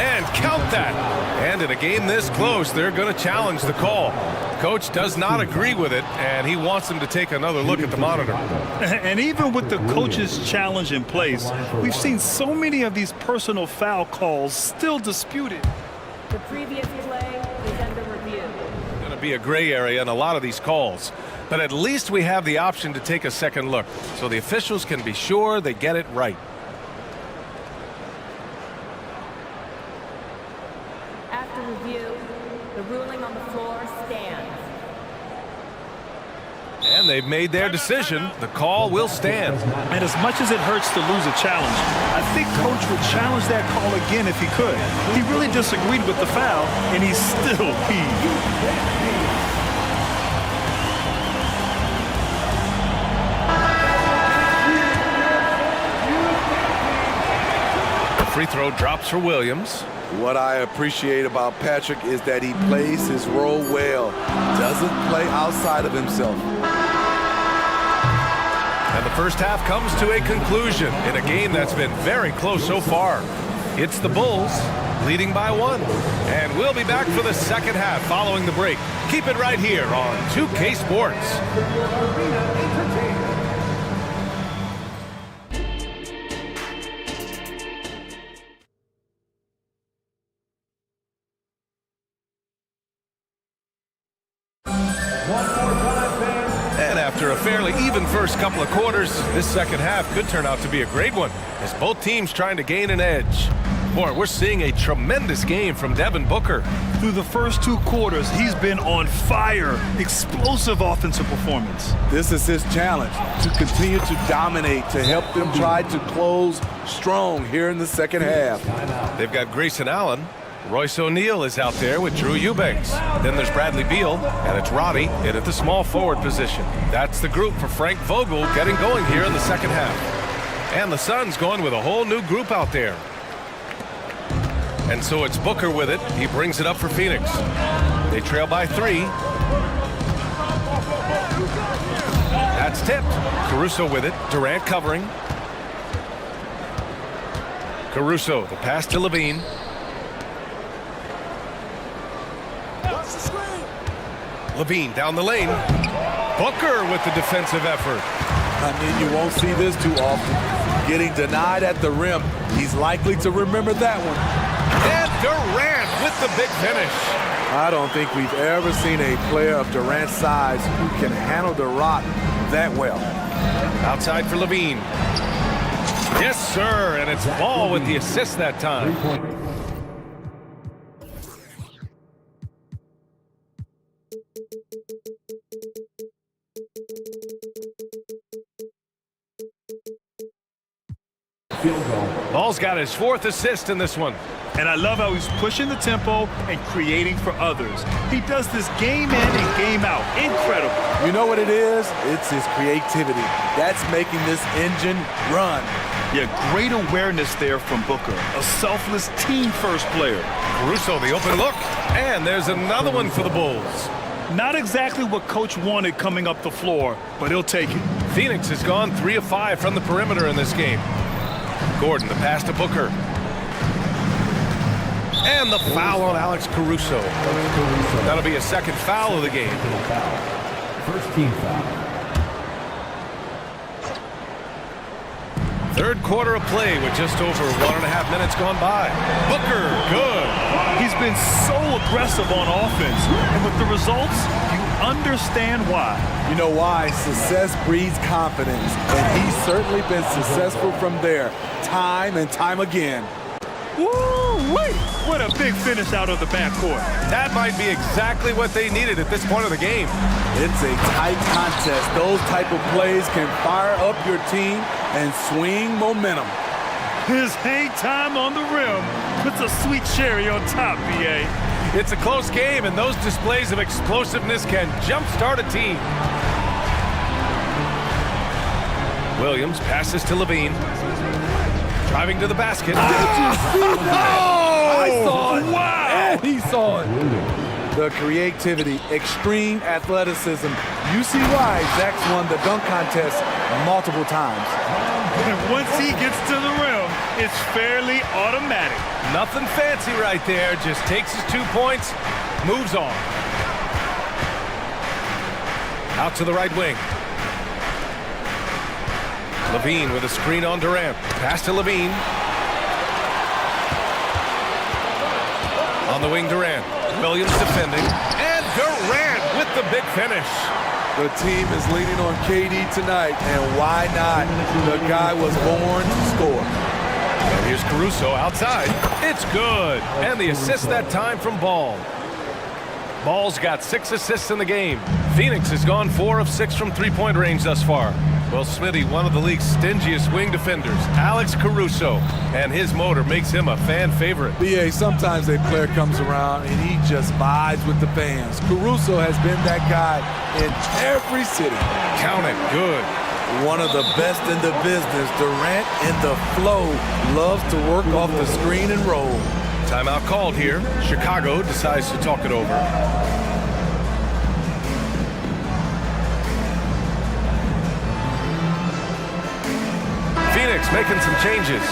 And count that. And in a game this close, they're going to challenge the call. Coach does not agree with it, and he wants them to take another look at the monitor. And even with the coach's challenge in place, we've seen so many of these personal foul calls still disputed. The previous play is under review. Going to be a gray area in a lot of these calls, but at least we have the option to take a second look, so the officials can be sure they get it right. After review, the ruling on the floor stands. And they've made their decision. The call will stand. And as much as it hurts to lose a challenge, I think Coach would challenge that call again if he could. He really disagreed with the foul, and he's still peeved. Free throw drops for Williams. What I appreciate about Patrick is that he plays his role well. Doesn't play outside of himself. And the first half comes to a conclusion in a game that's been very close so far. It's the Bulls leading by 1. And we'll be back for the second half following the break. Keep it right here on 2K Sports. And after a fairly even first couple of quarters, this second half could turn out to be a great one, as both teams trying to gain an edge. Boy, we're seeing a tremendous game from Devin Booker. Through the first 2 quarters, he's been on fire. Explosive offensive performance. This is his challenge, to continue to dominate, to help them try to close strong here in the second half. They've got Grayson Allen. Royce O'Neal is out there with Drew Eubanks. Then there's Bradley Beal, and it's Roddy in at the small forward position. That's the group for Frank Vogel getting going here in the second half. And the Suns going with a whole new group out there. And so it's Booker with it. He brings it up for Phoenix. They trail by 3. That's tipped. Caruso with it. Durant covering. Caruso, the pass to Levine. Levine down the lane. Booker with the defensive effort. I mean, you won't see this too often. Getting denied at the rim. He's likely to remember that one. And Durant with the big finish. I don't think we've ever seen a player of Durant's size who can handle the rock that well. Outside for Levine. Yes, sir, and it's Ball with the assist that time. Ball's got his 4th assist in this one. And I love how he's pushing the tempo and creating for others. He does this game in and game out. Incredible. You know what it is? It's his creativity. That's making this engine run. Yeah, great awareness there from Booker. A selfless team-first player. Caruso, the open look. And there's another one for the Bulls. Not exactly what Coach wanted coming up the floor, but he'll take it. Phoenix has gone 3 of 5 from the perimeter in this game. Gordon, the pass to Booker. And the foul on Alex Caruso. That'll be a second foul of the game. First team foul. 3rd quarter of play with just over 1.5 minutes gone by. Booker, good. He's been so aggressive on offense, and with the results, you understand why. You know why? Success breeds confidence, and he's certainly been successful from there, time and time again. Woo-wee! What a big finish out of the backcourt. That might be exactly what they needed at this point of the game. It's a tight contest. Those type of plays can fire up your team and swing momentum. His hang time on the rim puts a sweet cherry on top, BA. It's a close game, and those displays of explosiveness can jumpstart a team. Williams passes to Levine. Driving to the basket. I saw it. Wow. And he saw it. The creativity, extreme athleticism. You see why Zach's won the dunk contest multiple times. And once he gets to the rim, it's fairly automatic. Nothing fancy right there. Just takes his 2 points, moves on. Out to the right wing. Levine with a screen on Durant. Pass to Levine. On the wing, Durant. Williams defending. And Durant with the big finish. The team is leaning on KD tonight, and why not? The guy was born to score. And here's Caruso outside. It's good. And the assist that time from Ball. Ball's got 6 assists in the game. Phoenix has gone 4 of 6 from 3-point range thus far. Well, Smitty, one of the league's stingiest wing defenders, Alex Caruso, and his motor makes him a fan favorite. BA, sometimes a player comes around and he just vibes with the fans. Caruso has been that guy in every city. Count it, good. One of the best in the business. Durant in the flow loves to work off the screen and roll. Timeout called here. Chicago decides to talk it over. Phoenix making some changes.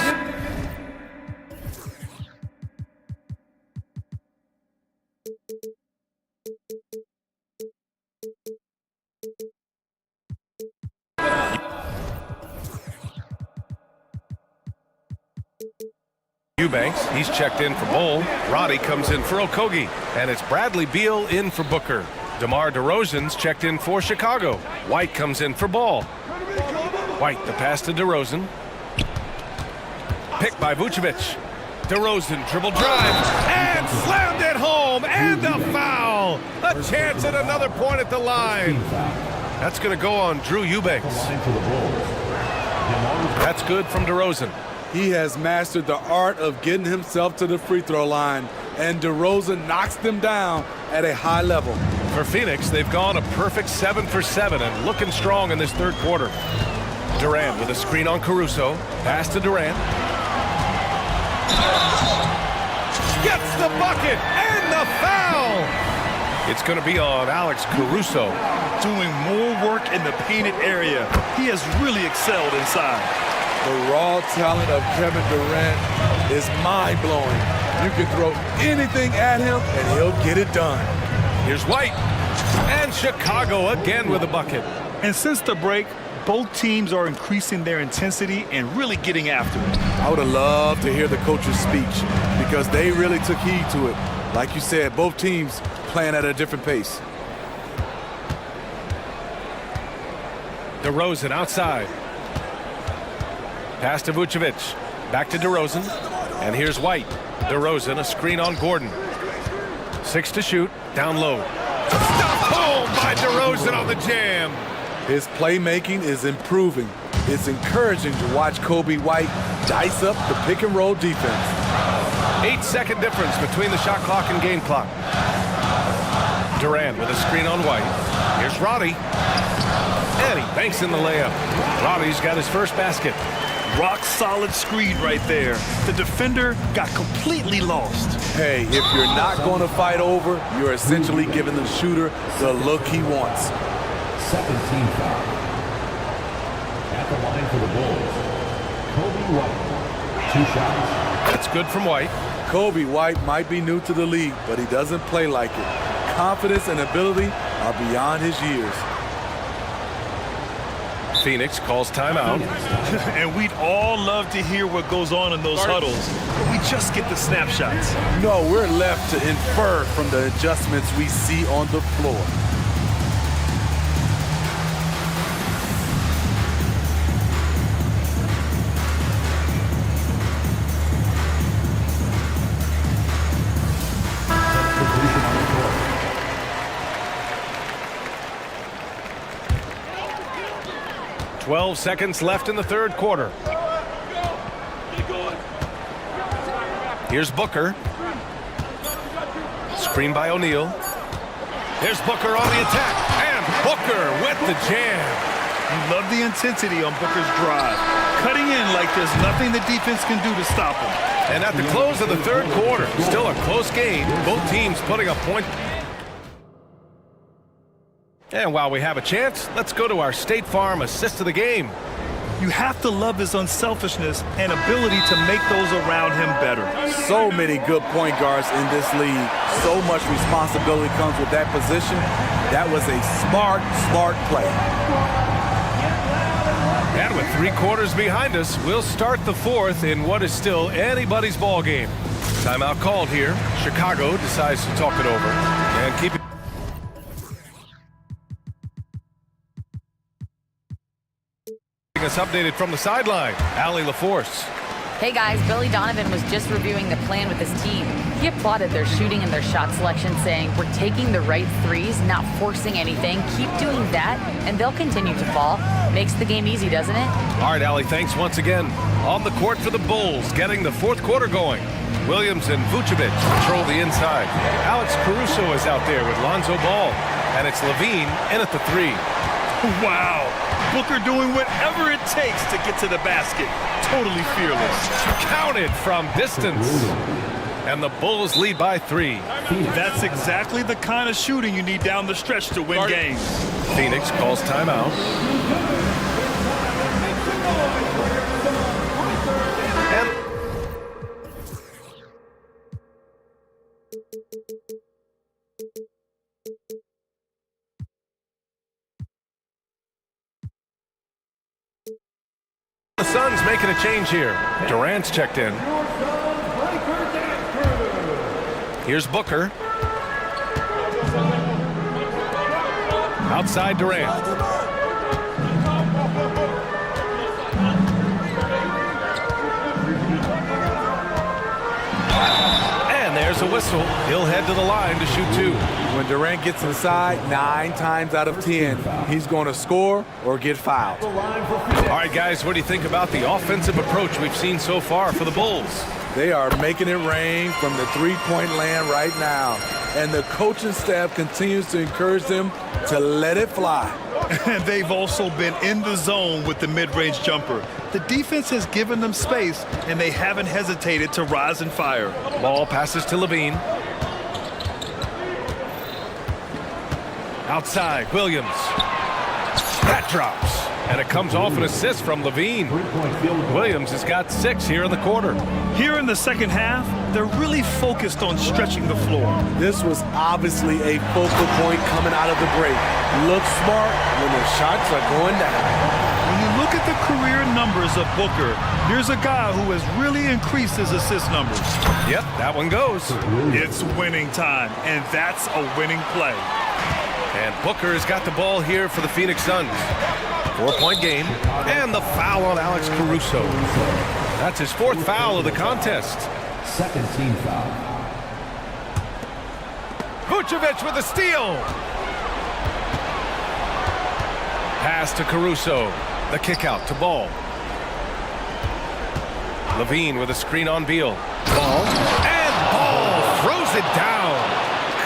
Eubanks, he's checked in for Bull. Roddy comes in for Okogie. And it's Bradley Beal in for Booker. DeMar DeRozan's checked in for Chicago. White comes in for Ball. White, the pass to DeRozan. Picked by Vucevic. DeRozan dribble drive and slammed it home, and a foul. A chance at another point at the line. That's going to go on Drew Eubanks. That's good from DeRozan. He has mastered the art of getting himself to the free throw line, and DeRozan knocks them down at a high level. For Phoenix, they've gone a perfect 7 for 7 and looking strong in this third quarter. Durant with a screen on Caruso. Pass to Durant. Gets the bucket and the foul. It's going to be on Alex Caruso. Doing more work in the painted area. He has really excelled inside. The raw talent of Kevin Durant is mind-blowing. You can throw anything at him, and he'll get it done. Here's White. And Chicago again with a bucket. And since the break, both teams are increasing their intensity and really getting after it. I would have loved to hear the coach's speech because they really took heed to it. Like you said, both teams playing at a different pace. DeRozan outside. Pass to Vucevic. Back to DeRozan. And here's White. DeRozan, a screen on Gordon. 6 to shoot. Down low. Stop home by DeRozan on the jam. His playmaking is improving. It's encouraging to watch Kobe White dice up the pick and roll defense. 8-second difference between the shot clock and game clock. Durant with a screen on White. Here's Roddy. And he banks in the layup. Roddy's got his first basket. Rock solid screen right there. The defender got completely lost. Hey, if you're not going to fight over, you're essentially giving the shooter the look he wants. 17 foul. At the line for the Bulls, Kobe White. 2 shots. That's good from White. Kobe White might be new to the league, but he doesn't play like it. Confidence and ability are beyond his years. Phoenix calls timeout. And we'd all love to hear what goes on in those huddles, but we just get the snapshots. No, we're left to infer from the adjustments we see on the floor. Twelve seconds left in the third quarter. Here's Booker. Screen by O'Neal. Here's Booker on the attack. And Booker with the jam. You love the intensity on Booker's drive. Cutting in like there's nothing the defense can do to stop him. And at the close of the third quarter, still a close game. Both teams putting up points. And while we have a chance, let's go to our State Farm assist of the game. You have to love his unselfishness and ability to make those around him better. So many good point guards in this league. So much responsibility comes with that position. That was a smart play. And with 3 quarters behind us, we'll start the fourth in what is still anybody's ball game. Timeout called here. Chicago decides to talk it over and keep it. Us updated from the sideline, Allie LaForce. Hey guys, Billy Donovan was just reviewing the plan with his team. He applauded their shooting and their shot selection, saying, "We're taking the right threes, not forcing anything. Keep doing that, and they'll continue to fall." Makes the game easy, doesn't it? All right, Allie, thanks once again. On the court for the Bulls, getting the fourth quarter going. Williams and Vucevic control the inside. Alex Caruso is out there with Lonzo Ball, and it's Levine in at the 3. Wow. Booker doing whatever it takes to get to the basket. Totally fearless. Counted from distance. And the Bulls lead by 3. That's exactly the kind of shooting you need down the stretch to win games. Phoenix calls timeout. And the Suns making a change here. Durant's checked in. Here's Booker. Outside Durant. whistle, he'll head to the line to shoot 2. When Durant gets inside, 9 times out of 10, he's going to score or get fouled. All right, guys, what do you think about the offensive approach we've seen so far for the Bulls? They are making it rain from the three-point land right now. And the coaching staff continues to encourage them to let it fly. And they've also been in the zone with the mid-range jumper. The defense has given them space, and they haven't hesitated to rise and fire. Ball passes to Levine. Outside, Williams. That drops. And it comes off an assist from Levine. Williams has got 6 here in the quarter. Here in the second half, they're really focused on stretching the floor. This was obviously a focal point coming out of the break. Look smart when the shots are going down. When you look at the career numbers of Booker, here's a guy who has really increased his assist numbers. Yep, that one goes. It's winning time, and that's a winning play. And Booker has got the ball here for the Phoenix Suns. 4-point game, and the foul on Alex Caruso. That's his 4th foul of the contest. Second team foul. Vucevic with a steal. Pass to Caruso. The kick out to Ball. Levine with a screen on Beal. Ball. And Ball throws it down.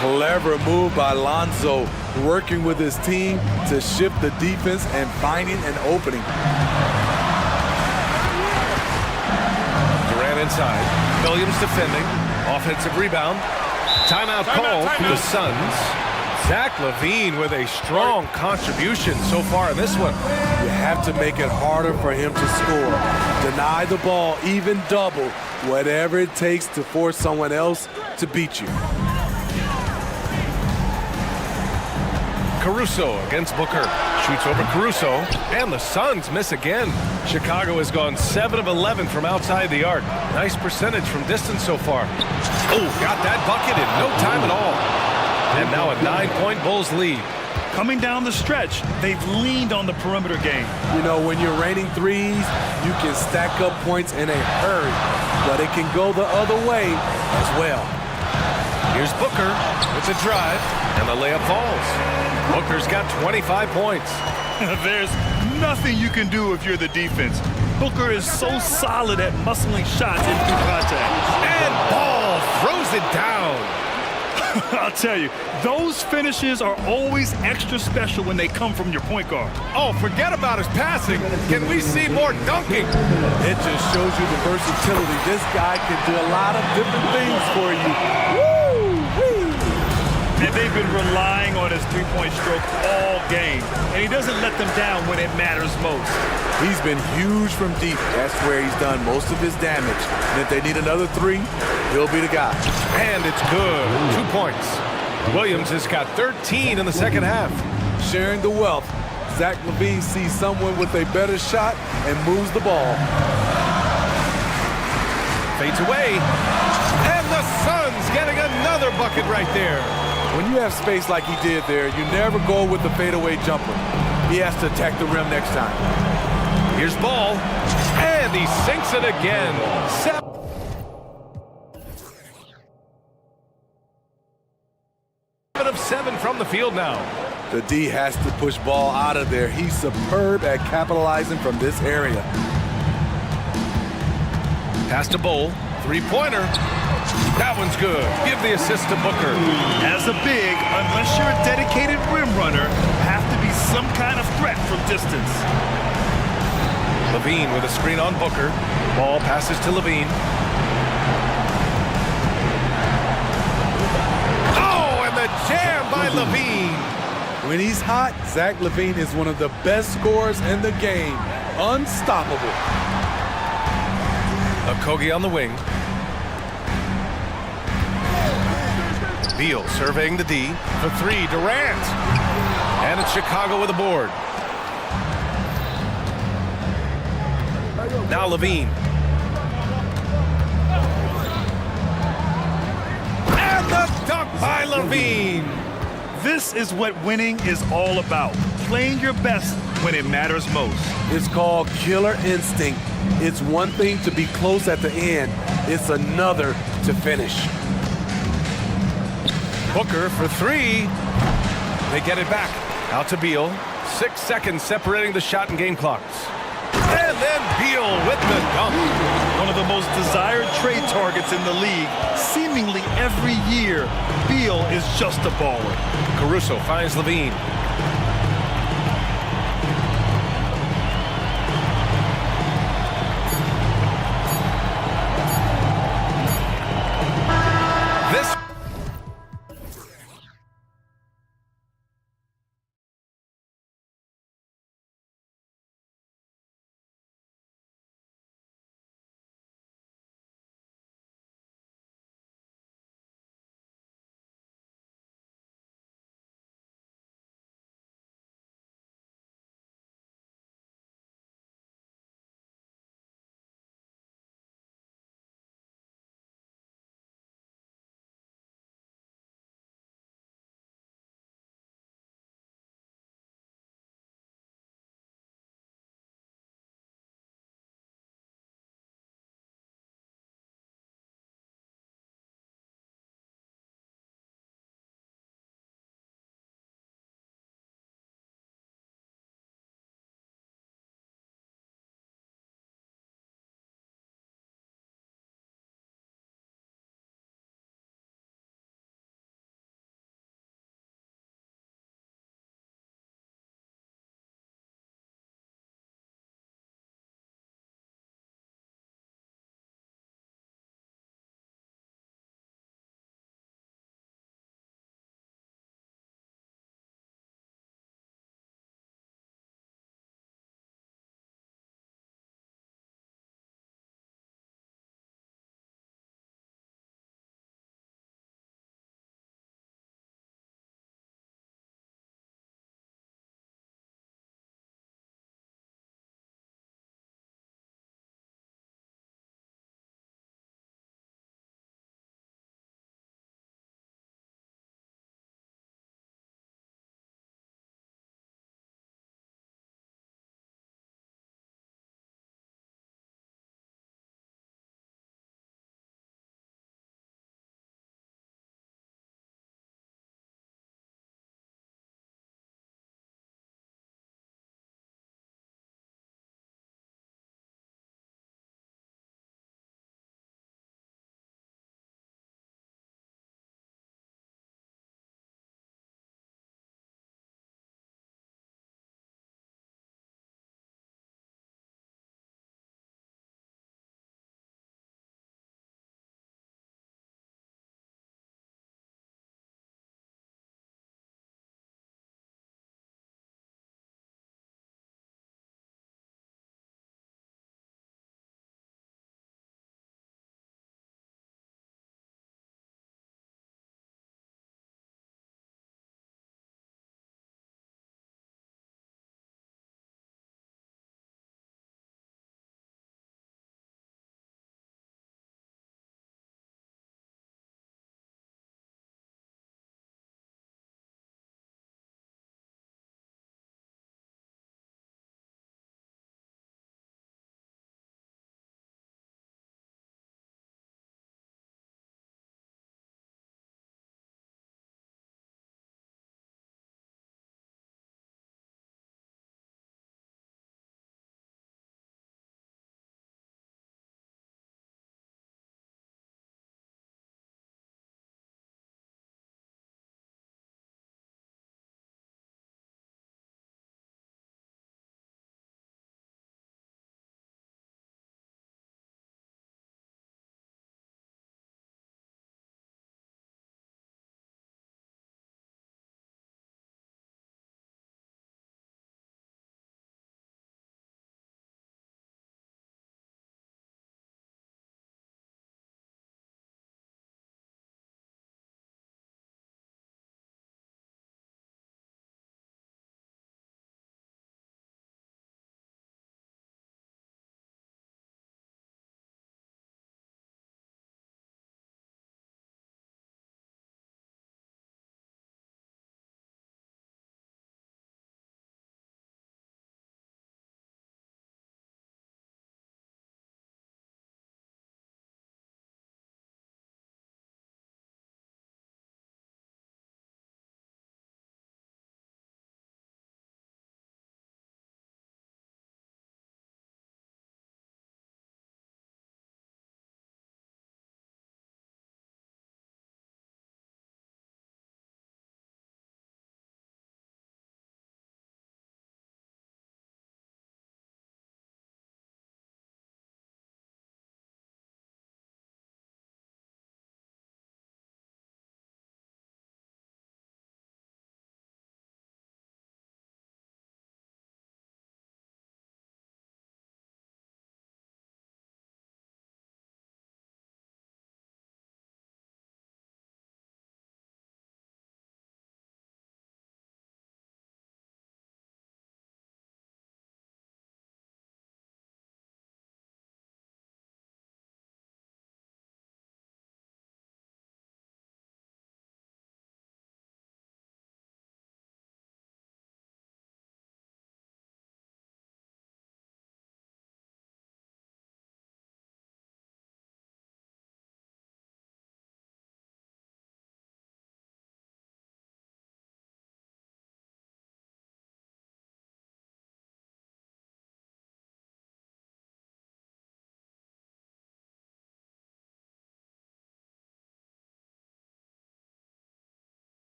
Clever move by Lonzo, working with his team to shift the defense and finding an opening. Durant inside. Williams defending. Offensive rebound. Timeout called for the Suns. Zach LaVine with a strong contribution so far in this one. You have to make it harder for him to score. Deny the ball, even double, whatever it takes to force someone else to beat you. Caruso against Booker. Shoots over Caruso, and the Suns miss again. Chicago has gone 7 of 11 from outside the arc. Nice percentage from distance so far. Oh, got that bucket in no time at all. And now a 9-point Bulls lead. Coming down the stretch, they've leaned on the perimeter game. You know, when you're raining threes, you can stack up points in a hurry, but it can go the other way as well. Here's Booker with the drive, and the layup falls. Booker's got 25 points. There's nothing you can do if you're the defense. Booker is so solid at muscling shots in through contact. And Ball throws it down. I'll tell you, those finishes are always extra special when they come from your point guard. Oh, forget about his passing. Can we see more dunking? It just shows you the versatility. This guy can do a lot of different things for you. Woo-wee. And they've been relying on his three-point stroke all game. And he doesn't let them down when it matters most. He's been huge from deep. That's where he's done most of his damage. And if they need another 3, he'll be the guy. And it's good. 2 points. Williams has got 13 in the second half. Sharing the wealth. Zach LaVine sees someone with a better shot and moves the ball. Fades away. And the Suns getting another bucket right there. When you have space like he did there, you never go with the fadeaway jumper. He has to attack the rim next time. Here's Ball. And he sinks it again. 7 of 7 from the field now. The D has to push Ball out of there. He's superb at capitalizing from this area. Pass to Bowl. 3-pointer. That one's good. Give the assist to Booker. As a big, unless you're a dedicated rim runner, have to be some kind of threat from distance. Levine with a screen on Booker. Ball passes to Levine. Oh, and the jam by Levine. When he's hot, Zach LaVine is one of the best scorers in the game. Unstoppable. Okogie on the wing. Beal surveying the D for 3. Durant. And it's Chicago with a board. Now Levine. And the dunk by Levine. This is what winning is all about. Playing your best when it matters most. It's called killer instinct. It's one thing to be close at the end. It's another to finish. Booker for three. They get it back. Out to Beal. 6 seconds separating the shot and game clocks. And then Beal with the dunk. One of the most desired trade targets in the league. Seemingly every year, Beal is just a baller. Caruso finds Levine.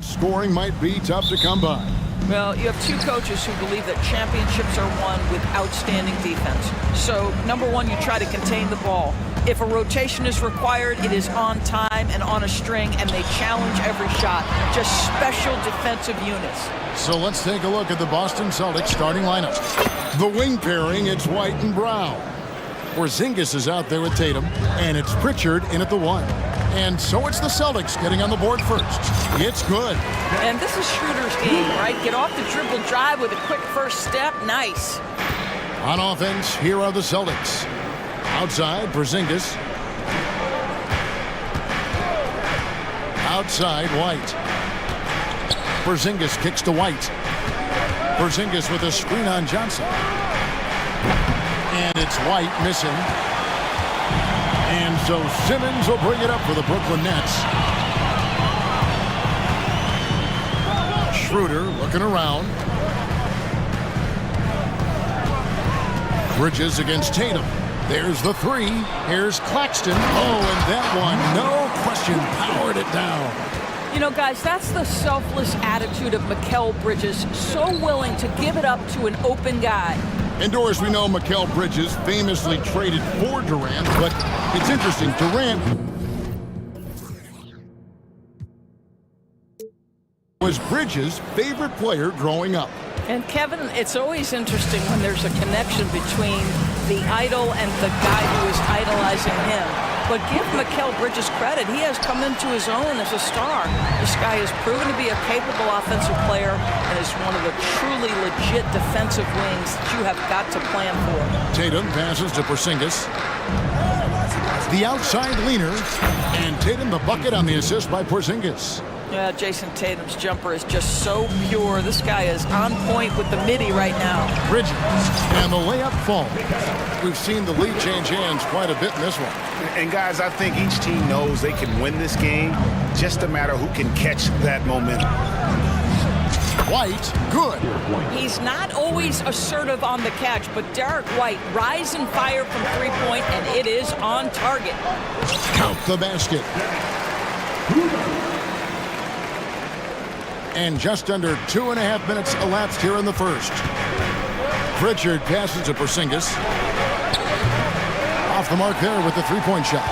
Scoring might be tough to come by. Well, you have two coaches who believe that championships are won with outstanding defense. So, number one, you try to contain the ball. If a rotation is required, it is on time and on a string, and they challenge every shot. Just special defensive units. So let's take a look at the Boston Celtics starting lineup. The wing pairing, it's White and Brown. Porzingis is out there with Tatum, and it's Pritchard in at the 1. And so it's the Celtics getting on the board first. It's good. And this is Schroeder's game, right? Get off the dribble drive with a quick first step. Nice. On offense, here are the Celtics. Outside, Porzingis. Outside, White. Porzingis kicks to White. Porzingis with a screen on Johnson. And it's White missing. And so Simmons will bring it up for the Brooklyn Nets. Schroeder looking around. Bridges against Tatum. There's the 3. Here's Claxton. Oh, and that one, no question, powered it down. You know, guys, that's the selfless attitude of Mikal Bridges. So willing to give it up to an open guy. Indoors, we know Mikal Bridges famously traded for Durant, but it's interesting. Durant was Bridges' favorite player growing up. And Kevin, it's always interesting when there's a connection between the idol and the guy who is idolizing him. But give Mikal Bridges credit. He has come into his own as a star. This guy has proven to be a capable offensive player and is one of the truly legit defensive wings that you have got to plan for. Tatum passes to Porzingis. The outside leaner, and Tatum the bucket on the assist by Porzingis. Yeah, Jason Tatum's jumper is just so pure. This guy is on point with the midi right now. Bridges, and the layup falls. We've seen the lead change hands quite a bit in this one. And guys, I think each team knows they can win this game. Just a matter who can catch that momentum. White, good. He's not always assertive on the catch, but Derek White, rise and fire from three-point, and it is on target. Count the basket. And just under 2.5 minutes elapsed here in the first. Pritchard passes to Porzingis. Off the mark there with the three-point shot.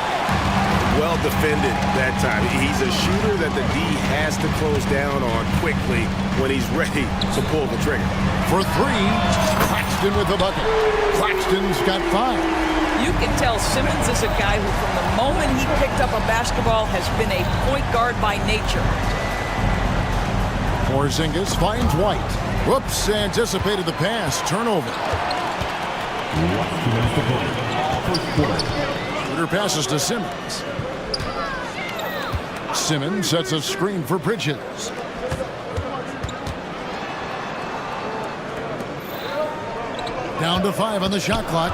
Well defended that time. He's a shooter that the D has to close down on quickly when he's ready to pull the trigger. For 3, Claxton with the bucket. Claxton's got 5. You can tell Simmons is a guy who, from the moment he picked up a basketball, has been a point guard by nature. Porzingis finds White. Whoops, anticipated the pass. Turnover. Shooter passes to Simmons. Simmons sets a screen for Bridges. Down to 5 on the shot clock.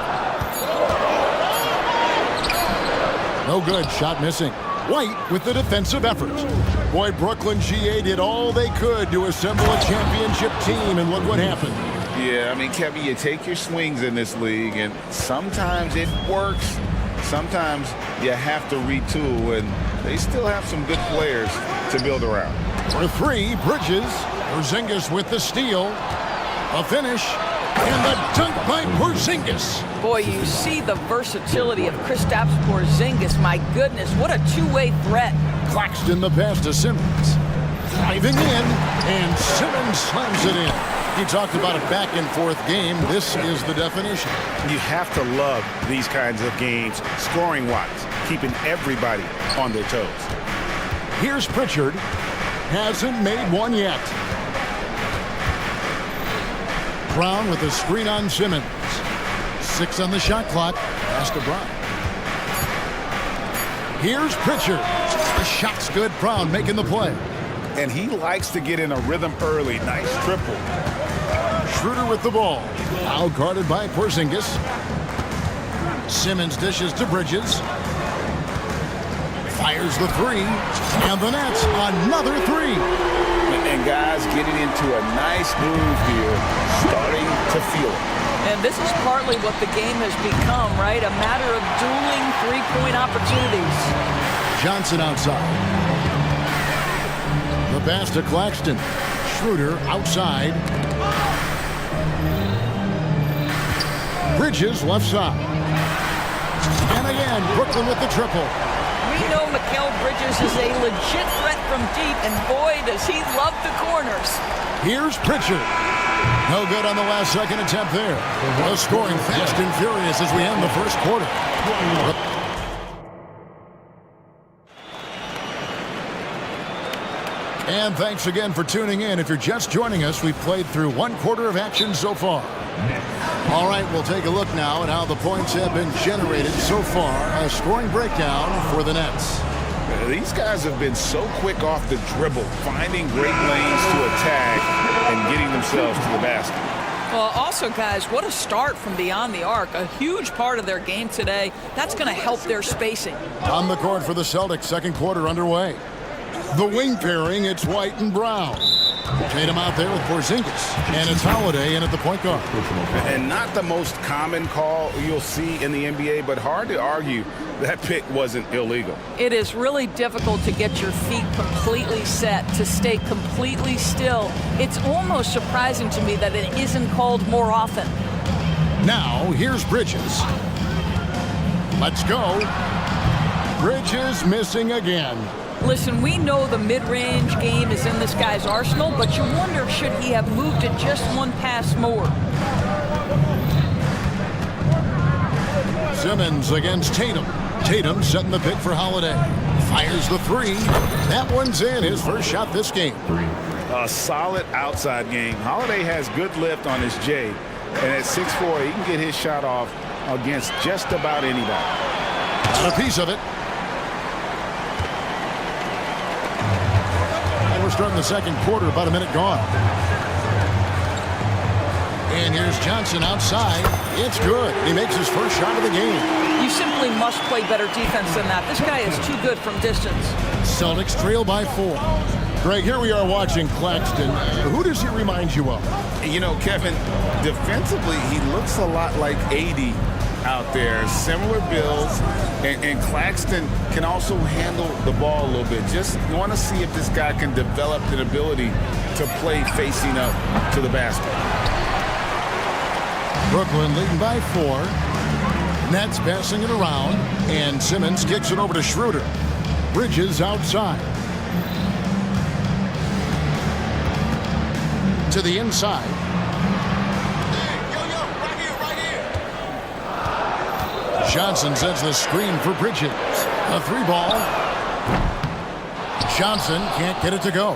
No good. Shot missing. White with the defensive effort. Boy, Brooklyn GA did all they could to assemble a championship team, and look what happened. Yeah, I mean, Kevin, you take your swings in this league, and sometimes it works. Sometimes you have to retool, and they still have some good players to build around. For 3, Bridges. Porzingis with the steal. A finish. And the dunk by Porzingis. Boy, you see the versatility of Kristaps Porzingis. My goodness, what a two-way threat. Claxton the pass to Simmons. Driving in, and Simmons slams it in. He talked about a back-and-forth game. This is the definition. You have to love these kinds of games, scoring-wise, keeping everybody on their toes. Here's Pritchard. Hasn't made one yet. Brown with a screen on Simmons. 6 on the shot clock. Pass to Brown. Here's Pritchard. The shot's good. Brown making the play. And he likes to get in a rhythm early. Nice triple. Schroeder with the ball. Now guarded by Porzingis. Simmons dishes to Bridges. Fires the 3. And the Nets another 3. And guys getting into a nice groove here, starting to feel it. And this is partly what the game has become, right? A matter of dueling three-point opportunities. Johnson outside. The pass to Claxton. Schroeder outside. Bridges left side. And again, Brooklyn with the triple. We know Mikal Bridges is a legit threat from deep, and boy, does he love the corners. Here's Pritchard. No good on the last second attempt there. The scoring fast and furious as we end the first quarter. And thanks again for tuning in. If you're just joining us, we've played through one quarter of action so far. All right, we'll take a look now at how the points have been generated so far. A scoring breakdown for the Nets. These guys have been so quick off the dribble, finding great lanes to attack and getting themselves to the basket. Well, also, guys, what a start from beyond the arc. A huge part of their game today. That's going to help their spacing. On the court for the Celtics, second quarter underway. The wing pairing, it's White and Brown. Tatum out there with Porzingis, and it's Holiday in at the point guard. And not the most common call you'll see in the NBA, but hard to argue that pick wasn't illegal. It is really difficult to get your feet completely set, to stay completely still. It's almost surprising to me that it isn't called more often. Now, here's Bridges. Let's go. Bridges missing again. Listen, we know the mid-range game is in this guy's arsenal, but you wonder, should he have moved it just one pass more? Simmons against Tatum. Tatum setting the pick for Holiday. Fires the three. That one's in, his first shot this game. A solid outside game. Holiday has good lift on his J, and at 6'4", he can get his shot off against just about anybody. Got a piece of it. Starting the second quarter, about a minute gone. And here's Johnson outside. It's good. He makes his first shot of the game. You simply must play better defense than that. This guy is too good from distance. Celtics trail by 4. Greg, here we are watching Claxton. Who does he remind you of? You know, Kevin, defensively, he looks a lot like 80 out there. Similar builds, and Claxton can also handle the ball a little bit. Just want to see if this guy can develop an ability to play facing up to the basket. Brooklyn leading by 4. Nets passing it around, and Simmons kicks it over to Schroeder. Bridges outside. To the inside. Johnson sets the screen for Bridges. A 3-ball. Johnson can't get it to go.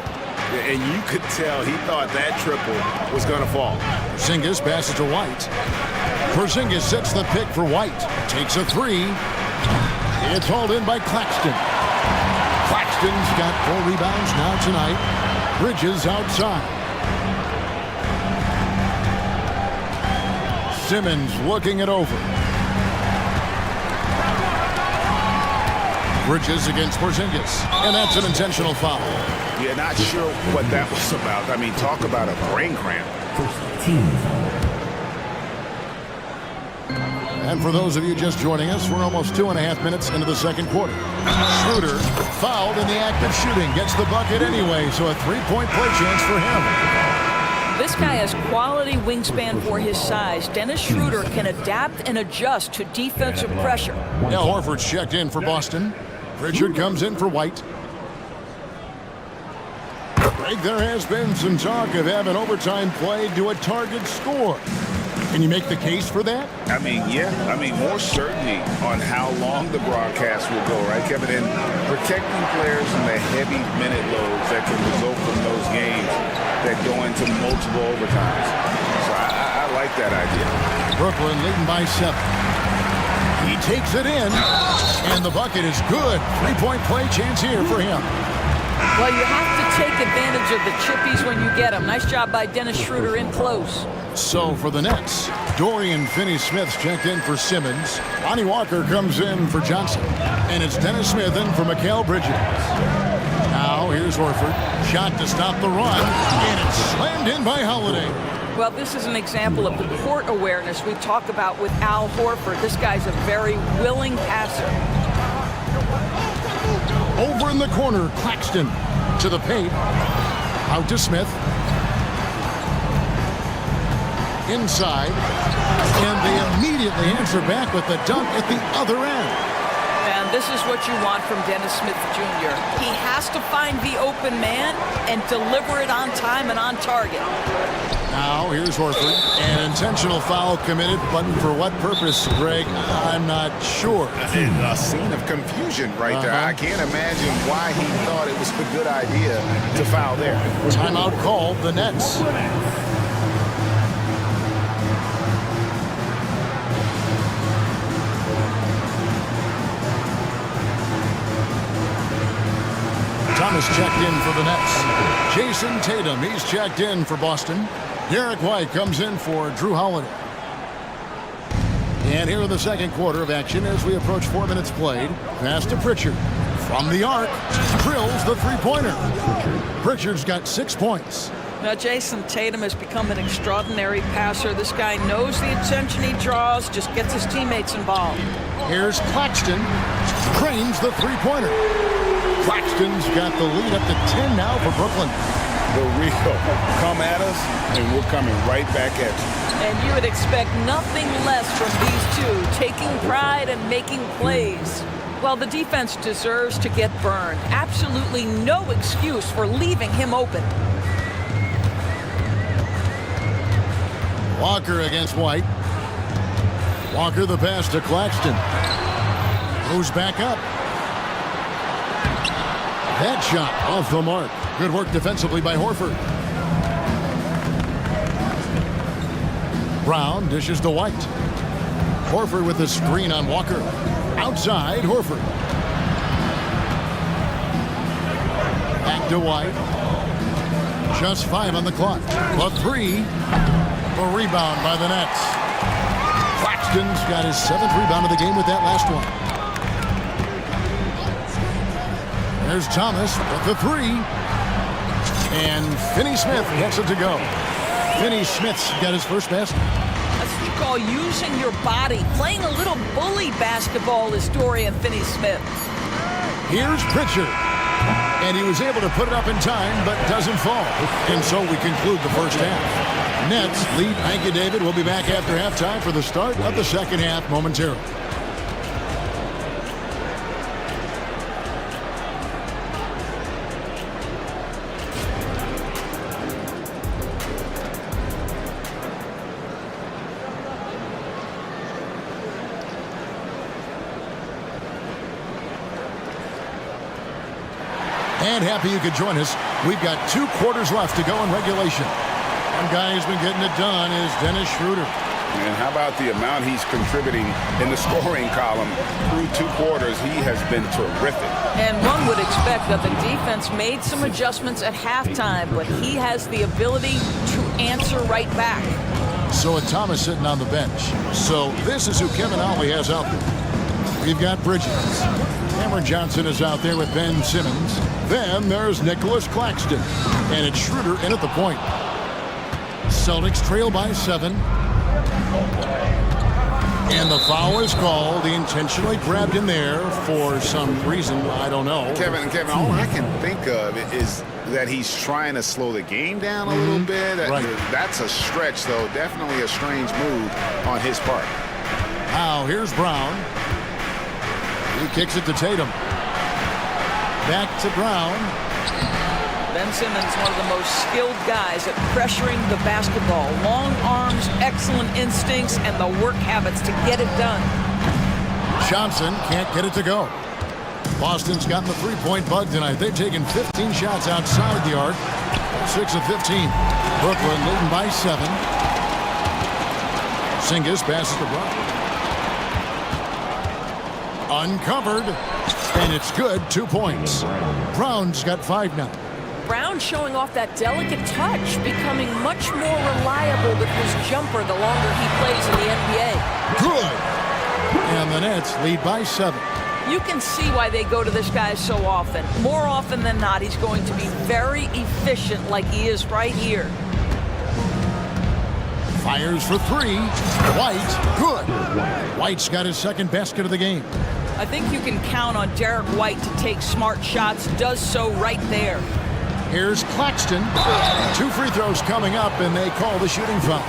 And you could tell he thought that triple was going to fall. Porzingis passes to White. Porzingis sets the pick for White. Takes a 3. It's hauled in by Claxton. Claxton's got 4 rebounds now tonight. Bridges outside. Simmons looking it over. Bridges against Porzingis, and that's an intentional foul. Yeah, not sure what that was about. I mean, talk about a brain cramp. And for those of you just joining us, we're almost 2.5 minutes into the second quarter. Schroeder fouled in the act of shooting, gets the bucket anyway, so a 3-point play chance for him. This guy has quality wingspan for his size. Dennis Schroeder can adapt and adjust to defensive pressure. Now Horford's checked in for Boston. Pritchard comes in for White. Greg, there has been some talk of having overtime played to a target score. Can you make the case for that? I mean, yeah. I mean, more certainty on how long the broadcast will go, right, Kevin? And protecting players from the heavy minute loads that can result from those games that go into multiple overtimes. So I like that idea. Brooklyn leading by 7. He takes it in, and the bucket is good. 3-point play chance here for him. Well, you have to take advantage of the chippies when you get them. Nice job by Dennis Schroeder in close. So for the Nets, Dorian Finney-Smith's checked in for Simmons. Lonnie Walker comes in for Johnson. And it's Dennis Smith in for Mikal Bridges. Now here's Horford. Shot to stop the run, and it's slammed in by Holiday. Well, this is an example of the court awareness we talk about with Al Horford. This guy's a very willing passer. Over in the corner, Claxton to the paint. Out to Smith. Inside. And they immediately answer back with the dunk at the other end. And this is what you want from Dennis Smith Jr. He has to find the open man and deliver it on time and on target. Now, here's Horford. An intentional foul committed, but for what purpose, Greg? I'm not sure. A scene of confusion right there. I can't imagine why he thought it was a good idea to foul there. Timeout called, the Nets. Thomas checked in for the Nets. Jason Tatum, he's checked in for Boston. Derek White comes in for Drew Holiday. And here in the second quarter of action as we approach 4 minutes played. Pass to Pritchard. From the arc, drills the three-pointer. Pritchard's got 6 points. Now, Jason Tatum has become an extraordinary passer. This guy knows the attention he draws, just gets his teammates involved. Here's Claxton. Cranes the three-pointer. Claxton's got the lead up to 10 now for Brooklyn. The real come at us, and we're coming right back at you. And you would expect nothing less from these two, taking pride and making plays. Well, the defense deserves to get burned. Absolutely no excuse for leaving him open. Walker against White. Walker the pass to Claxton. Moves back up. That shot off the mark. Good work defensively by Horford. Brown dishes to White. Horford with the screen on Walker. Outside, Horford. Back to White. Just 5 on the clock. The three. A rebound by the Nets. Claxton's got his 7th rebound of the game with that last one. There's Thomas with the three. And Finney Smith gets it to go. Finney Smith's got his first basket. That's what you call using your body. Playing a little bully basketball is Dorian Finney-Smith. Here's Pritchard. And he was able to put it up in time, but doesn't fall. And so we conclude the first half. Nets lead. Thank you, David. We'll be back after halftime for the start of the second half momentarily. And happy you could join us. We've got 2 quarters left to go in regulation. One guy who's been getting it done is Dennis Schroeder. And how about the amount he's contributing in the scoring column through 2 quarters? He has been terrific. And one would expect that the defense made some adjustments at halftime, but he has the ability to answer right back. So with Thomas sitting on the bench. So this is who Kevin Ollie has out there. We've got Bridges. Cameron Johnson is out there with Ben Simmons. Then there's Nicholas Claxton. And it's Schroeder in at the point. Celtics trail by 7. And the foul is called. He intentionally grabbed in there for some reason. I don't know. Kevin, all I can think of is that he's trying to slow the game down a little bit. Right. That's a stretch, though. Definitely a strange move on his part. Now here's Brown. He kicks it to Tatum. Back to Brown. Ben Simmons, one of the most skilled guys at pressuring the basketball. Long arms, excellent instincts, and the work habits to get it done. Johnson can't get it to go. Boston's gotten the three-point bug tonight. They've taken 15 shots outside the arc. 6 of 15. Brooklyn leading by 7. Porzingis passes to Brown. Uncovered. And it's good. 2 points. Brown's got 5 now. Brown showing off that delicate touch, becoming much more reliable with his jumper the longer he plays in the NBA. Good. And the Nets lead by 7. You can see why they go to this guy so often. More often than not, he's going to be very efficient like he is right here. Fires for 3. White. Good. White's got his second basket of the game. I think you can count on Derek White to take smart shots, does so right there. Here's Claxton. 2 free throws coming up, and they call the shooting foul.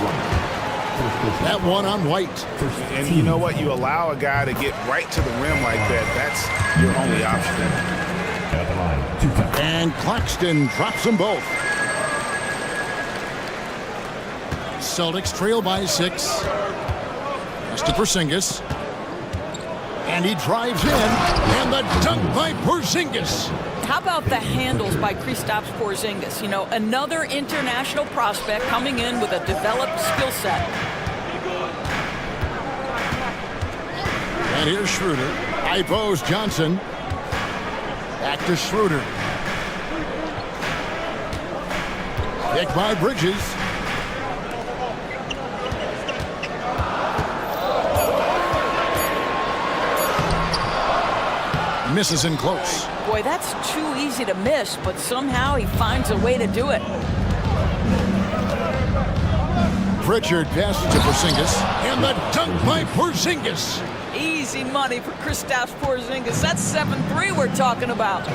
That one on White. And you know what? You allow a guy to get right to the rim like that. That's your only option. And Claxton drops them both. Celtics trail by 6. Pass to Porzingis. And he drives in. And the dunk by Porzingis. How about the handles by Kristaps Porzingis? You know, another international prospect coming in with a developed skill set. And here's Schroeder. Ipos Johnson. Back to Schroeder. Picked by Bridges. Misses in close. Boy, that's too easy to miss, but somehow he finds a way to do it. Pritchard passes to Porzingis. And the dunk by Porzingis. Easy money for Kristaps Porzingis. That's 7-3 we're talking about.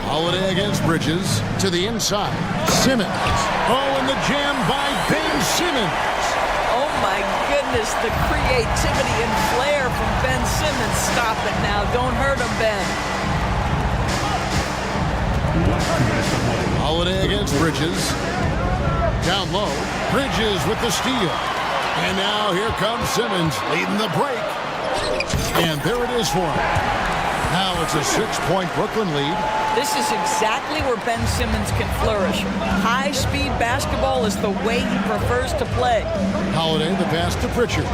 Holiday against Bridges. To the inside. Simmons. Oh, and the jam by Ben Simmons. Oh my goodness, the creativity and flair from Ben Simmons. Stop it now. Don't hurt him, Ben. Holiday against Bridges. Down low. Bridges with the steal. And now here comes Simmons leading the break. And there it is for him. Now it's a 6-point Brooklyn lead. This is exactly where Ben Simmons can flourish. High-speed basketball is the way he prefers to play. Holiday the pass to Pritchard.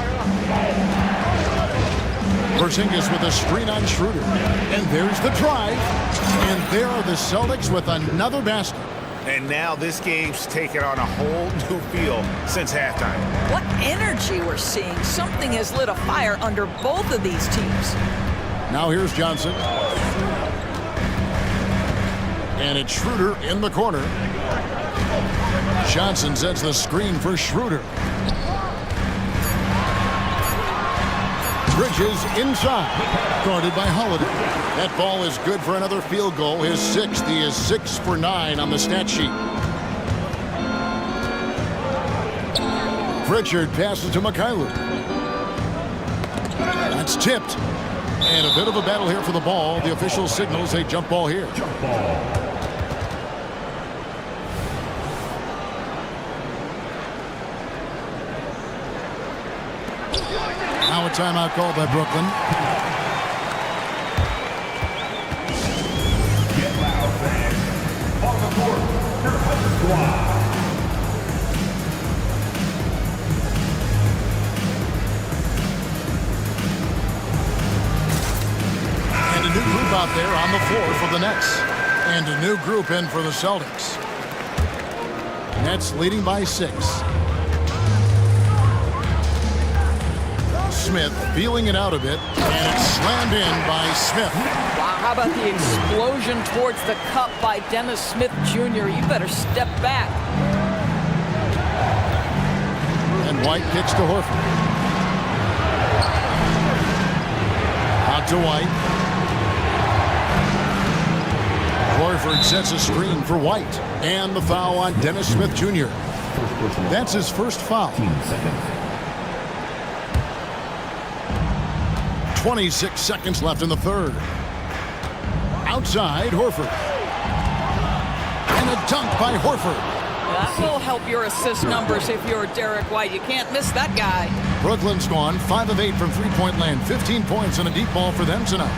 Porzingis with a screen on Schroeder. And there's the drive. And there are the Celtics with another basket. And now this game's taken on a whole new feel since halftime. What energy we're seeing. Something has lit a fire under both of these teams. Now here's Johnson. And it's Schroeder in the corner. Johnson sets the screen for Schroeder. Bridges inside. Guarded by Holiday. That ball is good for another field goal. His 6th. He is 6 for 9 on the stat sheet. Pritchard passes to Mikhailuk. That's tipped. And a bit of a battle here for the ball. The official signals a jump ball here. Jump ball. Now a timeout called by Brooklyn. Get loud, fans. On the court, your home squad. And a new group out there on the floor for the Nets. And a new group in for the Celtics. Nets leading by 6. Smith feeling it out a bit, and it's slammed in by Smith. Wow, how about the explosion towards the cup by Dennis Smith Jr.? You better step back. And White kicks to Horford. Out to White. Horford sets a screen for White. And the foul on Dennis Smith Jr. That's his first foul. 26 seconds left in the third. Outside, Horford. And a dunk by Horford. That will help your assist numbers if you're Derek White. You can't miss that guy. Brooklyn's gone 5 of 8 from three-point land. 15 points and a deep ball for them tonight.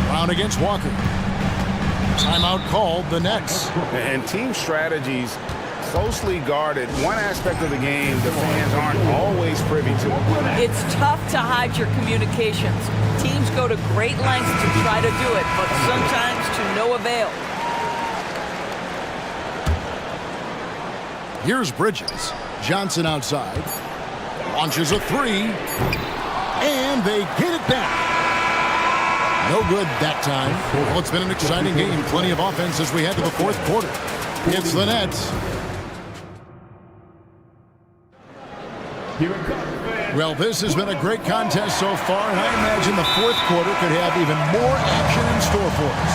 Brown against Walker. Timeout called the Nets. And team strategies closely guarded. One aspect of the game the fans aren't always privy to. It's tough to hide your communications. Teams go to great lengths to try to do it, but sometimes to no avail. Here's Bridges. Johnson outside. Launches a 3. And they get it back. No good that time. Well, it's been an exciting game. Plenty of offense as we head to the fourth quarter. It's the Nets. Well, this has been a great contest so far, and I imagine the fourth quarter could have even more action in store for us.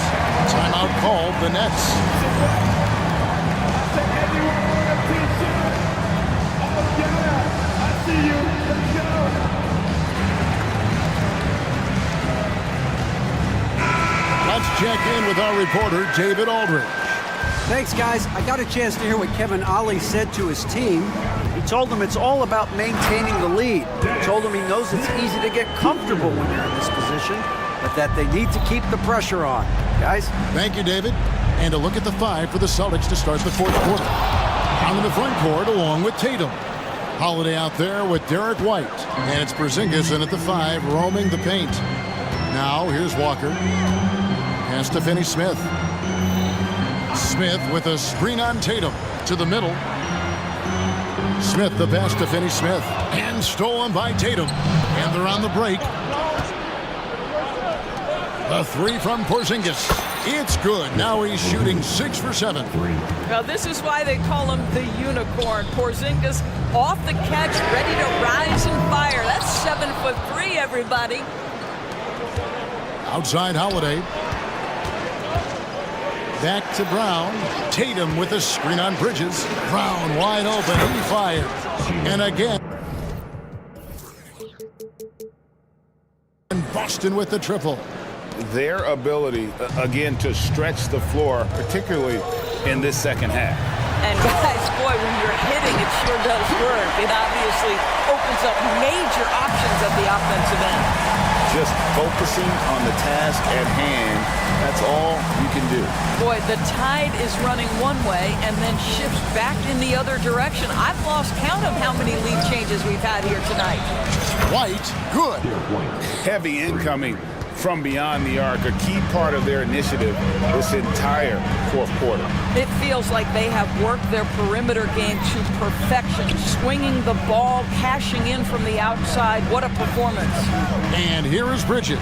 Timeout called the Nets. Let's check in with our reporter, David Aldridge. Thanks, guys. I got a chance to hear what Kevin Ollie said to his team. He told them it's all about maintaining the lead. He told them he knows it's easy to get comfortable when you're in this position, but that they need to keep the pressure on. Guys? Thank you, David. And a look at the five for the Celtics to start the fourth quarter. On in the front court along with Tatum. Holiday out there with Derek White. And it's Porzingis in at the five, roaming the paint. Now, here's Walker. Pass to Finney-Smith. Smith with a screen on Tatum to the middle. Smith the pass to Finney-Smith. And stolen by Tatum. And they're on the break. The three from Porzingis. It's good. Now he's shooting 6 for 7. Well, this is why they call him the unicorn. Porzingis off the catch, ready to rise and fire. That's 7'3", everybody. Outside Holiday. Back to Brown. Tatum with a screen on Bridges. Brown wide open. He fires. And again. And Boston with the triple. Their ability, again, to stretch the floor, particularly in this second half. And guys, boy, when you're hitting, it sure does work. It obviously opens up major options at the offensive end. Just focusing on the task at hand, that's all you can do. Boy, the tide is running one way and then shifts back in the other direction. I've lost count of how many lead changes we've had here tonight. White, good. Heavy incoming from beyond the arc, a key part of their initiative this entire fourth quarter. It feels like they have worked their perimeter game to perfection, swinging the ball, cashing in from the outside. What a performance. And here is Bridges,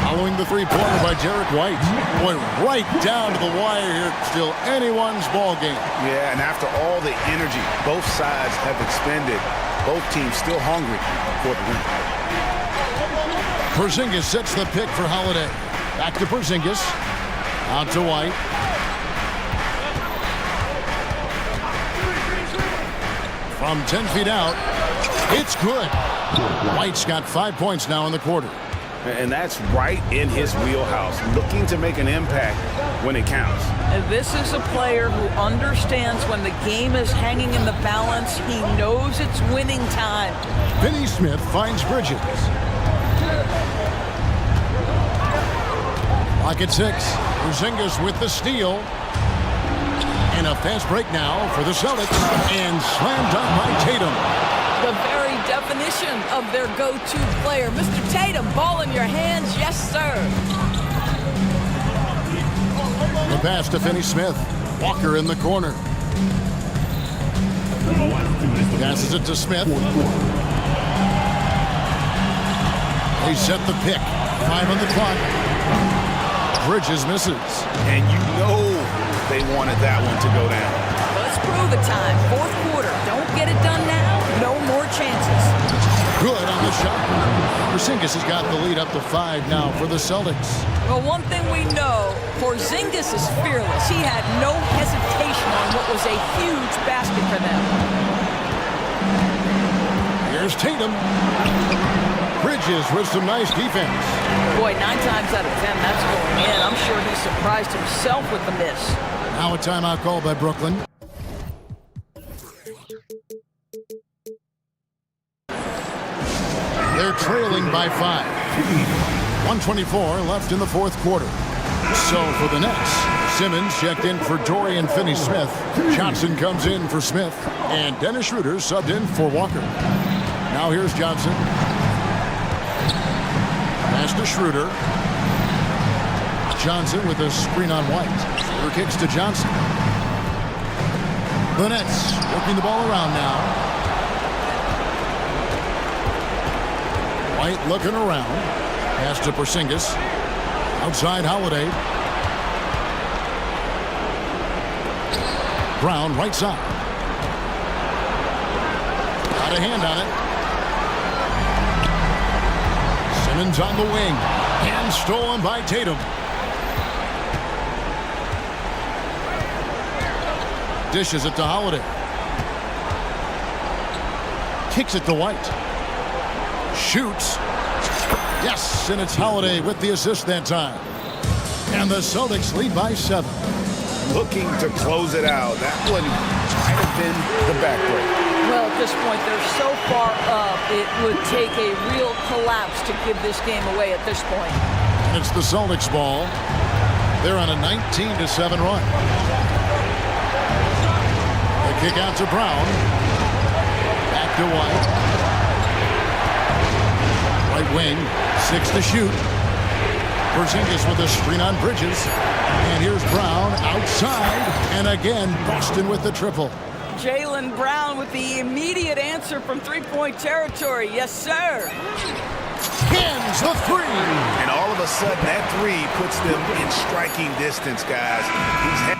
following the three-pointer by Derek White. Boy, right down to the wire here. Still anyone's ball game. Yeah, and after all the energy both sides have expended, both teams still hungry for the win. Porzingis sets the pick for Holiday. Back to Porzingis. Out to White. From 10 feet out, it's good. White's got 5 points now in the quarter. And that's right in his wheelhouse, looking to make an impact when it counts. And this is a player who understands when the game is hanging in the balance. He knows it's winning time. Finney-Smith finds Bridges. Lock at 6. Porzingis with the steal. And a fast break now for the Celtics. And slam dunk by Tatum. The very definition of their go-to player. Mr. Tatum, ball in your hands. Yes, sir. The pass to Finney-Smith. Walker in the corner. Passes it to Smith. They set the pick. 5 on the clock. Bridges misses. And you know they wanted that one to go down. Let's prove it time. Fourth quarter. Don't get it done now. No more chances. Good on the shot. Porzingis has got the lead up to 5 now for the Celtics. Well, one thing we know, Porzingis is fearless. He had no hesitation on what was a huge basket for them. Here's Tatum. Bridges with some nice defense. Boy, 9 times out of 10, that's going in. I'm sure he surprised himself with the miss. Now a timeout called by Brooklyn. They're trailing by 5. 124 left in the fourth quarter. So for the Nets, Simmons checked in for Dorian Finney-Smith. Johnson comes in for Smith. And Dennis Schroeder subbed in for Walker. Now here's Johnson. Pass to Schroeder. Johnson with a screen on White. Schroeder kicks to Johnson. The Nets working the ball around now. White looking around. Pass to Porzingis. Outside Holiday. Brown right side. Got a hand on it. Simmons on the wing. And stolen by Tatum. Dishes it to Holiday. Kicks it to White. Shoots. Yes, and it's Holiday with the assist that time. And the Celtics lead by 7. Looking to close it out. That one might have been the backbreak. Well, at this point, they're so far up, it would take a real collapse to give this game away at this point. And it's the Celtics ball. They're on a 19-7 run. The kick out to Brown. Back to White. Right wing, 6 to shoot. Porzingis with a screen on Bridges. And here's Brown outside. And again, Boston with the triple. Jaylen Brown with the immediate answer from three-point territory. Yes, sir. Hands the three. And all of a sudden, that three puts them in striking distance, guys. He's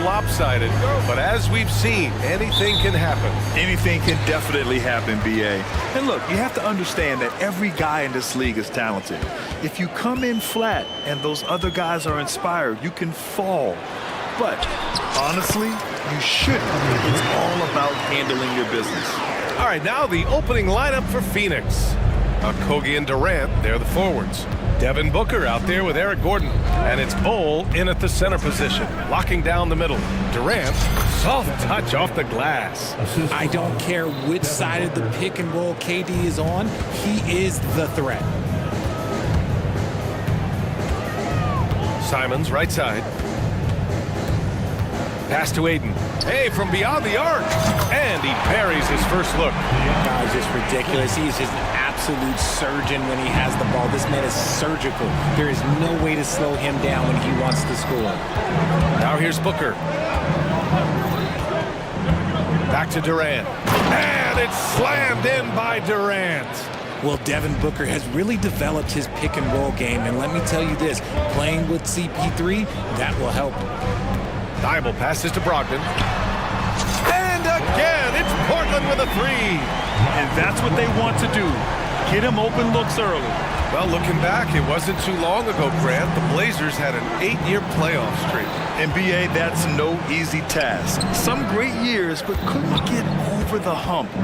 lopsided, but as we've seen, anything can happen. Anything can definitely happen, BA. And look, you have to understand that every guy in this league is talented. If you come in flat and those other guys are inspired, you can fall. But honestly, you shouldn't. It's all about handling your business. All right, now the opening lineup for Phoenix. Kogi and Durant, they're the forwards. Devin Booker out there with Eric Gordon. And it's Bol in at the center position, locking down the middle. Durant, soft touch off the glass. I don't care which side of the pick and roll KD is on, he is the threat. Simons, right side. Pass to Aiden. Hey, from beyond the arc. And he parries his first look. That was just ridiculous. He is just an absolute surgeon when he has the ball. This man is surgical. There is no way to slow him down when he wants to score. Now here's Booker. Back to Durant. And it's slammed in by Durant. Well, Devin Booker has really developed his pick and roll game. And let me tell you this, playing with CP3, that will help. Thibault passes to Brogdon. And again, it's Portland with a three. And that's what they want to do. Get him open looks early. Well, looking back, it wasn't too long ago, Grant. The Blazers had an 8-year playoff streak. And BA, that's no easy task. Some great years, but couldn't get over the hump.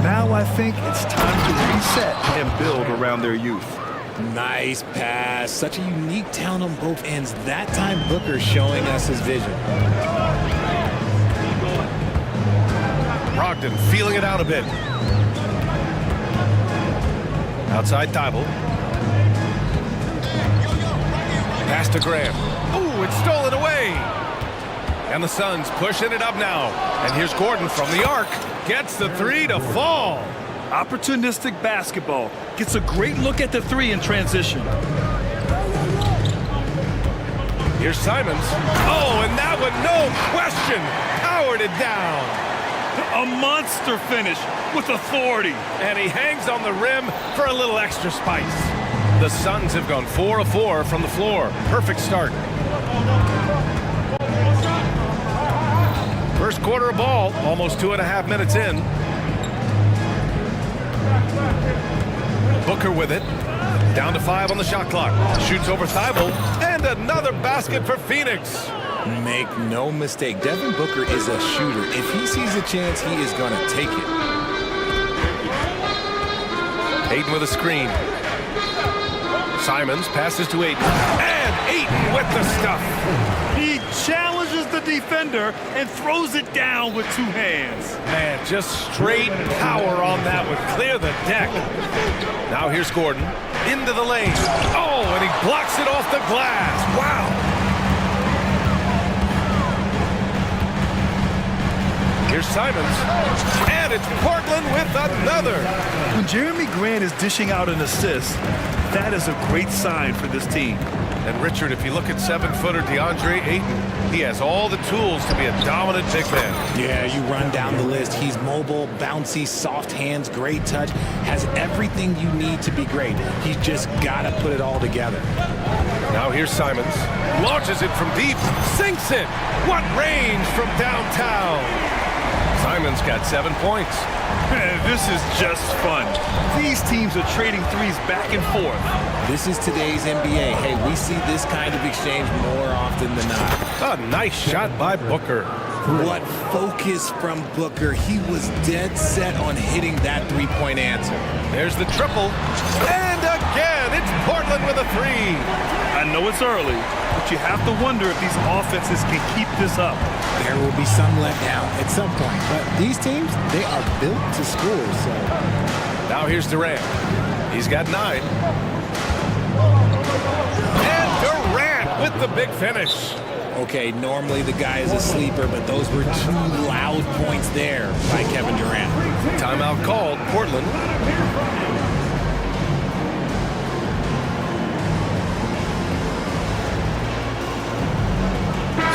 Now I think it's time to reset and build around their youth. Nice pass. Such a unique talent on both ends. That time Booker showing us his vision. Brogdon feeling it out a bit. Outside Thibault. Pass to Graham. Ooh, it's stolen away. And the Suns pushing it up now. And here's Gordon from the arc. Gets the three to fall. Opportunistic basketball. Gets a great look at the three in transition. Here's Simons. Oh, and that one, no question, powered it down. A monster finish with authority. And he hangs on the rim for a little extra spice. The Suns have gone 4 of 4 from the floor. Perfect start. First quarter of ball, almost 2.5 minutes in. Booker with it. Down to 5 on the shot clock. Shoots over Thibault. And another basket for Phoenix. Make no mistake, Devin Booker is a shooter. If he sees a chance, he is going to take it. Ayton with a screen. Simons passes to Ayton. And Ayton with the stuff. He challenges the defender and throws it down with two hands. Man, just straight power on that would clear the deck. Now here's Gordon. Into the lane. Oh, and he blocks it off the glass. Wow. Here's Simons. And it's Portland with another. When Jeremy Grant is dishing out an assist, that is a great sign for this team. And Richard, if you look at 7-footer DeAndre Ayton, he has all the tools to be a dominant big man. Yeah, you run down the list. He's mobile, bouncy, soft hands, great touch, has everything you need to be great. He's just got to put it all together. Now here's Simons. Launches it from deep, sinks it. What range from downtown. Simons got 7 points. This is just fun. These teams are trading threes back and forth. This is today's NBA. Hey, we see this kind of exchange more often than not. A nice shot by Booker. What focus from Booker. He was dead set on hitting that three-point answer. There's the triple. And again, it's Portland with a three. I know it's early, but you have to wonder if these offenses can keep this up. There will be some letdown at some point, but these teams, they are built to score, so. Now here's Durant. He's got 9. And Durant with the big finish. Okay, normally the guy is a sleeper, but those were 2 loud points there by Kevin Durant. Timeout called, Portland.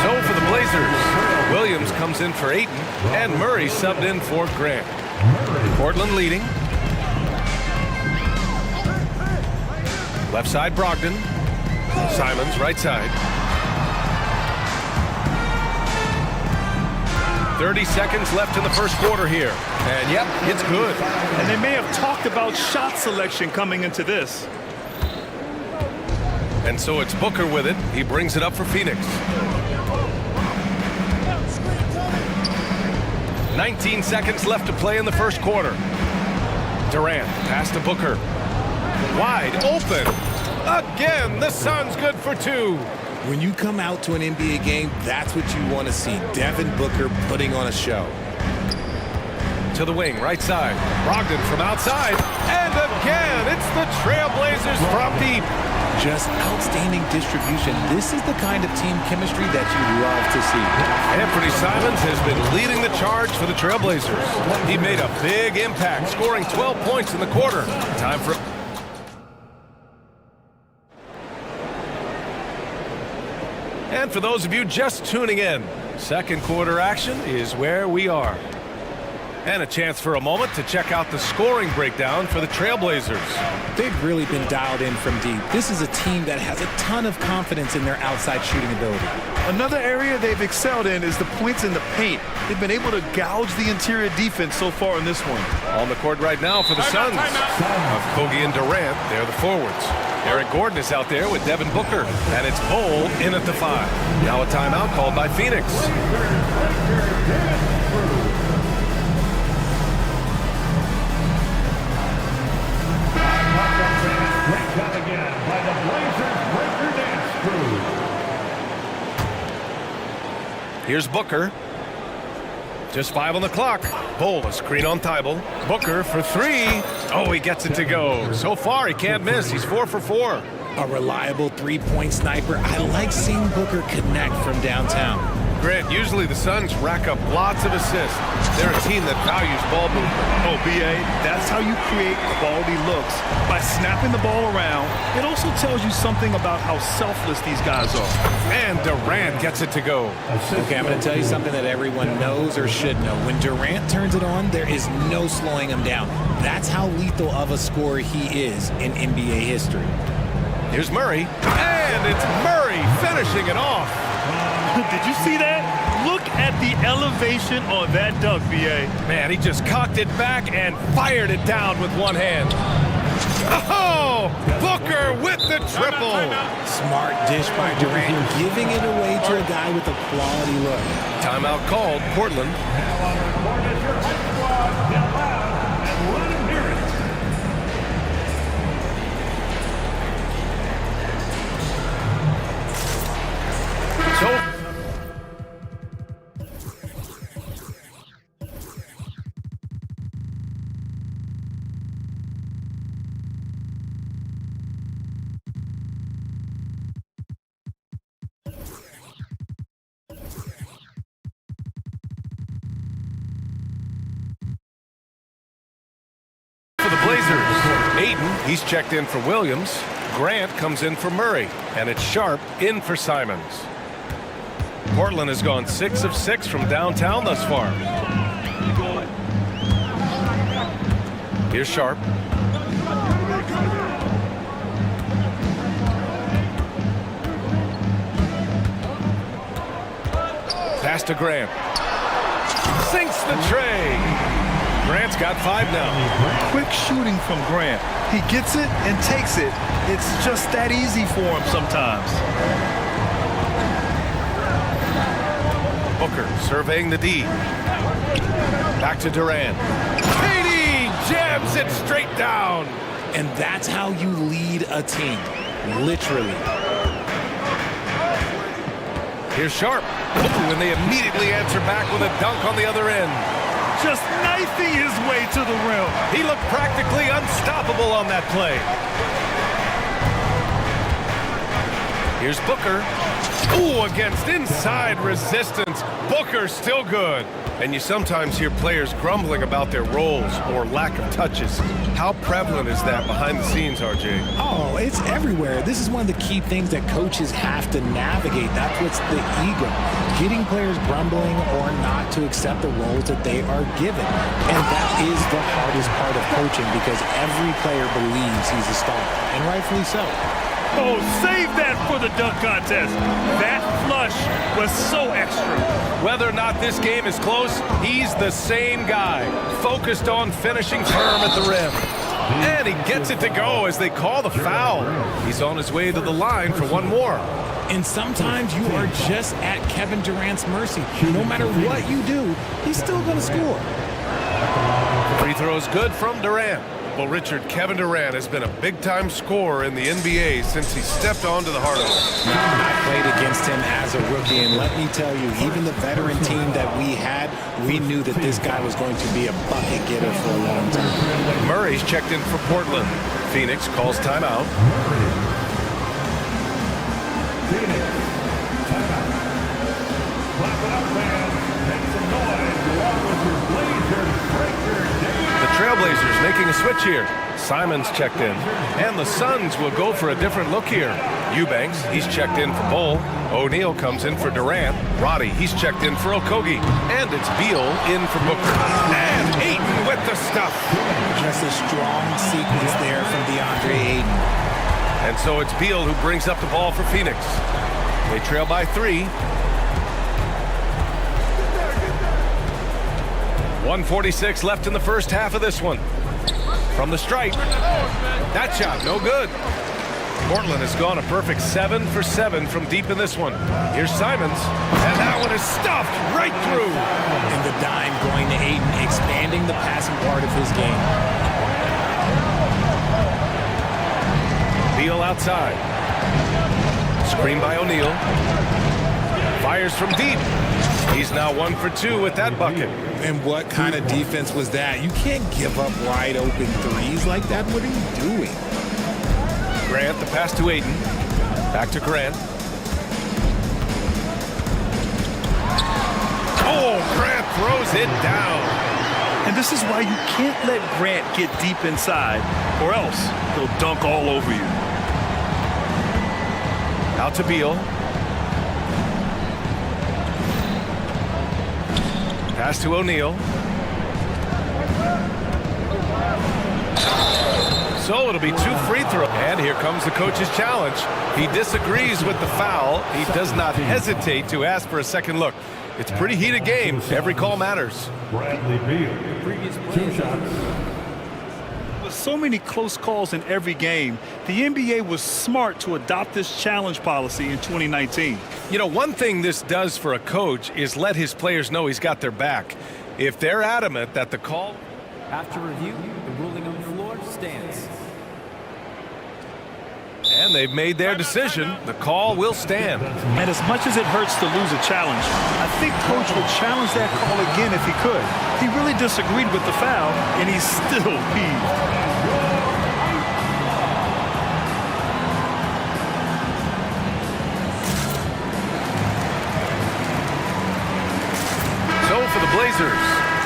So for the Blazers, Williams comes in for Ayton, and Murray subbed in for Grant. Portland leading. Left side, Brogdon. Simons, right side. 30 seconds left in the first quarter here. And yep, it's good. And they may have talked about shot selection coming into this. And so it's Booker with it. He brings it up for Phoenix. 19 seconds left to play in the first quarter. Durant, pass to Booker. Wide open. Again, the Suns good for two. When you come out to an NBA game, that's what you want to see. Devin Booker putting on a show. To the wing, right side. Brogdon from outside. And again, it's the Trailblazers from deep. Just outstanding distribution. This is the kind of team chemistry that you love to see. Anthony Simons has been leading the charge for the Trailblazers. He made a big impact, scoring 12 points in the quarter. Time for... And for those of you just tuning in, second quarter action is where we are. And a chance for a moment to check out the scoring breakdown for the Trailblazers. They've really been dialed in from deep. This is a team that has a ton of confidence in their outside shooting ability. Another area they've excelled in is the points in the paint. They've been able to gouge the interior defense so far in this one. On the court right now for the Suns. Kogi and Durant, they're the forwards. Eric Gordon is out there with Devin Booker. And it's Bol in at the 5. Now a timeout called by Phoenix. Here's Booker. Just 5 on the clock. Bol, a screen on Thibault. Booker for 3. Oh, he gets it to go. So far, he can't miss. He's 4 for 4. A reliable three-point sniper. I like seeing Booker connect from downtown. Grant, usually the Suns rack up lots of assists. They're a team that values ball movement. Oh, B.A., that's how you create quality looks. By snapping the ball around, it also tells you something about how selfless these guys are. And Durant gets it to go. Okay, I'm going to tell you something that everyone knows or should know. When Durant turns it on, there is no slowing him down. That's how lethal of a scorer he is in NBA history. Here's Murray. And it's Murray finishing it off. Did you see that? Look at the elevation on that dunk, B.A. Man, he just cocked it back and fired it down with one hand. Oh, Booker with the triple. Smart dish by Durant, giving it away to a guy with a quality look. Timeout called, Portland. So, for the Blazers, Aiden, he's checked in for Williams. Grant comes in for Murray. And it's Sharp in for Simons. Portland has gone 6 of 6 from downtown thus far. Here's Sharp. Pass to Grant. Sinks the tray. Grant's got 5 now. Quick shooting from Grant. He gets it and takes it. It's just that easy for him sometimes. Booker surveying the D. Back to Durant. KD jams it straight down. And that's how you lead a team. Literally. Here's Sharp. Ooh, and they immediately answer back with a dunk on the other end. Just knifing his way to the rim. He looked practically unstoppable on that play. Here's Booker. Ooh, against inside resistance. Booker still good. And you sometimes hear players grumbling about their roles or lack of touches. How prevalent is that behind the scenes, RJ? Oh, it's everywhere. This is one of the key things that coaches have to navigate. That's what's the ego. Getting players grumbling or not to accept the roles that they are given. And that is the hardest part of coaching because every player believes he's a star, and rightfully so. Oh, save that for the dunk contest. That flush was so extra. Whether or not this game is close, he's the same guy, focused on finishing firm at the rim. And he gets it to go as they call the foul. He's on his way to the line for one more. And sometimes you are just at Kevin Durant's mercy. No matter what you do, he's still going to score. Free throw's good from Durant. Well, Richard, Kevin Durant has been a big-time scorer in the NBA since he stepped onto the hardwood. I played against him as a rookie, and let me tell you, even the veteran team that we had, we knew that this guy was going to be a bucket getter for a long time. Murray's checked in for Portland. Phoenix calls timeout. The Trailblazers making a switch here. Simon's checked in. And the Suns will go for a different look here. Eubanks, he's checked in for Bull. O'Neal comes in for Durant. Roddy, he's checked in for Okogie. And it's Beal in for Booker. And Ayton with the stuff. Just a strong sequence there from DeAndre Ayton. And so it's Beal who brings up the ball for Phoenix. They trail by 3. 1:46 left in the first half of this one. From the stripe. That shot, no good. Portland has gone a perfect 7 for 7 from deep in this one. Here's Simons. And that one is stuffed right through. And the dime going to Ayton, expanding the passing part of his game. Beal outside. Screen by O'Neal. Fires from deep. He's now 1 for 2 with that bucket. And what kind of defense was that? You can't give up wide open threes like that. What are you doing? Grant, the pass to Ayton. Back to Grant. Oh, Grant throws it down. And this is why you can't let Grant get deep inside, or else he'll dunk all over you. Out to Beal. Pass to O'Neal. So it'll be 2 free throws. And here comes the coach's challenge. He disagrees with the foul. He does not hesitate to ask for a second look. It's a pretty heated game. Every call matters. Bradley Beal. 2 shots. With so many close calls in every game, the NBA was smart to adopt this challenge policy in 2019. You know, one thing this does for a coach is let his players know he's got their back. If they're adamant that the call... After review, the ruling on the floor stands. And they've made their decision. The call will stand. And as much as it hurts to lose a challenge, I think Coach would challenge that call again if he could. He really disagreed with the foul, and he's still peeved. So for the Blazers,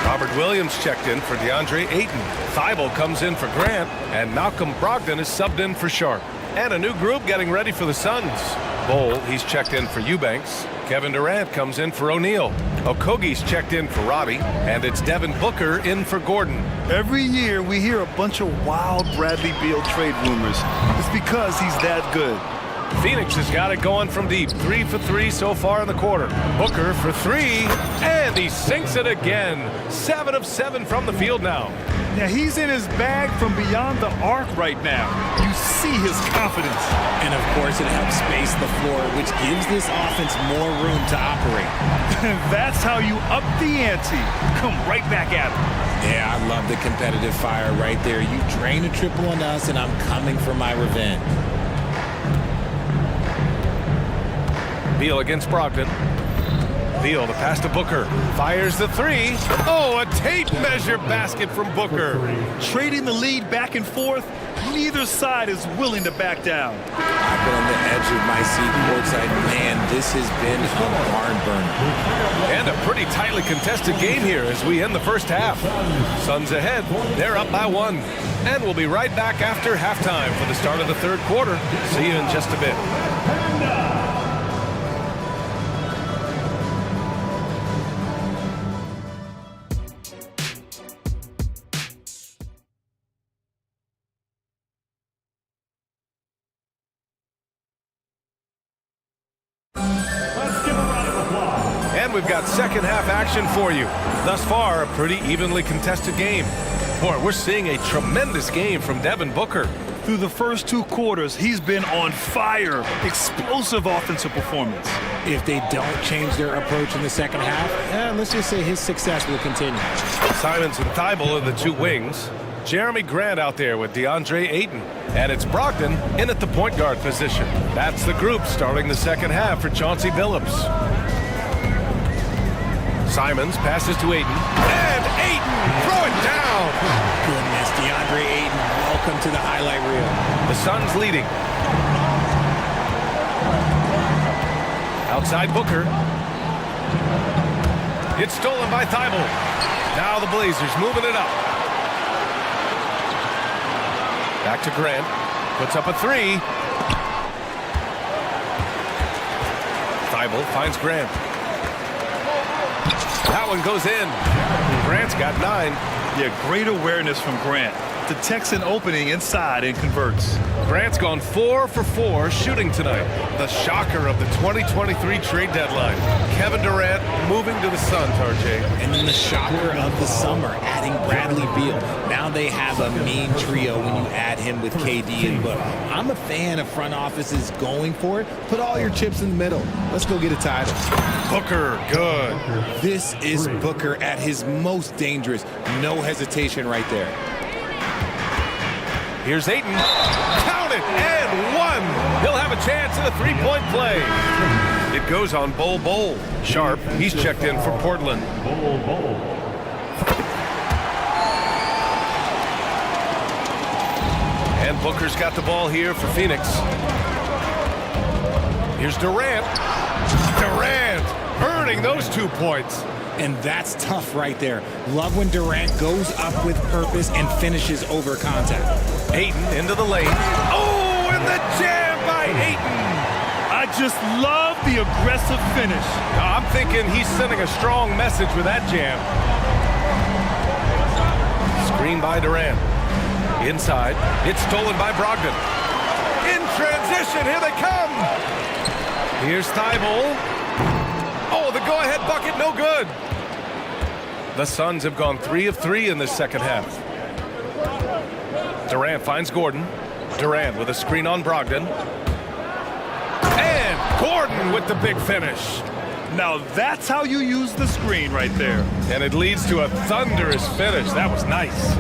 Robert Williams checked in for DeAndre Ayton. Thibault comes in for Grant, and Malcolm Brogdon is subbed in for Sharp. And a new group getting ready for the Suns. Bull, he's checked in for Eubanks. Kevin Durant comes in for O'Neal. Okogie's checked in for Robbie. And it's Devin Booker in for Gordon. Every year we hear a bunch of wild Bradley Beal trade rumors. It's because he's that good. Phoenix has got it going from deep. 3 for 3 so far in the quarter. Booker for 3, and he sinks it again. 7 of 7 from the field now. Now he's in his bag from beyond the arc right now. You see his confidence. And of course it helps space the floor, which gives this offense more room to operate. And that's how you up the ante. Come right back at him. Yeah, I love the competitive fire right there. You drain a triple on us, and I'm coming for my revenge. Beal against Brogdon. Beal, the pass to Booker. Fires the 3. Oh, a tape measure basket from Booker. Trading the lead back and forth, neither side is willing to back down. I've been on the edge of my seat courtside. Man, this has been a barn burner. And a pretty tightly contested game here as we end the first half. Suns ahead. They're up by 1. And we'll be right back after halftime for the start of the third quarter. See you in just a bit. And we've got second half action for you. Thus far, a pretty evenly contested game. Boy, we're seeing a tremendous game from Devin Booker. Through the first 2 quarters, he's been on fire. Explosive offensive performance. If they don't change their approach in the second half, let's just say his success will continue. Simons and Thibault are the 2 wings. Jeremy Grant out there with DeAndre Ayton. And it's Brogdon in at the point guard position. That's the group starting the second half for Chauncey Billups. Simons passes to Ayton. And Ayton throw it down. Goodness, DeAndre Ayton, welcome to the highlight reel. The Suns leading. Outside Booker. It's stolen by Thibault. Now the Blazers moving it up. Back to Grant. Puts up a 3. Thibault finds Grant. That one goes in. Grant's got 9. Yeah, great awareness from Grant. Detects an opening inside and converts. Grant's gone 4 for 4 shooting tonight. The shocker of the 2023 trade deadline. Kevin Durant moving to the Suns, RJ. And then the shocker of the summer, adding Bradley Beal. Now they have a mean trio when you add him with KD and Book. I'm a fan of front offices going for it. Put all your chips in the middle. Let's go get a title. Booker, good. This is Booker at his most dangerous. No hesitation right there. Here's Ayton. Count it, and 1. He'll have a chance at a 3-point play. It goes on Bol. Sharp, he's checked in for Portland. And Booker's got the ball here for Phoenix. Here's Durant. Durant earning those 2 points. And that's tough right there. Love when Durant goes up with purpose and finishes over contact. Ayton into the lane. Oh, and the jam by Ayton. I just love the aggressive finish. I'm thinking he's sending a strong message with that jam. Screen by Durant. Inside. It's stolen by Brogdon. In transition, here they come. Here's Thibault. Oh, the go-ahead bucket, no good. The Suns have gone 3 of 3 in this second half. Durant finds Gordon. Durant with a screen on Brogdon. And Gordon with the big finish. Now that's how you use the screen right there. And it leads to a thunderous finish. That was nice.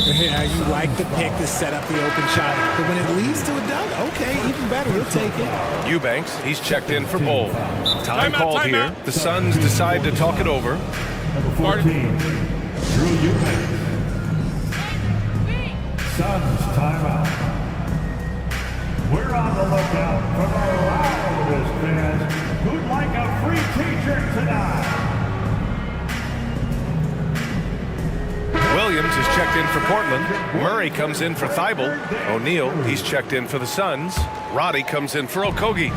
Yeah, you like the pick to set up the open shot. But when it leads to a dunk, okay, even better, you'll take it. Eubanks, he's checked in for Bol. Time called here. The Suns decide to talk it over. Number 14, Drew Eubanks. Suns timeout. We're on the lookout for the loudest fans who'd like a free t-shirt tonight. Williams is checked in for Portland. Murray comes in for Thibault. O'Neal, he's checked in for the Suns. Roddy comes in for Okogie.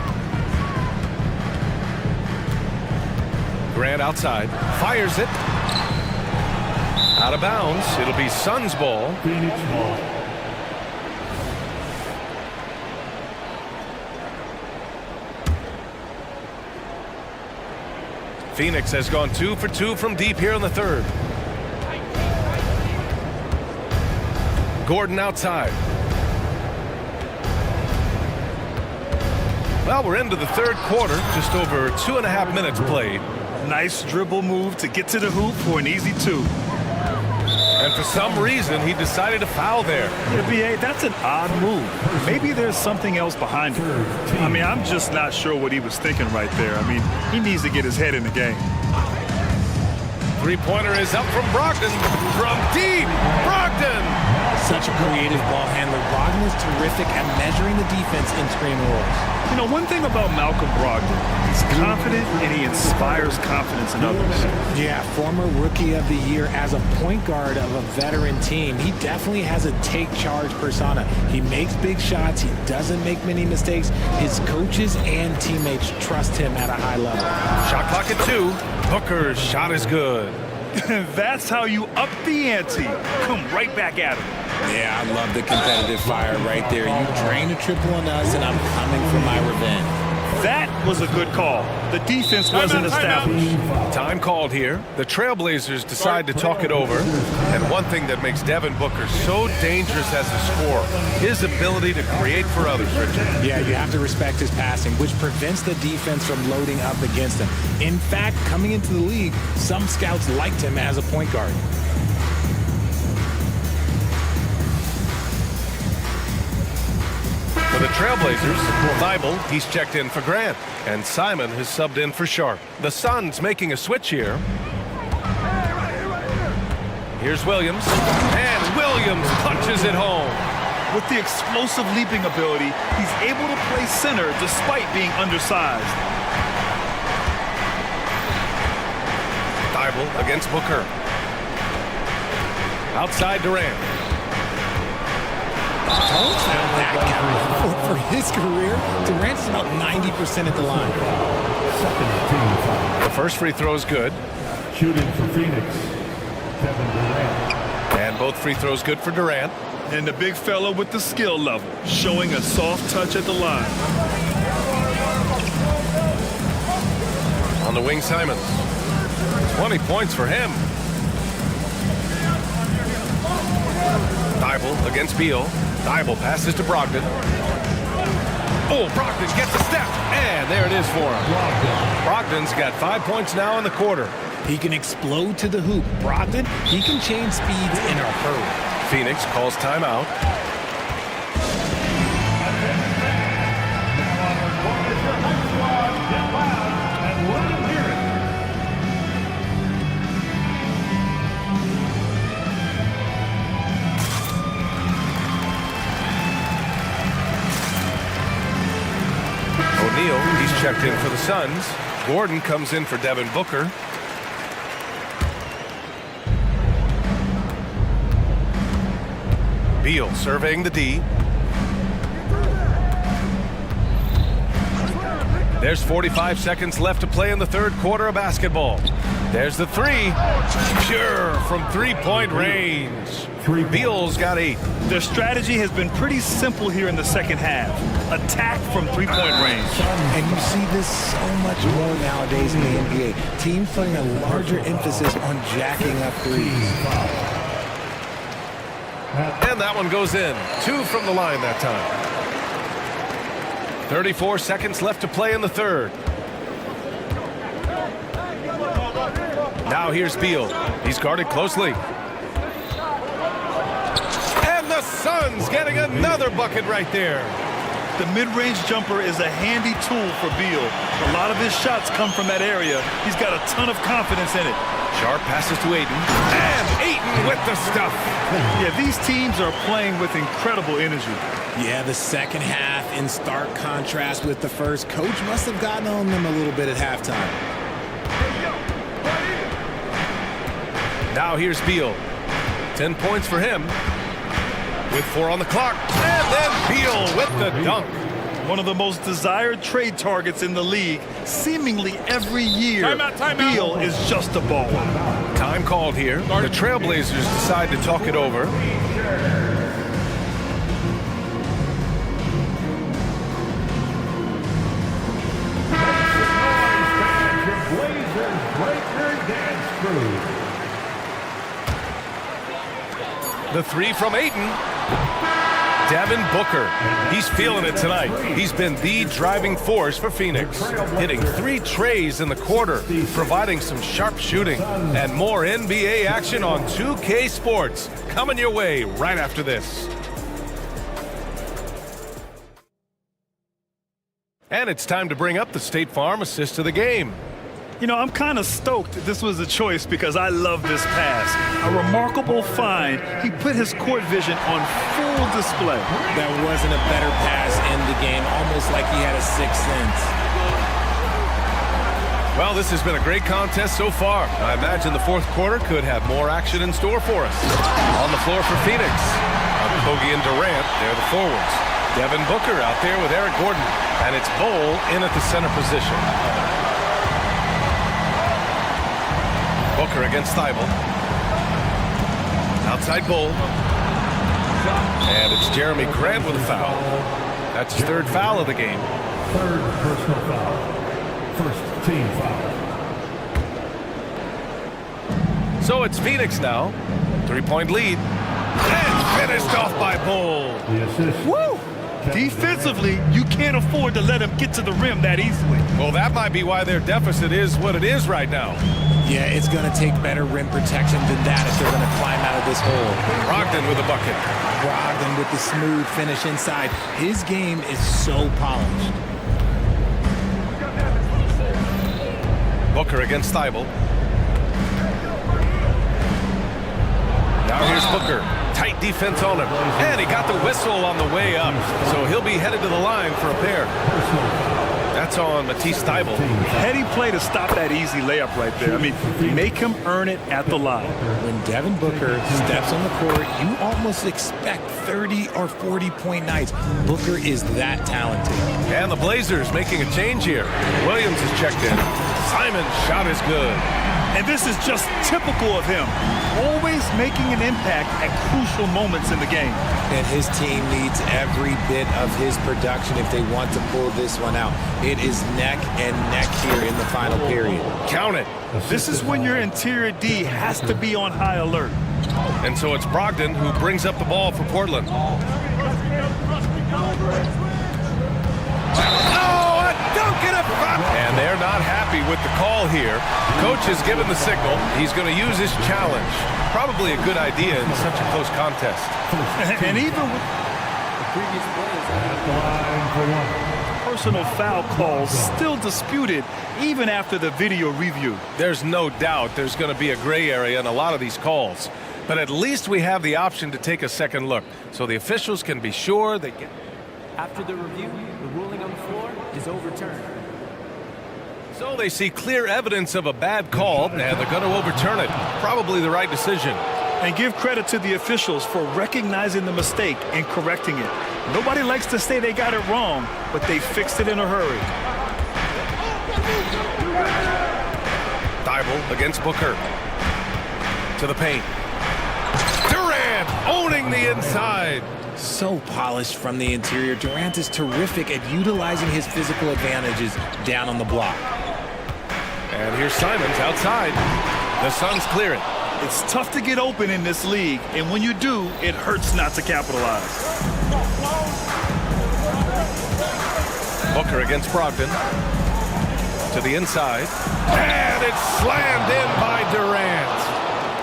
Grant outside, fires it. Out of bounds. It'll be Suns ball. Phoenix ball. Phoenix has gone 2 for 2 from deep here in the third. Gordon outside. Well, we're into the third quarter, just over 2.5 minutes played. Nice dribble move to get to the hoop for an easy 2. And for some reason, he decided to foul there. Yeah, B.A., that's an odd move. Maybe there's something else behind it. I mean, I'm just not sure what he was thinking right there. I mean, he needs to get his head in the game. Three-pointer is up from Brogdon. From deep, Brogdon! Such a creative ball handler. Brogdon is terrific at measuring the defense in screen rolls. You know, one thing about Malcolm Brogdon, he's confident and he inspires confidence in others. Yeah, former Rookie of the Year as a point guard of a veteran team. He definitely has a take-charge persona. He makes big shots. He doesn't make many mistakes. His coaches and teammates trust him at a high level. Shot clock at 2. Booker's shot is good. That's how you up the ante. Come right back at him. Yeah, I love the competitive fire right there. You drain a triple on us, and I'm coming for my revenge. That was a good call. The defense wasn't established. Time called here. The Trailblazers decide to talk it over. And one thing that makes Devin Booker so dangerous as a scorer, his ability to create for others, Richard. Yeah, you have to respect his passing, which prevents the defense from loading up against him. In fact, coming into the league, some scouts liked him as a point guard. For the Trailblazers, Thibault, he's checked in for Grant. And Simon has subbed in for Sharp. The Suns making a switch here. Here's Williams. And Williams punches it home. With the explosive leaping ability, he's able to play center despite being undersized. Thibault against Booker. Outside Durant. For his career, Durant's about 90% at the line. The first free throw is good. Shooting for Phoenix, Kevin Durant. And both free throws good for Durant. And the big fella with the skill level, showing a soft touch at the line. On the wing, Simons. 20 points for him. Thibault against Beal. Thibault passes to Brogdon. Oh, Brogdon gets a step. And there it is for him. Brogdon's got 5 points now in the quarter. He can explode to the hoop. Brogdon, he can change speeds in a hurry. Phoenix calls timeout. O'Neal, he's checked in for the Suns. Gordon comes in for Devin Booker. Beal surveying the D. There's 45 seconds left to play in the third quarter of basketball. There's the three. Pure from three-point range. Beal's got 8. Their strategy has been pretty simple here in the second half. Attack from three-point range. And you see this so much more nowadays in the NBA. Teams putting a larger emphasis on jacking up threes. And that one goes in. 2 from the line that time. 34 seconds left to play in the third. Now here's Beal. He's guarded closely. And the Suns getting another bucket right there. The mid-range jumper is a handy tool for Beal. A lot of his shots come from that area. He's got a ton of confidence in it. Sharp passes to Ayton. And Ayton with the stuff. Yeah, these teams are playing with incredible energy. Yeah, the second half in stark contrast with the first. Coach must have gotten on them a little bit at halftime. Now here's Beal. 10 points for him. With 4 on the clock. And then Beal with the dunk. One of the most desired trade targets in the league. Seemingly every year, Timeout. Beal is just a baller. Time called here. The Trailblazers decide to talk it over. Blazers break their dance crew. The 3 from Ayton. Devin Booker. He's feeling it tonight. He's been the driving force for Phoenix. Hitting 3 trays in the quarter, providing some sharp shooting. And more NBA action on 2K Sports. Coming your way right after this. And it's time to bring up the State Farm assist of the game. You know, I'm kind of stoked this was a choice because I love this pass. A remarkable find. He put his court vision on full display. There wasn't a better pass in the game, almost like he had a sixth sense. Well, this has been a great contest so far. I imagine the fourth quarter could have more action in store for us. On the floor for Phoenix, Kogi and Durant, they're the forwards. Devin Booker out there with Eric Gordon. And it's Bol in at the center position. Booker against Thibault. Outside Bol. And it's Jeremy Grant with a foul. That's his 3rd foul of the game. Third personal foul. First team foul. So it's Phoenix now. 3-point lead. And finished off by Bull. The assist. Woo! Defensively, you can't afford to let him get to the rim that easily. Well, that might be why their deficit is what it is right now. Yeah, it's going to take better rim protection than that if they're going to climb out of this hole. Brogdon with a bucket. Brogdon with the smooth finish inside. His game is so polished. Booker against Thibault. Now here's Booker. Tight defense on him. And he got the whistle on the way up. So he'll be headed to the line for a pair. That's on Matisse Thibault. Heady play to stop that easy layup right there. I mean, make him earn it at the line. When Devin Booker steps on the court, you almost expect 30 or 40-point nights. Booker is that talented. And the Blazers making a change here. Williams is checked in. Simon's shot is good. And this is just typical of him. Always making an impact at crucial moments in the game. And his team needs every bit of his production if they want to pull this one out. It is neck and neck here in the final period. Count it. This is when your interior D has to be on high alert. And so it's Brogdon who brings up the ball for Portland. Oh, a dunk and a foul! And they're not happy with the call here. Coach has given the signal. He's going to use his challenge. Probably a good idea in such a close contest. And even with Previous plays Line for one. personal foul calls still disputed even after the video review. There's no doubt there's going to be a gray area in a lot of these calls. But at least we have the option to take a second look, so the officials can be sure they get... After the review, the ruling on the floor is overturned. So they see clear evidence of a bad call, and they're going to overturn it. Probably the right decision. And give credit to the officials for recognizing the mistake and correcting it. Nobody likes to say they got it wrong, but they fixed it in a hurry. Thibault against Booker. To the paint. Durant owning the inside. So polished from the interior. Durant is terrific at utilizing his physical advantages down on the block. And here's Simons outside. The Suns clear it. It's tough to get open in this league, and when you do, it hurts not to capitalize. Booker against Brogdon. To the inside. And it's slammed in by Durant.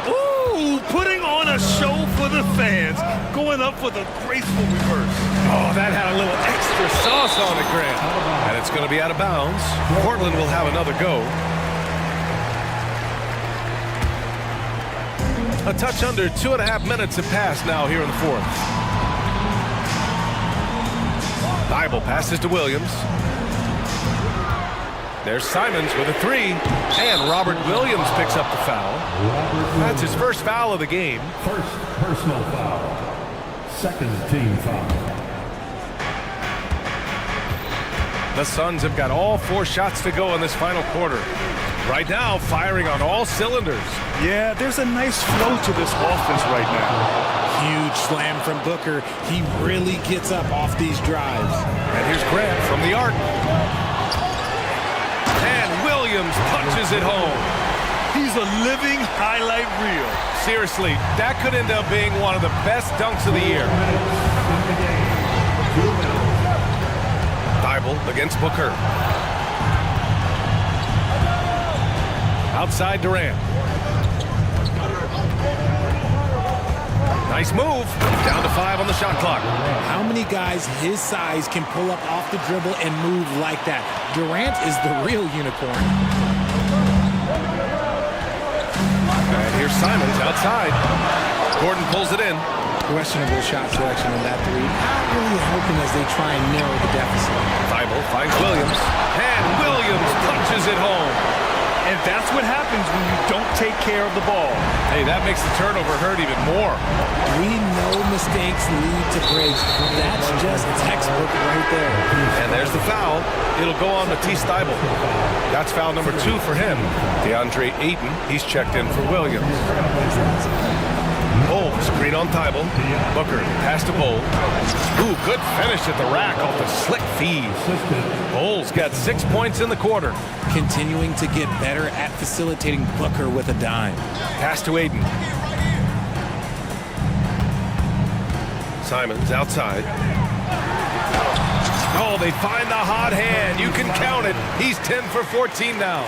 Ooh, putting on a show for the fans, going up with a graceful reverse. Oh, that had a little extra sauce on it, Grant. And it's going to be out of bounds. Portland will have another go. A touch under 2.5 minutes have passed now here in the fourth. Thibault passes to Williams. There's Simons with a three, and Robert Williams picks up the foul. That's his first foul of the game. First personal foul. Second team foul. The Suns have got all 4 shots to go in this final quarter. Right now, firing on all cylinders. Yeah, there's a nice flow to this offense right now. Huge slam from Booker. He really gets up off these drives. And here's Grant from the arc. And Williams punches it home. He's a living highlight reel. Seriously, that could end up being one of the best dunks of the year. Thibault against Booker. Outside Durant. Nice move. Down to 5 on the shot clock. How many guys his size can pull up off the dribble and move like that? Durant is the real unicorn. And here's Simons outside. Gordon pulls it in. Questionable shot selection on that three. Not really helping as they try and narrow the deficit. Thibault finds Williams. And Williams punches it home. And that's what happens when you don't take care of the ball. Hey, that makes the turnover hurt even more. We know mistakes lead to breaks. That's just textbook right there. And there's the foul. It'll go on Matisse Thibault. That's foul number 2 for him. DeAndre Ayton, he's checked in for Williams. Bowl, screen on Thibault. Booker, pass to Bowl. Ooh, good finish at the rack off the slick feed. Bowles got 6 points in the quarter. Continuing to get better at facilitating Booker with a dime. Pass to Aiden. Simons outside. Oh, they find the hot hand. You can count it. He's 10 for 14 now.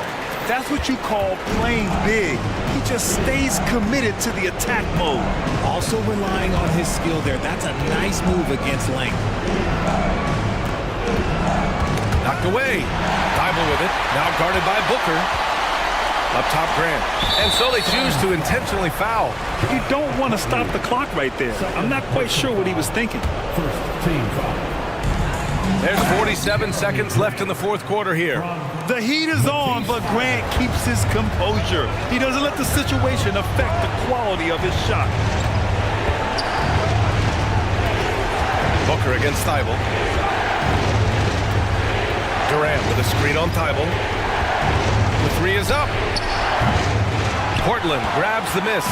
That's what you call playing big. He just stays committed to the attack mode. Also relying on his skill there. That's a nice move against length. Knocked away. Thibault with it. Now guarded by Booker. Up top, Grant. And so they choose to intentionally foul. You don't want to stop the clock right there. I'm not quite sure what he was thinking. First team foul. There's 47 seconds left in the fourth quarter here. The heat is on, but Grant keeps his composure. He doesn't let the situation affect the quality of his shot. Booker against Thibault. Durant with a screen on Thibault. The three is up. Portland grabs the miss.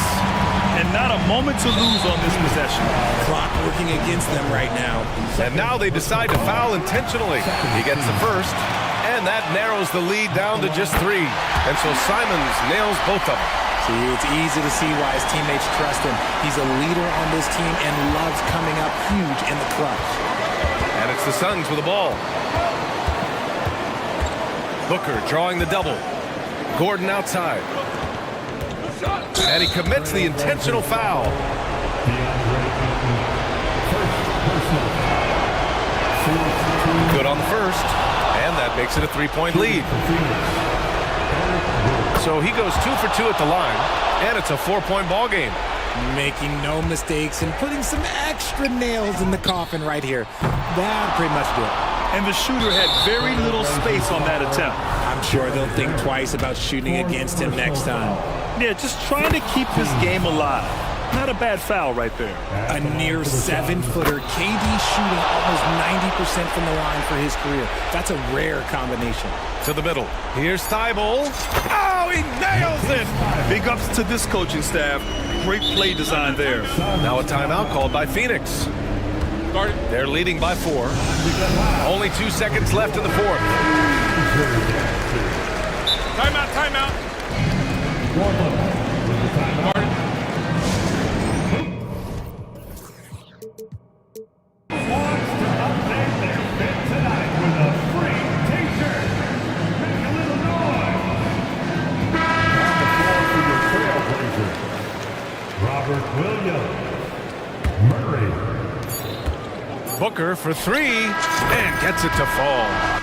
And not a moment to lose on this possession. Clock working against them right now. And now they decide to foul intentionally. He gets the first, and that narrows the lead down to just 3. And so Simons nails both of them. See, it's easy to see why his teammates trust him. He's a leader on this team and loves coming up huge in the clutch. And it's the Suns with the ball. Booker drawing the double. Gordon outside. And he commits the intentional foul. Good on the first. And that makes it a 3-point lead. So he goes 2 for 2 at the line. And it's a 4-point ball game. Making no mistakes and putting some extra nails in the coffin right here. That pretty much did it. And the shooter had very little space on that attempt. I'm sure they'll think twice about shooting against him next time. Yeah, just trying to keep his game alive. Not a bad foul right there. A near 7-footer. KD shooting almost 90% from the line for his career. That's a rare combination. To the middle. Here's Thibault. Oh, he nails it! Big ups to this coaching staff. Great play design there. Now a timeout called by Phoenix. They're leading by 4. Only 2 seconds left in the fourth. Timeout, timeout. Robert Williams. Murray. Booker for 3 and gets it to fall.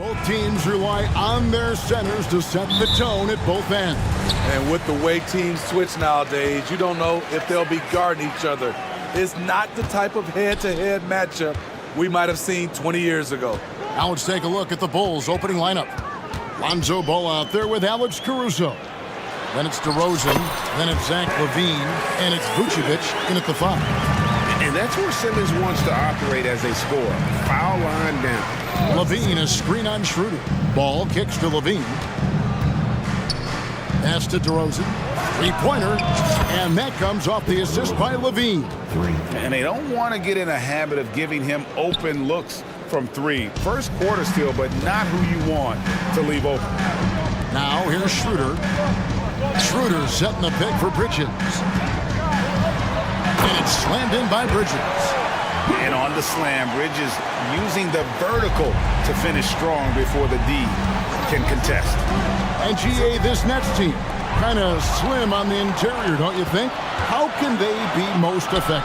Both teams rely on their centers to set the tone at both ends. And with the way teams switch nowadays, you don't know if they'll be guarding each other. It's not the type of head-to-head matchup we might have seen 20 years ago. Now let's take a look at the Bulls' opening lineup. Lonzo Ball out there with Alex Caruso. Then it's DeRozan, then it's Zach LaVine, and it's Vucevic in at the 5. And that's where Simmons wants to operate as a scorer. Foul line down. LaVine, a screen on Schroeder. Ball kicks to LaVine. Pass to DeRozan. Three-pointer. And that comes off the assist by LaVine. And they don't want to get in a habit of giving him open looks from 3. First quarter steal, but not who you want to leave open. Now here's Schroeder. Schroeder setting the pick for Bridges. And it's slammed in by Bridges. And on the slam, Bridges using the vertical to finish strong before the D can contest. And GA, this Nets team, kind of slim on the interior, don't you think? How can they be most effective?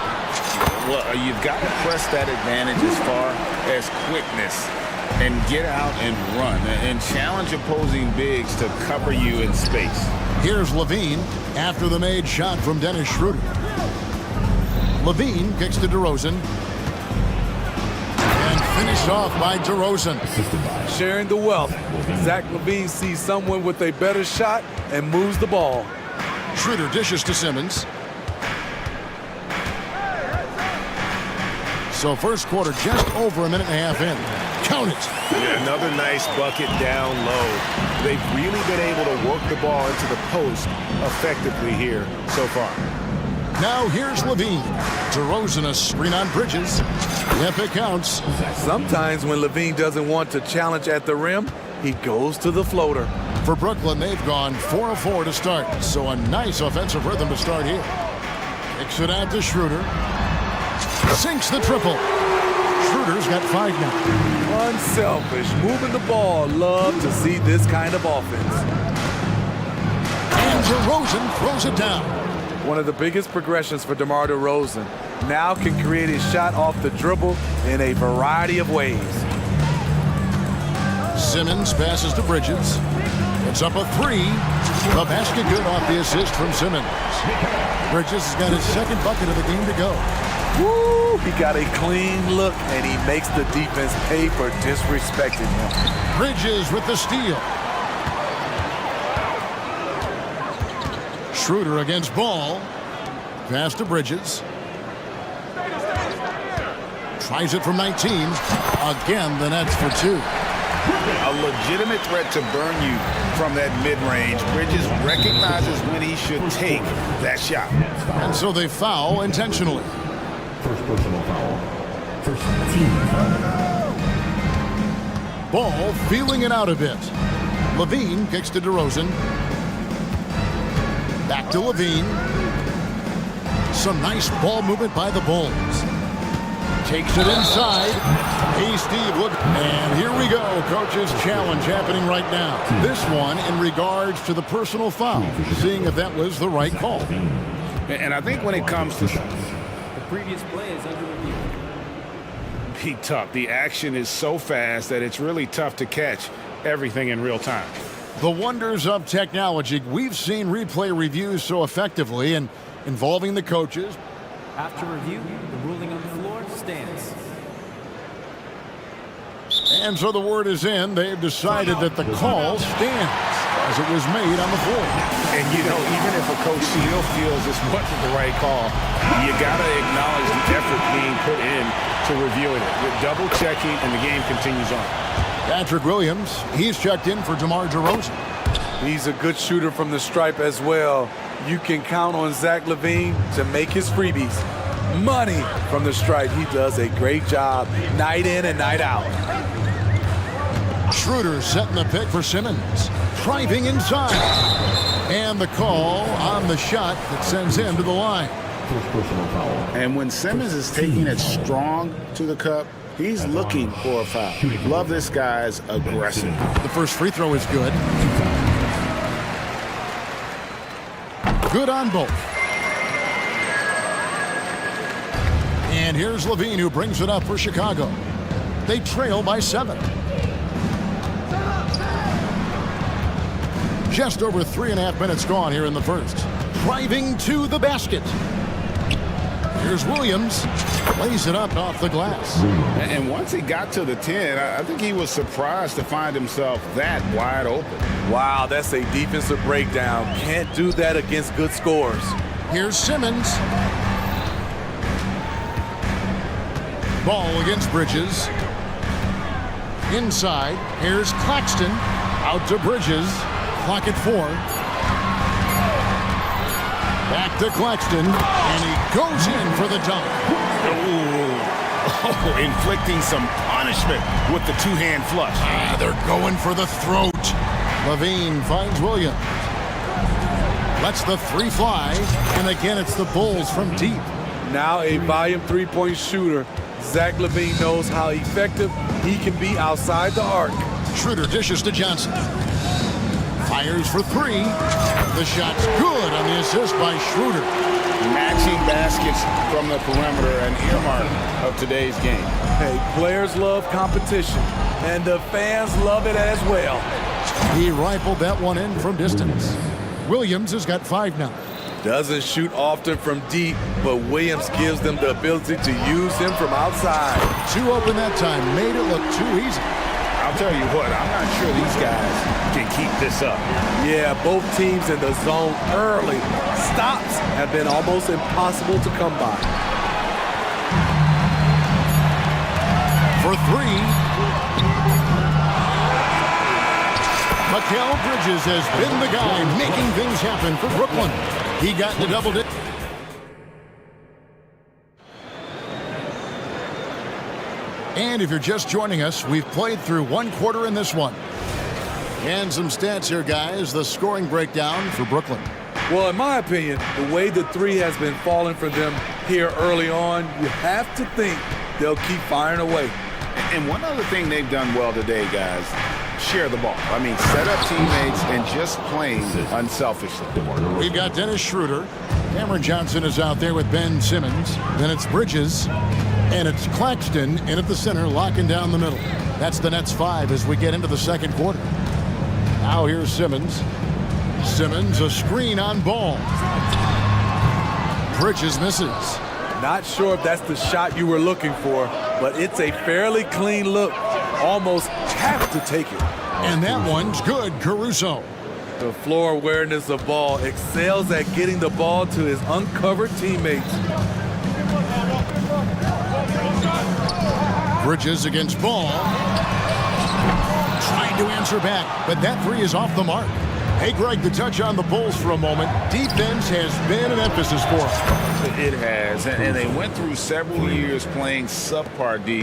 Well, you've got to press that advantage as far as quickness and get out and run and challenge opposing bigs to cover you in space. Here's LaVine after the made shot from Dennis Schroeder. LaVine kicks to DeRozan. And finished off by DeRozan. Sharing the wealth. Zach LaVine sees someone with a better shot and moves the ball. Schroeder dishes to Simmons. So first quarter just over a minute and a half in. Count it. Yeah, another nice bucket down low. They've really been able to work the ball into the post effectively here so far. Now here's LaVine. DeRozan a screen on Bridges. Yep, it counts. Sometimes when LaVine doesn't want to challenge at the rim, he goes to the floater. For Brooklyn, they've gone 4 of 4 to start. So a nice offensive rhythm to start here. Kicks it out to Schroeder. Sinks the triple. Schroeder's got 5 now. Unselfish, moving the ball. Love to see this kind of offense. And DeRozan throws it down. One of the biggest progressions for DeMar DeRozan. Now can create his shot off the dribble in a variety of ways. Simmons passes to Bridges. It's up a 3. The basket good off the assist from Simmons. Bridges has got his second bucket of the game to go. Woo! He got a clean look, and he makes the defense pay for disrespecting him. Bridges with the steal. Schroeder against Ball. Pass to Bridges. Tries it from 19. Again, the Nets for 2. A legitimate threat to burn you from that mid-range. Bridges recognizes when he should take that shot. And so they foul intentionally. First personal foul. First team foul. Ball feeling it out a bit. LaVine kicks to DeRozan. Back to LaVine. Some nice ball movement by the Bulls. Takes it inside. Hey, Steve, look. And here we go. Coach's challenge happening right now. This one in regards to the personal foul. Seeing if that was the right call. And I think when it comes to... The previous play is under review. Be tough. The action is so fast that it's really tough to catch everything in real time. The wonders of technology. We've seen replay reviews so effectively and involving the coaches. After review, the ruling on the floor stands. And so the word is in. They've decided that the call stands as it was made on the floor. And, you know, even if a coach still feels this wasn't the right call, you got to acknowledge the effort being put in to reviewing it. With double checking, and the game continues on. Patrick Williams, he's checked in for DeMar DeRozan. He's a good shooter from the stripe as well. You can count on Zach LaVine to make his freebies. Money from the stripe. He does a great job night in and night out. Schroeder setting the pick for Simmons. Driving inside. And the call on the shot that sends him to the line. First personal foul. And when Simmons is taking it strong to the cup, he's looking for a foul. Love this guy's aggressive. The first free throw is good. Good on both. And here's LaVine, who brings it up for Chicago. They trail by 7. Just over 3.5 minutes gone here in the first. Driving to the basket. Here's Williams. Lays it up off the glass. And once he got to the 10, I think he was surprised to find himself that wide open. Wow, that's a defensive breakdown. Can't do that against good scores. Here's Simmons. Ball against Bridges. Inside. Here's Claxton. Out to Bridges. Clock at 4. Back to Claxton. And he goes in for the dunk. Oh, inflicting some punishment with the two-hand flush. They're going for the throat. Levine finds Williams. Lets the 3 fly. And again, it's the Bulls from deep. Now a volume three-point shooter. Zach LaVine knows how effective he can be outside the arc. Schroeder dishes to Johnson. Fires for 3. The shot's good on the assist by Schroeder. Matching baskets from the perimeter, an earmark of today's game. Hey, players love competition, and the fans love it as well. He rifled that one in from distance. Williams has got 5 now. Doesn't shoot often from deep, but Williams gives them the ability to use him from outside. 2 open that time, made it look too easy. I'll tell you what, I'm not sure these guys can keep this up. Yeah, both teams in the zone early. Stops have been almost impossible to come by. For 3. Mikal Bridges has been the guy making things happen for Brooklyn. He got to double digits. And if you're just joining us, we've played through 1 quarter in this one. And some stats here, guys. The scoring breakdown for Brooklyn. Well, in my opinion, the way the 3 has been falling for them here early on, you have to think they'll keep firing away. And one other thing they've done well today, guys, share the ball. I mean, set up teammates and just playing unselfishly. We've got Dennis Schroeder. Cameron Johnson is out there with Ben Simmons. Then it's Bridges. And it's Claxton in at the center, locking down the middle. That's the Nets 5 as we get into the second quarter. Now here's Simmons. Simmons, a screen on Ball. Bridges misses. Not sure if that's the shot you were looking for, but it's a fairly clean look. Almost have to take it. And that one's good, Caruso. The floor awareness of Ball excels at getting the ball to his uncovered teammates. Bridges against Ball. Trying to answer back, but that 3 is off the mark. Hey, Greg, to touch on the Bulls for a moment, defense has been an emphasis for them. It has, and they went through several years playing subpar D,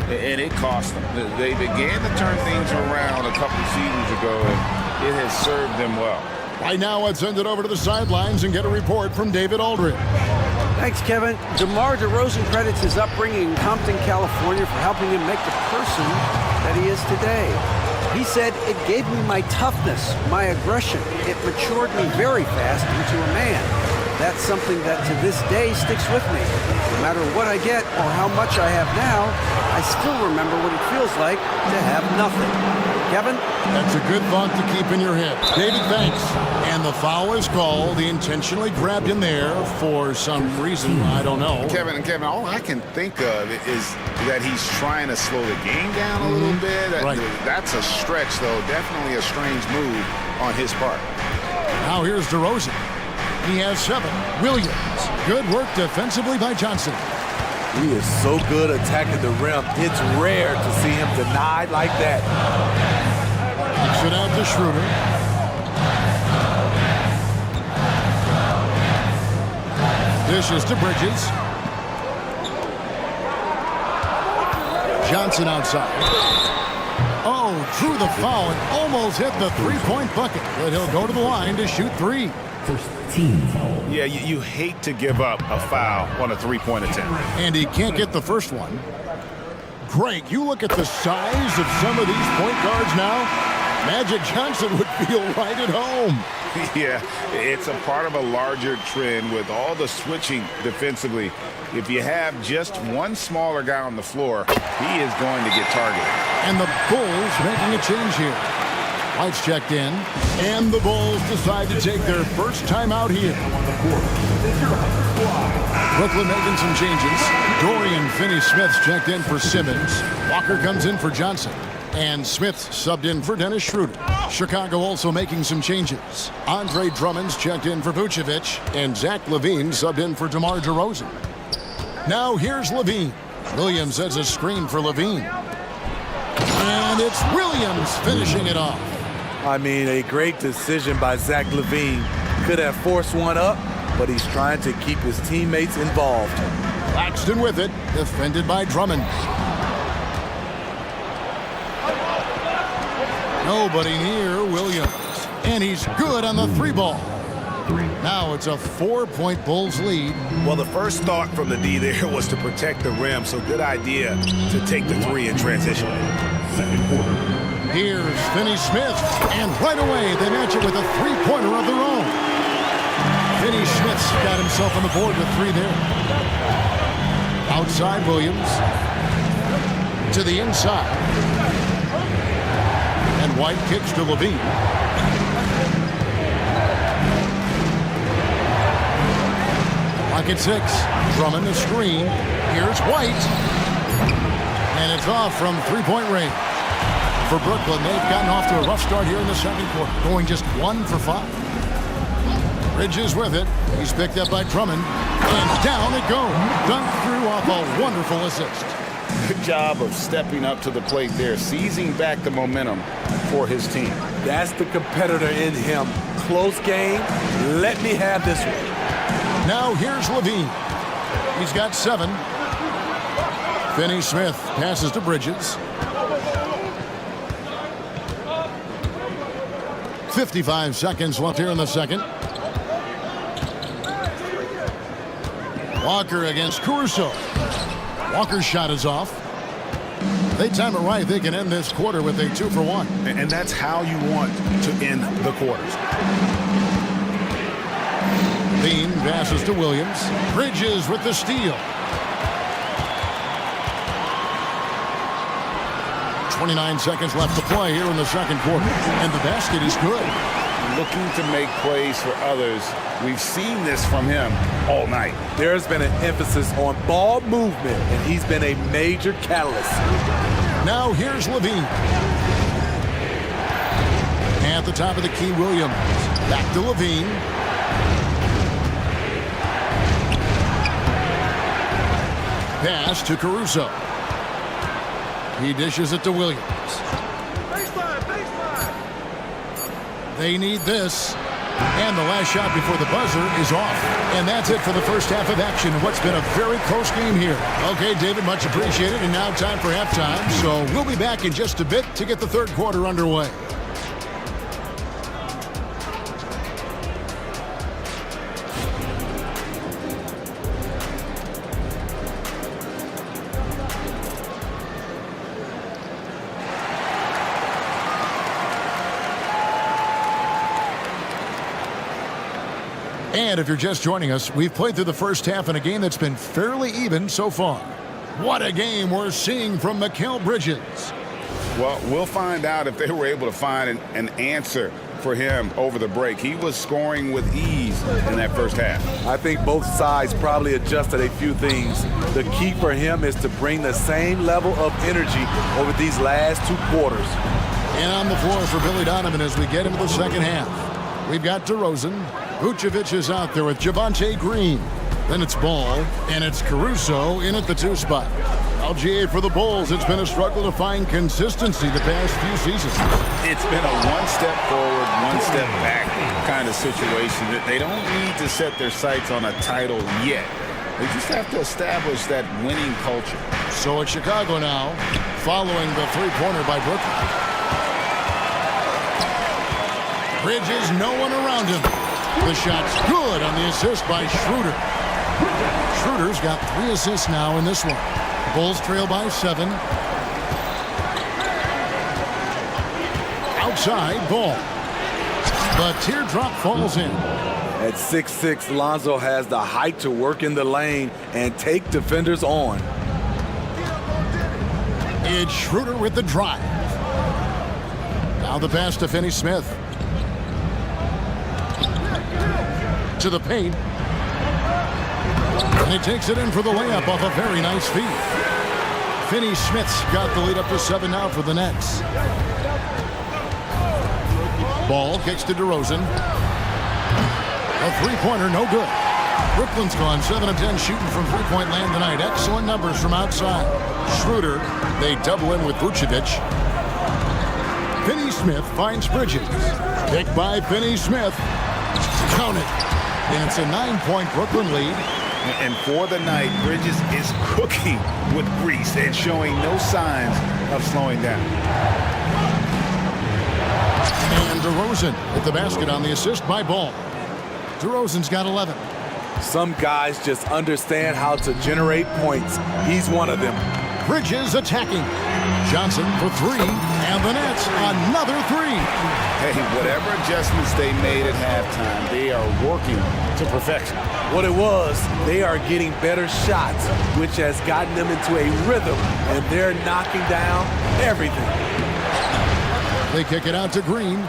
and it cost them. They began to turn things around a couple seasons ago, and it has served them well. Right now, let's send it over to the sidelines and get a report from David Aldridge. Thanks, Kevin. DeMar DeRozan credits his upbringing in Compton, California for helping him make the person that he is today. He said, "It gave me my toughness, my aggression. It matured me very fast into a man. That's something that to this day sticks with me. No matter what I get or how much I have now, I still remember what it feels like to have nothing." Kevin? That's a good thought to keep in your head. David, thanks. And the foul is called. He intentionally grabbed him there for some reason. I don't know. Kevin, all I can think of is that he's trying to slow the game down a little bit. Right. That's a stretch, though. Definitely a strange move on his part. Now here's DeRozan. He has 7. Williams. Good work defensively by Johnson. He is so good attacking the rim. It's rare to see him denied like that. Kicks it out to Schroeder. Dishes to Bridges. Johnson outside. Oh, drew the foul and almost hit the 3-point bucket. But he'll go to the line to shoot 3. First team foul. Yeah, you hate to give up a foul on a 3-point attempt. And he can't get the first one. Greg, you look at the size of some of these point guards now. Magic Johnson would feel right at home. Yeah, it's a part of a larger trend with all the switching defensively. If you have just one smaller guy on the floor, he is going to get targeted. And the Bulls making a change here. White's checked in, and the Bulls decide to take their first time out here. Brooklyn making some changes. Dorian Finney-Smith's checked in for Simmons. Walker comes in for Johnson. And Smith subbed in for Dennis Schroeder. Chicago also making some changes. Andre Drummond's checked in for Vucevic. And Zach LaVine subbed in for DeMar DeRozan. Now here's LaVine. Williams has a screen for LaVine. And it's Williams finishing it off. I mean, a great decision by Zach LaVine. Could have forced one up, but he's trying to keep his teammates involved. Claxton with it, defended by Drummond. Nobody near Williams. And he's good on the three ball. Now it's a 4-point Bulls lead. Well, the first thought from the D there was to protect the rim, so good idea to take the three in transition. Here's Finney-Smith, and right away they match it with a three-pointer of their own. Finney-Smith's got himself on the board with three there. Outside Williams. To the inside. And White kicks to LaVine. Lock at 6. Drummond the screen. Here's White. And it's off from three-point range. For Brooklyn, they've gotten off to a rough start here in the second quarter, going just 1 for 5. Bridges with it. He's picked up by Drummond. And down it goes. Dunked through off a wonderful assist. Good job of stepping up to the plate there, seizing back the momentum for his team. That's the competitor in him. Close game. Let me have this one. Now here's LaVine. He's got 7. Finney-Smith passes to Bridges. 55 seconds left here in the second. Walker against Caruso. Walker's shot is off. They time it right. They can end this quarter with a 2 for 1. And that's how you want to end the quarters. Bean passes to Williams. Bridges with the steal. 29 seconds left to play here in the second quarter. And the basket is good. Looking to make plays for others. We've seen this from him all night. There's been an emphasis on ball movement, and he's been a major catalyst. Now here's LaVine. At the top of the key, Williams. Back to LaVine. Pass to Caruso. He dishes it to Williams. They need this. And the last shot before the buzzer is off. And that's it for the first half of action in what's been a very close game here. Okay, David, much appreciated. And now time for halftime. So we'll be back in just a bit to get the third quarter underway. And if you're just joining us, we've played through the first half in a game that's been fairly even so far. What a game we're seeing from Mikal Bridges. Well, we'll find out if they were able to find an answer for him over the break. He was scoring with ease in that first half. I think both sides probably adjusted a few things. The key for him is to bring the same level of energy over these last 2 quarters. And on the floor for Billy Donovan as we get into the second half. We've got DeRozan. Vucevic is out there with Javonte Green. Then it's Ball, and it's Caruso in at the 2 spot. LGA for the Bulls. It's been a struggle to find consistency the past few seasons. It's been a one step forward, one step back kind of situation. They don't need to set their sights on a title yet. They just have to establish that winning culture. So it's Chicago now, following the three-pointer by Brooklyn. Bridges, no one around him. The shot's good on the assist by Schroeder. Schroeder's got 3 assists now in this one. Bulls trail by 7. Outside, Ball. The teardrop falls in. At 6'6", Lonzo has the height to work in the lane and take defenders on. It's Schroeder with the drive. Now the pass to Finney Smith. To the paint. And he takes it in for the layup off a very nice feed. Finney Smith's got the lead up to 7 now for the Nets. Ball kicks to DeRozan. A three-pointer, no good. Brooklyn's gone 7 of 10 shooting from three-point land tonight. Excellent numbers from outside. Schroeder, they double in with Vucevic. Finney Smith finds Bridges. Picked by Finney Smith. Count it. And it's a 9-point Brooklyn lead. And for the night, Bridges is cooking with grease and showing no signs of slowing down. And DeRozan at the basket on the assist by Ball. DeRozan's got 11. Some guys just understand how to generate points. He's one of them. Bridges attacking. Johnson for 3, and the Nets another 3. Hey, whatever adjustments they made at halftime, they are working to perfection. What it was, they are getting better shots, which has gotten them into a rhythm, and they're knocking down everything. They kick it out to Green.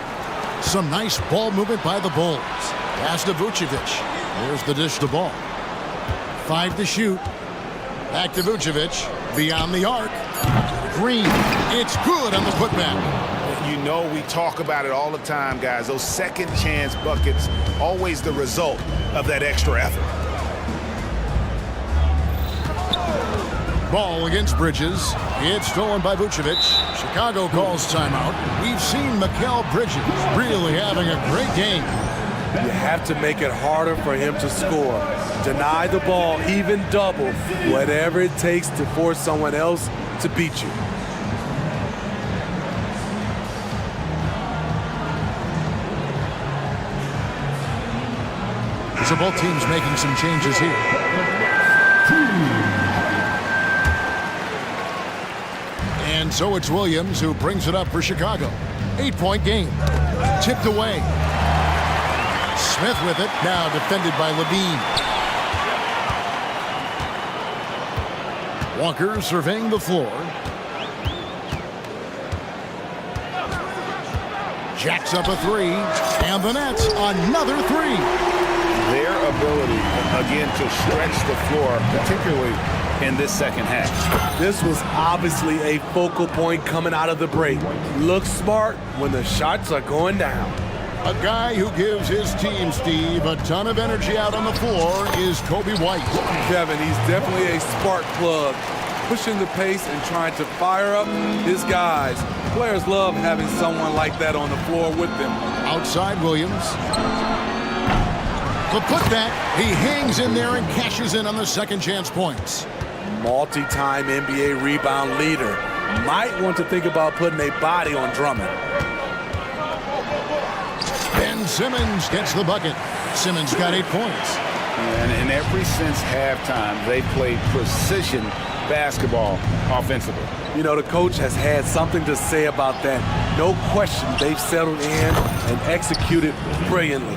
Some nice ball movement by the Bulls. Pass to Vucevic. There's the dish to Ball. 5 to shoot. Back to Vucevic. Beyond the arc. Green. It's good on the putback. You know we talk about it all the time, guys. Those second chance buckets, always the result of that extra effort. Ball against Bridges. It's stolen by Vucevic. Chicago calls timeout. We've seen Mikal Bridges really having a great game. You have to make it harder for him to score. Deny the ball, even double, whatever it takes to force someone else to beat you. So both teams making some changes here. And so it's Williams who brings it up for Chicago. 8-point game. Tipped away. Smith with it, now defended by Levine. Walker surveying the floor. Jacks up a 3, and the Nets another 3. Their ability, again, to stretch the floor, particularly in this second half. This was obviously a focal point coming out of the break. Look smart when the shots are going down. A guy who gives his team, Steve, a ton of energy out on the floor is Kobe White. Kevin, he's definitely a spark plug, pushing the pace and trying to fire up his guys. Players love having someone like that on the floor with them. Outside Williams. The putback, he hangs in there and cashes in on the second chance points. Multi-time NBA rebound leader. Might want to think about putting a body on Drummond. Ben Simmons gets the bucket. Simmons got 8 points. And ever since halftime, they played precision basketball offensively. You know, the coach has had something to say about that. No question, they've settled in and executed brilliantly.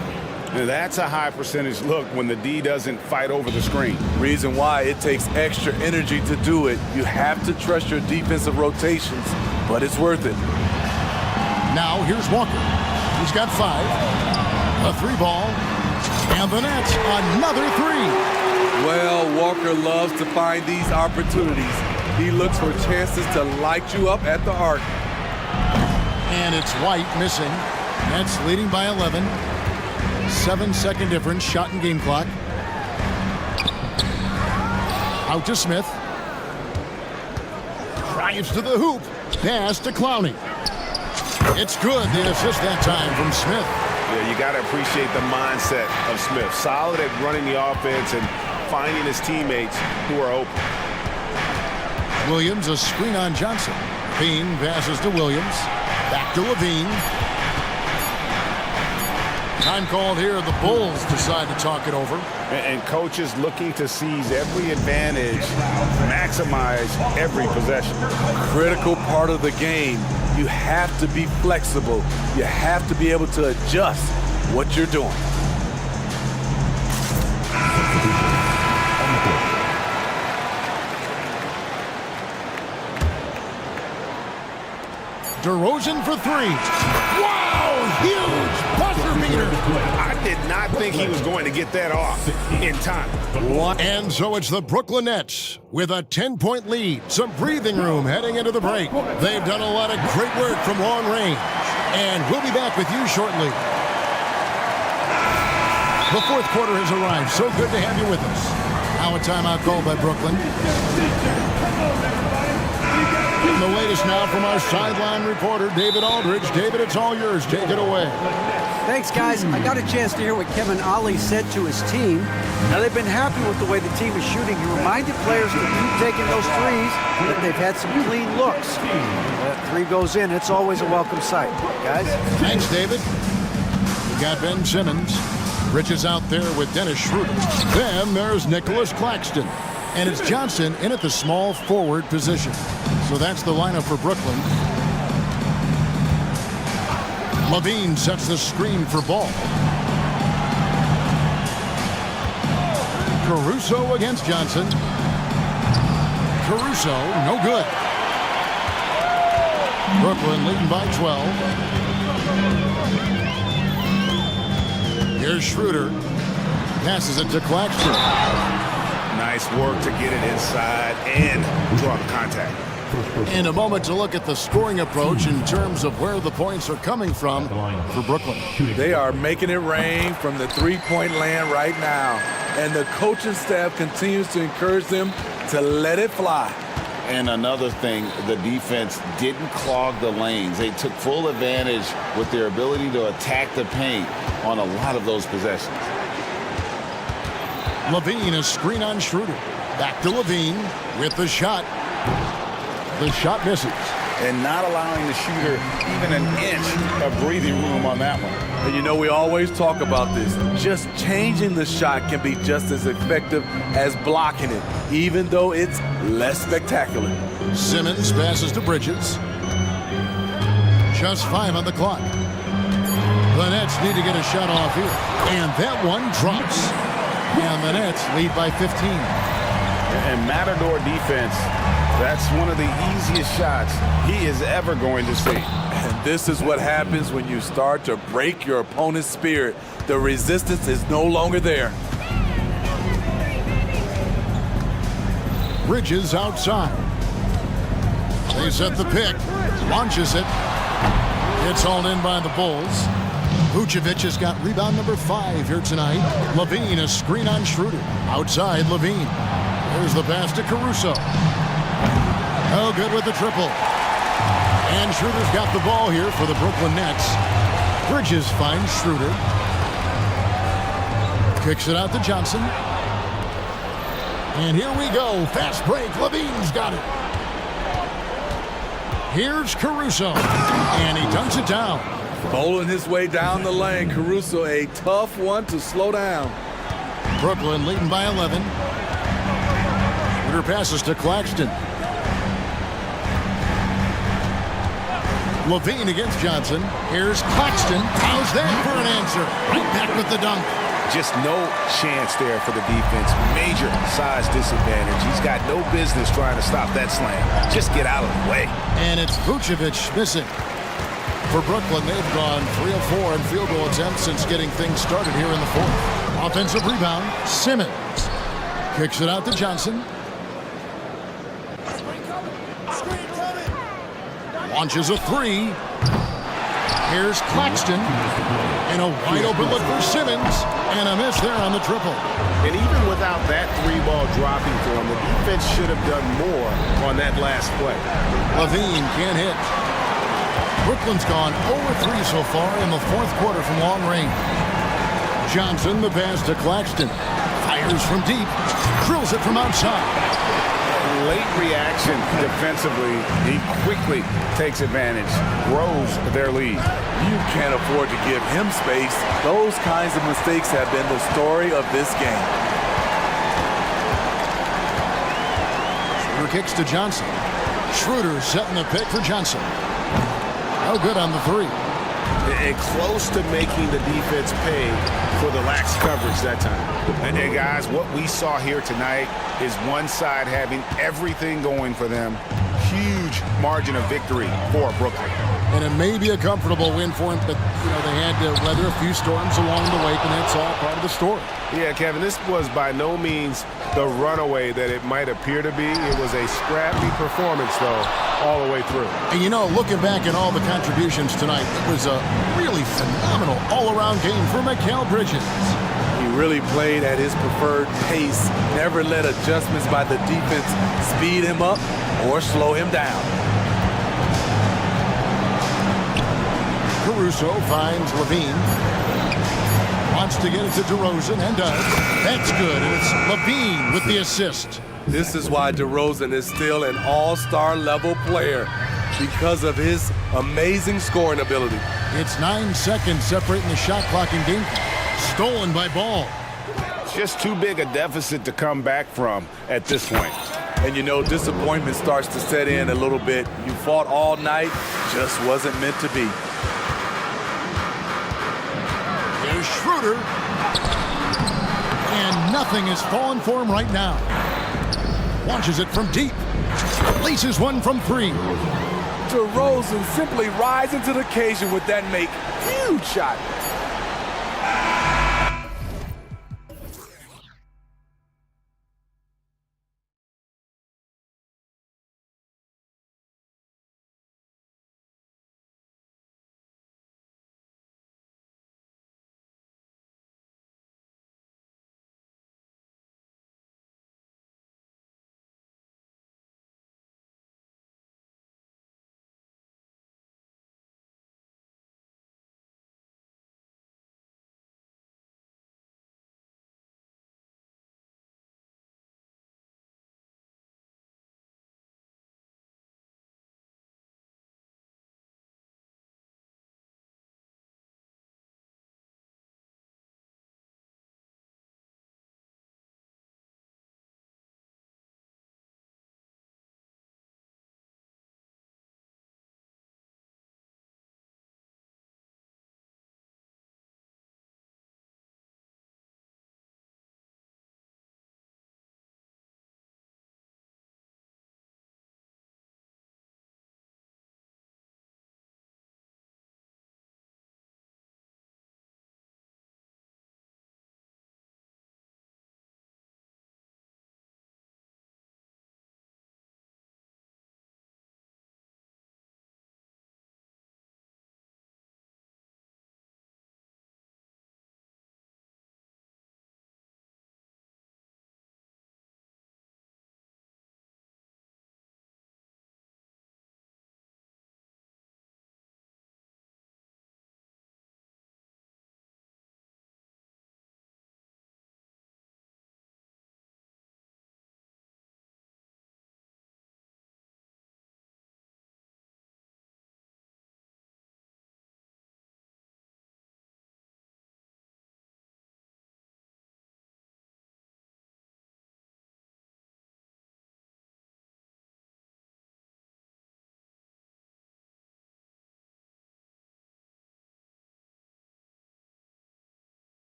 Now that's a high percentage look when the D doesn't fight over the screen. Reason why it takes extra energy to do it. You have to trust your defensive rotations, but it's worth it. Now here's Walker. He's got 5. A 3-ball. And the Nets another 3. Well, Walker loves to find these opportunities. He looks for chances to light you up at the arc. And it's White missing. Nets leading by 11. 7-second difference, shot and game clock. Out to Smith. Drives to the hoop. Pass to Clowney. It's good. The assist that time from Smith. Yeah, you got to appreciate the mindset of Smith. Solid at running the offense and finding his teammates who are open. Williams, a screen on Johnson. Bean passes to Williams. Back to Levine. Time called here. The Bulls decide to talk it over. And coaches looking to seize every advantage, maximize every possession. Critical part of the game. You have to be flexible. You have to be able to adjust what you're doing. DeRozan for three. Wow, huge buzzer beater. I did not think he was going to get that off in time. And so it's the Brooklyn Nets with a 10-point lead. Some breathing room heading into the break. They've done a lot of great work from long range. And we'll be back with you shortly. The fourth quarter has arrived. So good to have you with us. Now a timeout called by Brooklyn. The latest now from our sideline reporter, David Aldridge. David, it's all yours. Take it away. Thanks, guys. I got a chance to hear what Kevin Ollie said to his team. Now, they've been happy with the way the team is shooting. He reminded players to keep taking those threes, that they've had some clean looks. That three goes in, it's always a welcome sight. Guys? Thanks, David. We got Ben Simmons. Bridges out there with Dennis Schroeder. Then there's Nicholas Claxton. And it's Johnson in at the small forward position. So that's the lineup for Brooklyn. Levine sets the screen for Ball. Caruso against Johnson. Caruso, no good. Brooklyn leading by 12. Here's Schroeder. Passes it to Claxton. Nice work to get it inside and draw the contact. In a moment to look at the scoring approach in terms of where the points are coming from for Brooklyn. They are making it rain from the three-point land right now. And the coaching staff continues to encourage them to let it fly. And another thing, the defense didn't clog the lanes. They took full advantage with their ability to attack the paint on a lot of those possessions. Levine, a screen on Schroeder. Back to Levine with the shot. The shot misses. And not allowing the shooter even an inch of breathing room on that one. And you know, we always talk about this. Just changing the shot can be just as effective as blocking it, even though it's less spectacular. Simmons passes to Bridges. Just 5 on the clock. The Nets need to get a shot off here. And that one drops. And the Nets lead by 15. And Matador defense, that's one of the easiest shots he is ever going to see. And this is what happens when you start to break your opponent's spirit. The resistance is no longer there. Bridges outside. They set the pick. Launches it. It's hauled in by the Bulls. Vucevic has got rebound number 5 here tonight. Levine, a screen on Schroeder. Outside, Levine. There's the pass to Caruso. Oh, good with the triple. And Schroeder's got the ball here for the Brooklyn Nets. Bridges finds Schroeder. Kicks it out to Johnson. And here we go. Fast break. Levine's got it. Here's Caruso. And he dunks it down. Bowling his way down the lane. Caruso, a tough one to slow down. Brooklyn leading by 11. Schroeder passes to Claxton. Levine against Johnson. Here's Claxton. How's that for an answer? Right back with the dunk. Just no chance there for the defense. Major size disadvantage. He's got no business trying to stop that slam. Just get out of the way. And it's Vucevic missing. For Brooklyn, they've gone 3 of 4 in field goal attempts since getting things started here in the fourth. Offensive rebound, Simmons. Kicks it out to Johnson. Launches a 3. Here's Claxton. And a wide open look for Simmons. And a miss there on the triple. And even without that 3-ball dropping for him, the defense should have done more on that last play. Levine can't hit. Brooklyn's gone 0-3 so far in the fourth quarter from long range. Johnson, the pass to Claxton. Fires from deep. Drills it from outside. Late reaction defensively. He quickly takes advantage, grows their lead. You can't afford to give him space. Those kinds of mistakes have been the story of this game. Schroeder kicks to Johnson. Schroeder setting the pick for Johnson. No good on the 3. And close to making the defense pay for the lax coverage that time. And guys, what we saw here tonight is one side having everything going for them. huge margin of victory for Brooklyn. And it may be a comfortable win for him, but, you know, they had to weather a few storms along the way, and that's all part of the story. Yeah, Kevin, this was by no means the runaway that it might appear to be. It was a scrappy performance, though, all the way through. And, you know, looking back at all the contributions tonight, it was a really phenomenal all-around game for Mikal Bridges. He really played at his preferred pace, never let adjustments by the defense speed him up or slow him down. Caruso finds Levine. Wants to get it to DeRozan and does. That's good, and it's Levine with the assist. This is why DeRozan is still an all-star level player, because of his amazing scoring ability. It's 9 seconds separating the shot clock in game. Stolen by Ball. Just too big a deficit to come back from at this point. And you know, disappointment starts to set in a little bit. You fought all night, just wasn't meant to be. There's Schroeder. And nothing is falling for him right now. Launches it from deep. Laces one from 3. DeRozan simply rising to the occasion with that huge shot.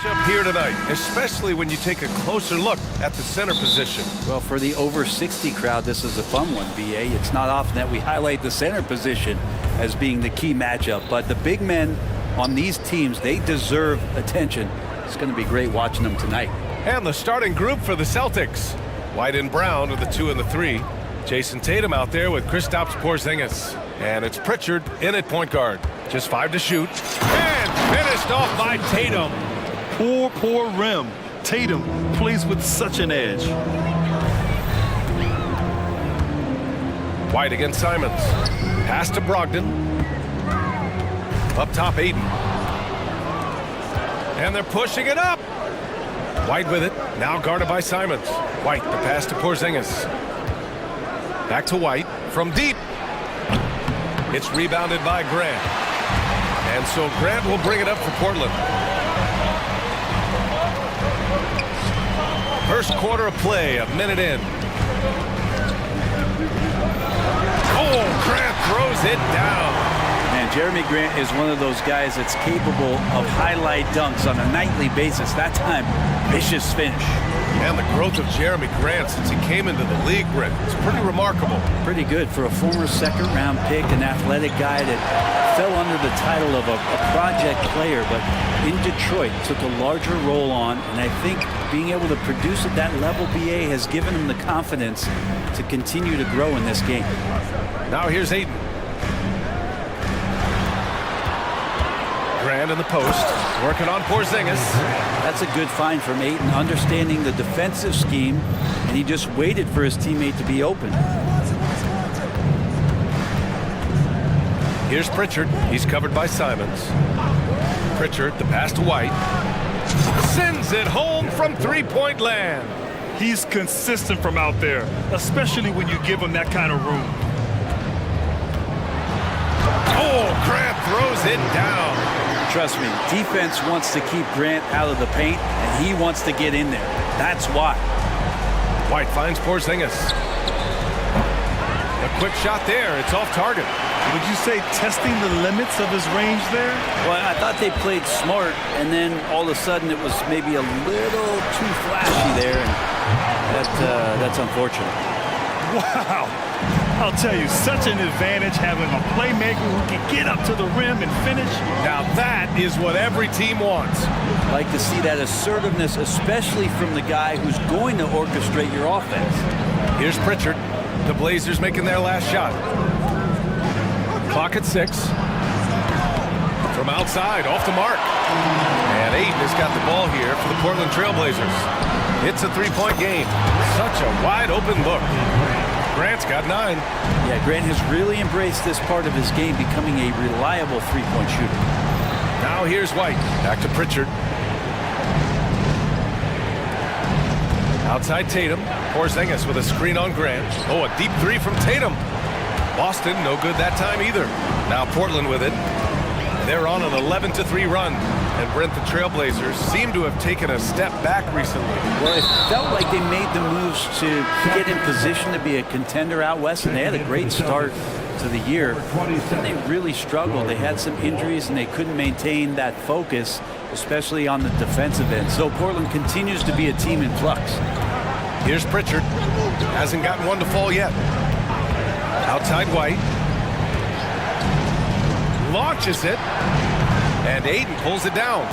matchup here tonight, especially when you take a closer look at the center position. Well, for the over 60 crowd, this is a fun one, BA. It's not often that we highlight the center position as being the key matchup, but the big men on these teams, they deserve attention. It's going to be great watching them tonight. And the starting group for the Celtics. White and Brown are the 2 and the 3. Jason Tatum out there with Kristaps Porzingis. And it's Pritchard in at point guard. Just 5 to shoot. And finished off by Tatum. Poor rim. Tatum plays with such an edge. White against Simons. Pass to Brogdon. Up top, Aiden. And they're pushing it up. White with it. Now guarded by Simons. White, the pass to Porzingis. Back to White from deep. It's rebounded by Grant. And so Grant will bring it up for Portland. First quarter of play, a minute in. Oh, Grant throws it down. And Jeremy Grant is one of those guys that's capable of highlight dunks on a nightly basis. That time, vicious finish. And the growth of Jeremy Grant since he came into the league, Brett, it's pretty remarkable. Pretty good for a former second-round pick, an athletic guy that fell under the title of a project player, but in Detroit took a larger role on, and I think being able to produce at that level, BA, has given him the confidence to continue to grow in this game. Now here's Aiden. Grant in the post, working on Porzingis. That's a good find from Ayton, understanding the defensive scheme, and he just waited for his teammate to be open. Here's Pritchard. He's covered by Simons. Pritchard, the pass to White. Sends it home from three-point land. He's consistent from out there, especially when you give him that kind of room. Oh, Grant throws it down. Trust me, defense wants to keep Grant out of the paint, and he wants to get in there. That's why. White finds Porzingis. A quick shot there. It's off target. Would you say testing the limits of his range there? Well, I thought they played smart, and then all of a sudden it was maybe a little too flashy there, and that's unfortunate. Wow. I'll tell you, such an advantage having a playmaker who can get up to the rim and finish. Now that is what every team wants. Like to see that assertiveness, especially from the guy who's going to orchestrate your offense. Here's Pritchard. The Blazers making their last shot. Clock at 6. From outside, off the mark. And Aiden has got the ball here for the Portland Trailblazers. It's a three-point game. Such a wide open look. Grant's got 9. Yeah, Grant has really embraced this part of his game, becoming a reliable three-point shooter. Now here's White. Back to Pritchard. Outside Tatum. Porzingis with a screen on Grant. Oh, a deep 3 from Tatum. Boston, no good that time either. Now Portland with it. They're on an 11-3 run. And Brent, the Trailblazers seem to have taken a step back recently. Well, it felt like they made the moves to get in position to be a contender out west, and they had a great start to the year. And they really struggled. They had some injuries, and they couldn't maintain that focus, especially on the defensive end. So Portland continues to be a team in flux. Here's Pritchard. Hasn't gotten one to fall yet. Outside White. Launches it. And Aiden pulls it down.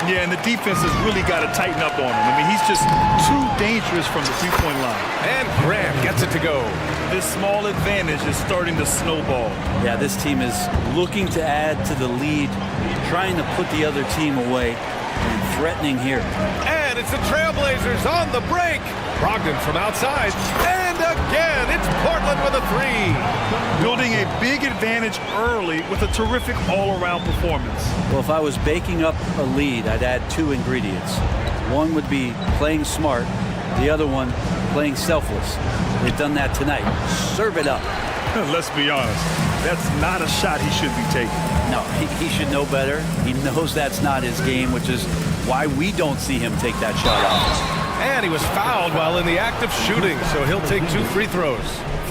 Yeah, and the defense has really got to tighten up on him. I mean, he's just too dangerous from the three-point line. And Grant gets it to go. This small advantage is starting to snowball. Yeah, this team is looking to add to the lead, trying to put the other team away, and threatening here. And it's the Trailblazers on the break. Brogdon from outside. And again, it's Portland with a 3. Building a big advantage early with a terrific all-around performance. Well, if I was baking up a lead, I'd add 2 ingredients. One would be playing smart. The other one, playing selfless. They've done that tonight. Serve it up. Let's be honest. That's not a shot he should be taking. No, he should know better. He knows that's not his game, which is why we don't see him take that shot off. And he was fouled while in the act of shooting, so he'll take 2 free throws.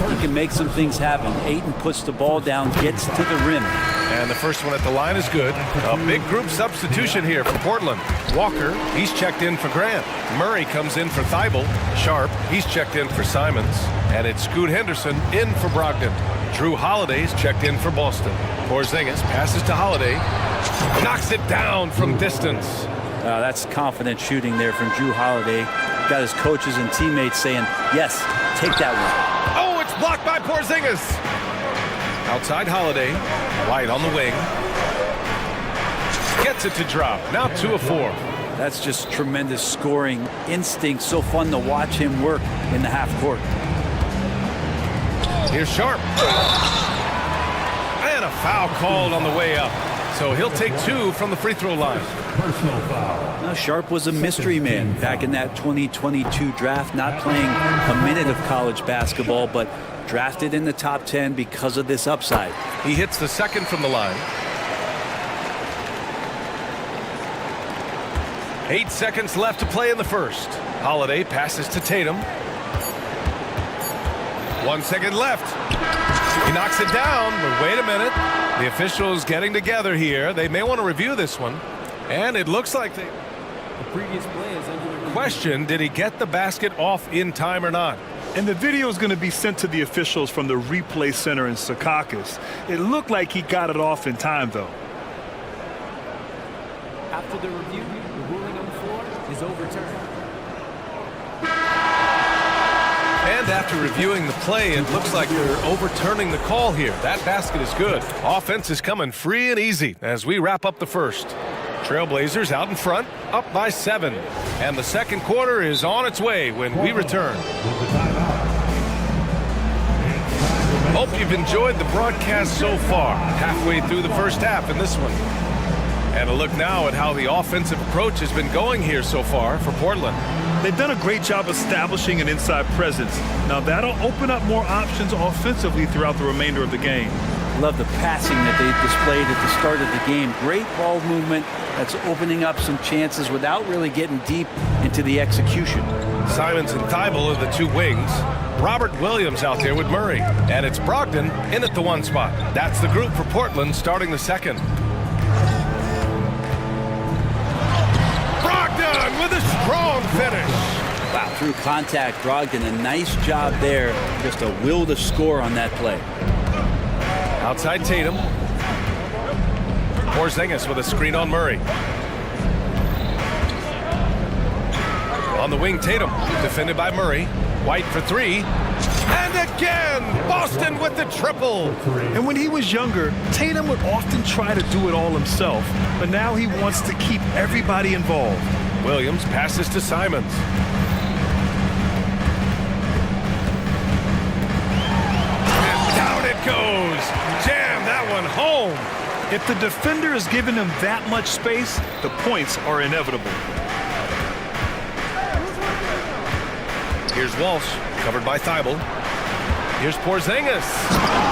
He can make some things happen. Ayton puts the ball down, gets to the rim. And the first one at the line is good. A big group substitution here for Portland. Walker, he's checked in for Grant. Murray comes in for Thibault. Sharp, he's checked in for Simons. And it's Scoot Henderson in for Brogdon. Drew Holiday's checked in for Boston. Porzingis passes to Holiday. Knocks it down from distance. That's confident shooting there from Drew Holiday. Got his coaches and teammates saying, yes, take that one. Oh, it's blocked by Porzingis. Outside Holiday. White on the wing. Gets it to drop. Now 2 of 4. That's just tremendous scoring instinct. So fun to watch him work in the half court. Here's Sharp. And a foul called on the way up. So he'll take 2 from the free throw line. Personal foul. Now, Sharp was a mystery man back in that 2022 draft, not playing a minute of college basketball, but drafted in the top 10 because of this upside. He hits the second from the line. 8 seconds left to play in the first. Holiday passes to Tatum. 1 second left. He knocks it down, but wait a minute. The officials getting together here. They may want to review this one. And it looks like they... The previous play is under Question, did he get the basket off in time or not? And the video is going to be sent to the officials from the replay center in Secaucus. It looked like he got it off in time, though. After the review, the ruling on the floor is overturned. And after reviewing the play, it looks like they're overturning the call here. That basket is good. Offense is coming free and easy as we wrap up the first. Trailblazers out in front, up by 7. And the second quarter is on its way when we return. Hope you've enjoyed the broadcast so far. Halfway through the first half in this one. And a look now at how the offensive approach has been going here so far for Portland. They've done a great job establishing an inside presence. Now that'll open up more options offensively throughout the remainder of the game. Love the passing that they displayed at the start of the game. Great ball movement that's opening up some chances without really getting deep into the execution. Simons and Thibault are the 2 wings. Robert Williams out there with Murray. And it's Brogdon in at the 1 spot. That's the group for Portland starting the second. Brogdon with a strong finish. Wow, through contact, Brogdon, a nice job there. Just a will to score on that play. Outside Tatum. Porzingis with a screen on Murray. On the wing, Tatum, defended by Murray. White for 3. And again, Boston with the triple. And when he was younger, Tatum would often try to do it all himself. But now he wants to keep everybody involved. Williams passes to Simons. And down it goes. Jam that one home. If the defender is giving him that much space, the points are inevitable. Here's Walsh, covered by Thibault. Here's Porzingis.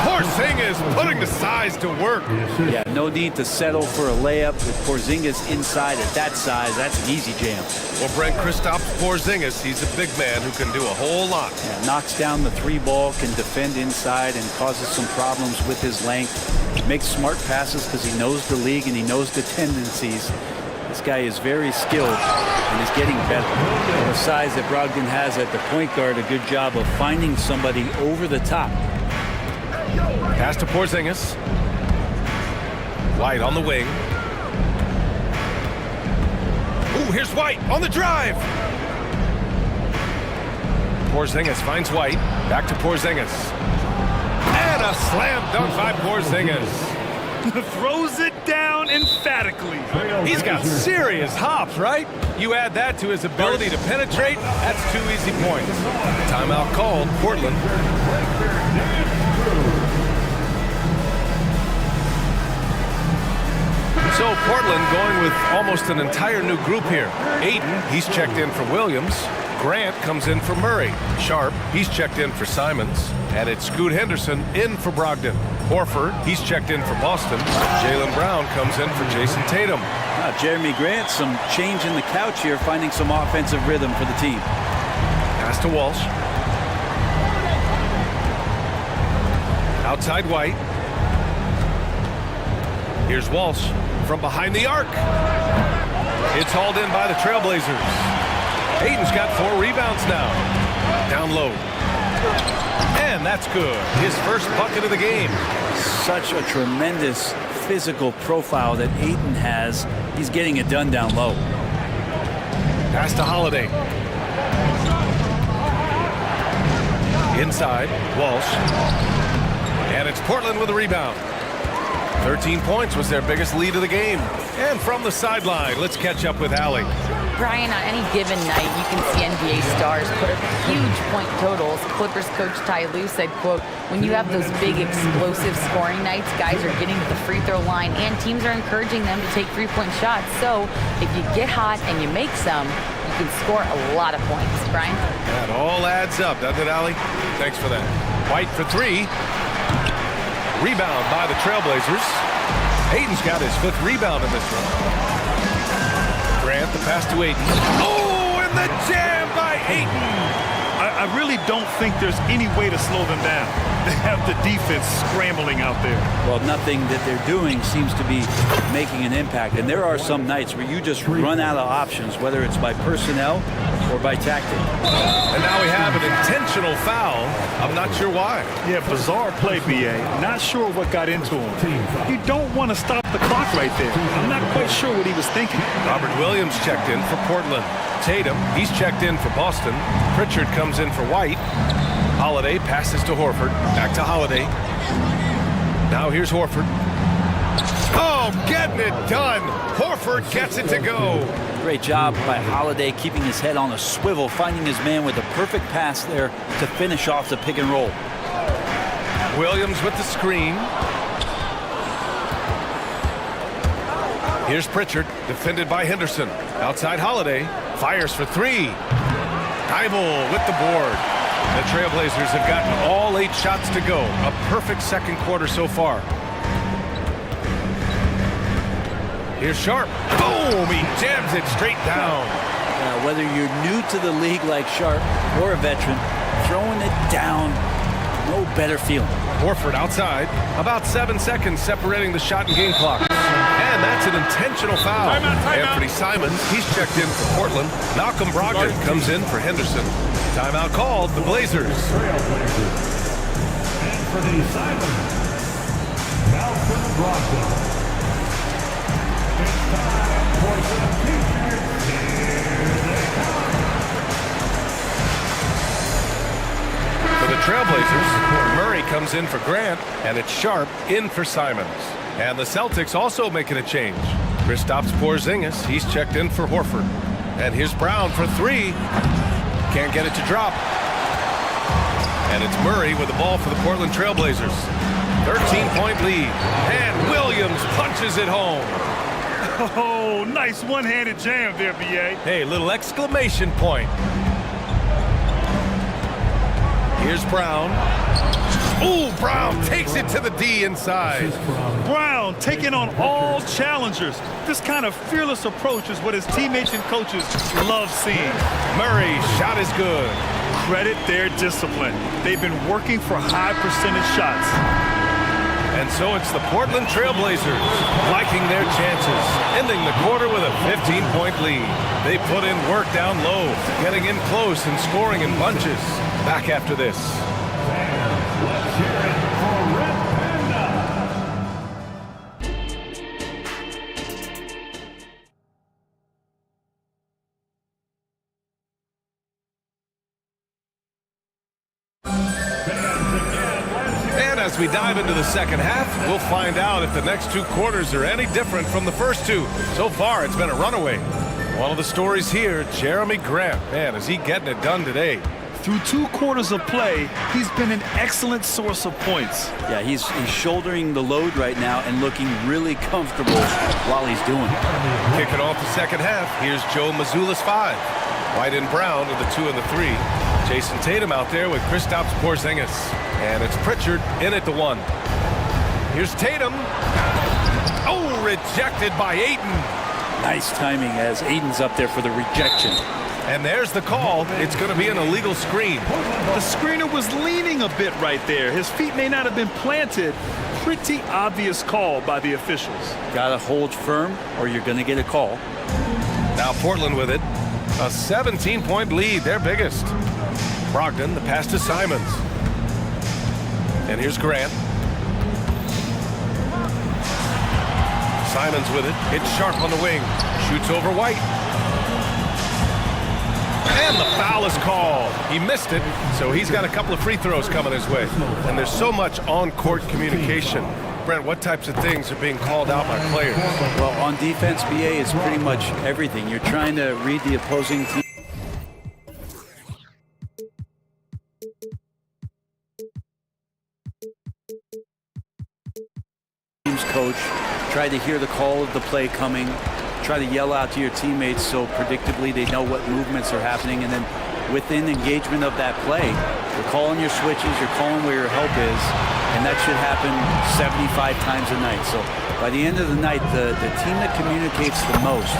Porzingis putting the size to work. Yeah, no need to settle for a layup with Porzingis inside at that size. That's an easy jam. Well, Brent, Kristaps Porzingis, he's a big man who can do a whole lot. Yeah, knocks down the 3 ball, can defend inside, and causes some problems with his length. Makes smart passes because he knows the league and he knows the tendencies. This guy is very skilled and is getting better. The size that Brogdon has at the point guard, a good job of finding somebody over the top. Pass to Porzingis. White on the wing. Ooh, here's White on the drive. Porzingis finds White. Back to Porzingis. And a slam dunk by Porzingis. Throws it down emphatically. He's got serious hops, right? You add that to his ability to penetrate, that's 2 easy points. Timeout called, Portland. So Portland going with almost an entire new group here. Aiden, he's checked in for Williams. Grant comes in for Murray. Sharp, he's checked in for Simons. And it's Scoot Henderson in for Brogdon. Horford, he's checked in for Boston. Jaylen Brown comes in for Jason Tatum. Jeremy Grant, some change in the couch here, finding some offensive rhythm for the team. Pass to Walsh. Outside White. Here's Walsh from behind the arc. It's hauled in by the Trailblazers. Ayton's got 4 rebounds now. Down low. And that's good. His first bucket of the game. Such a tremendous physical profile that Ayton has. He's getting it done down low. Pass to Holiday. Inside, Walsh. And it's Portland with a rebound. 13 points was their biggest lead of the game. And from the sideline, let's catch up with Allie. Brian, on any given night, you can see NBA stars put up huge point totals. Clippers coach Ty Lue said, quote, when you have those big explosive scoring nights, guys are getting to the free throw line and teams are encouraging them to take three-point shots. So if you get hot and you make some, you can score a lot of points. Brian? That all adds up, doesn't it, Allie? Thanks for that. White for 3. Rebound by the Trailblazers. Ayton's got his 5th rebound in this one. Grant, the pass to Ayton. Oh, and the jam by Ayton! I really don't think there's any way to slow them down. They have the defense scrambling out there. Well, nothing that they're doing seems to be making an impact. And there are some nights where you just run out of options, whether it's by personnel or by tactic. And now we have an intentional foul. I'm not sure why. Yeah, bizarre play, BA. Not sure what got into him. You don't want to stop the clock right there. I'm not quite sure what he was thinking. Robert Williams checked in for Portland. Tatum, he's checked in for Boston. Pritchard comes in for White. Holiday passes to Horford. Back to Holiday. Now here's Horford. Oh, getting it done. Horford gets it to go. Great job by Holiday keeping his head on a swivel, finding his man with the perfect pass there to finish off the pick and roll. Williams with the screen. Here's Pritchard, defended by Henderson. Outside Holiday, fires for 3. Dybul with the board. The Trailblazers have gotten all 8 shots to go. A perfect second quarter so far. Here's Sharp. Boom! He jams it straight down. Whether you're new to the league like Sharp or a veteran, throwing it down, no better feeling. Horford outside. About 7 seconds separating the shot and game clock. And that's an intentional foul. Anthony Simons, he's checked in for Portland. Malcolm Brogdon comes in for Henderson. Timeout called, the Blazers. Anthony Simons. Malcolm Brogdon. It's time for some t-shirts. Here they come. For the Trailblazers, Murray comes in for Grant, and it's Sharp in for Simons. And the Celtics also making a change. Kristaps Porzingis, he's checked in for Horford. And here's Brown for 3. Can't get it to drop. And it's Murray with the ball for the Portland Trailblazers. 13-point lead. And Williams punches it home. Oh, nice one-handed jam there, BA. Hey, little exclamation point. Here's Brown. Ooh, Brown takes it to the D inside. Brown taking on all challengers. This kind of fearless approach is what his teammates and coaches love seeing. Murray's shot is good. Credit their discipline. They've been working for high percentage shots. And so it's the Portland Trailblazers liking their chances, ending the quarter with a 15-point lead. They put in work down low, getting in close and scoring in bunches. Back after this. Let's hear it for Red Panda. And as we dive into the second half, we'll find out if the next 2 quarters are any different from the first 2. So far, it's been a runaway. One of the stories here, Jeremy Grant. Man, is he getting it done today? Through 2 quarters of play, he's been an excellent source of points. Yeah, he's shouldering the load right now and looking really comfortable while he's doing it. Kicking off the second half, here's Joe Mazzulla's 5. White and Brown are the 2 and the 3. Jason Tatum out there with Kristaps Porzingis. And it's Pritchard in at the 1. Here's Tatum. Oh, rejected by Ayton. Nice timing as Ayton's up there for the rejection. And there's the call. It's going to be an illegal screen. The screener was leaning a bit right there. His feet may not have been planted pretty obvious call by the officials. Gotta hold firm or you're gonna get a call. Now Portland with it. A 17-point lead, their biggest. Brogdon, the pass to Simons. And here's Grant. Simons with it. It's Sharp on the wing. Shoots over White. And the foul is called. He missed it, so he's got a couple of free throws coming his way. And there's so much on-court communication. Brent, what types of things are being called out by players? Well, on defense, BA, it's pretty much everything. You're trying to read the opposing team. Coach, try to hear the call of the play coming, try to yell out to your teammates so predictably they know what movements are happening, and then within engagement of that play, you're calling your switches, you're calling where your help is, and that should happen 75 times a night. So by the end of the night, the team that communicates the most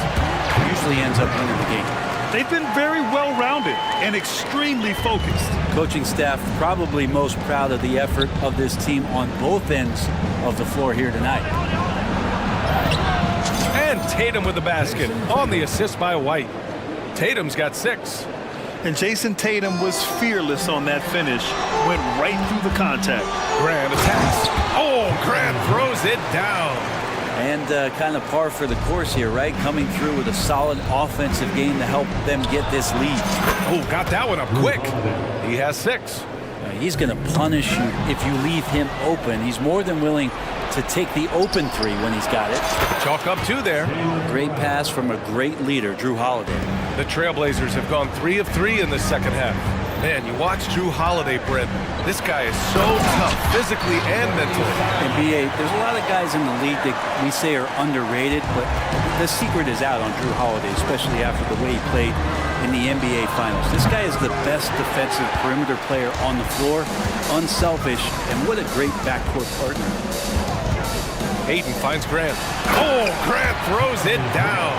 usually ends up winning the game. They've been very well-rounded and extremely focused. Coaching staff probably most proud of the effort of this team on both ends of the floor here tonight. And Tatum with the basket on the assist by White. Tatum's got 6. And Jason Tatum was fearless on that finish. Went right through the contact. Grant attacks. Oh, Grant throws it down. And kind of par for the course here, right? Coming through with a solid offensive game to help them get this lead. Oh, got that one up quick. He has 6. He's going to punish you if you leave him open. He's more than willing to take the open 3 when he's got it. Chalk up 2 there. Great pass from a great leader, Drew Holiday. The Trailblazers have gone 3 of 3 in the second half. Man, you watch Drew Holiday, Brent. This guy is so tough, physically and mentally. And BA, there's a lot of guys in the league that we say are underrated, but the secret is out on Drew Holiday, especially after the way he played in the NBA Finals. This guy is the best defensive perimeter player on the floor, unselfish, and what a great backcourt partner. Hayden finds Grant. Oh, Grant throws it down.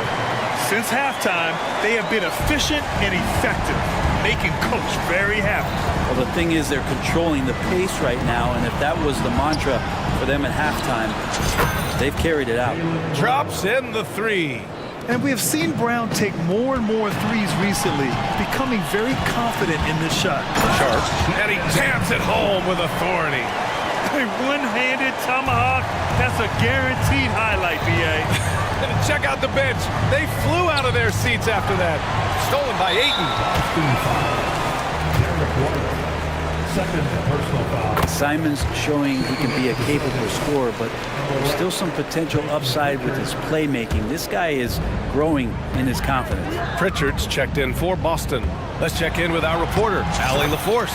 Since halftime, they have been efficient and effective, making Coach very happy. Well, the thing is they're controlling the pace right now, and if that was the mantra for them at halftime, they've carried it out. Drops in the 3. And we have seen Brown take more and more threes recently, becoming very confident in this shot. Sharp, and he jams it home with authority. A one-handed tomahawk, that's a guaranteed highlight, BA. Check out the bench. They flew out of their seats after that. Stolen by Ayton. Second personal foul. Simons showing he can be a capable scorer, but there's still some potential upside with his playmaking. This guy is growing in his confidence. Pritchard's checked in for Boston. Let's check in with our reporter, Allie LaForce.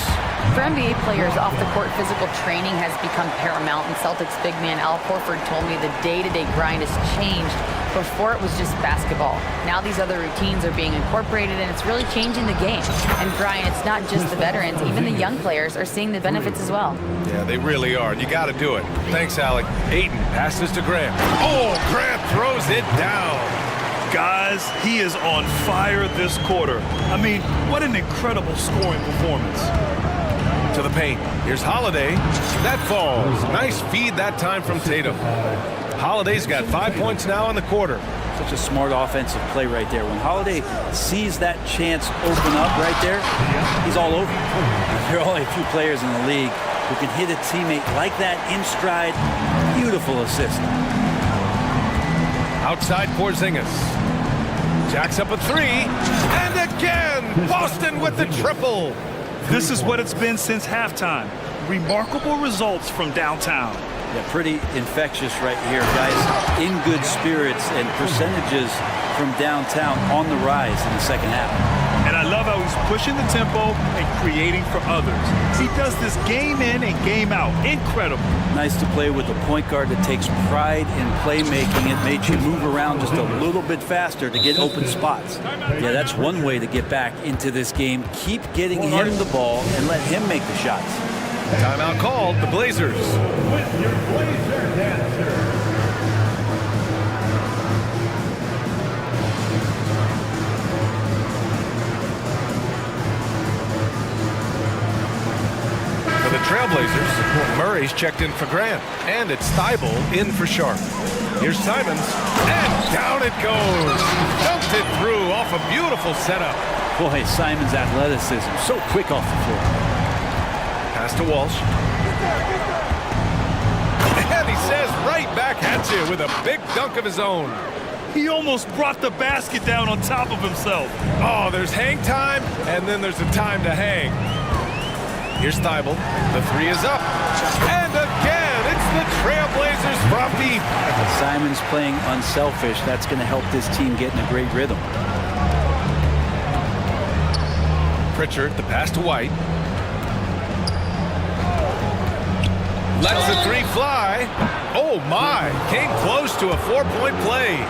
For NBA players, off-the-court physical training has become paramount, and Celtics big man Al Horford told me the day-to-day grind has changed. Before it was just basketball. Now these other routines are being incorporated, and it's really changing the game. And Brian, it's not just the veterans, even the young players are seeing the benefits as well. Yeah, they really are. You got to do it. Thanks, Alec. Ayton passes to Grant. Oh, Grant throws it down. Guys, he is on fire this quarter. I mean, what an incredible scoring performance. To the paint. Here's Holiday. That falls. Nice feed that time from Tatum. Holiday's got 5 points now in the quarter. Such a smart offensive play right there. When Holiday sees that chance open up right there, he's all over. There are only a few players in the league who can hit a teammate like that in stride. Beautiful assist. Outside Porzingis. Jacks up a 3. And again, Boston with the triple. This is what it's been since halftime. Remarkable results from downtown. Yeah, pretty infectious right here, guys. In good spirits and percentages from downtown on the rise in the second half. And I love how he's pushing the tempo and creating for others. He does this game in and game out. Incredible. Nice to play with a point guard that takes pride in playmaking. It makes you move around just a little bit faster to get open spots. Yeah, that's one way to get back into this game. Keep getting him the ball and let him make the shots. Timeout called, the Blazers. With your Blazer dancer. For the Trailblazers. Murray's checked in for Grant. And it's Thibault in for Sharp. Here's Simons. And down it goes. Dumped it through off a beautiful setup. Boy, Simons' athleticism, so quick off the floor. Pass to Walsh. And he says right back at you with a big dunk of his own. He almost brought the basket down on top of himself. Oh, there's hang time, and then there's a time to hang. Here's Thibault. The three is up. And again, it's the Trailblazers from deep. Simons playing unselfish. That's going to help this team get in a great rhythm. Pritchard, the pass to White. Lets the three fly. Oh, my. Came close to a 4-point play.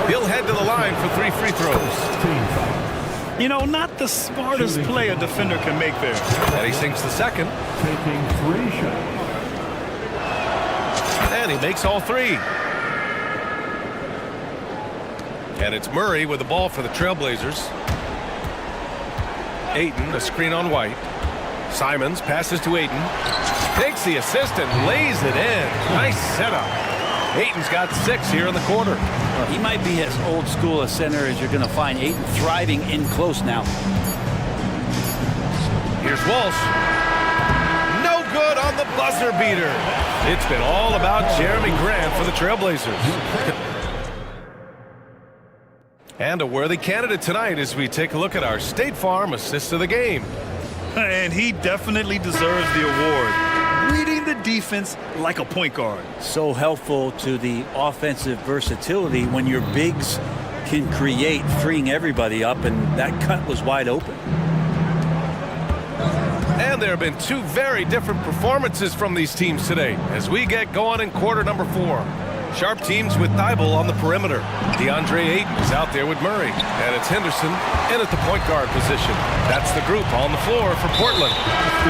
He'll head to the line for 3 free throws. You know, not the smartest play a defender can make there. And he sinks the second. Taking 3 shots. And he makes all 3. And it's Murray with the ball for the Trailblazers. Ayton, a screen on White. Simons passes to Ayton. Takes the assist and lays it in. Nice setup. Ayton's got 6 here in the quarter. Well, he might be as old school a center as you're going to find. Ayton thriving in close now. Here's Walsh. No good on the buzzer beater. It's been all about Jeremy Grant for the Trailblazers. And a worthy candidate tonight as we take a look at our State Farm assist of the game. And he definitely deserves the award. Reading the defense like a point guard. So helpful to the offensive versatility when your bigs can create, freeing everybody up, and that cut was wide open. And there have been 2 very different performances from these teams today as we get going in quarter number 4. Sharp teams with Thibault on the perimeter. DeAndre Ayton is out there with Murray. And it's Henderson in at the point guard position. That's the group on the floor for Portland.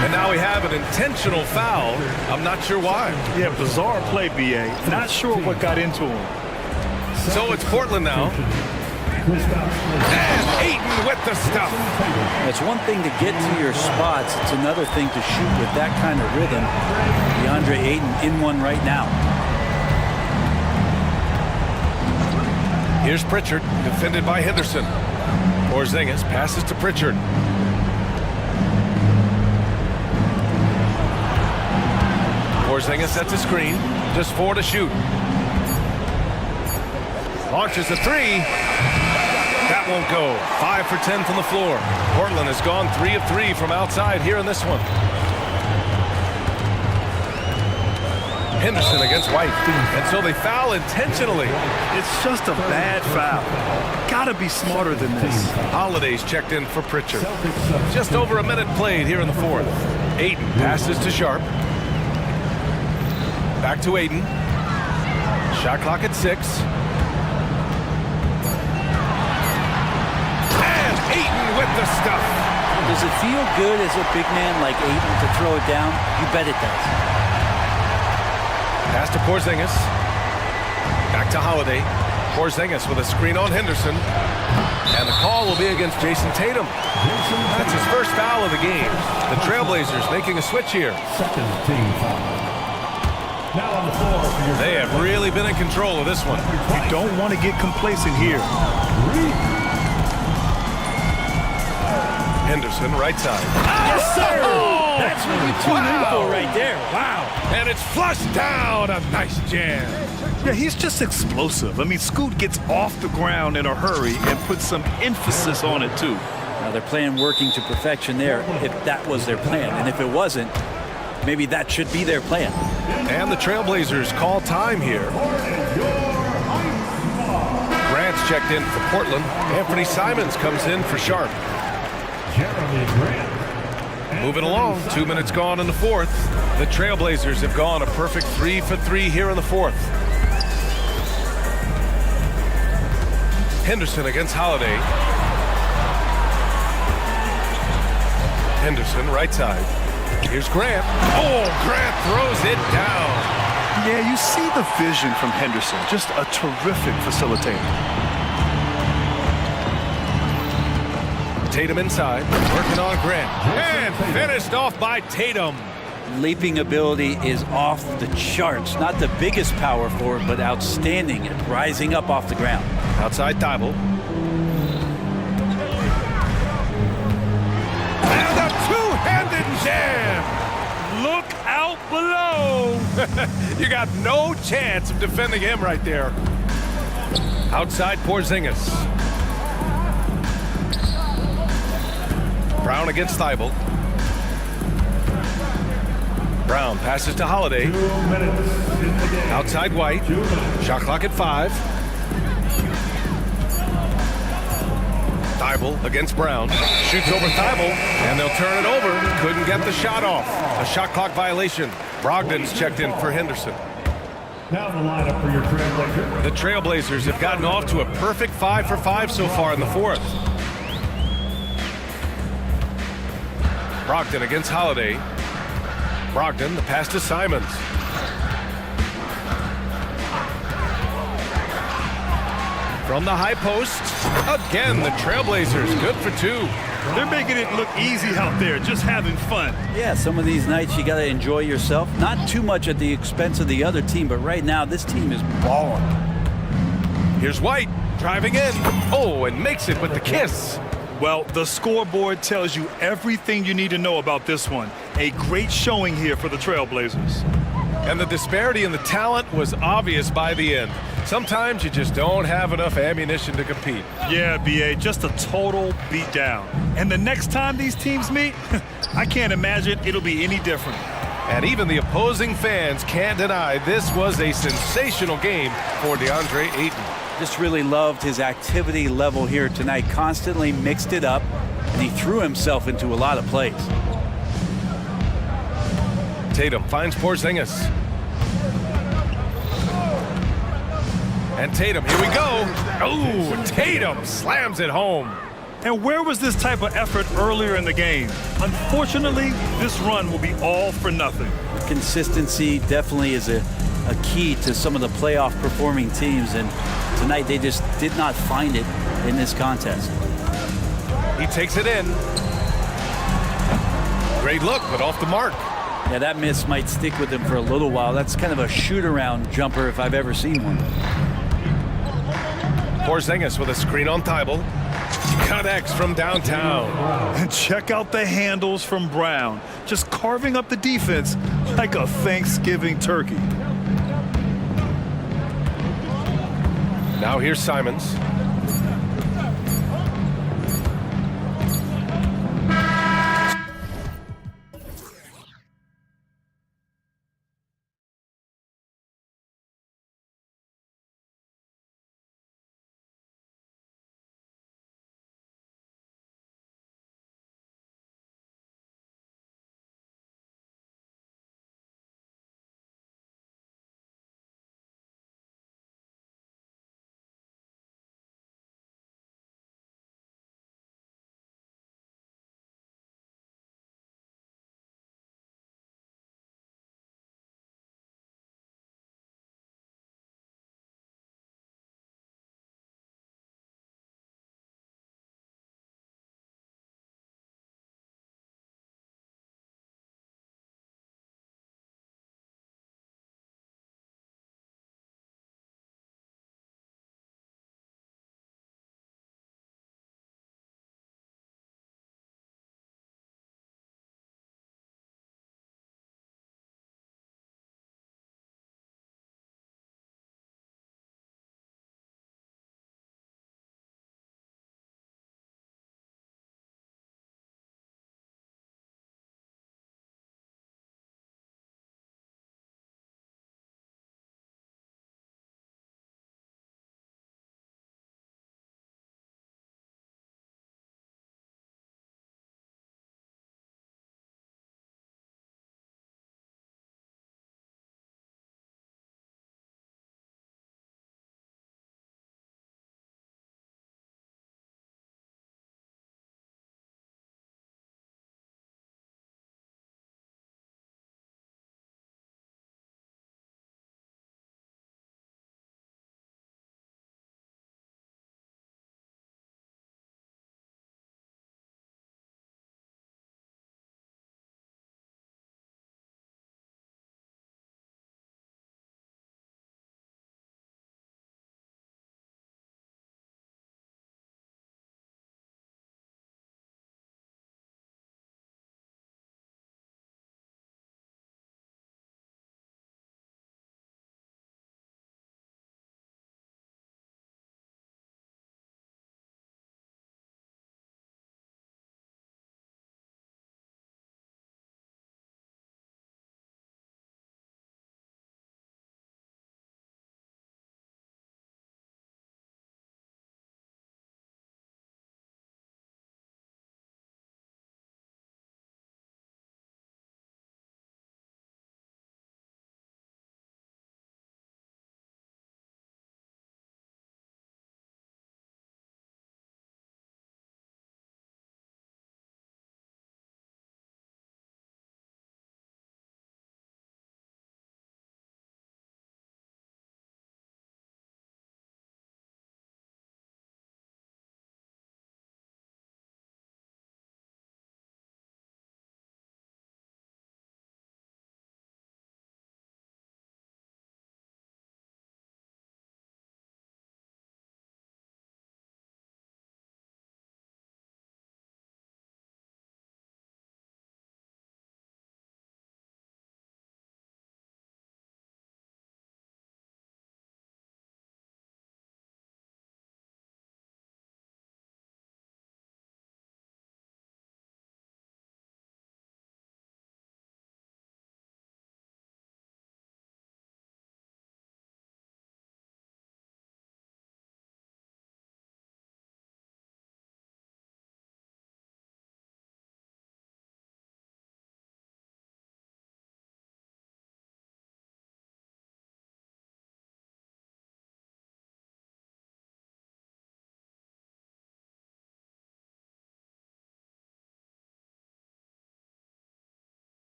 And now we have an intentional foul. I'm not sure why. Yeah, bizarre play, B.A. Not sure what got into him. So it's Portland now. And Ayton with the stuff. It's one thing to get to your spots. It's another thing to shoot with that kind of rhythm. DeAndre Ayton in one right now. Here's Pritchard, defended by Henderson. Porzingis passes to Pritchard. Porzingis sets a screen, just 4 to shoot. Launches a 3. That won't go. 5 for 10 from the floor. Portland has gone 3 of 3 from outside here in this one. Henderson against White. And so they foul intentionally. It's just a bad foul. Gotta be smarter than this. Holiday's checked in for Pritchard. Just over a minute played here in the 4th. Ayton passes to Sharp. Back to Ayton. Shot clock at 6. And Ayton with the stuff. Does it feel good as a big man like Ayton to throw it down? You bet it does. Pass to Porzingis. Back to Holiday. Porzingis with a screen on Henderson. And the call will be against Jason Tatum. That's his first foul of the game. The Trailblazers making a switch here. Second team foul. Now on the floor for your They have really been in control of this one. You don't want to get complacent here. Henderson, right side. Yes, sir! That's what you tune in for right there. Wow. And it's flushed down. A nice jam. Yeah, he's just explosive. I mean, Scoot gets off the ground in a hurry and puts some emphasis on it, too. Now they're playing working to perfection there, if that was their plan. And if it wasn't, maybe that should be their plan. And the Trailblazers call time here. Grant's checked in for Portland. Anthony Simons comes in for Sharp. Jeremy Grant. Moving along, 2 minutes gone in the 4th. The Trailblazers have gone a perfect 3 for 3 here in the 4th. Henderson against Holiday. Henderson, right side. Here's Grant. Oh, Grant throws it down. Yeah, you see the vision from Henderson. Just a terrific facilitator. Tatum inside, working on Grant. And finished off by Tatum. leaping ability is off the charts. Not the biggest power forward, but outstanding at rising up off the ground. Outside Thibault. And a two-handed jam! Look out below! You got no chance of defending him right there. Outside Porzingis. Brown against Thibault. Brown passes to Holiday. 2 minutes in the game. Outside White. Shot clock at 5. Thibault against Brown. Shoots over Thibault, and they'll turn it over. Couldn't get the shot off. A shot clock violation. Brogdon's checked in for Henderson. Now the lineup for your Trailblazers. The Trailblazers have gotten off to a perfect 5 for 5 so far in the fourth. Brogdon against Holiday. Brogdon, the pass to Simons. From the high post, again, the Trailblazers, good for 2. They're making it look easy out there, just having fun. Yeah, some of these nights you got to enjoy yourself. Not too much at the expense of the other team, but right now this team is balling. Here's White, driving in. Oh, and makes it with the kiss. Well, the scoreboard tells you everything you need to know about this one. A great showing here for the Trailblazers. And the disparity in the talent was obvious by the end. Sometimes you just don't have enough ammunition to compete. Yeah, BA, just a total beatdown. And the next time these teams meet, I can't imagine it'll be any different. And even the opposing fans can't deny this was a sensational game for DeAndre Ayton. Just really loved his activity level here tonight. Constantly mixed it up, and he threw himself into a lot of plays. Tatum finds Porzingis. And Tatum, here we go. Oh, Tatum slams it home. And where was this type of effort earlier in the game? Unfortunately, this run will be all for nothing. Consistency definitely is a key to some of the playoff performing teams, and tonight they just did not find it in this contest. He takes it in. Great look, but off the mark. Yeah, that miss might stick with him for a little while. That's kind of a shoot-around jumper if I've ever seen one. Porzingis with a screen on Thibault. Connects from downtown. And check out the handles from Brown. Just carving up the defense like a Thanksgiving turkey. Now here's Simons.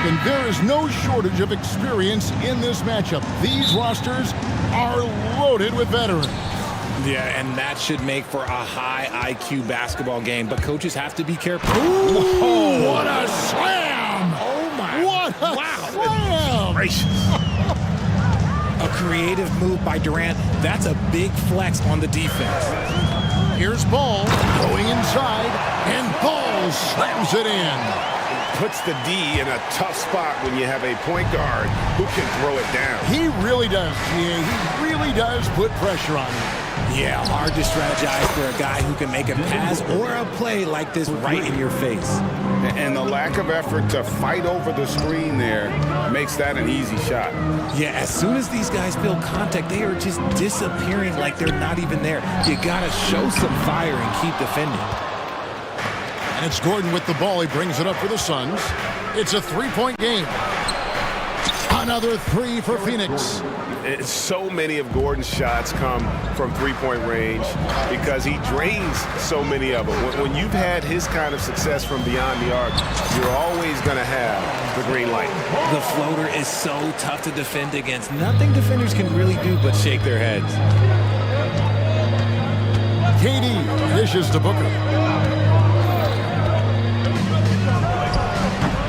Kevin, there is no shortage of experience in this matchup. These rosters are loaded with veterans. Yeah, and that should make for a high IQ basketball game, but coaches have to be careful. Ooh, what a slam! Oh, my. What a slam! Gracious. A creative move by Durant. That's a big flex on the defense. Here's Ball going inside, and Ball slams it in. Puts the D in a tough spot when you have a point guard who can throw it down. He really does, GA. He really does put pressure on him. Yeah, hard to strategize for a guy who can make a pass or a play like this right in your face. And the lack of effort to fight over the screen there makes that an easy shot. Yeah, as soon as these guys feel contact, they are just disappearing like they're not even there. You gotta show some fire and keep defending. And it's Gordon with the ball. He brings it up for the Suns. It's a three-point game. Another three for Phoenix. So many of Gordon's shots come from three-point range because he drains so many of them. When you've had his kind of success from beyond the arc, you're always going to have the green light. The floater is so tough to defend against. Nothing defenders can really do but shake their heads. KD dishes to Booker.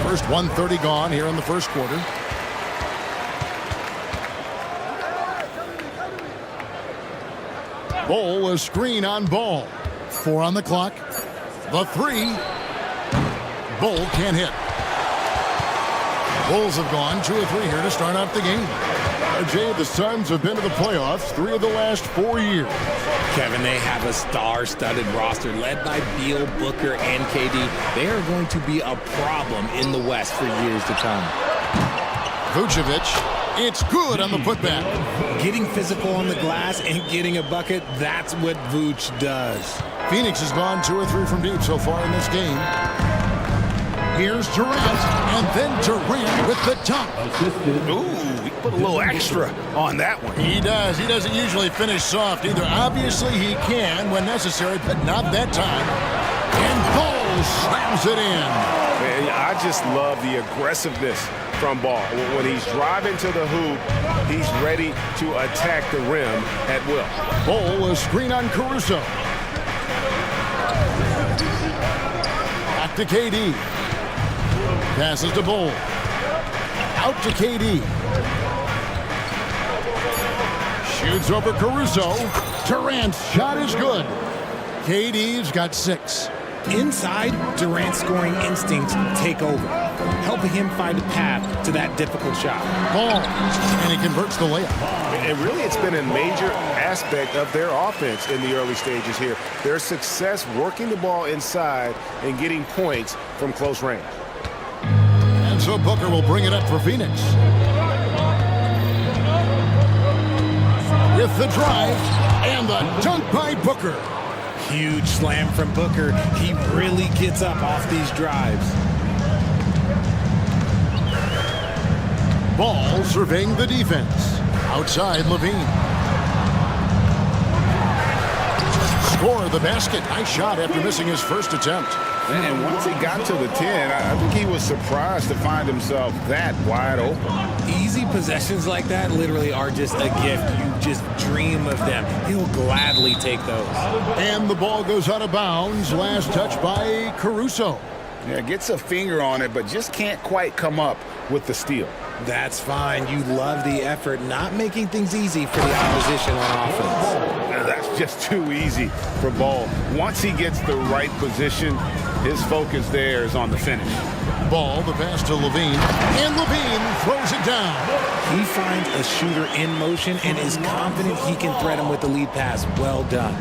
First 1:30 gone here in the first quarter. Ball, a screen on Ball. 4 on the clock. The three. Ball can't hit. Bulls have gone 2 of 3 here to start out the game. Jay, the Suns have been to the playoffs 3 of the last 4 years. Kevin, they have a star-studded roster led by Beal, Booker, and KD. They are going to be a problem in the West for years to come. Vucevic, it's good on the putback. Getting physical on the glass and getting a bucket, that's what Vuce does. Phoenix has gone 2 or 3 from deep so far in this game. Here's Durant, and then Durant with the dunk. Ooh, he put a little extra on that one. He does. He doesn't usually finish soft either. Obviously, he can when necessary, but not that time. And Ball slams it in. Man, I just love the aggressiveness from Ball. When he's driving to the hoop, he's ready to attack the rim at will. Ball, a screen on Caruso. Back to KD. Passes to Ball. Out to KD. Shoots over Caruso. Durant's shot is good. KD's got 6. Inside, Durant's scoring instincts take over, helping him find a path to that difficult shot. Ball, and he converts the layup. And really, it's been a major aspect of their offense in the early stages here. Their success working the ball inside and getting points from close range. And so Booker will bring it up for Phoenix. With the drive and the dunk by Booker. Huge slam from Booker. He really gets up off these drives. Ball surveying the defense. Outside, Levine. Score the basket. Nice shot after missing his first attempt. And once he got to the 10, I think he was surprised to find himself that wide open. Easy possessions like that literally are just a gift. You just dream of them. He'll gladly take those. And the ball goes out of bounds. Last touch by Caruso. Yeah, gets a finger on it, but just can't quite come up with the steal. That's fine. You love the effort, not making things easy for the opposition on offense. That's just too easy for Ball. Once he gets the right position, his focus there is on the finish. Ball, the pass to Levine, and Levine throws it down. He finds a shooter in motion and is confident he can thread him with the lead pass. Well done.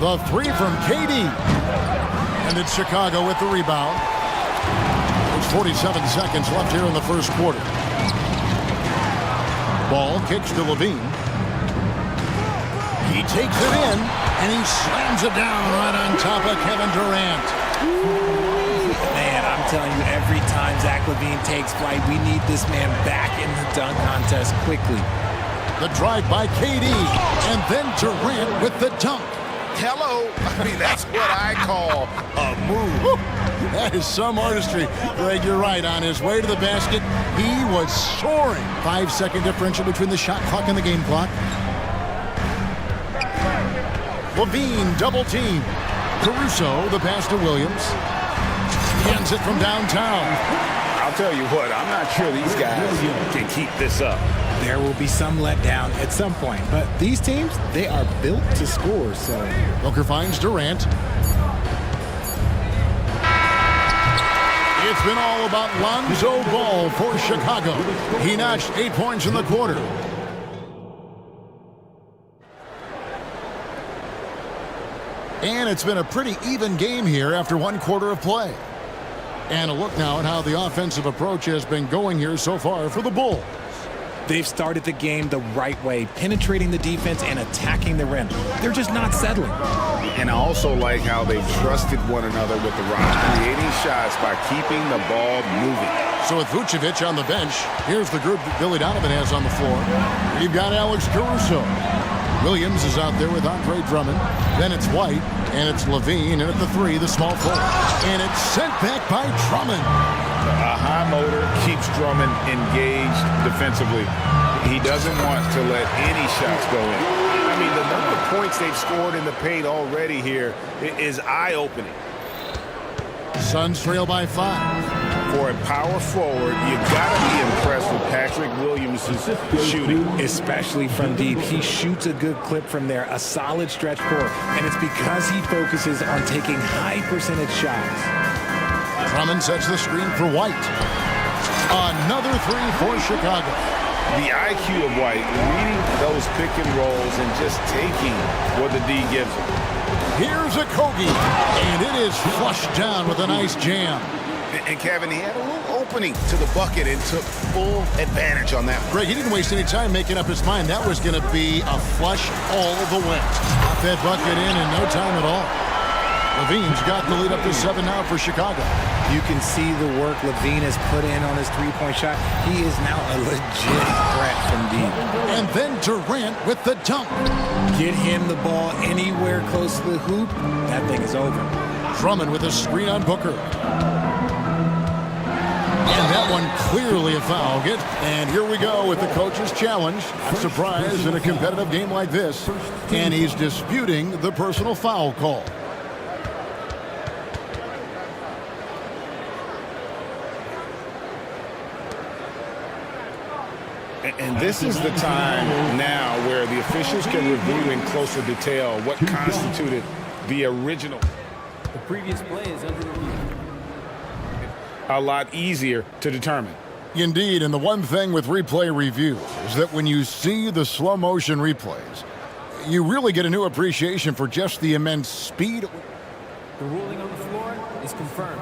The three from KD. And it's Chicago with the rebound. There's 47 seconds left here in the first quarter. Ball kicks to Levine. He takes it in, and he slams it down right on top of Kevin Durant. Man, I'm telling you, every time Zach LaVine takes flight, we need this man back in the dunk contest quickly. The drive by KD, and then Durant with the dunk. Hello. I mean, that's what I call a move. Woo. That is some artistry. Greg, you're right. On his way to the basket, he was soaring. 5-second differential between the shot clock and the game clock. Levine double team. Caruso, the pass to Williams. Hands it from downtown. I'll tell you what, I'm not sure these guys can keep this up. There will be some letdown at some point, but these teams, they are built to score, so. Booker finds Durant. It's been all about Lonzo Ball for Chicago. He notched 8 points in the quarter. And it's been a pretty even game here after 1 quarter of play. And a look now at how the offensive approach has been going here so far for the Bulls. They've started the game the right way, penetrating the defense and attacking the rim. They're just not settling. And I also like how they've trusted one another with the rock, creating shots by keeping the ball moving. So with Vucevic on the bench, here's the group that Billy Donovan has on the floor. You've got Alex Caruso. Williams is out there with Andre Drummond. Then it's White, and it's Levine, and at the 3, the small forward. And it's sent back by Drummond. A high motor keeps Drummond engaged defensively. He doesn't want to let any shots go in. I mean, the number of points they've scored in the paint already here is eye-opening. Suns trail by 5. For a power forward, you got to be impressed with Patrick Williams' shooting. Especially from deep. He shoots a good clip from there, a solid stretch court, and it's because he focuses on taking high percentage shots. Drummond sets the screen for White. Another 3 for Chicago. The IQ of White, reading those pick and rolls and just taking what the D gives him. Here's a Kogi, and it is flushed down with a nice jam. And Kevin, he had a little opening to the bucket and took full advantage on that. Greg, he didn't waste any time making up his mind. That was going to be a flush all the way. Got that bucket in no time at all. Levine's got the lead up to 7 now for Chicago. You can see the work Levine has put in on his three-point shot. He is now a legit threat from deep. And then Durant with the dunk. Get him the ball anywhere close to the hoop, that thing is over. Drummond with a screen on Booker. And that one clearly a foul. And here we go with the coach's challenge. A surprise in a competitive game like this. And he's disputing the personal foul call. And this is the time now where the officials can review in closer detail what constituted the original. The previous play is under review. A lot easier to determine. Indeed, and the one thing with replay review is that when you see the slow motion replays, you really get a new appreciation for just the immense speed. The ruling on the floor is confirmed.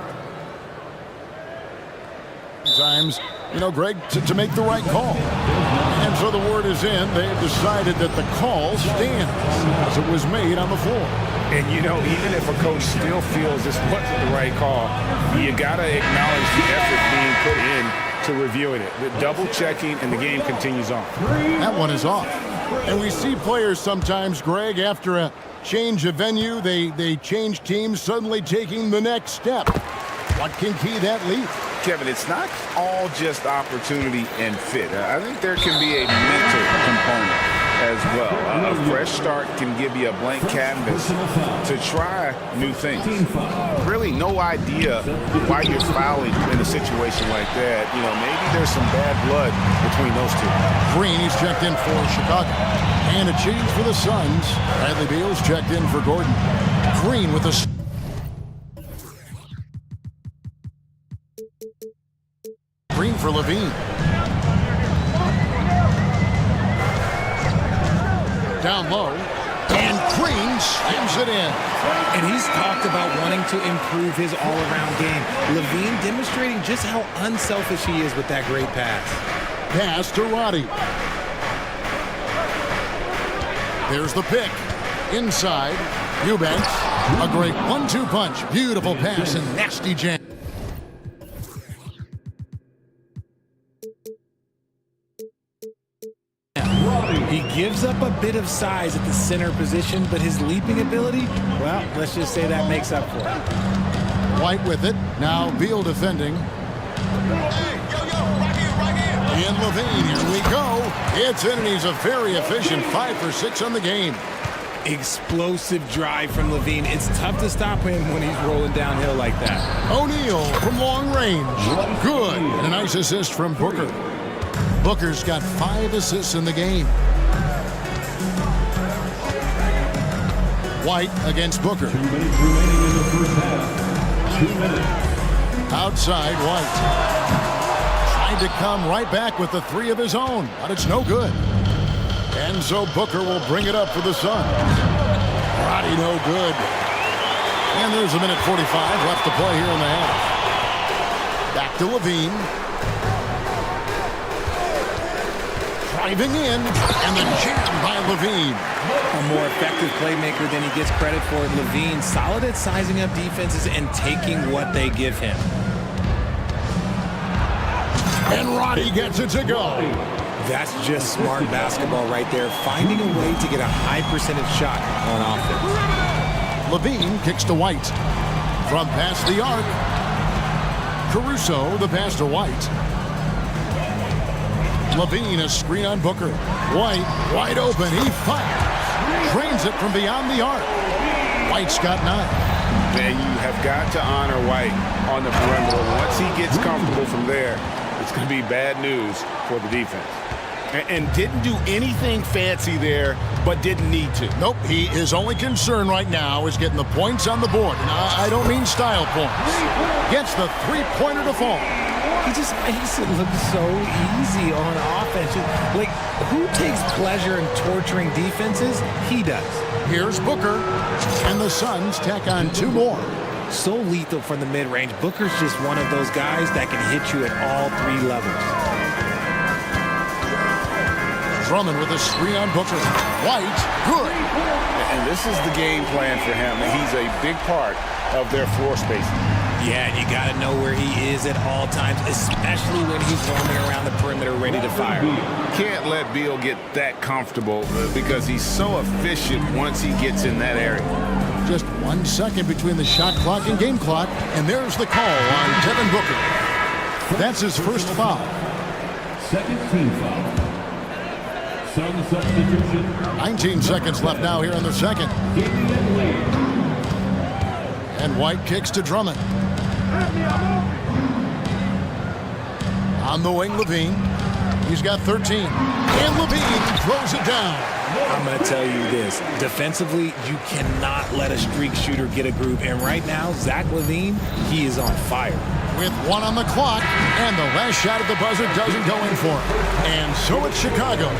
Sometimes, Greg, to make the right call. And so the word is in. They've decided that the call stands as it was made on the floor. And, even if a coach still feels this wasn't the right call, you got to acknowledge the effort being put in to reviewing it. The double checking, and the game continues on. That one is off. And we see players sometimes, Greg, after a change of venue, they change teams, suddenly taking the next step. What can key that lead? Kevin, it's not all just opportunity and fit. I think there can be a mental component as well. A fresh start can give you a blank canvas to try new things. Really no idea why you're fouling in a situation like that. Maybe there's some bad blood between those two. Green, he's checked in for Chicago. And a change for the Suns. Bradley Beal's checked in for Gordon. Green with a... Green for Levine. Down low. And Green slams it in. And he's talked about wanting to improve his all-around game. Levine demonstrating just how unselfish he is with that great pass. Pass to Roddy. There's the pick. Inside. Eubanks. A great 1-2 punch. Beautiful pass and nasty jam. He gives gives up a bit of size at the center position, but his leaping ability, well, let's just say that makes up for it. White with it. Now Beal defending. And Levine, here we go. It's in, and he's a very efficient 5 for 6 on the game. Explosive drive from Levine. It's tough to stop him when he's rolling downhill like that. O'Neal from long range. Good. And a nice assist from Booker. Booker's got 5 assists in the game. White against Booker. 2 minutes remaining in the first half. 2 minutes. Outside White. Trying to come right back with the 3 of his own, but it's no good. And so Booker will bring it up for the Suns. Roddy no good. And there's a minute 45 left to play here in the half. Back to Levine. Driving in, and the jam by Levine. A more effective playmaker than he gets credit for. Levine, solid at sizing up defenses and taking what they give him. And Roddy gets it to go. That's just smart basketball right there, finding a way to get a high percentage shot on offense. Levine kicks to White. From past the arc. Caruso, the pass to White. Levine, a screen on Booker. White, wide open, he fires. Drains it from beyond the arc. White's got 9. And you have got to honor White on the perimeter. Once he gets comfortable from there, it's going to be bad news for the defense. And didn't do anything fancy there, but didn't need to. Nope, his only concern right now is getting the points on the board. And I don't mean style points. Gets the 3-pointer to fall. He just makes it look so easy on offense. Like, who takes pleasure in torturing defenses? He does. Here's Booker, and the Suns tack on 2 more. So lethal from the mid-range. Booker's just one of those guys that can hit you at all 3 levels. Drummond with a screen on Booker. White, good. And this is the game plan for him. He's a big part of their floor spacing. Yeah, and you got to know where he is at all times, especially when he's roaming around the perimeter ready to fire. Can't let Beal get that comfortable because he's so efficient once he gets in that area. Just 1 second between the shot clock and game clock, and there's the call on Devin Booker. That's his first foul. Second team foul. Sun substitution. 19 seconds left now here in the second. And White kicks to Drummond. On the wing, Levine. He's got 13. And Levine throws it down. I'm going to tell you this. Defensively, you cannot let a streak shooter get a groove. And right now, Zach LaVine, he is on fire. With 1 on the clock, and the last shot at the buzzer doesn't go in for him. And so it's Chicago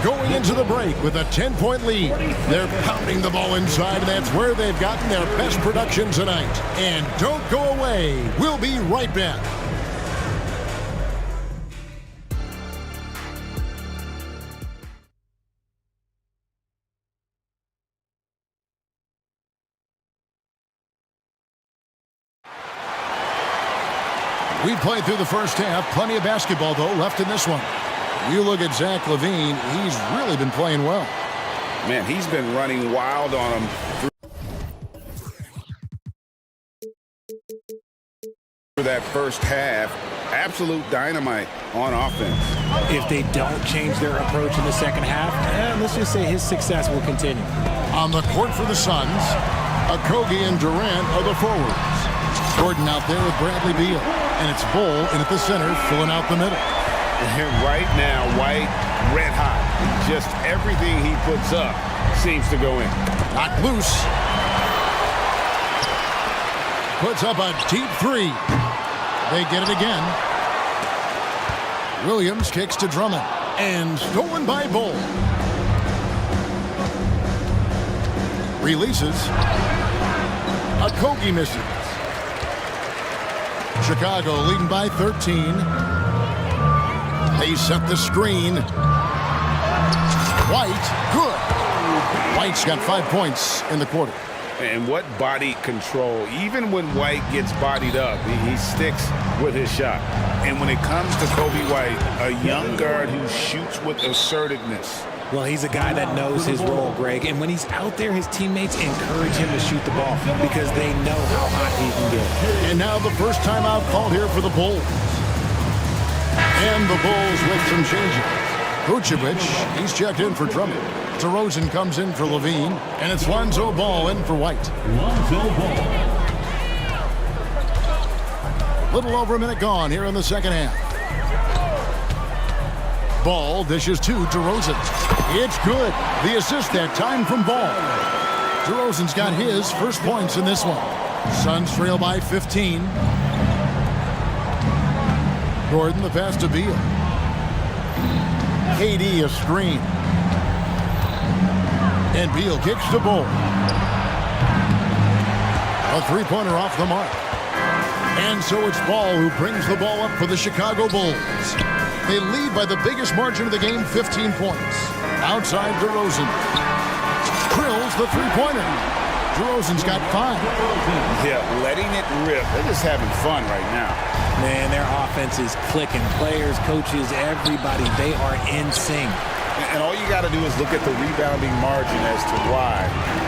going into the break with a 10-point lead. They're pounding the ball inside, and that's where they've gotten their best production tonight. And don't go away. We'll be right back. We played through the first half. Plenty of basketball, though, left in this one. You look at Zach LaVine, he's really been playing well. Man, he's been running wild on him through that first half. Absolute dynamite on offense. If they don't change their approach in the second half, let's just say his success will continue. On the court for the Suns, Okogie and Durant are the forwards. Gordon out there with Bradley Beal. And it's Bull in at the center, filling out the middle. And right now, White, red hot. Just everything he puts up seems to go in. Knocked loose. Puts up a deep 3. They get it again. Williams kicks to Drummond. And stolen by Bull. Releases. Okogie misses. Chicago leading by 13. They set the screen. White, good. White's got 5 points in the quarter. And what body control. Even when White gets bodied up, he sticks with his shot. And when it comes to Kobe White, a young guard who shoots with assertiveness, Well, he's a guy that knows his role, Greg. And when he's out there, his teammates encourage him to shoot the ball because they know how hot he can get. And now the first timeout called here for the Bulls. And the Bulls with some changes. Vucevic, he's checked in for Drummond. DeRozan comes in for Levine. And it's Lonzo Ball in for White. Lonzo Ball. Little over a minute gone here in the second half. Ball dishes to DeRozan. It's good. The assist that time from Ball. DeRozan's got his first points in this one. Suns trail by 15. Gordon the pass to Beal. KD a screen. And Beal kicks to Ball. A three-pointer off the mark. And so it's Ball who brings the ball up for the Chicago Bulls. They lead by the biggest margin of the game, 15 points. Outside DeRozan. Drills the three-pointer. DeRozan's got 5. Yeah, letting it rip. They're just having fun right now. Man, their offense is clicking. Players, coaches, everybody, they are in sync. And all you got to do is look at the rebounding margin as to why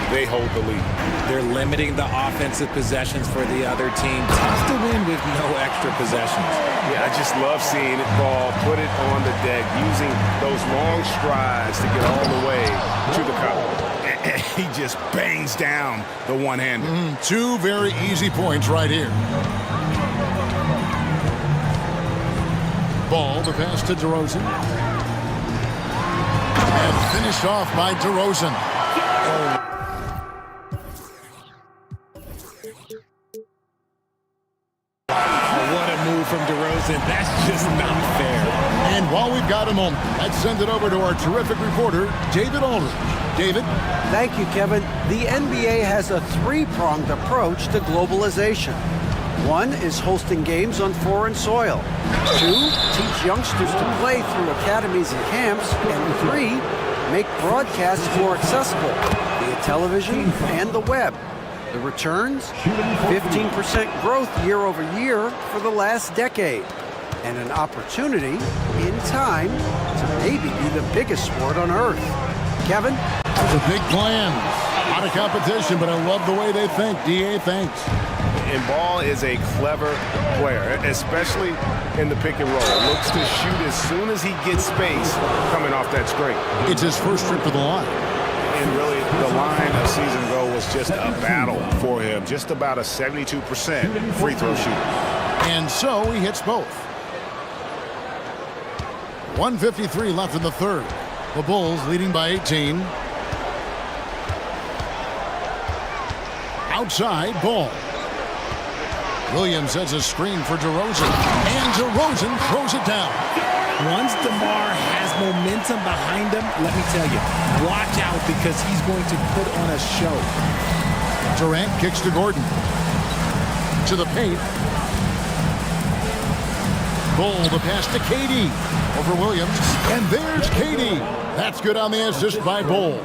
they hold the lead. They're limiting the offensive possessions for the other team. Tough to win with no extra possessions. Yeah, I just love seeing it ball, put it on the deck, using those long strides to get all the way to the cup. And he just bangs down the one-hander. 2 very easy points right here. Ball, the pass to DeRozan. And finished off by DeRozan. What a move from DeRozan. That's just not fair. And while we've got a moment, let's send it over to our terrific reporter, David Aldridge. David? Thank you, Kevin. The NBA has a three-pronged approach to globalization. 1 is hosting games on foreign soil. 2, teach youngsters to play through academies and camps. And 3, make broadcasts more accessible via television and the web. The returns? 15% growth year over year for the last decade. And an opportunity, in time, to maybe be the biggest sport on earth. Kevin? The big plans. A lot of competition, but I love the way they think. DA, thanks. And Ball is a clever player, especially in the pick and roll. Looks to shoot as soon as he gets space coming off that screen. It's his first trip to the line. And really, the line a season ago was just a battle for him. Just about a 72% free throw shooter. And so he hits both. 1:53 left in the third. The Bulls leading by 18. Outside, Ball. Williams sets a screen for DeRozan. And DeRozan throws it down. Once DeMar has momentum behind him, let me tell you, watch out because he's going to put on a show. Durant kicks to Gordon. To the paint. Bull the pass to KD. Over Williams. And there's KD. That's good on the assist by Bull.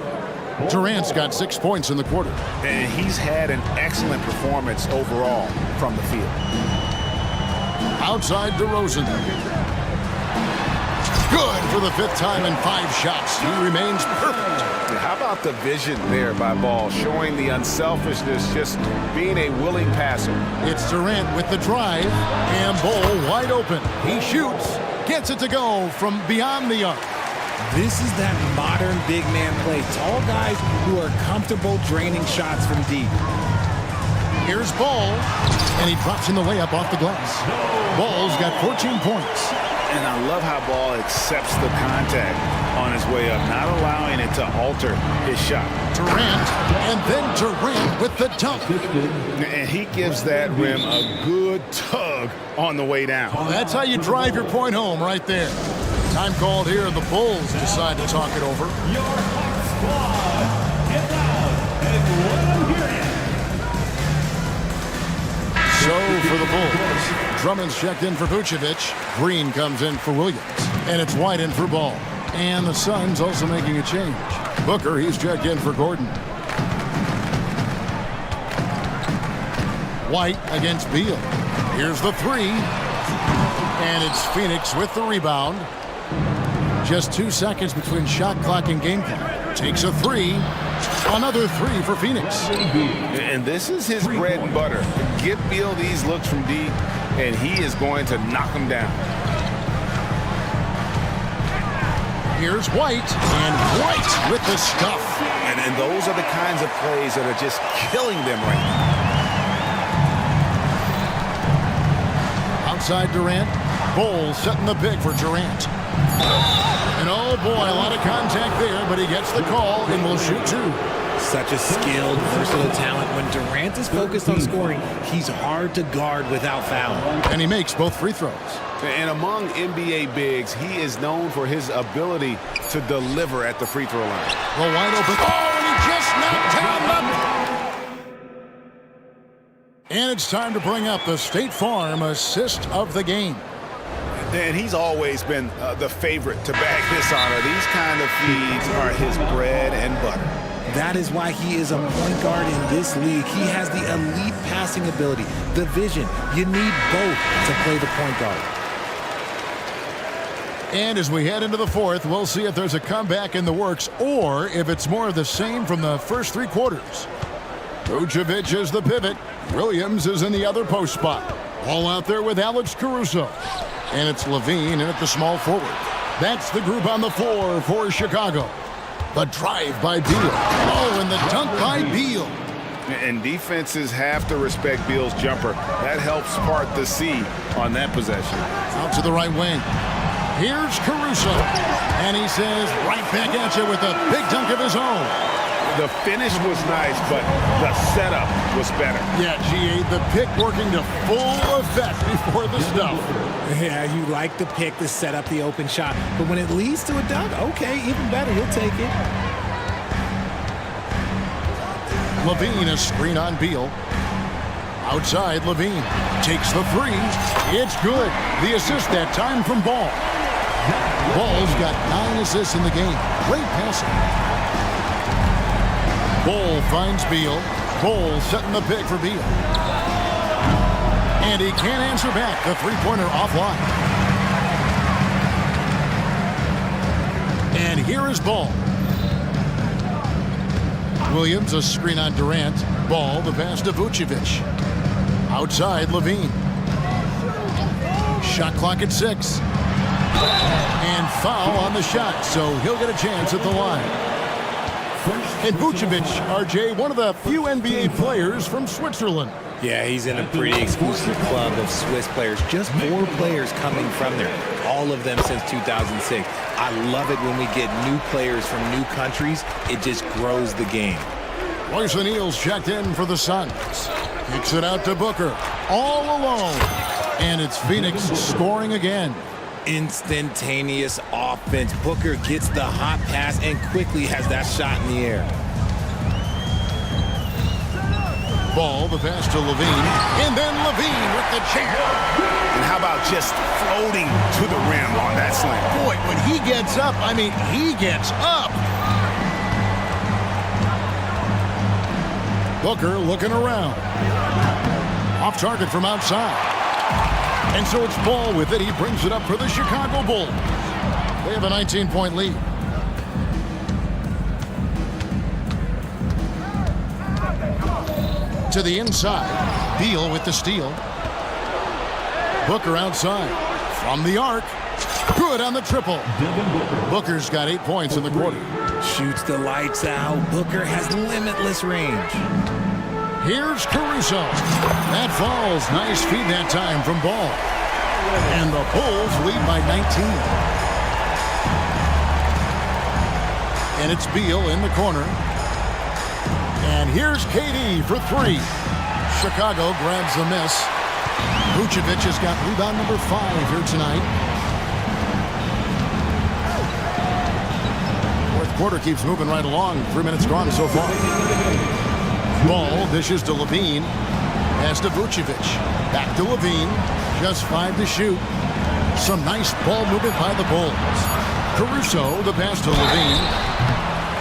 Durant's got 6 points in the quarter. And he's had an excellent performance overall from the field. Outside DeRozan. Good for the 5th time in 5 shots. He remains perfect. How about the vision there by Ball, showing the unselfishness, just being a willing passer. It's Durant with the drive, and Bull wide open. He shoots, gets it to go from beyond the arc. This is that modern big man play. Tall guys who are comfortable draining shots from deep. Here's Ball, and he drops in the layup off the glass. Ball's got 14 points. And I love how Ball accepts the contact on his way up, not allowing it to alter his shot. Durant, and then Durant with the dunk. And he gives that rim a good tug on the way down. That's how you drive your point home right there. Time called here. The Bulls decide to talk it over. Your hot squad, get out and let them hear it. So for the Bulls, Drummond's checked in for Vucevic. Green comes in for Williams. And it's White in for Ball. And the Suns also making a change. Booker, he's checked in for Gordon. White against Beal. Here's the 3. And it's Phoenix with the rebound. Just 2 seconds between shot clock and game clock. Takes a three. Another three for Phoenix. And this is his bread and butter. Get Beal these looks from deep, and he is going to knock them down. Here's White, and White with the stuff. And those are the kinds of plays that are just killing them right now. Outside Durant. Bowles setting the pick for Durant. And oh boy, a lot of contact there, but he gets the call and will shoot two. Such a skilled, versatile talent. When Durant is focused on scoring, he's hard to guard without fouling. And he makes both free throws. And among NBA bigs, he is known for his ability to deliver at the free throw line. Well, wide open. Oh, and he just knocked down the... And it's time to bring up the State Farm assist of the game. And he's always been the favorite to bag this honor. These kind of feeds are his bread and butter. That is why he is a point guard in this league. He has the elite passing ability, the vision. You need both to play the point guard. And as we head into the fourth, we'll see if there's a comeback in the works or if it's more of the same from the first three quarters. Vucevic is the pivot. Williams is in the other post spot. All out there with Alex Caruso. And it's Levine in at the small forward. That's the group on the floor for Chicago. The drive by Beal. Oh, and the dunk by Beal. And defenses have to respect Beal's jumper. That helps part the sea on that possession. Out to the right wing. Here's Caruso. And he says, right back at you with a big dunk of his own. The finish was nice, but the setup was better. Yeah, GA, the pick working to full effect before the stuff. Yeah, you like the pick to set up the open shot. But when it leads to a dunk, okay, even better, he'll take it. Levine, a screen on Beal. Outside, Levine takes the three. It's good. The assist that time from Ball. Ball's got 9 assists in the game. Great passing. Ball finds Beal. Ball setting the pick for Beal. And he can't answer back. The three-pointer offline. And here is Ball. Williams, a screen on Durant. Ball, the pass to Vucevic. Outside, Levine. Shot clock at 6. And foul on the shot, so he'll get a chance at the line. And Vucevic, RJ, one of the few NBA players from Switzerland. Yeah, he's in a pretty exclusive club of Swiss players. Just 4 players coming from there. All of them since 2006. I love it when we get new players from new countries. It just grows the game. Royce O'Neal's checked in for the Suns. Kicks it out to Booker. All alone. And it's Phoenix scoring again. Instantaneous offense. Booker gets the hot pass and quickly has that shot in the air. Ball, the pass to Levine. And then Levine with the jam. And how about just floating to the rim on that slam? Boy, when he gets up, I mean, he gets up. Booker looking around. Off target from outside. And so it's Ball with it. He brings it up for the Chicago Bulls. They have a 19-point lead. To the inside. Beal with the steal. Booker outside. From the arc. Good on the triple. Booker's got 8 points in the quarter. Shoots the lights out. Booker has limitless range. Here's Caruso. That falls. Nice feed that time from Ball. And the Bulls lead by 19. And it's Beal in the corner. And here's KD for 3. Chicago grabs the miss. Vucevic has got rebound number 5 here tonight. Fourth quarter keeps moving right along. 3 minutes gone so far. Ball dishes to Levine. Pass to Vucevic. Back to Levine. Just 5 to shoot. Some nice ball movement by the Bulls. Caruso, the pass to Levine.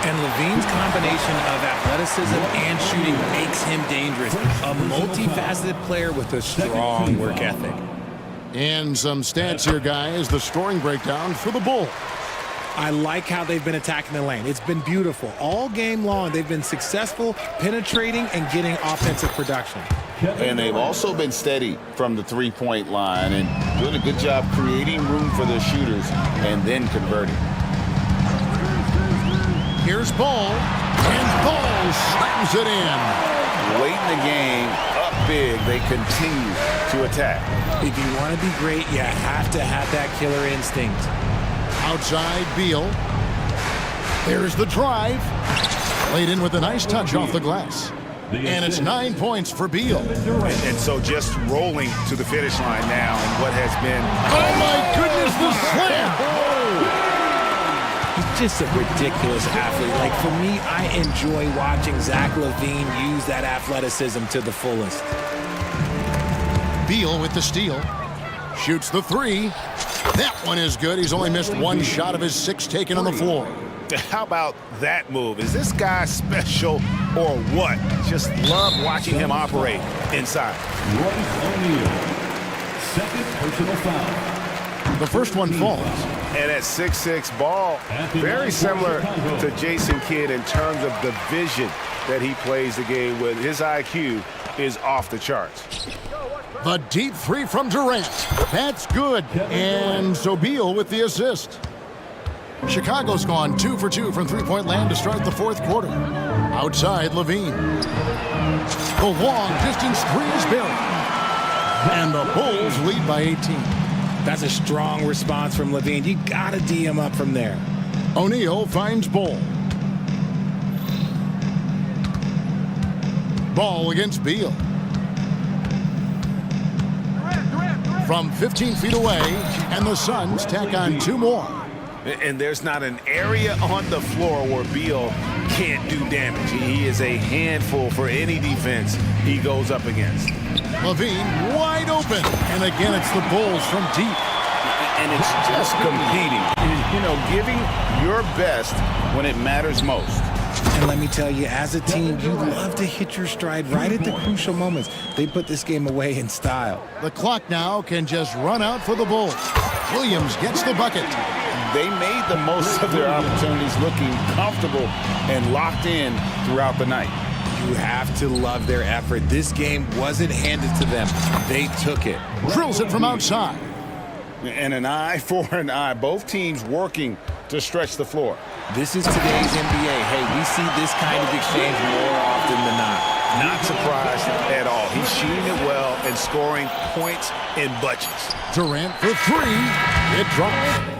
And Levine's combination of athleticism and shooting makes him dangerous. A multifaceted player with a strong work ethic. And some stats here, guys. The scoring breakdown for the Bulls. I like how they've been attacking the lane. It's been beautiful. All game long, they've been successful penetrating and getting offensive production. And they've also been steady from the three-point line and doing a good job creating room for their shooters and then converting. Here's Ball, and Ball slams it in. Late in the game, up big, they continue to attack. If you want to be great, you have to have that killer instinct. Outside, Beal. There's the drive. Laid in with a nice touch off the glass. And it's 9 points for Beal. And so just rolling to the finish line now and what has been... Oh, my goodness, the slam! He's just a ridiculous athlete. Like, for me, I enjoy watching Zach LaVine use that athleticism to the fullest. Beal with the steal. Shoots the three. That one is good. He's only missed one shot of his 6 taken on the floor. How about that move? Is this guy special or what? Just love watching him operate inside. Royce O'Neal, second personal foul. The first one falls. And at 6'6" Ball, very similar to Jason Kidd in terms of the vision that he plays the game with. His IQ is off the charts. The deep three from Durant. That's good. And so Beal with the assist. Chicago's gone 2 for 2 from three-point land to start the fourth quarter. Outside, LaVine. The long distance three is buried. And the Bulls lead by 18. That's a strong response from LaVine. You got to D him up from there. O'Neal finds Ball. Ball against Beal. From 15 feet away, and the Suns tack on 2 more. And there's not an area on the floor where Beal can't do damage. He is a handful for any defense he goes up against. LaVine wide open. And again, it's the Bulls from deep. And it's just competing. You know, giving your best when it matters most. And let me tell you, as a team, you love to hit your stride right at the crucial moments. They put this game away in style. The clock now can just run out for the Bulls. Williams gets the bucket. They made the most of their opportunities, looking comfortable and locked in throughout the night. You have to love their effort. This game wasn't handed to them. They took it. Drills it from outside. And an eye for an eye. Both teams working to stretch the floor. This is today's NBA. Hey, we see this kind of exchange more often than not. Not surprised at all. He's shooting it well and scoring points in bunches. Durant for 3. It drops.